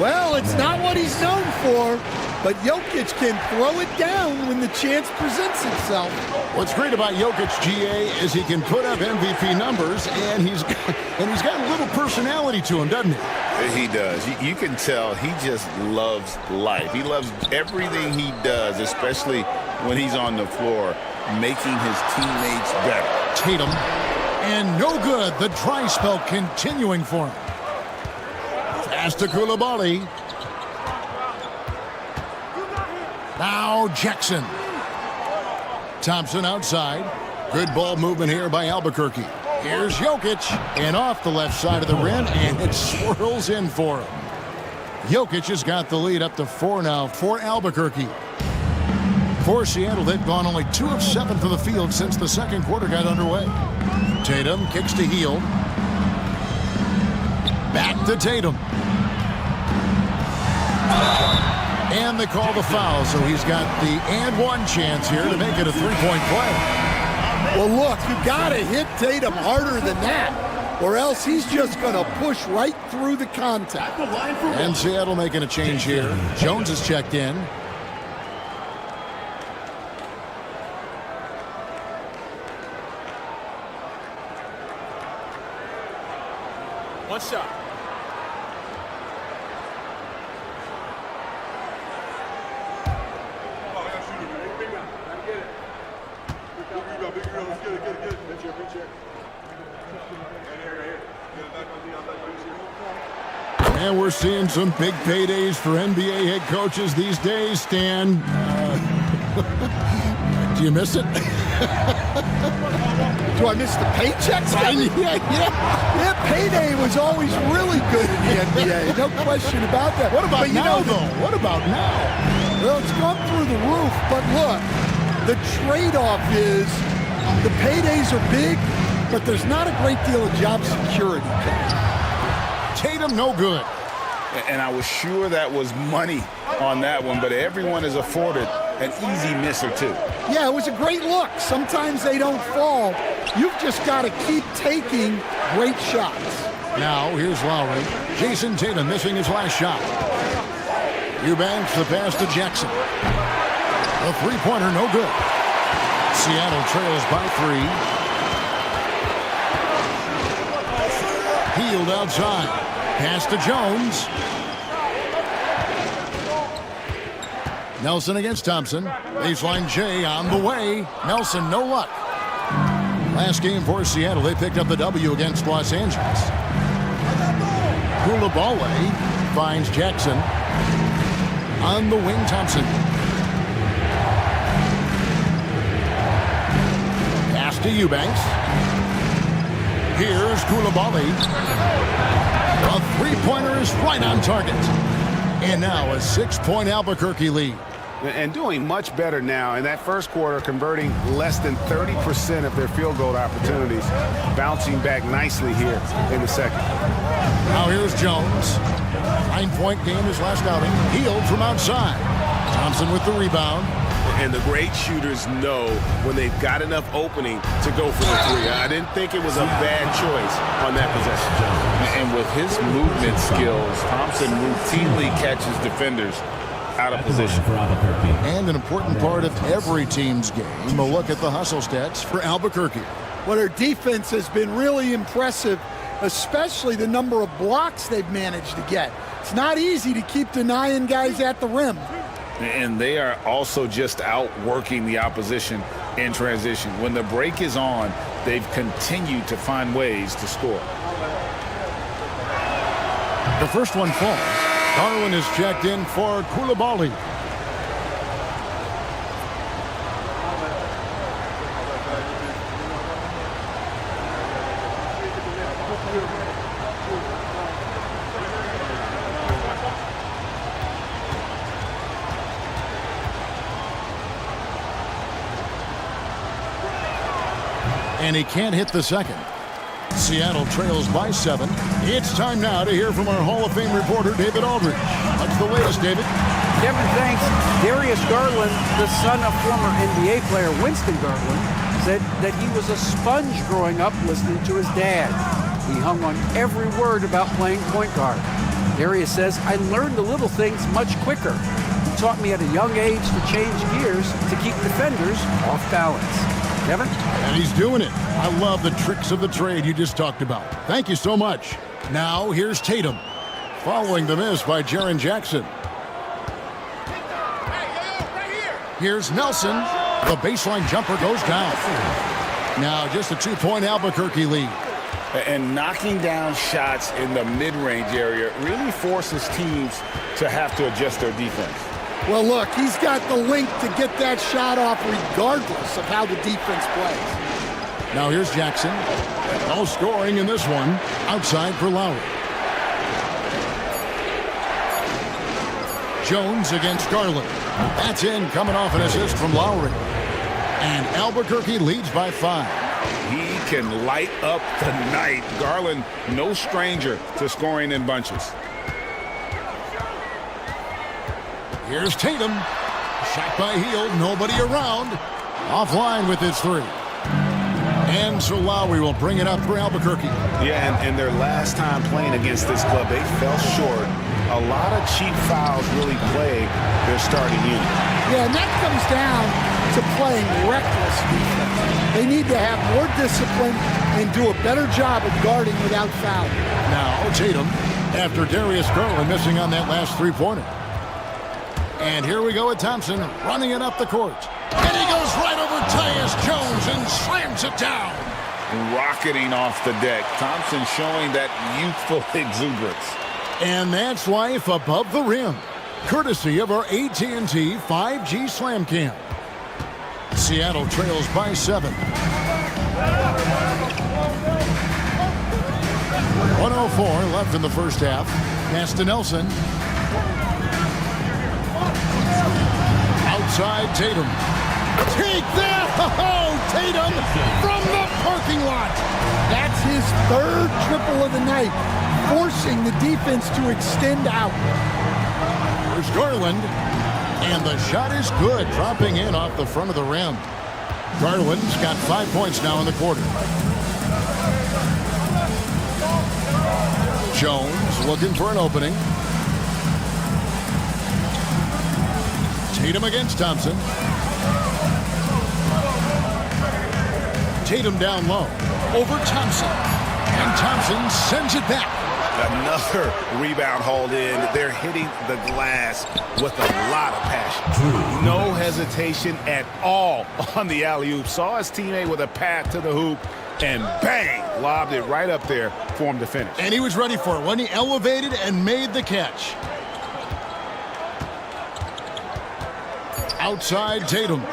Well, it's not what he's known for, but Jokic can throw it down when the chance presents itself. What's great about Jokic, GA, is he can put up MVP numbers, and he's got a little personality to him, doesn't he? He does. You can tell he just loves life. He loves everything he does, especially when he's on the floor, making his teammates better. Tatum, and no good. The dry spell continuing for him. Pass to Koulibaly. Now Jackson. Thompson outside. Good ball movement here by Albuquerque. Here's Jokic, and off the left side of the rim, and it swirls in for him. Jokic has got the lead up to 4 now for Albuquerque. For Seattle, they've gone only 2 of 7 from the field since the second quarter got underway. Tatum kicks to Hield. Back to Tatum. And they call the foul, so he's got the and one chance here to make it a three-point play. Well, look, you got to hit Tatum harder than that, or else he's just going to push right through the contact. And Seattle making a change here. Jones is checked in. One shot. And we're seeing some big paydays for NBA head coaches these days, Stan. Do you miss it? Do I miss the paychecks? Yeah, payday was always really good in the NBA. No question about that. What about now, though? What about now? Well, it's gone through the roof, but look, the trade-off is the paydays are big, but there's not a great deal of job security. Tatum, no good. And I was sure that was money on that one, but everyone is afforded an easy miss or two. Yeah, it was a great look. Sometimes they don't fall. You've just got to keep taking great shots. Now, here's Lowry. Jason Tatum missing his last shot. Eubanks the pass to Jackson. A three-pointer, no good. Seattle trails by 3. Hield outside. Pass to Jones. Nelson against Thompson. Baseline J on the way. Nelson, no luck. Last game for Seattle, they picked up the W against Los Angeles. Koulibaly finds Jackson. On the wing, Thompson. Pass to Eubanks. Here's Koulibaly. A three-pointer is right on target. And now a 6-point Albuquerque lead. And doing much better now. In that first quarter, converting less than 30% of their field goal opportunities. Bouncing back nicely here in the second. Now here's Jones. 9-point game his last outing. Hield from outside. Thompson with the rebound. And the great shooters know when they've got enough opening to go for the three. I didn't think it was a bad choice on that possession, John. And with his movement skills, Thompson routinely catches defenders out of position. And an important part of every team's game, a look at the hustle stats for Albuquerque. Well, their defense has been really impressive, especially the number of blocks they've managed to get. It's not easy to keep denying guys at the rim. And they are also just outworking the opposition in transition. When the break is on, they've continued to find ways to score. The first one falls. Garland is checked in for Koulibaly. And he can't hit the second. Seattle trails by 7. It's time now to hear from our Hall of Fame reporter, David Aldridge. What's the latest, David? Kevin, thanks. Darius Garland, the son of former NBA player Winston Garland, said that he was a sponge growing up listening to his dad. He hung on every word about playing point guard. Darius says, I learned the little things much quicker. He taught me at a young age to change gears to keep defenders off balance. Kevin? And he's doing it. I love the tricks of the trade you just talked about. Thank you so much. Now, here's Tatum. Following the miss by Jaren Jackson. Here's Nelson. The baseline jumper goes down. Now, just a 2-point Albuquerque lead. And knocking down shots in the mid-range area really forces teams to have to adjust their defense. Well, look, he's got the link to get that shot off regardless of how the defense plays. Now here's Jackson. No scoring in this one. Outside for Lowry. Jones against Garland. That's in, coming off an assist from Lowry. And Albuquerque leads by 5. He can light up the night. Garland, no stranger to scoring in bunches. Here's Tatum. Shot by Hield. Nobody around. Offline with his 3. And so Lowry will bring it up for Albuquerque. Yeah, and their last time playing against this club, they fell short. A lot of cheap fouls really plague their starting unit. Yeah, and that comes down to playing reckless defense. They need to have more discipline and do a better job of guarding without fouling. Now Tatum, after Darius Garland missing on that last 3-pointer. And here we go with Thompson running it up the court. And he goes right over Tyus Jones and slams it down. Rocketing off the deck. Thompson showing that youthful exuberance. And that's life above the rim, courtesy of our AT&T 5G Slam Cam. Seattle trails by 7. 1:04 left in the first half. Pass to Nelson. Outside Tatum. Take that! Oh, Tatum from the parking lot. That's his 3rd triple of the night, forcing the defense to extend out. There's Garland. And the shot is good, dropping in off the front of the rim. Garland's got 5 points now in the quarter. Jones looking for an opening. Tatum against Thompson. Tatum down low. Over Thompson. And Thompson sends it back. Another rebound hauled in. They're hitting the glass with a lot of passion. No hesitation at all on the alley-oop. Saw his teammate with a path to the hoop, and bang, lobbed it right up there for him to finish. And he was ready for it when he elevated and made the catch. Outside Tatum.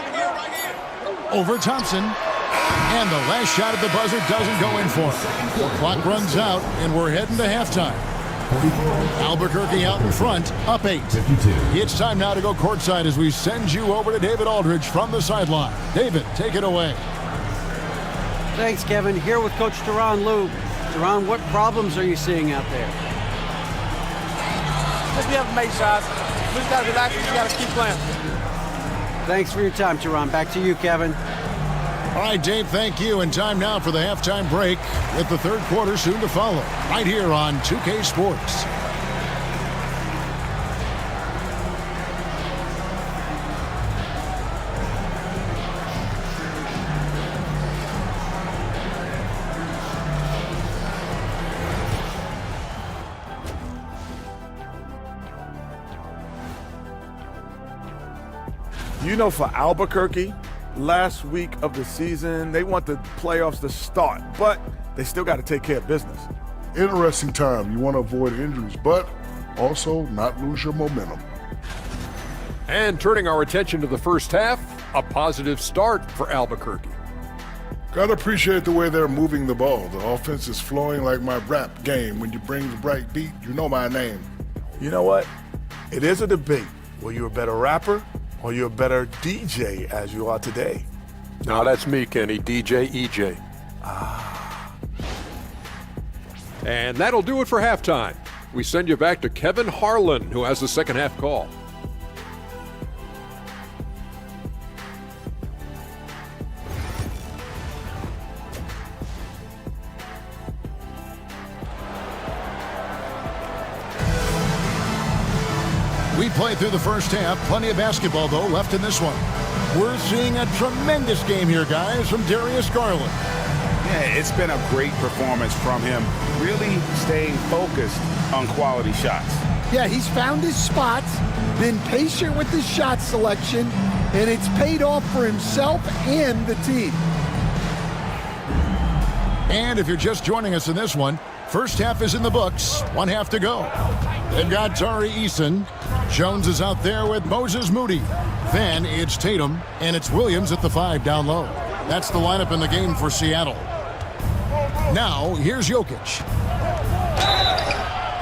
Over Thompson. And the last shot at the buzzer doesn't go in for him. The clock runs out, and we're heading to halftime. Albuquerque out in front, up 8. It's time now to go courtside as we send you over to David Aldridge from the sideline. David, take it away. Thanks, Kevin. Here with Coach Teron Lou. Teron, what problems are you seeing out there? Just we haven't made shots. We just got to relax and we got to keep playing. Thanks for your time, Teron. Back to you, Kevin. All right, Dave, thank you. And time now for the halftime break with the 3rd quarter soon to follow. Right here on 2K Sports. You know, for Albuquerque, last week of the season, they want the playoffs to start, but they still got to take care of business. Interesting time. You want to avoid injuries, but also not lose your momentum. And turning our attention to the first half, a positive start for Albuquerque. Gotta appreciate the way they're moving the ball. The offense is flowing like my rap game. When you bring the bright beat, you know my name. You know what? It is a debate. Were you a better rapper or you're a better DJ as you are today? Now that's me, Kenny, DJ EJ. And that'll do it for halftime. We send you back to Kevin Harlan, who has the second half call. We played through the first half. Plenty of basketball, though, left in this one. We're seeing a tremendous game here, guys, from Darius Garland. Yeah, it's been a great performance from him, really staying focused on quality shots. Yeah, he's found his spots, been patient with his shot selection, and it's paid off for himself and the team. And if you're just joining us in this one, first half is in the books. 1 half to go. They've got Tari Eason. Jones is out there with Moses Moody. Then it's Tatum, and it's Williams at the 5 down low. That's the lineup in the game for Seattle. Now, here's Jokic.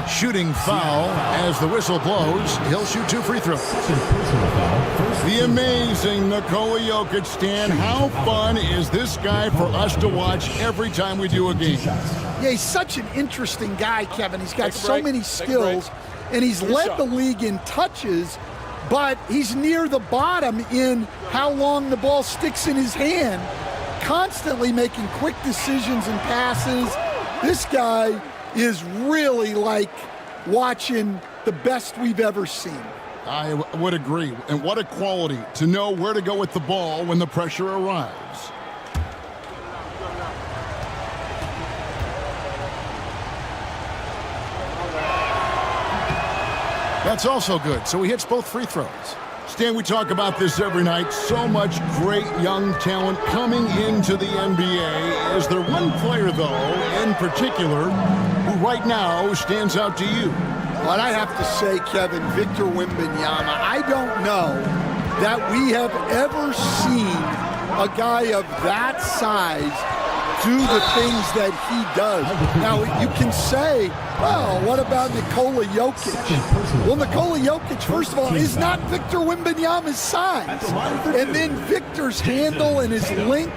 Shooting foul as the whistle blows. He'll shoot 2 free throws. The amazing Nikola Jokic, Stan. How fun is this guy for us to watch every time we do a game? Yeah, he's such an interesting guy, Kevin. He's got so many skills, and he's led the league in touches, but he's near the bottom in how long the ball sticks in his hand, constantly making quick decisions and passes. This guy is really like watching the best we've ever seen. I would agree. And what a quality to know where to go with the ball when the pressure arrives. That's also good. So he hits both free throws. Stan, we talk about this every night. So much great young talent coming into the NBA. Is there one player, though, in particular, who right now stands out to you? But I have to say, Kevin, Victor Wembanyama, I don't know that we have ever seen a guy of that size do the things that he does. Now, you can say, well, what about Nikola Jokic? Well, Nikola Jokic, first of all, is not Victor Wembanyama's size. And then Victor's handle and his length,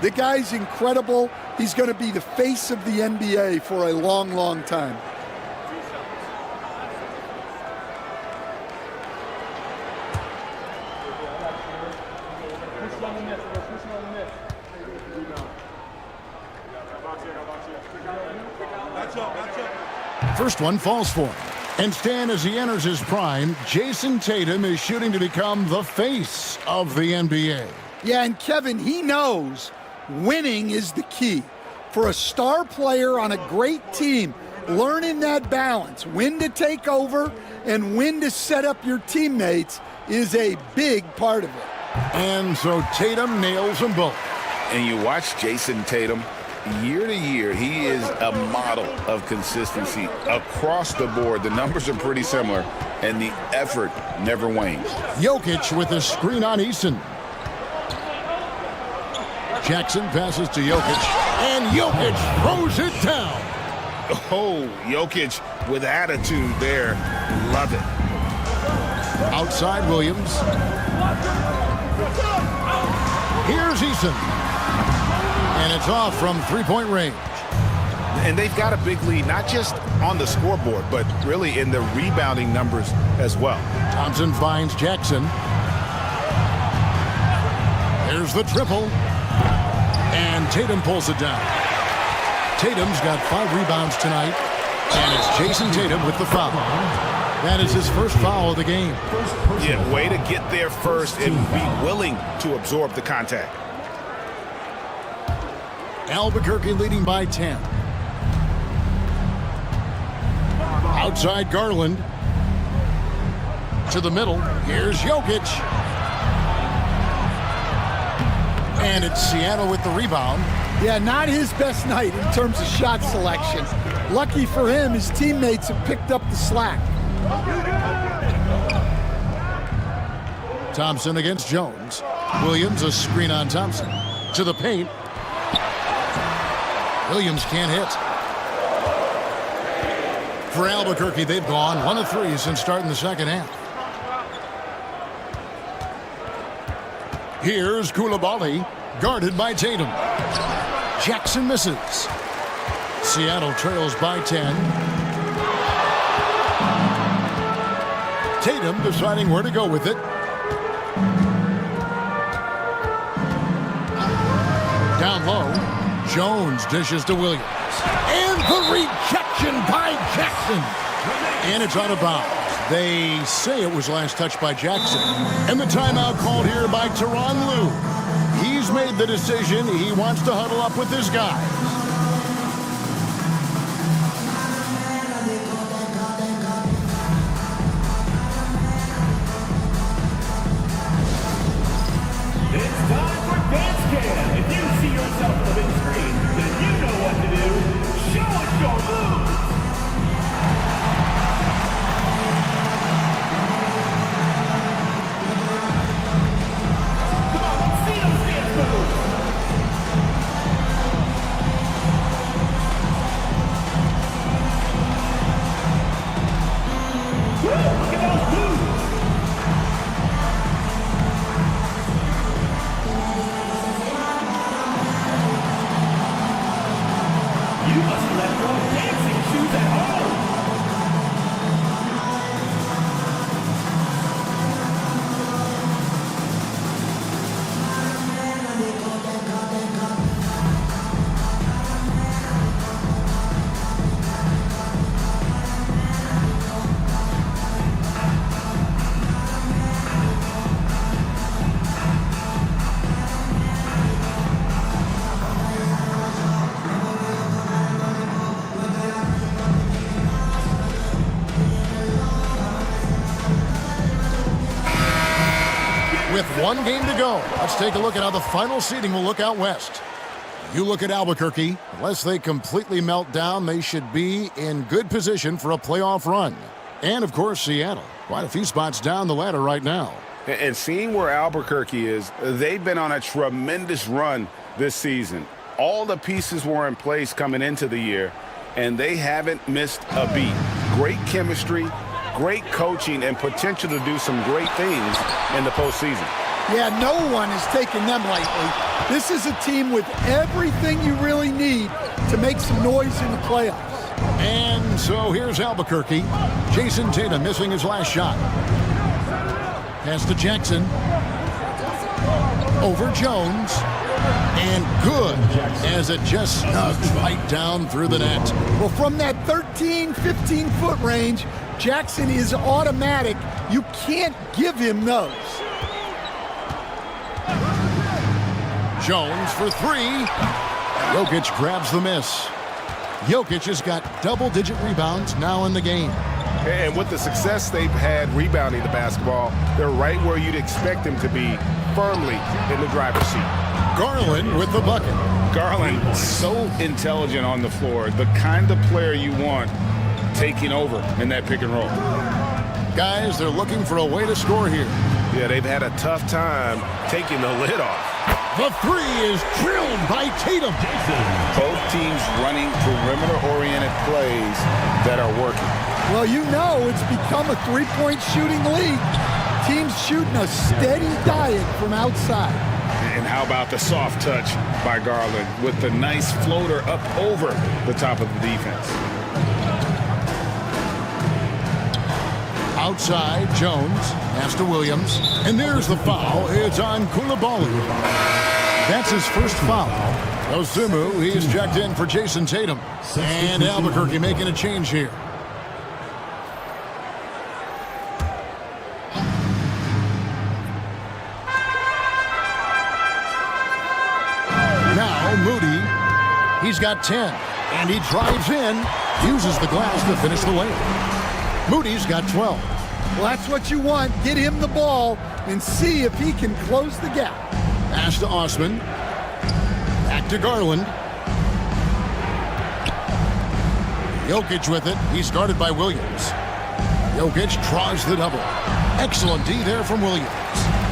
the guy's incredible. He's going to be the face of the NBA for a long, long time. First one falls for him. And Stan, as he enters his prime, Jason Tatum is shooting to become the face of the NBA. Yeah, and Kevin, he knows winning is the key. For a star player on a great team, learning that balance, when to take over and when to set up your teammates is a big part of it. And so Tatum nails them both. And you watch Jason Tatum, year to year, he is a model of consistency across the board. The numbers are pretty similar, and the effort never wanes. Jokic with a screen on Eason. Jackson passes to Jokic, and Jokic throws it down. Oh, Jokic with attitude there. Love it. Outside Williams. Here's Eason. And it's off from three-point range. And they've got a big lead, not just on the scoreboard, but really in the rebounding numbers as well. Thompson finds Jackson. There's the triple. And Tatum pulls it down. Tatum's got 5 rebounds tonight. And it's Jason Tatum with the foul. That is his first foul of the game. Yeah, way to get there first and be willing to absorb the contact. Albuquerque leading by 10. Outside Garland. To the middle. Here's Jokic. And it's Seattle with the rebound. Yeah, not his best night in terms of shot selection. Lucky for him, his teammates have picked up the slack. Thompson against Jones. Williams, a screen on Thompson. To the paint. Williams can't hit. For Albuquerque, they've gone 1 of 3 since starting the second half. Here's Koulibaly, guarded by Tatum. Jackson misses. Seattle trails by 10. Tatum deciding where to go with it. Down low. Jones dishes to Williams. And the rejection by Jackson. And it's out of bounds. They say it was last touched by Jackson. And the timeout called here by Tyronn Lue. He's made the decision. He wants to huddle up with his guy. It's time for Dance Cam. If you see yourself on the big screen, then you know what to do. Show us your moves. You must let go of dancing shoes at home. With one game to go, let's take a look at how the final seeding will look out west. You look at Albuquerque. Unless they completely melt down, they should be in good position for a playoff run. And, of course, Seattle. Quite a few spots down the ladder right now. And seeing where Albuquerque is, they've been on a tremendous run this season. All the pieces were in place coming into the year, and they haven't missed a beat. Great chemistry, great coaching, and potential to do some great things in the postseason. Yeah, no one has taken them lightly. This is a team with everything you really need to make some noise in the playoffs. And so here's Albuquerque. Jason Tatum missing his last shot. Pass to Jackson. Over Jones. And good as it just snugs right down through the net. Well, from that 13, 15-foot range, Jackson is automatic. You can't give him those. Jones for three. Jokic grabs the miss. Jokic has got double-digit rebounds now in the game. And with the success they've had rebounding the basketball, they're right where you'd expect them to be, firmly in the driver's seat. Garland with the bucket. Garland, so intelligent on the floor, the kind of player you want taking over in that pick and roll. Guys, they're looking for a way to score here. Yeah, they've had a tough time taking the lid off. The three is drilled by Tatum. Both teams running perimeter-oriented plays that are working. Well, you know it's become a three-point shooting league. Teams shooting a steady diet from outside. And how about the soft touch by Garland with the nice floater up over the top of the defense. Outside, Jones. Pass to Williams. And there's the foul. It's on Koulibaly. That's his first foul. Osumu, he's checked in for Jason Tatum. And Albuquerque making a change here. Now Moody, he's got 10. And he drives in, uses the glass to finish the layup. Moody's got 12. Well, that's what you want. Get him the ball and see if he can close the gap. Pass to Osman. Back to Garland. Jokic with it. He's guarded by Williams. Jokic draws the double. Excellent D there from Williams.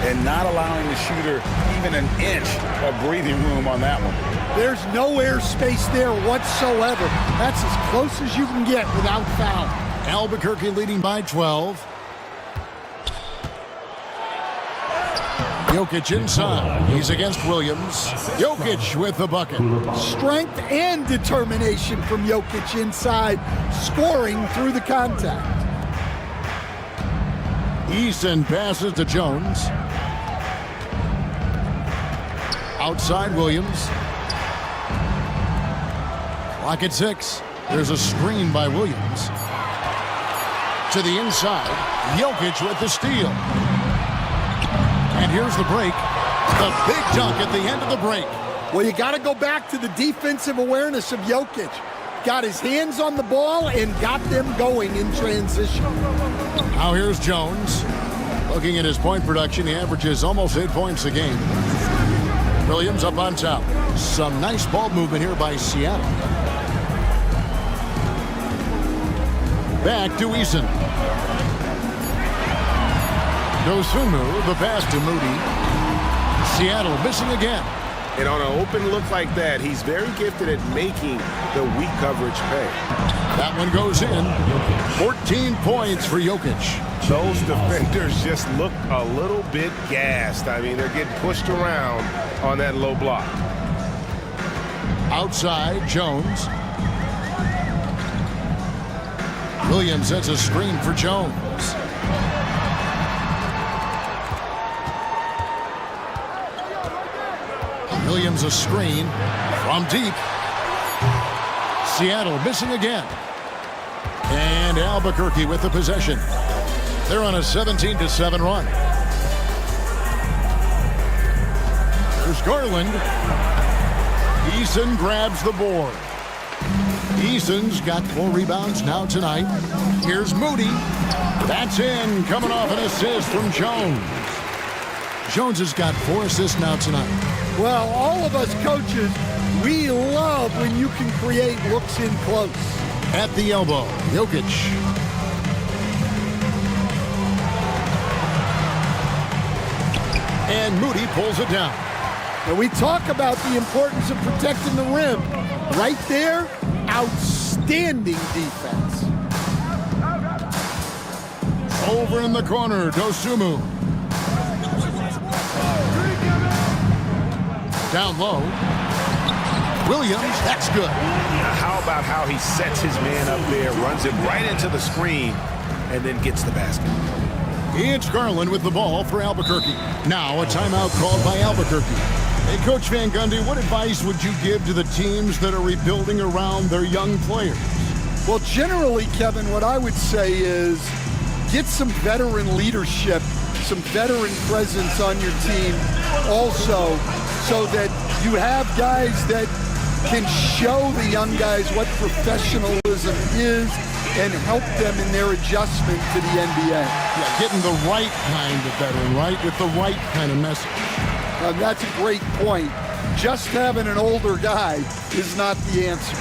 And not allowing the shooter even an inch of breathing room on that one. There's no air space there whatsoever. That's as close as you can get without foul. Albuquerque leading by 12. Jokic inside. He's against Williams. Jokic with the bucket. Strength and determination from Jokic inside, scoring through the contact. Easton passes to Jones. Outside Williams. Clock at 6. There's a screen by Williams. To the inside. Jokic with the steal. And here's the break. The big dunk at the end of the break. Well, you got to go back to the defensive awareness of Jokic. Got his hands on the ball and got them going in transition. Now here's Jones. Looking at his point production, he averages almost 8 points a game. Williams up on top. Some nice ball movement here by Seattle. Back to Eason. Dosunmu, the pass to Moody. Seattle missing again. And on an open look like that, he's very gifted at making the weak coverage pay. That one goes in. 14 points for Jokic. Those defenders just look a little bit gassed. I mean, they're getting pushed around on that low block. Outside, Jones. Williams sets a screen for Jones. Williams a screen from deep. Seattle missing again. And Albuquerque with the possession. They're on a 17-7 run. There's Garland. Eason grabs the board. Eason's got 4 rebounds now tonight. Here's Moody. That's in, coming off an assist from Jones. Jones has got 4 assists now tonight. Well, all of us coaches, we love when you can create looks in close. At the elbow, Jokic. And Moody pulls it down. And we talk about the importance of protecting the rim. Right there, outstanding defense. Over in the corner, Dosunmu. Down low. Williams, that's good. How about how he sets his man up there, runs it right into the screen, and then gets the basket. It's Garland with the ball for Albuquerque. Now a timeout called by Albuquerque. Hey, Coach Van Gundy, what advice would you give to the teams that are rebuilding around their young players? Well, generally, Kevin, what I would say is get some veteran leadership, some veteran presence on your team also, so that you have guys that can show the young guys what professionalism is and help them in their adjustment to the NBA. Yeah, getting the right kind of veteran, right? With the right kind of message. That's a great point. Just having an older guy is not the answer.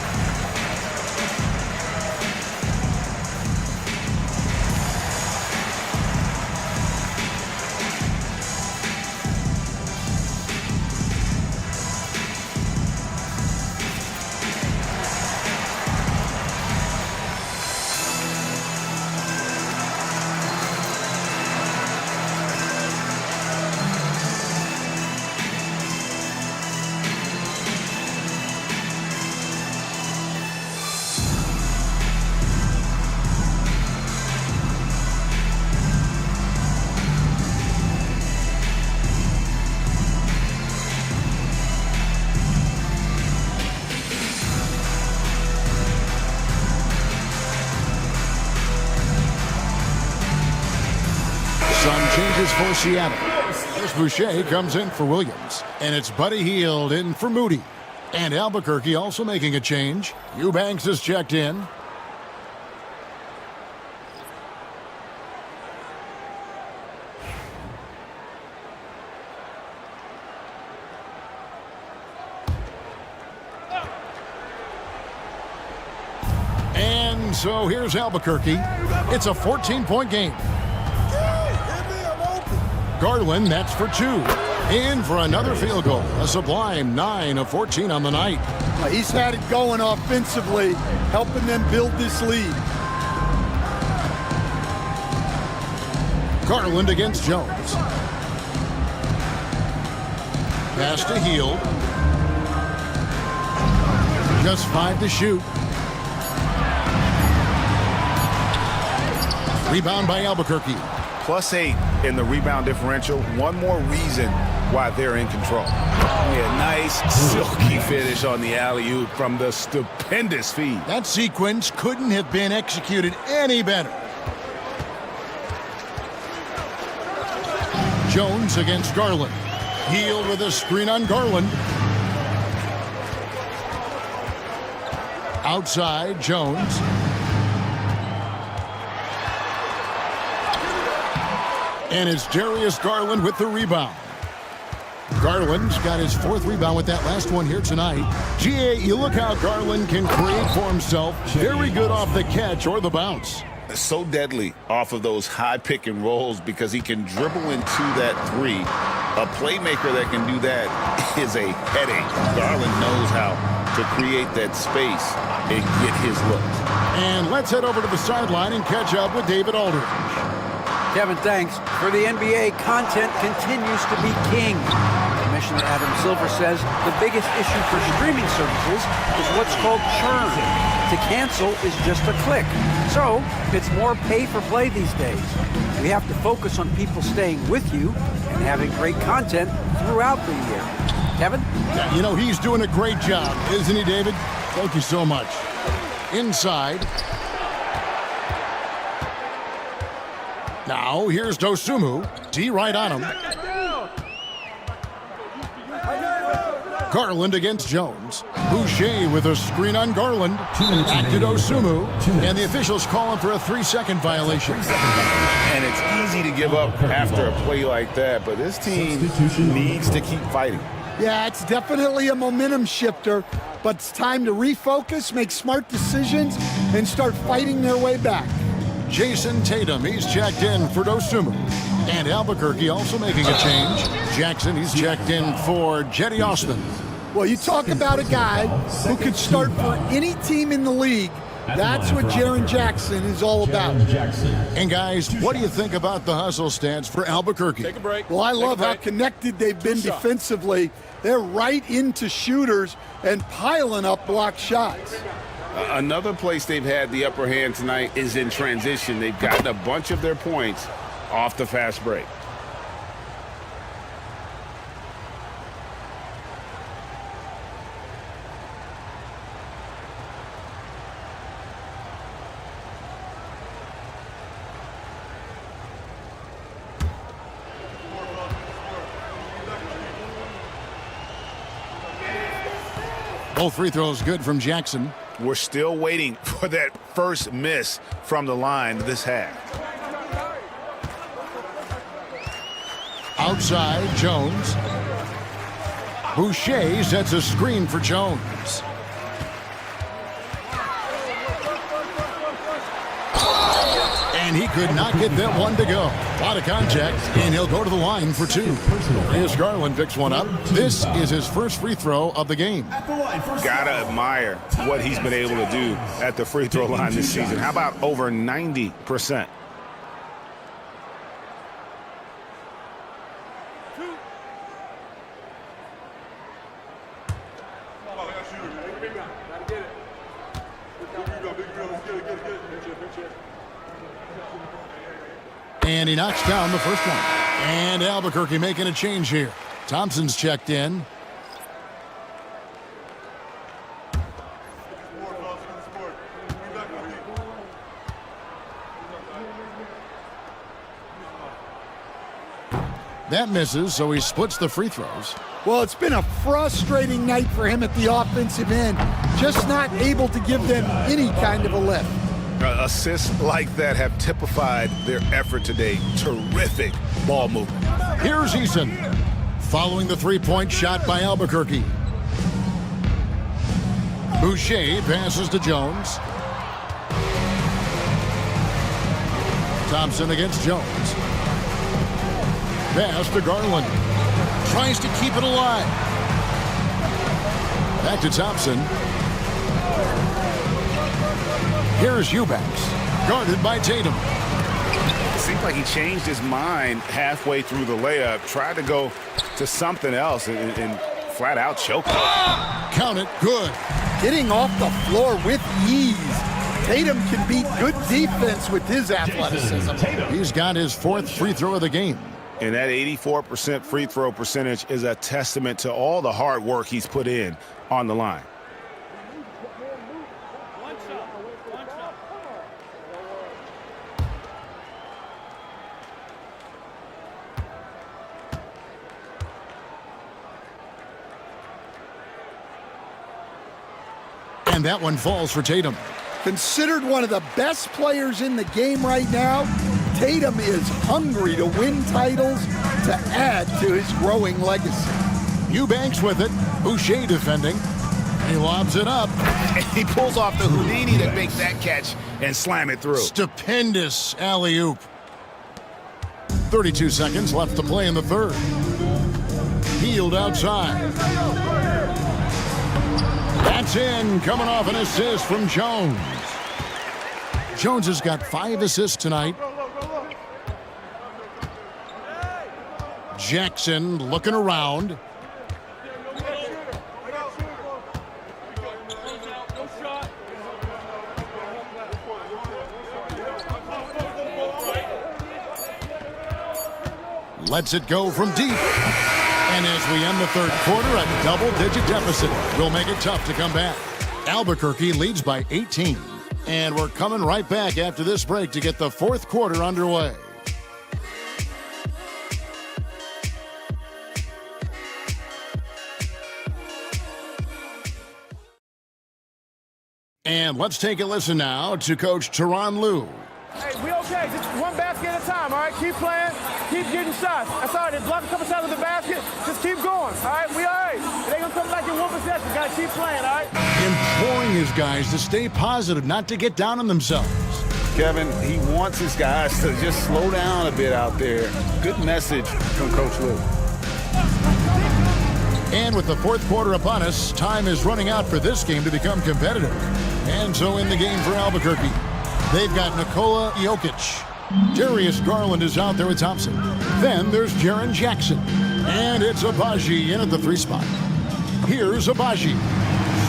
Changes for Seattle. Chris Boucher comes in for Williams. And it's Buddy Hield in for Moody. And Albuquerque also making a change. Eubanks is checked in. And so here's Albuquerque. It's a 14-point game. Garland, that's for 2. In for another field goal. A sublime 9 of 14 on the night. He's had it going offensively, helping them build this lead. Garland against Jones. Pass to Hield. Just 5 to shoot. Rebound by Albuquerque. +8 in the rebound differential. One more reason why they're in control. Yeah, nice silky finish on the alley-oop from the stupendous feed. That sequence couldn't have been executed any better. Jones against Garland. Hield with a screen on Garland. Outside, Jones. And it's Darius Garland with the rebound. Garland's got his 4th rebound with that last one here tonight. GA, you look how Garland can create for himself. Very good off the catch or the bounce. So deadly off of those high pick and rolls because he can dribble into that 3. A playmaker that can do that is a headache. Garland knows how to create that space and get his looks. And let's head over to the sideline and catch up with David Aldridge. Kevin, thanks. For the NBA, content continues to be king. Commissioner Adam Silver says the biggest issue for streaming services is what's called churn. To cancel is just a click. So it's more pay for play these days. We have to focus on people staying with you and having great content throughout the year. Kevin? You know, he's doing a great job, isn't he, David? Thank you so much. Inside. Now, here's Dosumu. D right on him. Garland against Jones. Boucher with a screen on Garland. Back to Dosumu. And the officials calling for a 3-second violation. And it's easy to give up after a play like that, but this team needs to keep fighting. Yeah, it's definitely a momentum shifter, but it's time to refocus, make smart decisions, and start fighting their way back. Jason Tatum, he's checked in for Dosumu. And Albuquerque also making a change. Jackson, he's checked in for Jetty Austin. Well, you talk about a guy who could start for any team in the league. That's what Jaren Jackson is all about. And guys, what do you think about the hustle stats for Albuquerque? Take a break. Well, I love how connected they've been defensively. They're right into shooters and piling up block shots. Another place they've had the upper hand tonight is in transition. They've gotten a bunch of their points off the fast break. Both free throws good from Jackson. We're still waiting for that first miss from the line this half. Outside, Jones. Boucher sets a screen for Jones. And he could not get that one to go. A lot of contact, and he'll go to the line for 2. Here's Garland, picks one up. This is his first free throw of the game. Gotta admire what he's been able to do at the free throw line this season. How about over 90%? And he knocks down the first one. And Albuquerque making a change here. Thompson's checked in. That misses, so he splits the free throws. Well, it's been a frustrating night for him at the offensive end. Just not able to give them any kind of a lift. Assists like that have typified their effort today. Terrific ball movement. Here's Eason, following the three-point shot by Albuquerque. Boucher passes to Jones. Thompson against Jones. Pass to Garland. Tries to keep it alive. Back to Thompson. Here's Eubanks, guarded by Tatum. It seems like he changed his mind halfway through the layup, tried to go to something else, and flat out choked. Count it, good. Getting off the floor with ease. Tatum can beat good defense with his athleticism. He's got his 4th free throw of the game. And that 84% free throw percentage is a testament to all the hard work he's put in on the line. And that one falls for Tatum. Considered one of the best players in the game right now, Tatum is hungry to win titles to add to his growing legacy. Eubanks with it. Boucher defending. He lobs it up. He pulls off the Houdini to make that catch and slam it through. Stupendous alley-oop. 32 seconds left to play in the third. Healed outside. That's in, coming off an assist from Jones. Jones has got 5 assists tonight. Jackson looking around. lets it go from deep. And as we end the third quarter, a double-digit deficit will make it tough to come back. Albuquerque leads by 18. And we're coming right back after this break to get the fourth quarter underway. And let's take a listen now to Coach Tyronn Lue. Hey, we okay. Just one basket at a time, all right? Keep playing. Keep getting shots. That's all right. They block a couple shots of the basket. Just keep going, all right? We all right. It ain't going to come back in one possession. Got to keep playing, all right? Imploring his guys to stay positive, not to get down on themselves. Kevin, he wants his guys to just slow down a bit out there. Good message from Coach Lue. And with the fourth quarter upon us, time is running out for this game to become competitive. And so in the game for Albuquerque, they've got Nikola Jokic. Darius Garland is out there with Thompson. Then there's Jaren Jackson. And it's Agbaji in at the 3 spot. Here's Agbaji.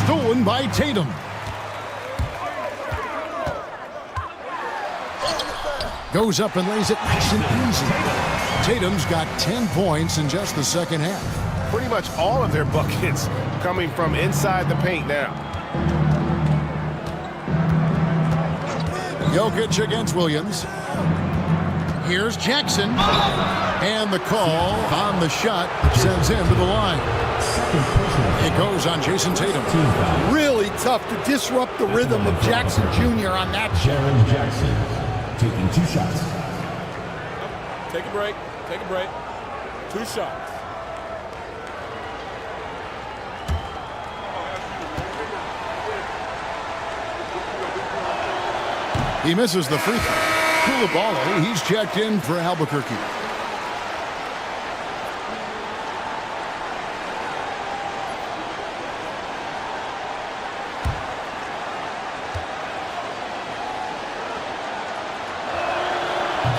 Stolen by Tatum. Goes up and lays it nice and easy. Tatum's got 10 points in just the second half. Pretty much all of their buckets coming from inside the paint now. Jokic against Williams. Here's Jackson. And the call on the shot sends him to the line. It goes on Jason Tatum. Really tough to disrupt the rhythm of Jackson Jr. on that shot. Jaren Jackson taking 2 shots. Take a break. Take a break. 2 shots. He misses the free throw. Coulibaly, he's checked in for Albuquerque.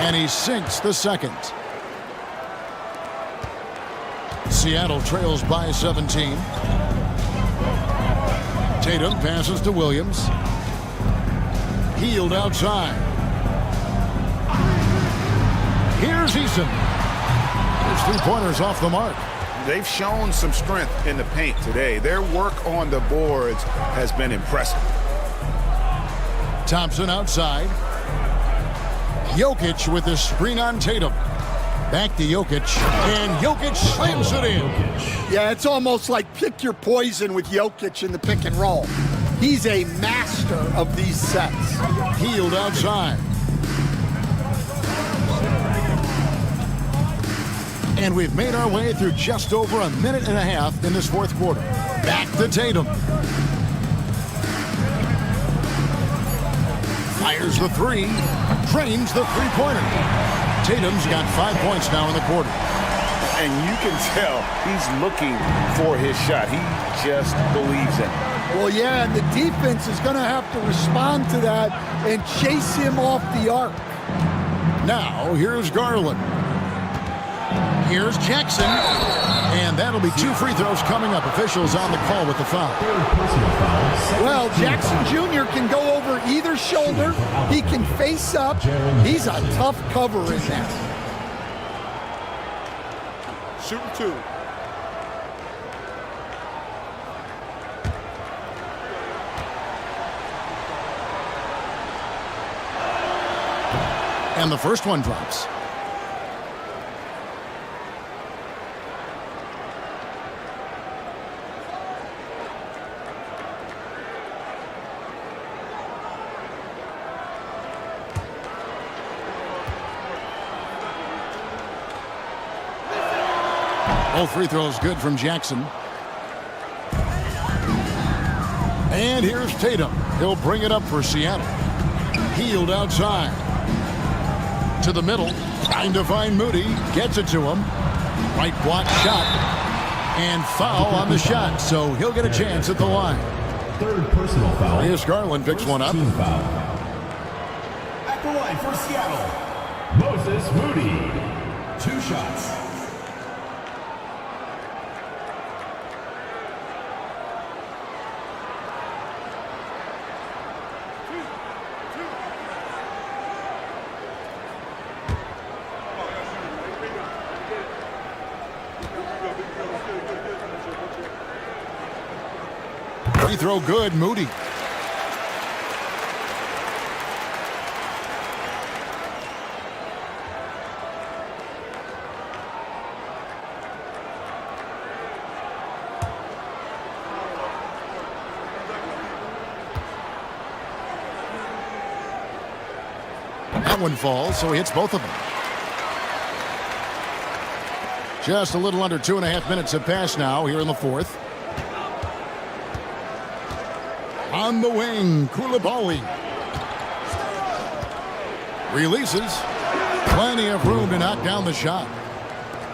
And he sinks the second. Seattle trails by 17. Tatum passes to Williams. Healed outside. Here's Eason. His 3-pointers off the mark. They've shown some strength in the paint today. Their work on the boards has been impressive. Thompson outside. Jokic with the screen on Tatum. Back to Jokic, and Jokic slams it in. Yeah, it's almost like pick your poison with Jokic in the pick and roll. He's a master of these sets. Healed outside. And we've made our way through just over a minute and a half in this fourth quarter. Back to Tatum. Fires the 3. Drains the 3-pointer. Tatum's got 5 points now in the quarter. And you can tell he's looking for his shot. He just believes in it. Well, yeah, and the defense is going to have to respond to that and chase him off the arc. Now, here's Garland. Here's Jackson. And that'll be 2 free throws coming up. Officials on the call with the foul. Well, Jackson Jr. can go over either shoulder. He can face up. He's a tough cover in that. Shooting 2. And the first one drops. Both free throws good from Jackson. And here's Tatum. He'll bring it up for Seattle. Healed outside. To the middle. Trying to find Moody. Gets it to him. Right block shot. And foul on the shot. So he'll get a chance at the line. Third personal foul. Here's Garland picks one up. Team foul. At the line for Seattle, Moses Moody. 2 shots. throw good, Moody. That one falls, so he hits both of them. Just a little under 2.5 minutes have passed now here in the fourth. On the wing, Koulibaly. Releases. Plenty of room to knock down the shot.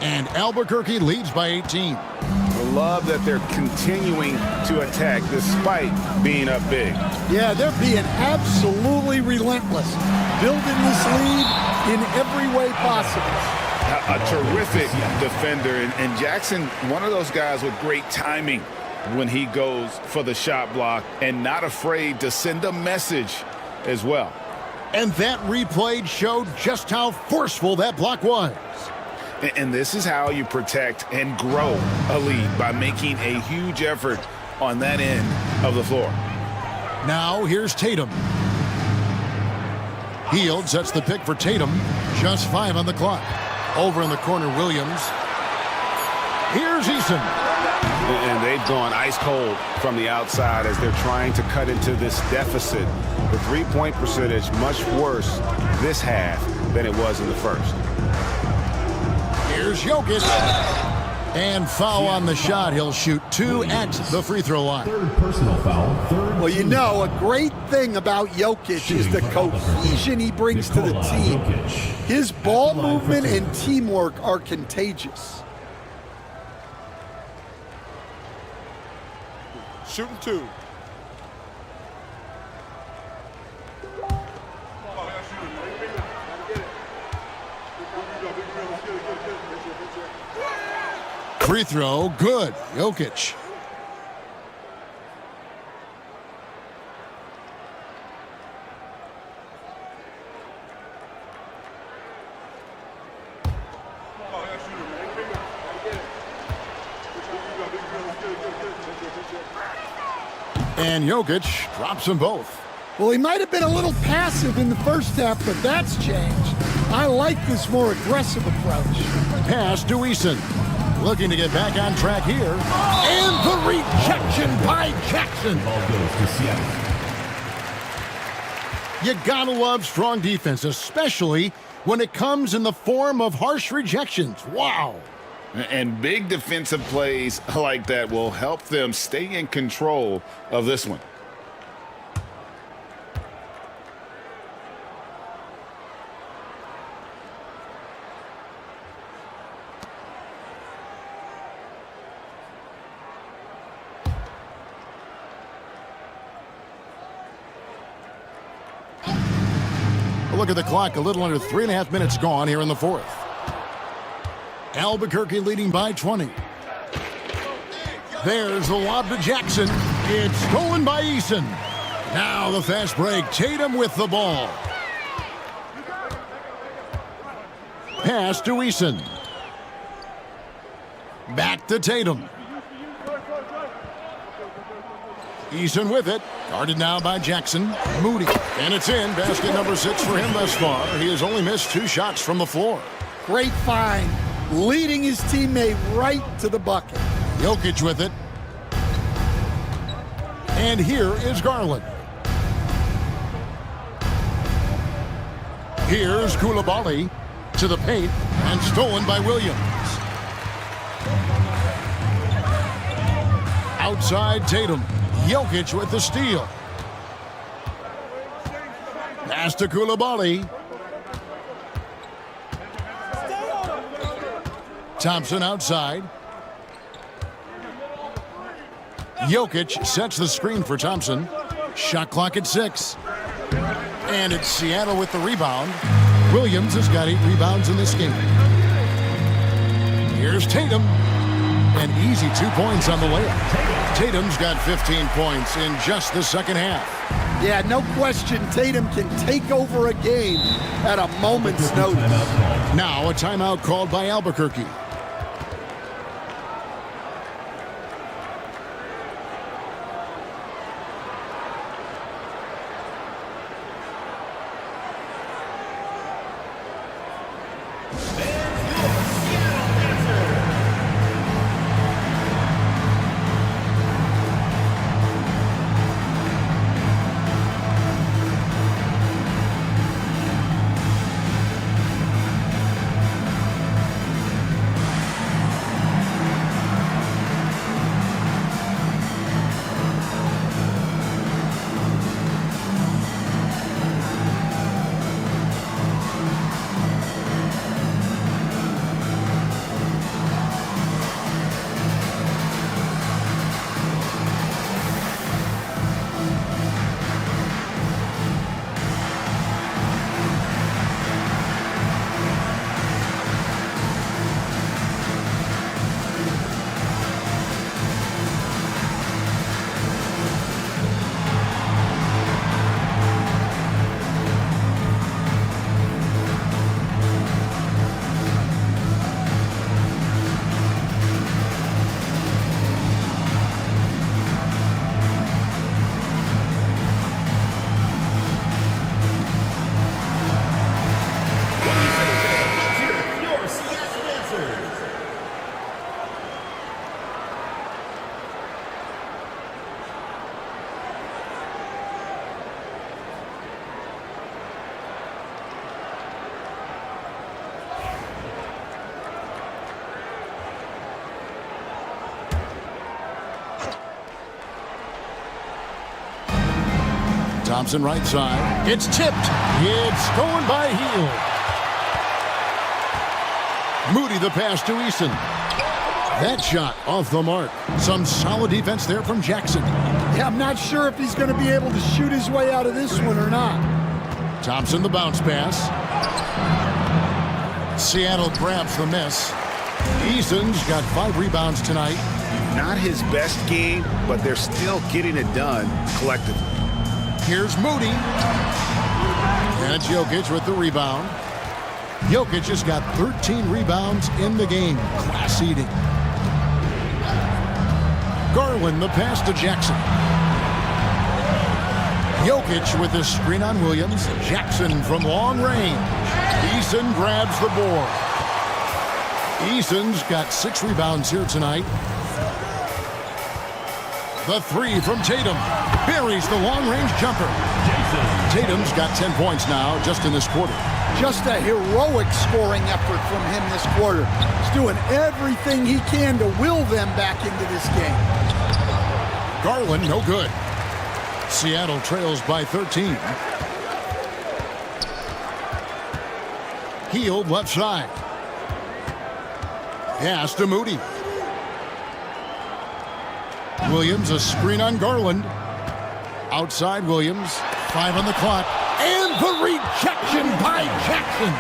And Albuquerque leads by 18. I love that they're continuing to attack despite being up big. Yeah, they're being absolutely relentless, building this lead in every way possible. A terrific defender, and Jackson, one of those guys with great timing when he goes for the shot block and not afraid to send a message as well. And that replay showed just how forceful that block was. And this is how you protect and grow a lead, by making a huge effort on that end of the floor. Now here's Tatum. Hield sets the pick for Tatum. Just 5 on the clock. Over in the corner, Williams. Here's Eason. And they've gone ice cold from the outside as they're trying to cut into this deficit. The three-point percentage much worse this half than it was in the first. Here's Jokic. And foul on the shot. He'll shoot 2 at the free throw line. Third personal foul. Well, you know, a great thing about Jokic is the cohesion he brings to the team. His ball movement and teamwork are contagious. Shooting 2. Free throw, good. Jokic. And Jokic drops them both. Well, he might have been a little passive in the first half, but that's changed. I like this more aggressive approach. Pass to Eason. Looking to get back on track here. And the rejection by Jackson. Ball goes to Seattle. You gotta love strong defense, especially when it comes in the form of harsh rejections. Wow. And big defensive plays like that will help them stay in control of this one. Look at the clock, a little under 3.5 minutes gone here in the fourth. Albuquerque leading by 20. There's the lob to Jackson. It's stolen by Eason. Now the fast break. Tatum with the ball. Pass to Eason. Back to Tatum. Eason with it. Guarded now by Jackson. Moody. And it's in. Basket number 6 for him thus far. He has only missed 2 shots from the floor. Great find. Leading his teammate right to the bucket. Jokic with it. And here is Garland. Here's Koulibaly to the paint and stolen by Williams. Outside Tatum. Jokic with the steal. Pass to Koulibaly. Thompson outside. Jokic sets the screen for Thompson. Shot clock at 6. And it's Seattle with the rebound. Williams has got 8 rebounds in this game. Here's Tatum. An easy 2 points on the layup. Tatum's got 15 points in just the second half. Yeah, no question, Tatum can take over a game at a moment's notice. Now a timeout called by Albuquerque. Thompson right side. It's tipped. It's stolen by Hield. Moody the pass to Eason. That shot off the mark. Some solid defense there from Jackson. Yeah, I'm not sure if he's going to be able to shoot his way out of this one or not. Thompson the bounce pass. Seattle grabs the miss. Eason's got 5 rebounds tonight. Not his best game, but they're still getting it done collectively. Here's Moody. And it's Jokic with the rebound. Jokic has got 13 rebounds in the game. Class eating. Garland the pass to Jackson. Jokic with the screen on Williams. Jackson from long range. Eason grabs the board. Eason's got 6 rebounds here tonight. The 3 from Tatum. Buries the long-range jumper. Tatum's got 10 points now just in this quarter. Just a heroic scoring effort from him this quarter. He's doing everything he can to will them back into this game. Garland, no good. Seattle trails by 13. Hield left side. Pass to Moody. Williams, a screen on Garland. Outside Williams. 5 on the clock. And the rejection by Jackson.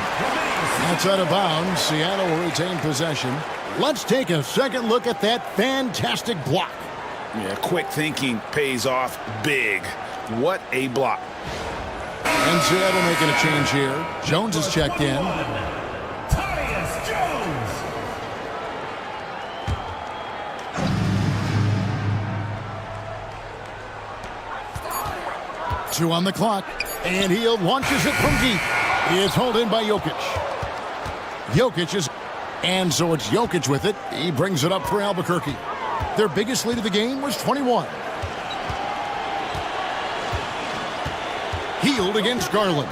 That's out of bounds. Seattle will retain possession. Let's take a second look at that fantastic block. Yeah, quick thinking pays off big. What a block. And Seattle making a change here. Jones is checked in. Two on the clock, and Hield launches it from deep. It's hauled in by Jokic. Jokic is, and so it's Jokic with it. He brings it up for Albuquerque. Their biggest lead of the game was 21. Hield against Garland.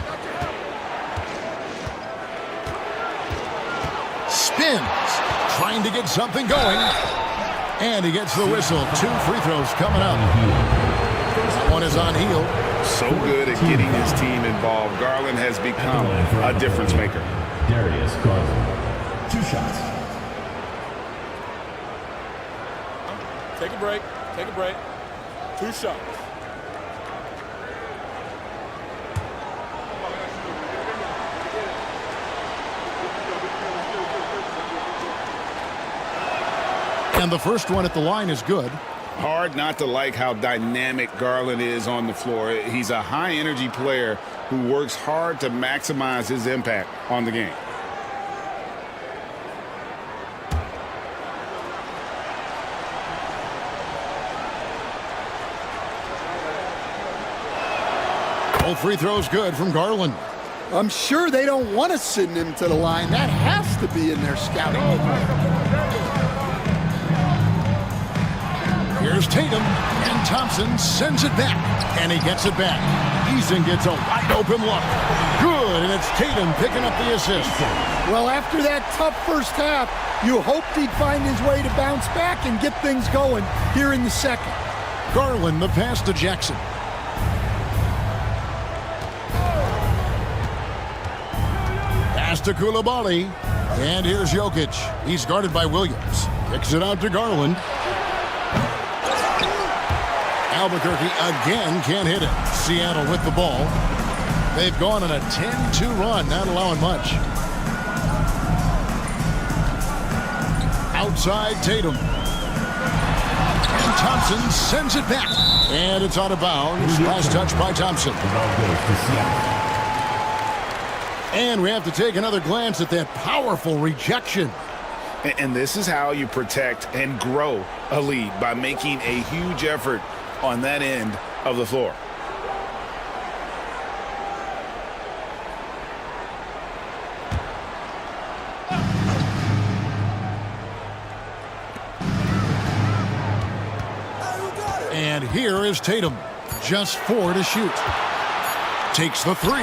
Spins, trying to get something going. And he gets the whistle. 2 free throws coming up. One is on Hield. So good at getting his team involved. Garland has become a difference maker. Darius Garland. 2 shots. Take a break. Take a break. 2 shots. And the first one at the line is good. Hard not to like how dynamic Garland is on the floor. He's a high-energy player who works hard to maximize his impact on the game. All free throws good from Garland. I'm sure they don't want to send him to the line. That has to be in their scouting. Here's Tatum, and Thompson sends it back, and he gets it back. Eason gets a wide open look. Good, and it's Tatum picking up the assist. Well, after that tough first half, you hoped he'd find his way to bounce back and get things going here in the second. Garland, the pass to Jackson. Pass to Coulibaly, and here's Jokic. He's guarded by Williams. Kicks it out to Garland. Albuquerque again can't hit it. Seattle with the ball. They've gone on a 10-2 run, not allowing much. Outside Tatum. And Thompson sends it back. And it's out of bounds. Last touch by Thompson. And we have to take another glance at that powerful rejection. And this is how you protect and grow a lead, by making a huge effort on that end of the floor. And here is Tatum. Just 4 to shoot. Takes the 3.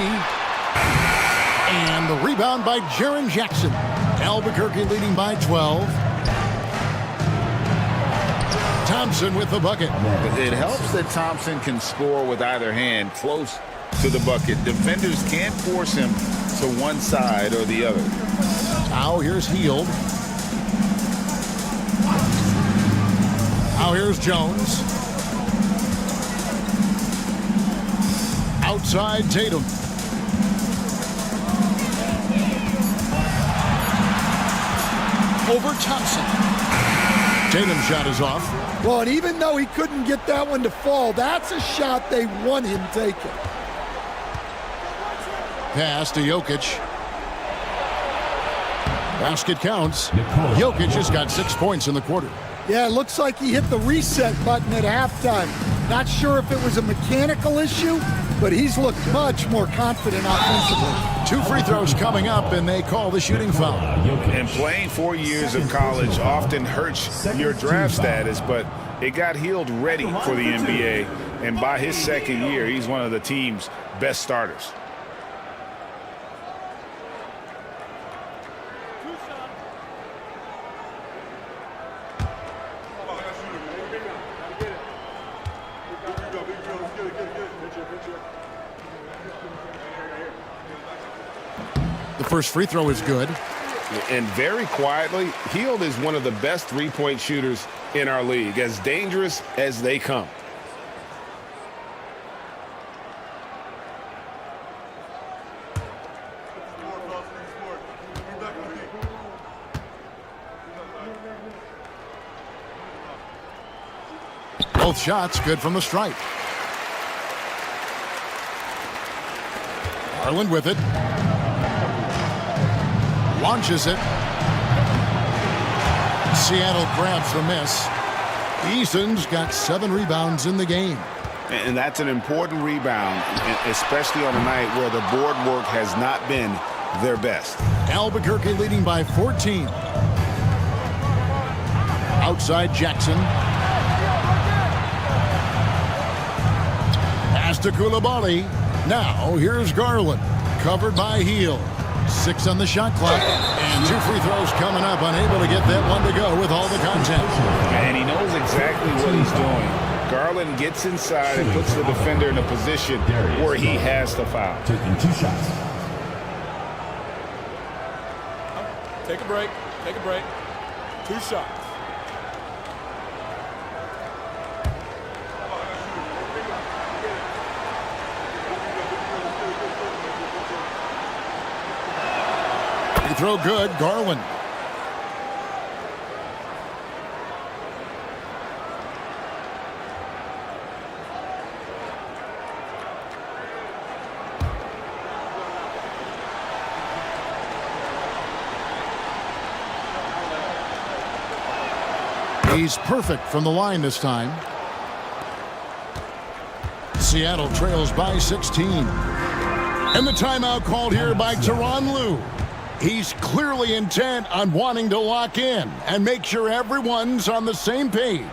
And the rebound by Jaren Jackson. Albuquerque leading by 12. Thompson with the bucket. It helps that Thompson can score with either hand close to the bucket. Defenders can't force him to one side or the other. Now here's Hield. Now here's Jones. Outside Tatum. Over Thompson. Tatum's shot is off. Well, and even though he couldn't get that one to fall, that's a shot they want him taking. Pass to Jokic. Basket counts. Jokic has got 6 points in the quarter. Yeah, it looks like he hit the reset button at halftime. Not sure if it was a mechanical issue, but he's looked much more confident offensively. 2 free throws coming up, and they call the shooting foul. And playing 4 years of college often hurts your draft status, but it got Hield ready for the NBA. And by his second year, he's one of the team's best starters. The first free throw is good. And very quietly, Hield is one of the best three-point shooters in our league, as dangerous as they come. Both shots good from the stripe. Garland with it. Launches it. Seattle grabs the miss. Easton's got 7 rebounds in the game. And that's an important rebound, especially on a night where the board work has not been their best. Albuquerque leading by 14. Outside Jackson. Pass to Coulibaly. Now here's Garland. Covered by Hield. 6 on the shot clock. And 2 free throws coming up. Unable to get that one to go with all the content. And he knows exactly what he's doing. Garland gets inside and puts the defender in a position where he has to foul. Taking 2 shots. Take a break. Take a break. 2 shots. Free throw good. Garland. He's perfect from the line this time. Seattle trails by 16. And the timeout called here by Tyronn Lue. He's clearly intent on wanting to lock in and make sure everyone's on the same page.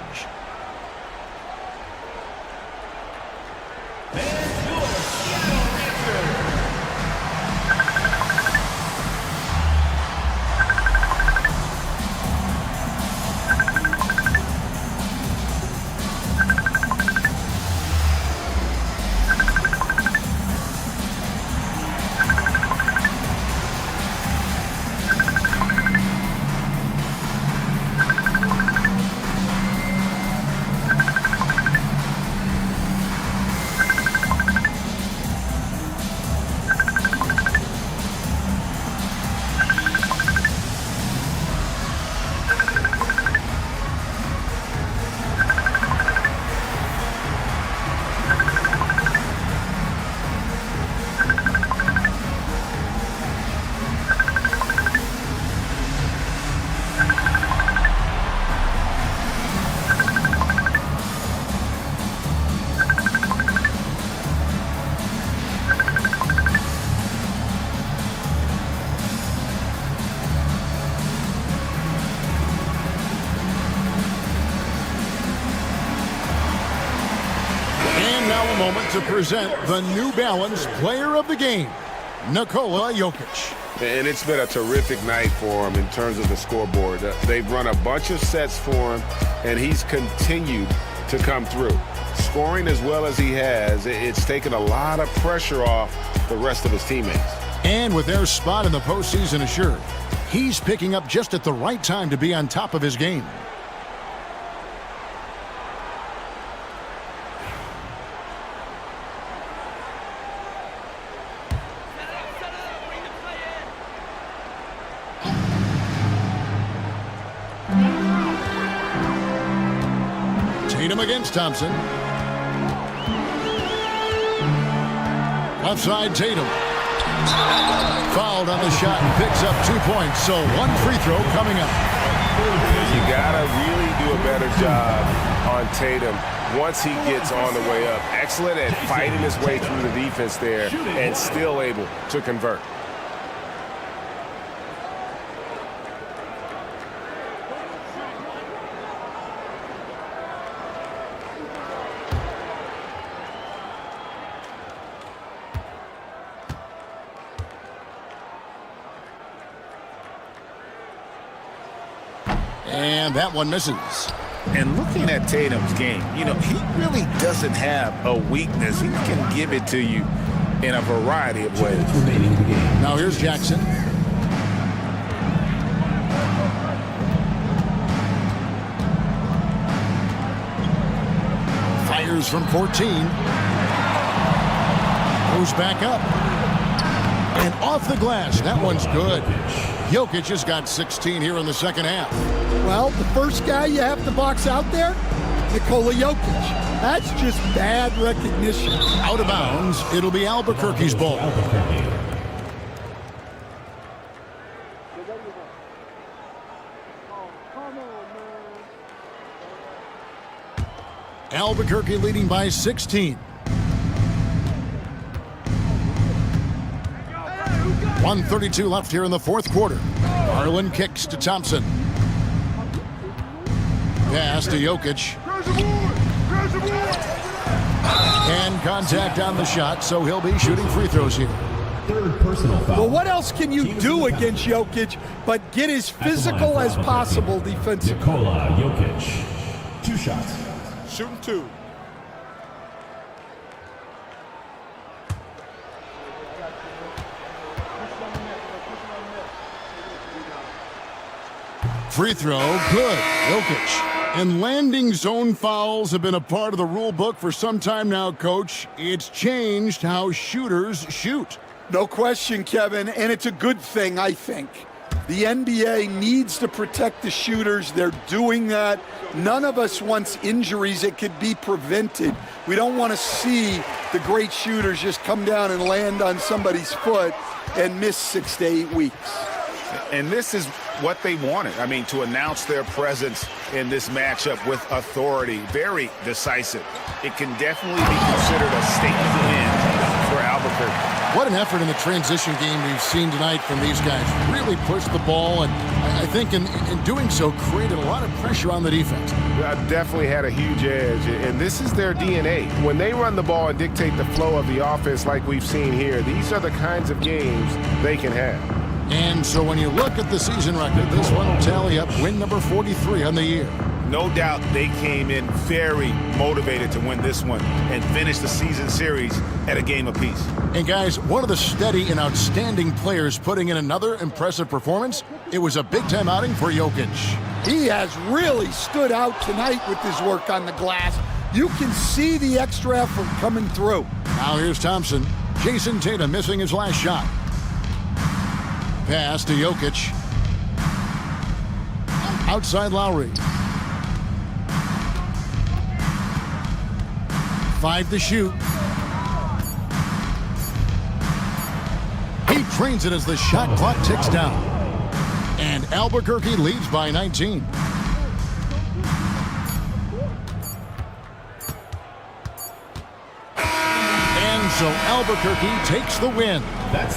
Moment to present the New Balance Player of the Game, Nikola Jokic. And it's been a terrific night for him in terms of the scoreboard. They've run a bunch of sets for him, and he's continued to come through. Scoring as well as he has, it's taken a lot of pressure off the rest of his teammates. And with their spot in the postseason assured, he's picking up just at the right time to be on top of his game. Tatum against Thompson. Left side, Tatum. Fouled on the shot and picks up 2 points. So one free throw coming up. You gotta really do a better job on Tatum once he gets on the way up. Excellent at fighting his way through the defense there and still able to convert. And that one misses. And looking at Tatum's game, he really doesn't have a weakness. He can give it to you in a variety of ways. Now here's Jackson. Fires from 14. Goes back up. And off the glass. That one's good. Jokic has got 16 here in the second half. Well, the first guy you have to box out there, Nikola Jokic. That's just bad recognition. Out of bounds. It'll be Albuquerque's ball. Albuquerque leading by 16. 1:32 left here in the fourth quarter. Garland kicks to Thompson. Pass to Jokic. And contact on the shot, so he'll be shooting free throws here. Third personal foul. Well, what else can you do against Jokic but get as physical as possible defensively? Nikola Jokic. 2 shots. Shooting 2. Free throw, good. Jokic. And landing zone fouls have been a part of the rule book for some time now, Coach. It's changed how shooters shoot. No question, Kevin, and it's a good thing, I think. The NBA needs to protect the shooters. They're doing that. None of us wants injuries that could be prevented. We don't want to see the great shooters just come down and land on somebody's foot and miss 6 to 8 weeks. And this is what they wanted. I mean, to announce their presence in this matchup with authority, very decisive. It can definitely be considered a statement win for Albuquerque. What an effort in the transition game we've seen tonight from these guys. Really pushed the ball, and I think in doing so created a lot of pressure on the defense. Definitely had a huge edge, and this is their DNA. When they run the ball and dictate the flow of the offense like we've seen here, these are the kinds of games they can have. And so when you look at the season record, this one will tally up win number 43 on the year. No doubt they came in very motivated to win this one and finish the season series at a game apiece. And guys, one of the steady and outstanding players putting in another impressive performance, it was a big-time outing for Jokic. He has really stood out tonight with his work on the glass. You can see the extra effort coming through. Now here's Thompson. Jason Tatum missing his last shot. Pass to Jokic. Outside Lowry. 5 to shoot. He trains it as the shot clock ticks down. And Albuquerque leads by 19. And so Albuquerque takes the win.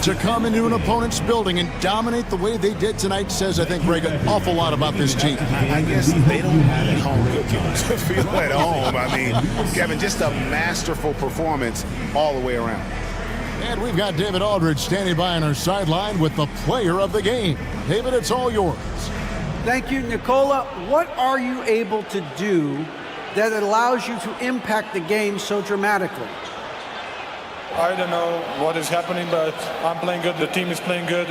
To come into an opponent's building and dominate the way they did tonight says, I think, Greg, an awful lot about this team. I guess they don't have home cooking to feel at home. I mean, Kevin, just a masterful performance all the way around. And we've got David Aldridge standing by on our sideline with the player of the game. David, it's all yours. Thank you, Nicola. What are you able to do that allows you to impact the game so dramatically? I don't know what is happening, but I'm playing good. The team is playing good.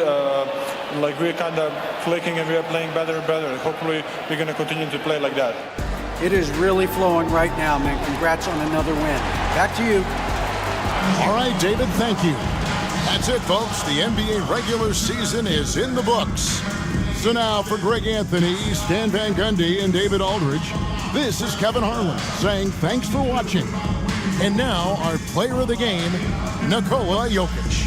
Like we're kind of clicking and we're playing better and better. Hopefully we're going to continue to play like that. It is really flowing right now, man. Congrats on another win. Back to you. All right, David, thank you. That's it, folks. The NBA regular season is in the books. So now for Greg Anthony, Stan Van Gundy, and David Aldridge, this is Kevin Harlan saying thanks for watching. And now our player of the game, Nikola Jokic.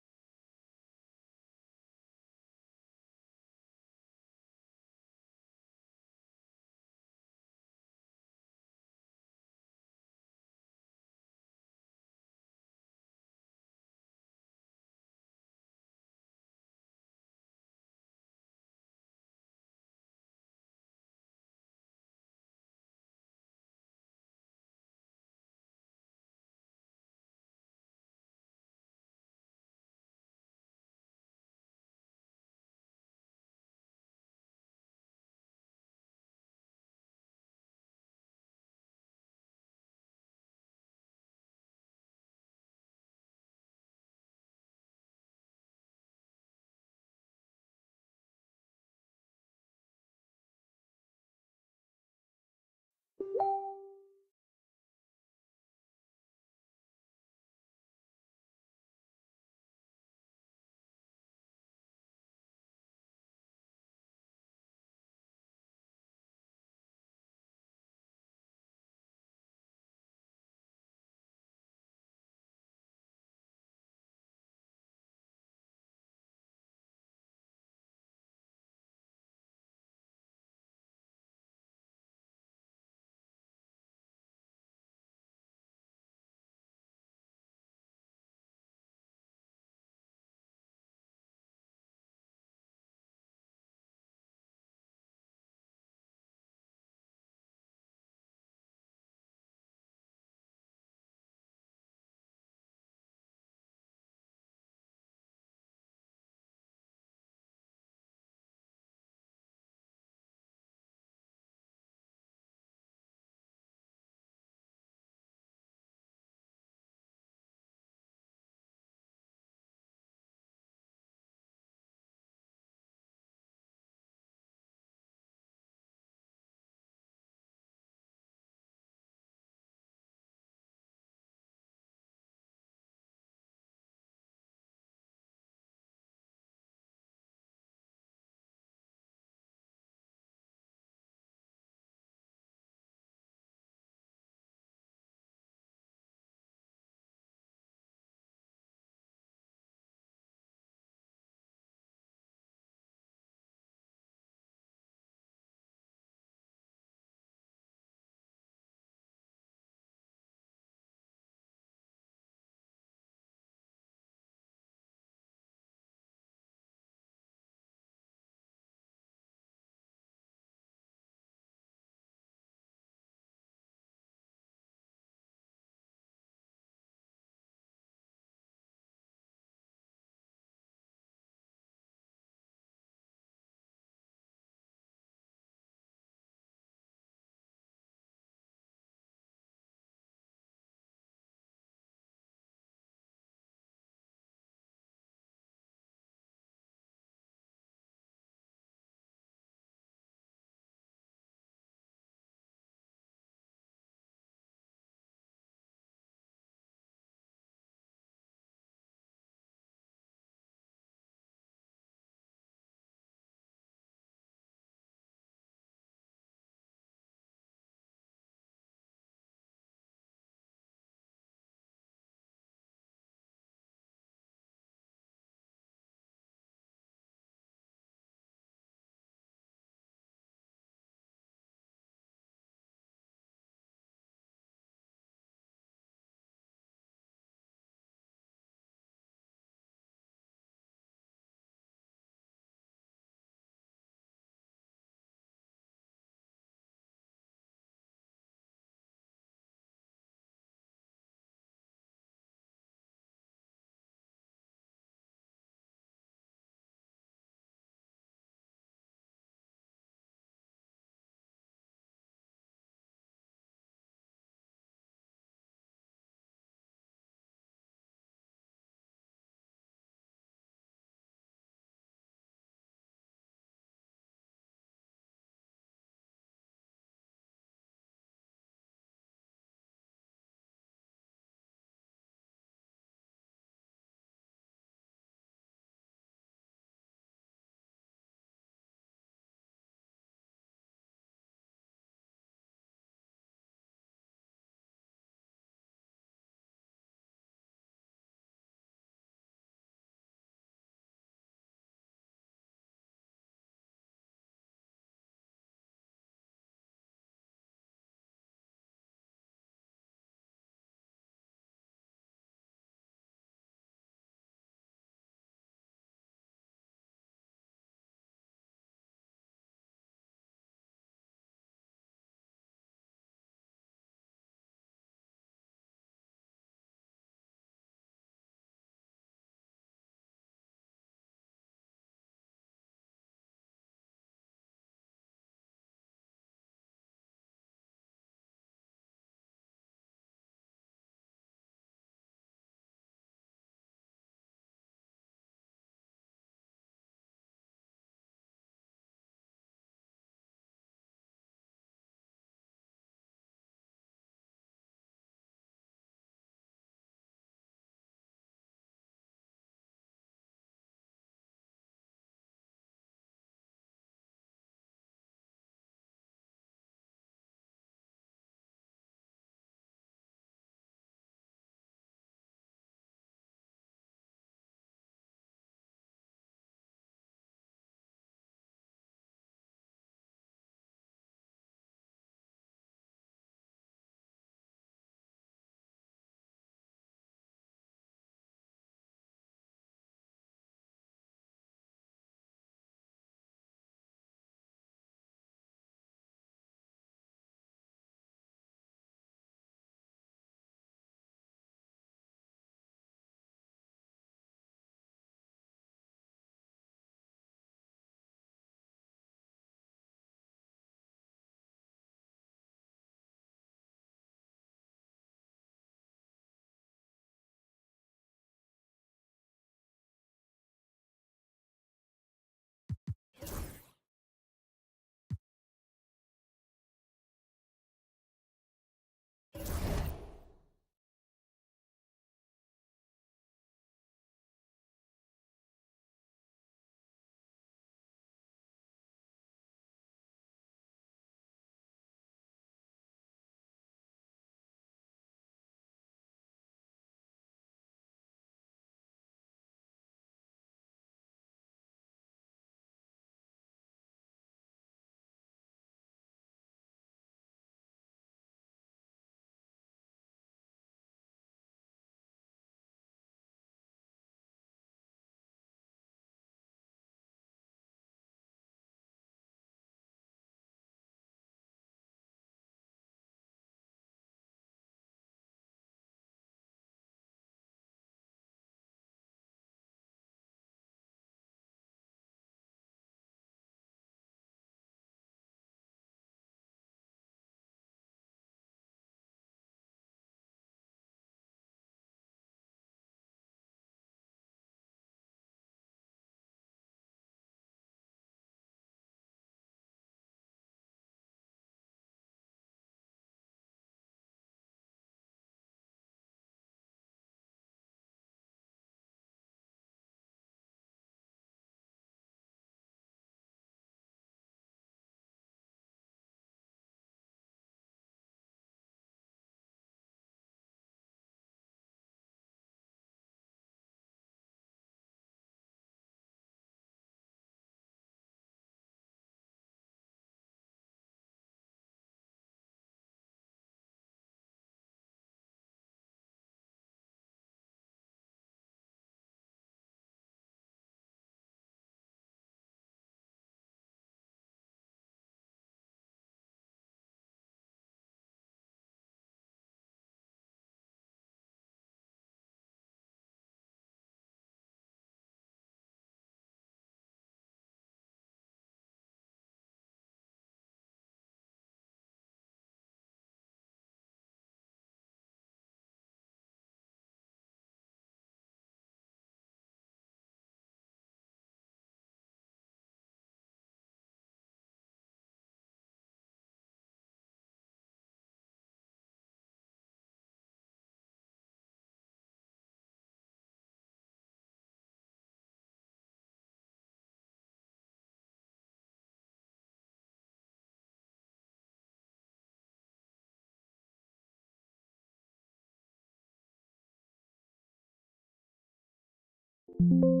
you.